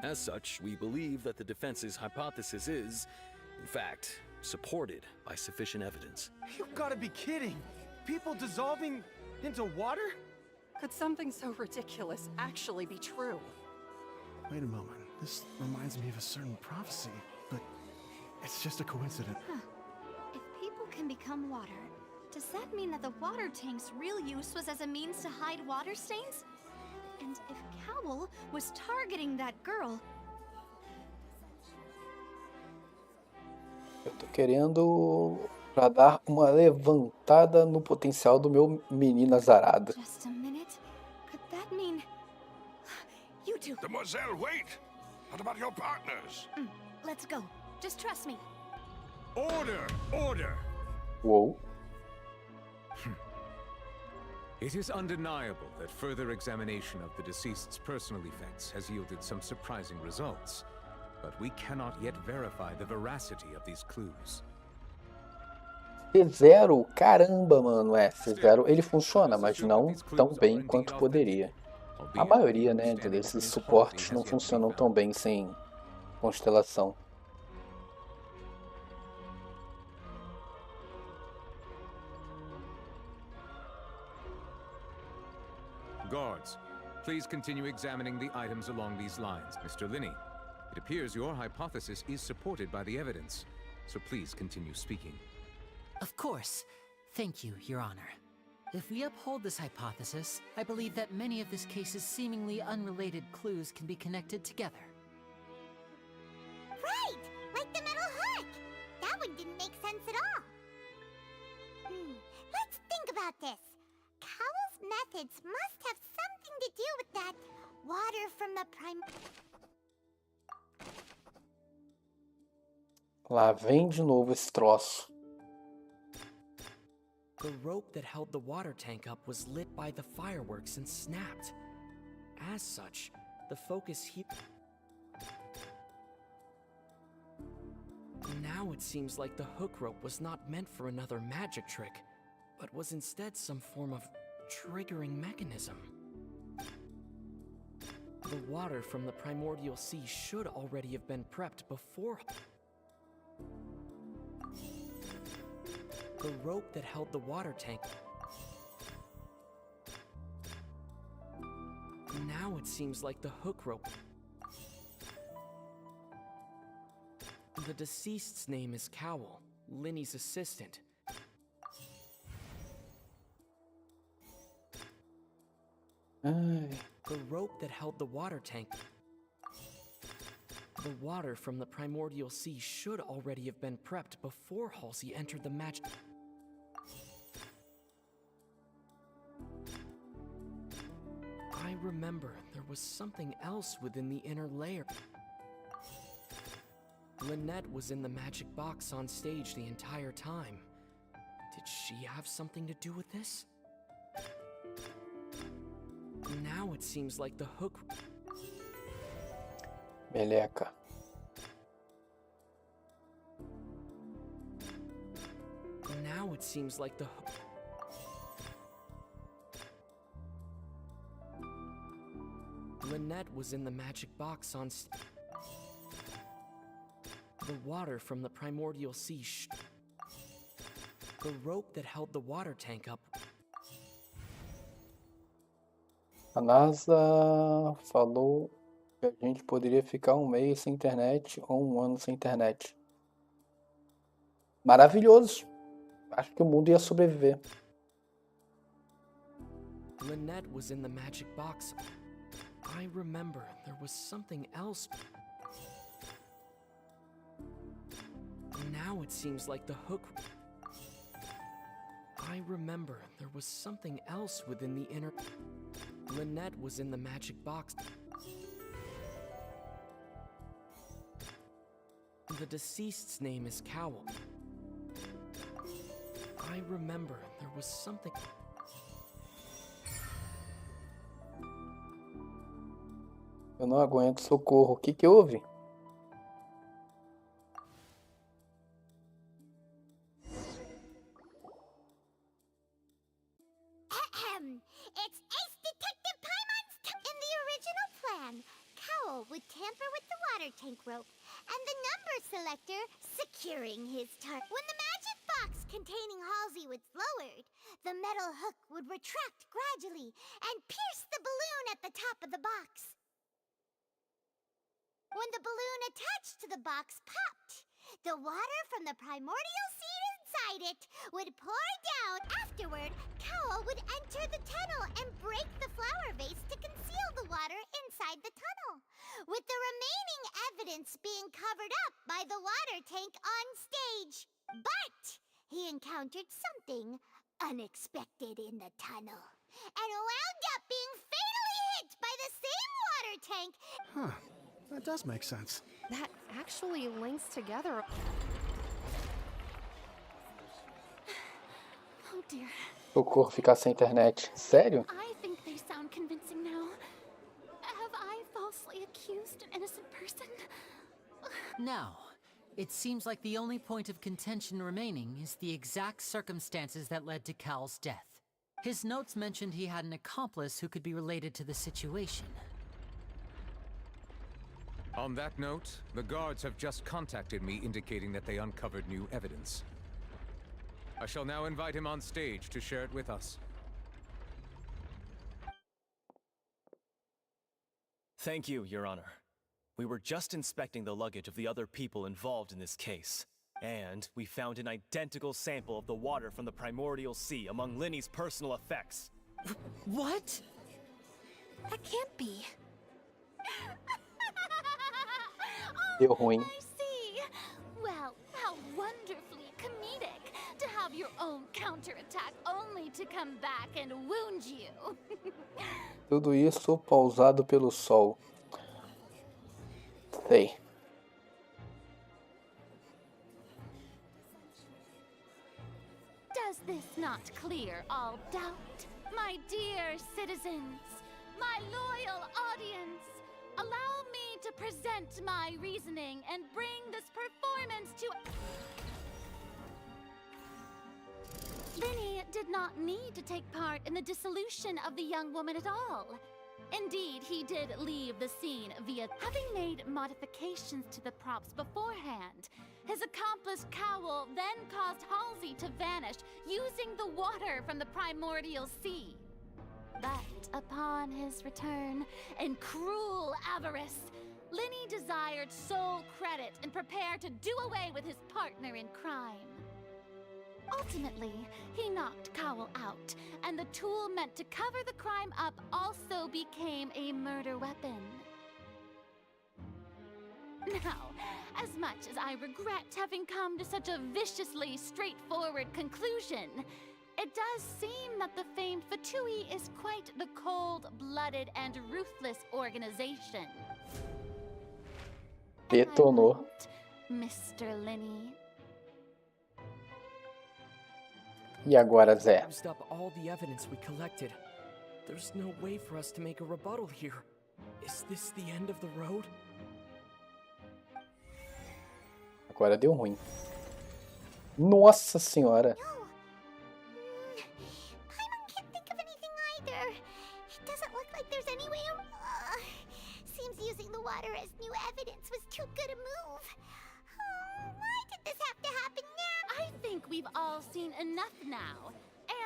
As such, we believe that the defense's hypothesis is, in fact, supported by sufficient evidence. You've got to be kidding! People dissolving into water? Could something so ridiculous actually be true? Wait a moment. This reminds me of a certain prophecy, but it's just a coincidence. Huh. If people can become water, does that mean that the water tank's real use was as a means to hide water stains? And if Cowell was targeting that girl... Eu tô querendo pra dar uma levantada no potencial do meu menino azarado. Just a minute. Could that mean... You two... Demoiselle, wait! What about your partners? Let's go. Just trust me. Order! Order! Whoa. It is undeniable that further examination of the deceased's personal effects has yielded some surprising results, but we cannot yet verify the veracity of these clues. C0, caramba, mano, C0 ele funciona, mas não tão bem quanto poderia. A maioria, né, desses suportes não funcionam tão bem sem constelação. Guards, please continue examining the items along these lines. Mr. Linney, it appears your hypothesis is supported by the evidence, so please continue speaking. Of course. Thank you, Your Honor. If we uphold this hypothesis, I believe that many of this case's seemingly unrelated clues can be connected together. Right! Like the metal hook! That one didn't make sense at all. Let's think about this. Cowell's methods must have something to do with that water from the prime... Lá vem de novo esse troço. The rope that held the water tank up was lit by the fireworks and snapped. As such, the focus here... Now it seems like the hook rope was not meant for another magic trick, but was instead some form of triggering mechanism. The water from the primordial sea should already have been prepped before... The rope that held the water tank... Now it seems like the hook rope... The deceased's name is Cowell, Linney's assistant. The rope that held the water tank... The water from the primordial sea should already have been prepped before Halsey entered the magic... I remember there was something else within the inner layer. Lynette was in the magic box on stage the entire time. Did she have something to do with this? Now it seems like the hook... Meleca. Now it seems like the hook... Lynette was in the magic box on stage. The water from the primordial sea The rope that held the water tank up... A NASA falou que a gente poderia ficar um mês sem internet ou um ano sem internet. Maravilhoso! Acho que o mundo ia sobreviver. Lynette was in the magic box. I remember there was something else. Now it seems like the hook... I remember there was something else within the inner... Lynette was in the magic box. The deceased's name is Cowl. I remember there was something... Eu não aguento, socorro. O que que houve? It's Ace Detective Paimon's in the original plan. Cowl would tamper with the water tank rope and the number selector securing his target. When the magic box containing Halsey was lowered, the metal hook would retract gradually and pierce the balloon at the top of the box. When the balloon attached to the box popped, the water from the primordial seed inside it would pour down. Afterward, Cowl would enter the tunnel and break the flower vase to conceal the water inside the tunnel, with the remaining evidence being covered up by the water tank on stage. But he encountered something unexpected in the tunnel and wound up being fatally hit by the same water tank. Huh. That does make sense. That actually links together. Oh dear. Socorro, ficar sem internet. Sério? I think they sound convincing now. Have I falsely accused an innocent person? Now, it seems like the only point of contention remaining is the exact circumstances that led to Cowl's death. His notes mentioned he had an accomplice who could be related to the situation. On that note, the guards have just contacted me indicating that they uncovered new evidence. I shall now invite him on stage to share it with us. Thank you, Your Honor. We were just inspecting the luggage of the other people involved in this case, and we found an identical sample of the water from the primordial sea among Linny's personal effects. What? That can't be. Deu ruim. I see. Well, how wonderfully comedic to have your own counterattack only to come back and wound you. Tudo isso pausado pelo sol. Sei. Does this not clear all doubt? My dear citizens, my loyal audience, allow me to present my reasoning and bring this performance to... Linny did not need to take part in the dissolution of the young woman at all. Indeed, he did leave the scene via having made modifications to the props beforehand. His accomplice Cowl then caused Halsey to vanish using the water from the primordial sea. But upon his return, in cruel avarice, Linny desired sole credit and prepared to do away with his partner in crime. Ultimately, he knocked Cowl out, and the tool meant to cover the crime up also became a murder weapon. Now, as much as I regret having come to such a viciously straightforward conclusion, it does seem that the famed Fatui is quite the cold-blooded and ruthless organization. Detonou. Mr. Linny. E agora, Zé? Used up all the evidence we collected. There's no way for us to make a rebuttal here. Is this the end of the road? Agora deu ruim. Nossa senhora. Paimon can't think of anything either. It doesn't look like there's any way seems using the water as new evidence was too good a move. Why did this have to happen now? I think we've all seen enough now.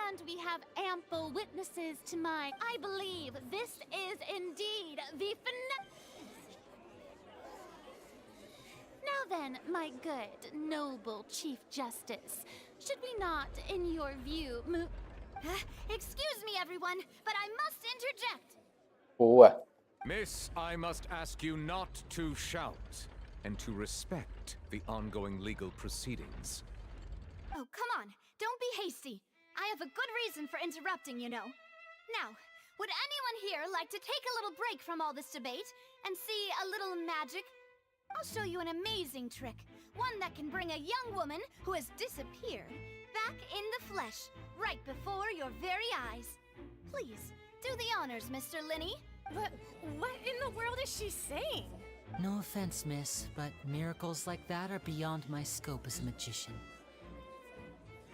And we have ample witnesses to I believe this is indeed the Now then, my good, noble Chief Justice, should we not, in your view, excuse me, everyone, but I must interject. Boa. Miss, I must ask you not to shout and to respect the ongoing legal proceedings. Oh, come on. Don't be hasty. I have a good reason for interrupting, you know. Now, would anyone here like to take a little break from all this debate and see a little magic? I'll show you an amazing trick, one that can bring a young woman who has disappeared back in the flesh, right before your very eyes. Please, do the honors, Mr. Linny. What in the world is she saying? No offense, miss, but miracles like that are beyond my scope as a magician.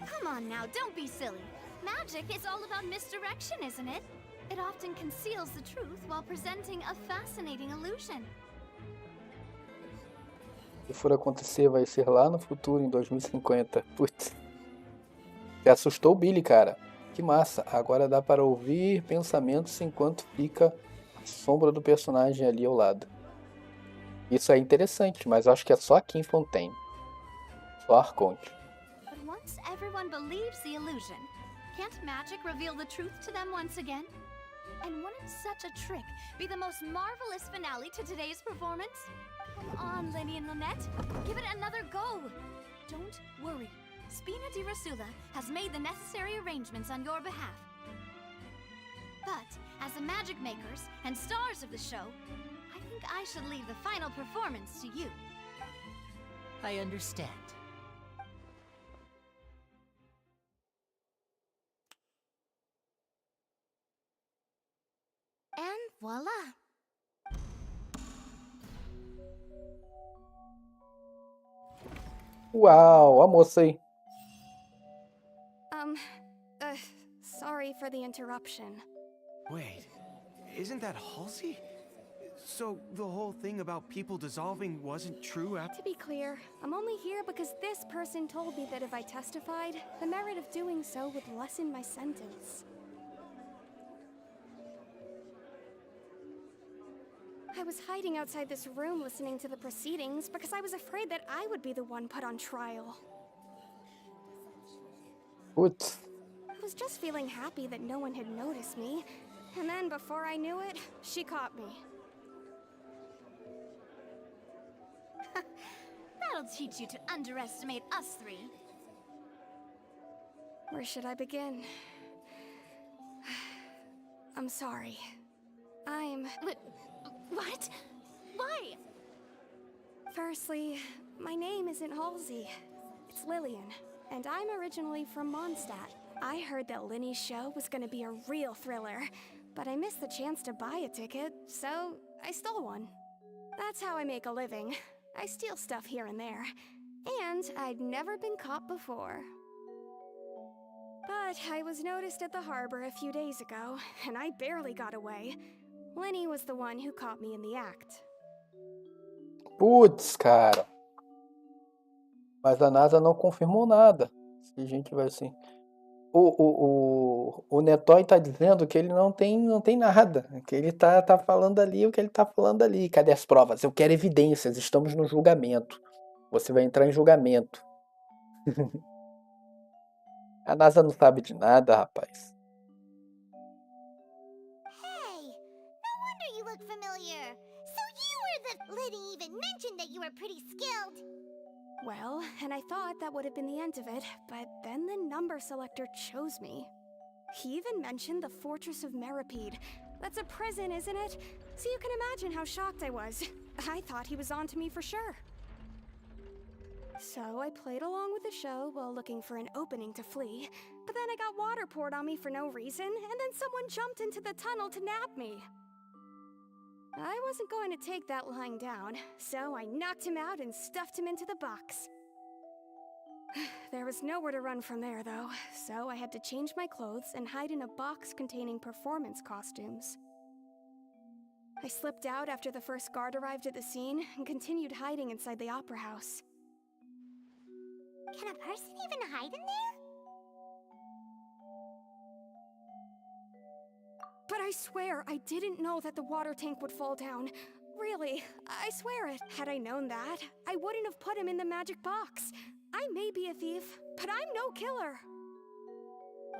Come on now, don't be silly. Magic is all about misdirection, isn't it? It often conceals the truth while presenting a fascinating illusion. Se for acontecer, vai ser lá no futuro, em 2050. Putz. Você assustou o Billy, cara. Que massa. Agora dá para ouvir pensamentos enquanto fica a sombra do personagem ali ao lado. Isso é interessante, mas acho que é só aqui em Fontaine. Só Arconte. But once everyone believes the illusion, can't magic reveal the truth to them once again? And wouldn't such a trick be the most marvelous finale to today's performance? Come on, Lenny and Lynette. Give it another go. Don't worry. Spina di Rasula has made the necessary arrangements on your behalf. But, as the magic makers and stars of the show, I think I should leave the final performance to you. I understand. And voila! Uau, a moça aí. Sorry for the interruption. Wait, isn't that Halsey? So the whole thing about people dissolving wasn't true To be clear, I'm only here because this person told me that if I testified, the merit of doing so would lessen my sentence. I was hiding outside this room listening to the proceedings because I was afraid that I would be the one put on trial. Putz. I was just feeling happy that no one had noticed me, and then before I knew it, she caught me. That'll teach you to underestimate us three. Where should I begin? I'm sorry. What? Why? Firstly, my name isn't Halsey. It's Lillian, and I'm originally from Mondstadt. I heard that Linny's show was gonna be a real thriller, but I missed the chance to buy a ticket, so I stole one. That's how I make a living. I steal stuff here and there, and I'd never been caught before. But I was noticed at the harbor a few days ago, and I barely got away. Linny was the one who caught me in the act. Putz, cara. Mas a NASA não confirmou nada. Se a gente vai assim. O Netoy tá dizendo que ele não tem nada. Que ele tá falando ali o que ele tá falando ali. Cadê as provas? Eu quero evidências. Estamos no julgamento. Você vai entrar em julgamento. A NASA não sabe de nada, rapaz. Hey, no wonder you look familiar. So you were the... Liddy even mentioned that you were pretty skilled. Well, and I thought that would have been the end of it, but then the number selector chose me. He even mentioned the Fortress of Meripede. That's a prison, isn't it? So you can imagine how shocked I was. I thought he was on to me for sure. So I played along with the show while looking for an opening to flee, but then I got water poured on me for no reason, and then someone jumped into the tunnel to nab me. I wasn't going to take that lying down, so I knocked him out and stuffed him into the box. There was nowhere to run from there, though, so I had to change my clothes and hide in a box containing performance costumes. I slipped out after the first guard arrived at the scene and continued hiding inside the opera house. Can a person even hide in there? But I swear, I didn't know that the water tank would fall down. Really, I swear it. Had I known that, I wouldn't have put him in the magic box. I may be a thief, but I'm no killer.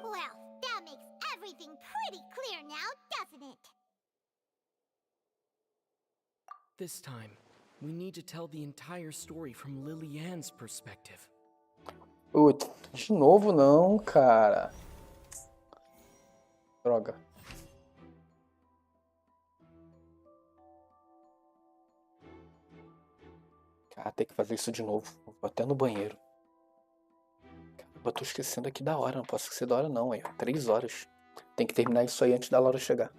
Well, that makes everything pretty clear now, doesn't it? This time, we need to tell the entire story from Lily Ann's perspective. Putz, de novo não, cara. Droga. Ah, tem que fazer isso de novo. Vou até no banheiro. Caramba, eu tô esquecendo aqui da hora. Não posso esquecer da hora não, aí. 3 horas. Tem que terminar isso aí antes da Laura chegar.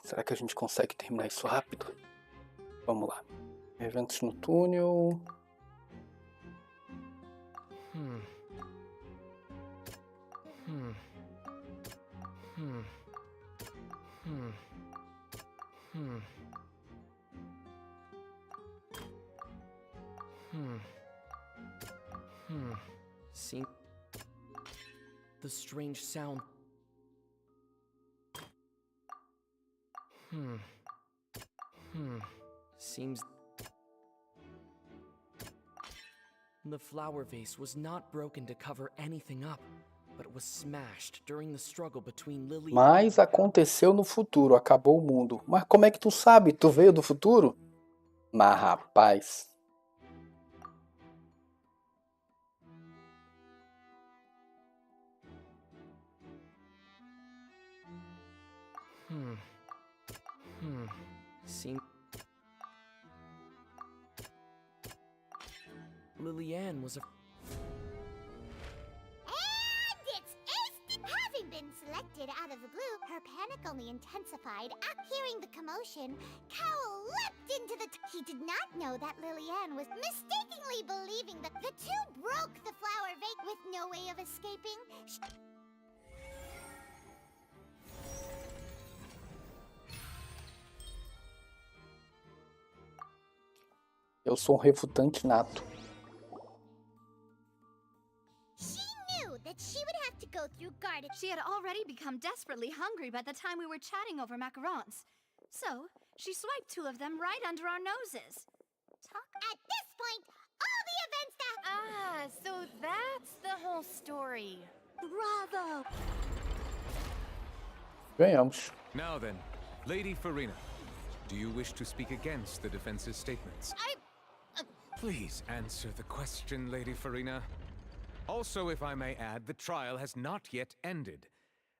Será que a gente consegue terminar isso rápido? Vamos lá. Eventos no túnel. Sim. The strange sound. Seems the flower vase was not broken to cover anything up, but it was smashed during the struggle between Lily. Mas aconteceu no futuro, acabou o mundo. Mas como é que tu sabe? Tu veio do futuro? Mas rapaz. Seem Lillian was a And it's este! Having been selected out of the blue, her panic only intensified. Hearing the commotion, Cowell leapt into the he did not know that Lillian was mistakenly believing that the two broke the flower vase with no way of escaping. Eu sou um refutante nato. She knew that she would have to go through garden. She had already become desperately hungry by the time we were chatting over macarons. So, she swiped 2 of them right under our noses. At this point, all the events that... Ah, so that's the whole story. Bravo! Ganhamos. Now then, Lady Farina, do you wish to speak against the defense's statements? Please answer the question, Lady Farina. Also, if I may add, the trial has not yet ended.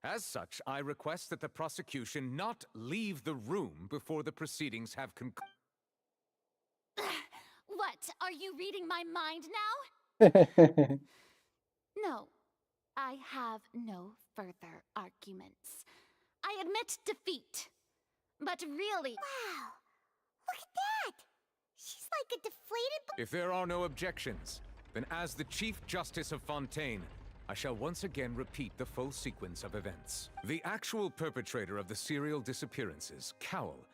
As such, I request that the prosecution not leave the room before the proceedings have concluded. What? Are you reading my mind now? No. I have no further arguments. I admit defeat. But really... Wow! Look at that! She's like a deflated... If there are no objections, then as the Chief Justice of Fontaine, I shall once again repeat the full sequence of events. The actual perpetrator of the serial disappearances, Cowell,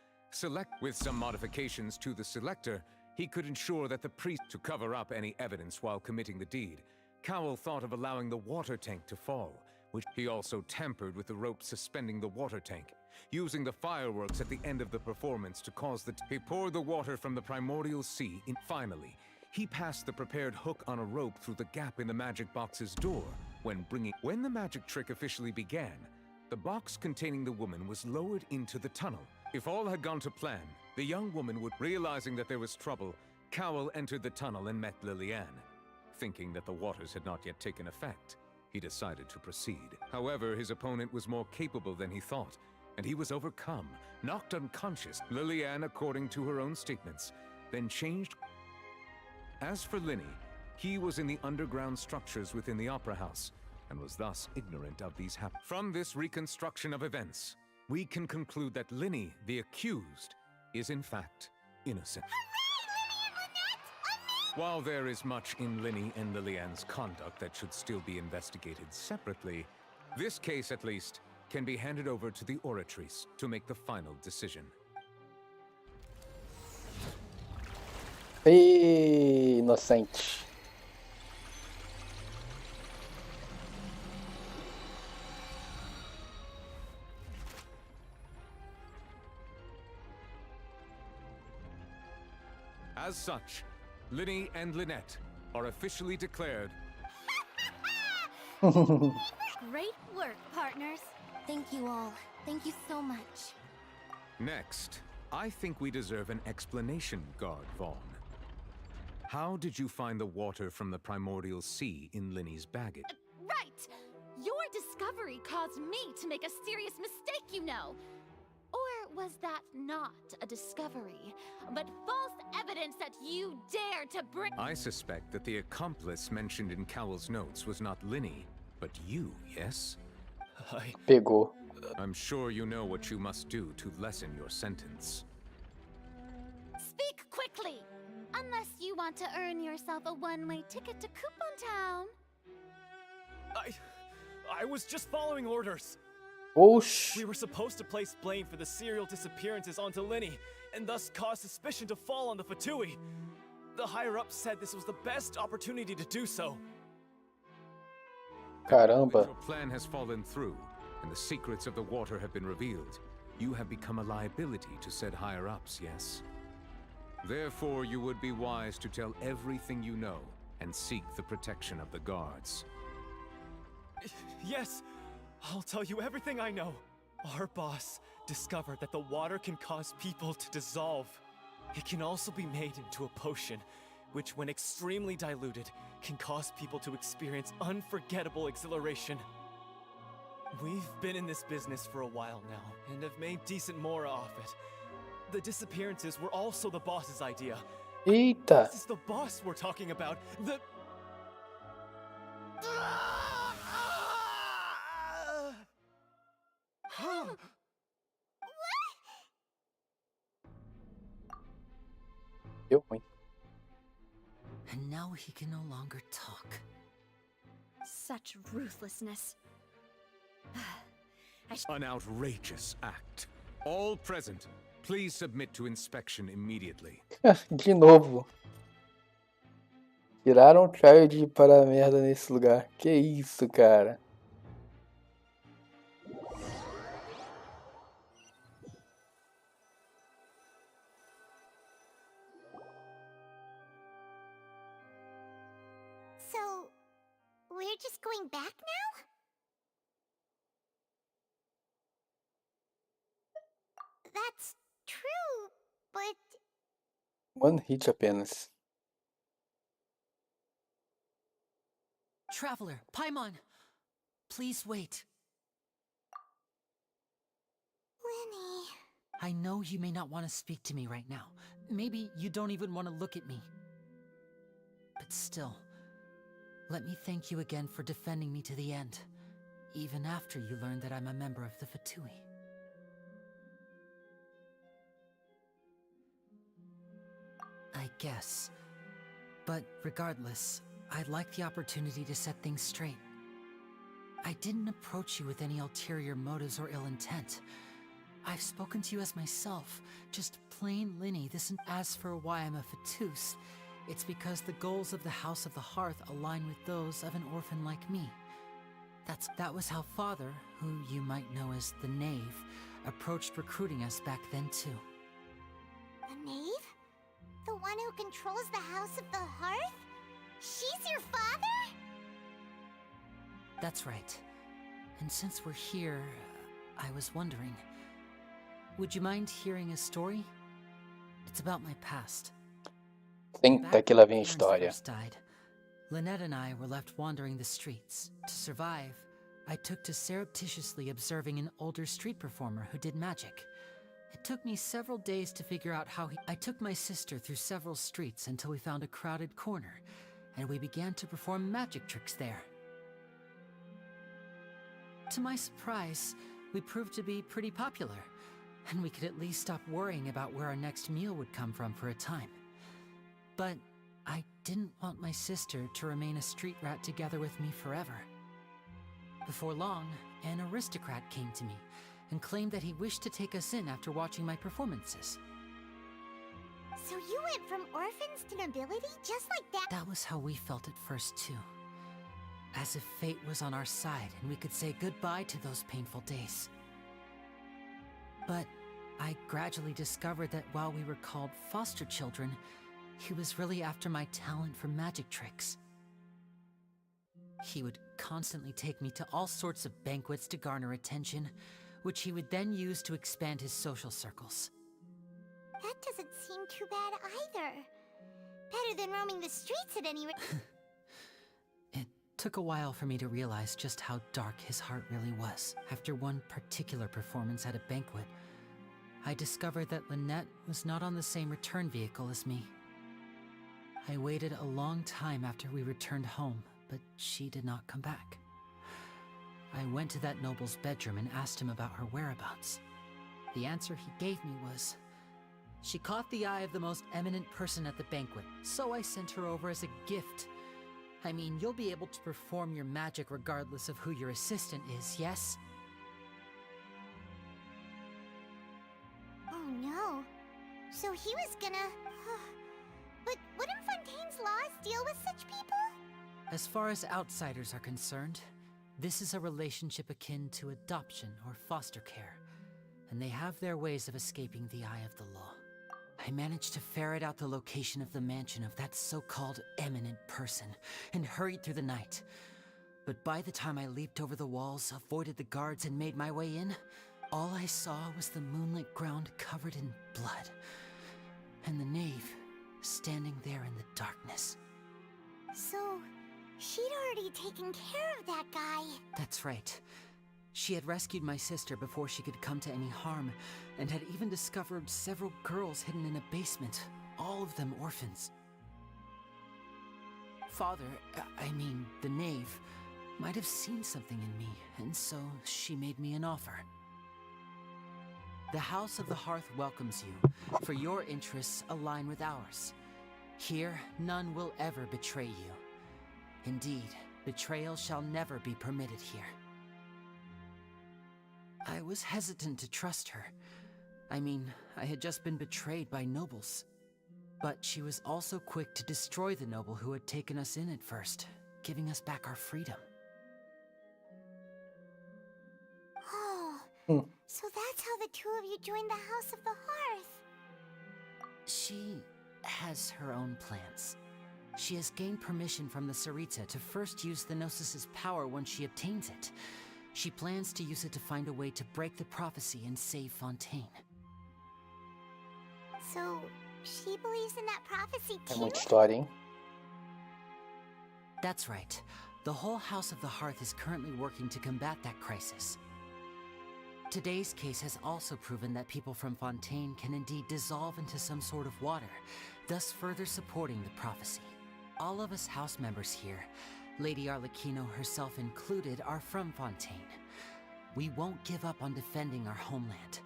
with some modifications to the selector, he could ensure that the priest to cover up any evidence while committing the deed. Cowell thought of allowing the water tank to fall, which he also tampered with the rope suspending the water tank, using the fireworks at the end of the performance to cause he poured the water from the primordial sea in. Finally, he passed the prepared hook on a rope through the gap in the magic box's door. When the magic trick officially began, the box containing the woman was lowered into the tunnel. If all had gone to plan, the young woman would, realizing that there was trouble, Cowell entered the tunnel and met Lillian. Thinking that the waters had not yet taken effect, he decided to proceed. However, his opponent was more capable than he thought, and he was overcome, knocked unconscious. Lillian, according to her own statements, then changed. As for Linny, he was in the underground structures within the Opera House, and was thus ignorant of these From this reconstruction of events, we can conclude that Linny, the accused, is in fact innocent. While there is much in Linny and Lillian's conduct that should still be investigated separately, this case, at least, can be handed over to the Oratrice to make the final decision. Inocente. As such, Linny and Lynette are officially declared. Great work, partners. Thank you all. Thank you so much. Next, I think we deserve an explanation, Guard Vaughn. How did you find the water from the primordial sea in Linny's baggage? Right! Your discovery caused me to make a serious mistake, you know. Or was that not a discovery, but false evidence that you dared to bring— I suspect that the accomplice mentioned in Cowell's notes was not Linny, but you, yes? Pegou. I'm sure you know what you must do to lessen your sentence. Speak quickly! Unless you want to earn yourself a one-way ticket to Coupon Town. I was just following orders. Osh. We were supposed to place blame for the serial disappearances onto Linny, and thus cause suspicion to fall on the Fatui. The higher-ups said this was the best opportunity to do so. Caramba. Your plan has fallen through, and the secrets of the water have been revealed. You have become a liability to said higher-ups, yes? Therefore, you would be wise to tell everything you know, and seek the protection of the guards. Yes, I'll tell you everything I know. Our boss discovered that the water can cause people to dissolve. It can also be made into a potion, which when extremely diluted, can cause people to experience unforgettable exhilaration. We've been in this business for a while now, and have made decent mora off it. The disappearances were also the boss's idea. Eita. This is the boss we're talking about. The... Deu ruim. And now he can no longer talk. Such ruthlessness. An outrageous act. All present, please submit to inspection immediately. De novo. Tiraram o child para a merda nesse lugar. Que isso, cara? So, we're just going back now? That's true, but... One hit apenas. Traveler, Paimon, please wait. Linny... I know you may not want to speak to me right now. Maybe you don't even want to look at me. But still, let me thank you again for defending me to the end, even after you learned that I'm a member of the Fatui. I guess. But regardless, I'd like the opportunity to set things straight. I didn't approach you with any ulterior motives or ill intent. I've spoken to you as myself, just plain Linny. As for why I'm a Fatus, it's because the goals of the House of the Hearth align with those of an orphan like me. That was how Father, who you might know as the Knave, approached recruiting us back then too. The Knave? The one who controls the House of the Hearth? She's your father? That's right. And since we're here, I was wondering, would you mind hearing a story? It's about my past. Senta que lá vem a história. Died, Lynette and I were left wandering the streets. To survive, I took to surreptitiously observing an older street performer who did magic. It took me several days to figure out how I took my sister through several streets until we found a crowded corner, and we began to perform magic tricks there. To my surprise, we proved to be pretty popular, and we could at least stop worrying about where our next meal would come from for a time. But I didn't want my sister to remain a street rat together with me forever. Before long, an aristocrat came to me and claimed that he wished to take us in after watching my performances. So you went from orphans to nobility just like that? That was how we felt at first, too. As if fate was on our side and we could say goodbye to those painful days. But I gradually discovered that while we were called foster children, he was really after my talent for magic tricks. He would constantly take me to all sorts of banquets to garner attention, which he would then use to expand his social circles. That doesn't seem too bad either. Better than roaming the streets at any rate. It took a while for me to realize just how dark his heart really was. After one particular performance at a banquet, I discovered that Lynette was not on the same return vehicle as me. I waited a long time after we returned home, but she did not come back. I went to that noble's bedroom and asked him about her whereabouts. The answer he gave me was, she caught the eye of the most eminent person at the banquet, so I sent her over as a gift. I mean, you'll be able to perform your magic regardless of who your assistant is, yes? Oh no. So he was gonna... But wouldn't Fontaine's laws deal with such people? As far as outsiders are concerned, this is a relationship akin to adoption or foster care, and they have their ways of escaping the eye of the law. I managed to ferret out the location of the mansion of that so-called eminent person and hurried through the night. But by the time I leaped over the walls, avoided the guards, and made my way in, all I saw was the moonlit ground covered in blood, and the knave standing there in the darkness. So, she'd already taken care of that guy. That's right. She had rescued my sister before she could come to any harm, and had even discovered several girls hidden in a basement, all of them orphans. Father, I mean, the knave, might have seen something in me, and so she made me an offer. The House of the Hearth welcomes you, for your interests align with ours. Here, none will ever betray you. Indeed, betrayal shall never be permitted here. I was hesitant to trust her. I mean, I had just been betrayed by nobles. But she was also quick to destroy the noble who had taken us in at first, giving us back our freedom. Oh, so that's how the two of you joined the House of the Hearth. She has her own plans. She has gained permission from the Sarita to first use the Gnosis' power when she obtains it. She plans to use it to find a way to break the prophecy and save Fontaine. So, she believes in that prophecy too? É muita história, hein? That's right. The whole House of the Hearth is currently working to combat that crisis. Today's case has also proven that people from Fontaine can indeed dissolve into some sort of water, thus further supporting the prophecy. All of us house members here, Lady Arlecchino herself included, are from Fontaine. We won't give up on defending our homeland.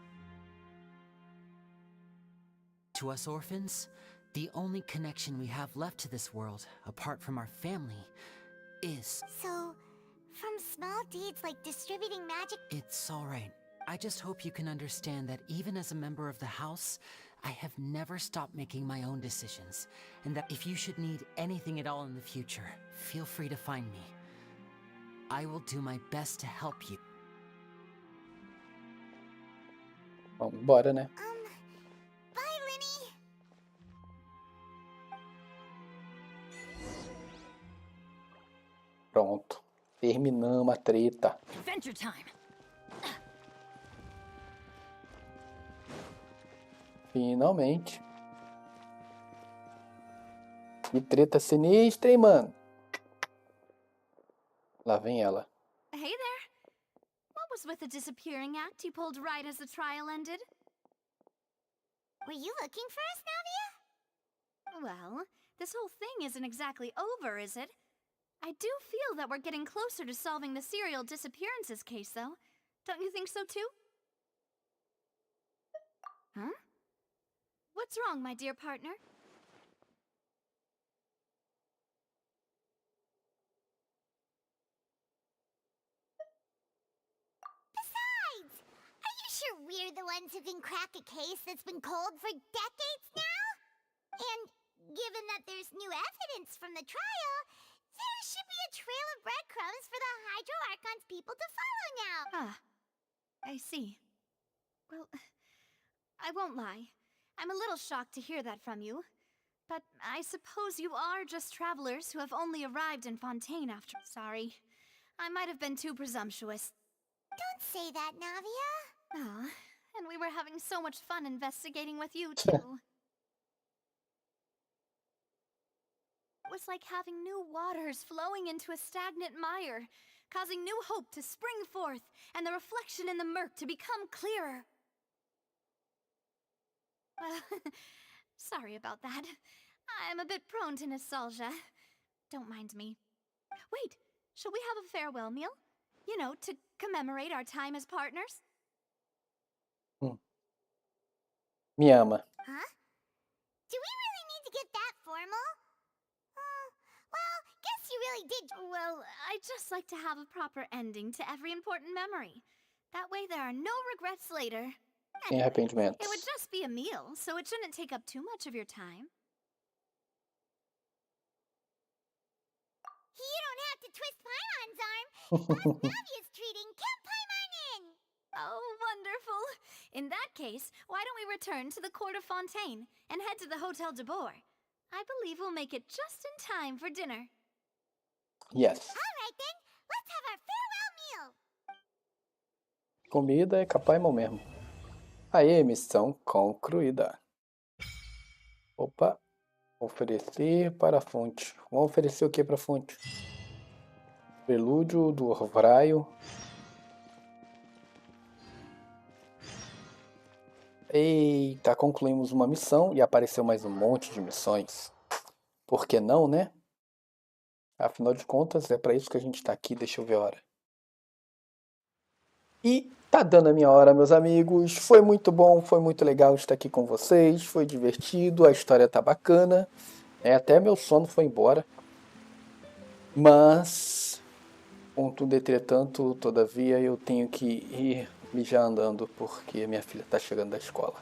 To us orphans, the only connection we have left to this world, apart from our family, is... So, from small deeds like distributing magic... It's alright. I just hope you can understand that even as a member of the house, I have never stopped making my own decisions, and that if you should need anything at all in the future, feel free to find me. I will do my best to help you. Vambora, né? Bye, Linny! Pronto. Terminamos a treta. Adventure time! Finalmente. Que treta sinistra, hein, mano? Lá vem ela. Hey there. What was with the disappearing act you pulled right as the trial ended? Were you looking for us, Navia? Well, this whole thing isn't exactly over, is it? I do feel that we're getting closer to solving the serial disappearances case, though. Don't you think so, too? Huh? What's wrong, my dear partner? Besides, are you sure we're the ones who can crack a case that's been cold for decades now? And given that there's new evidence from the trial, there should be a trail of breadcrumbs for the Hydro Archon's people to follow now. Ah, I see. Well, I won't lie. I'm a little shocked to hear that from you. But I suppose you are just travelers who have only arrived in Fontaine after— Sorry. I might have been too presumptuous. Don't say that, Navia. Ah, and we were having so much fun investigating with you, too. It was like having new waters flowing into a stagnant mire, causing new hope to spring forth, and the reflection in the murk to become clearer. Sorry about that. I'm a bit prone to nostalgia. Don't mind me. Wait, shall we have a farewell meal? You know, to commemorate our time as partners? Me ama. Huh? Do we really need to get that formal? Well, guess you really did. Well, I'd just like to have a proper ending to every important memory. That way there are no regrets later. Sem arrependimentos. It would just be a meal, so it shouldn't take up too much of your time. You don't have to twist Paimon's arm. Boss Navia's treating. Count Paimon in. Oh, wonderful. In that case, why don't we return to the court of Fontaine and head to the Hotel de Boer? I believe we'll make it just in time for dinner. Yes. All right then, let's have our farewell meal. Comida é Capaimon mesmo. Aí, missão concluída. Opa. Oferecer para a fonte. Vamos oferecer o que para a fonte? Prelúdio do Orvalho. Eita, concluímos uma missão e apareceu mais um monte de missões. Por que não, né? Afinal de contas, é para isso que a gente tá aqui. Deixa eu ver a hora. E tá dando a minha hora, meus amigos. Foi muito bom, foi muito legal estar aqui com vocês. Foi divertido, a história tá bacana. Até meu sono foi embora. Mas, contudo, entretanto, todavia, eu tenho que ir mijar andando porque minha filha tá chegando da escola.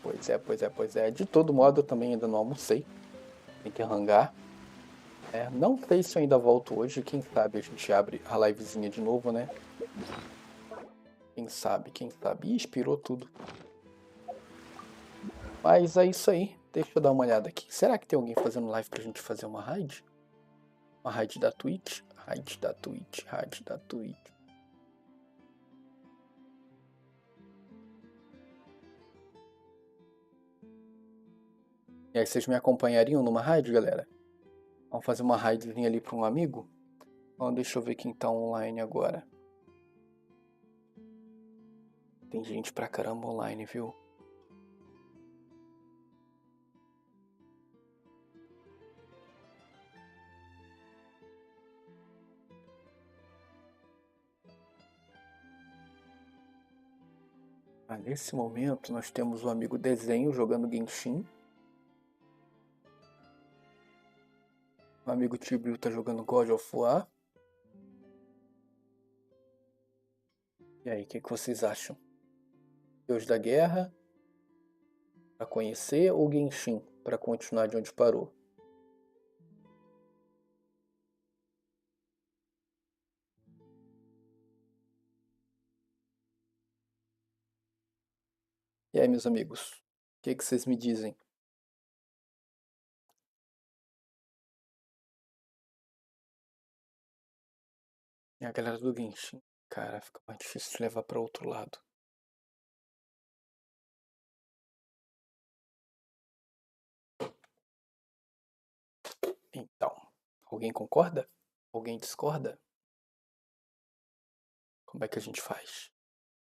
Pois é. De todo modo, eu também ainda não almocei. Tem que rangar. Não sei se eu ainda volto hoje. Quem sabe a gente abre a livezinha de novo, né? Quem sabe. Ih, expirou tudo. Mas é isso aí. Deixa eu dar uma olhada aqui. Será que tem alguém fazendo live pra gente fazer uma raid? Uma raid da Twitch? Raid da Twitch. E aí, vocês me acompanhariam numa raid, galera? Vamos fazer uma raidzinha ali pra um amigo? Então, deixa eu ver quem tá online agora. Tem gente pra caramba online, viu? Nesse momento, nós temos o amigo Desenho jogando Genshin. O amigo Tibio tá jogando God of War. E aí, o que vocês acham? Deus da Guerra para conhecer ou Genshin para continuar de onde parou? E aí, meus amigos, o que vocês me dizem? E a galera do Genshin, cara, fica mais difícil de levar para outro lado. Então, alguém concorda? Alguém discorda? Como é que a gente faz?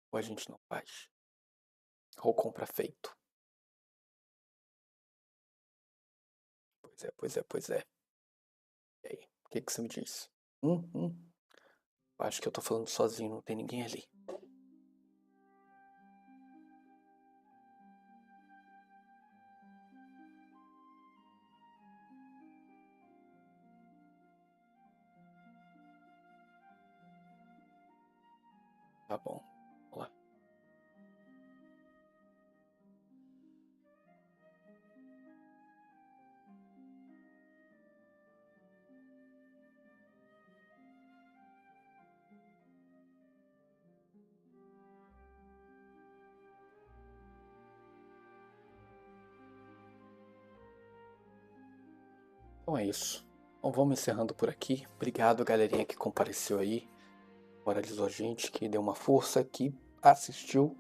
Ou a gente não faz? Ou compra feito? Pois é. E aí, o que você me diz? Acho que eu tô falando sozinho, não tem ninguém ali. Tá bom, vamos lá. Então é isso. Então vamos encerrando por aqui. Obrigado, galerinha que compareceu aí, moralizou a gente, que deu uma força, que assistiu.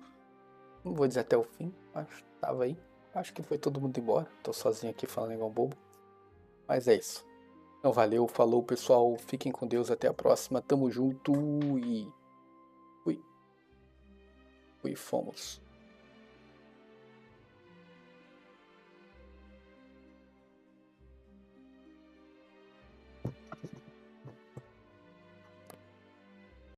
Não vou dizer até o fim, mas tava aí. Acho que foi todo mundo embora. Tô sozinho aqui falando igual um bobo. Mas é isso. Então valeu, falou pessoal. Fiquem com Deus, até a próxima. Tamo junto e... Fui, fomos.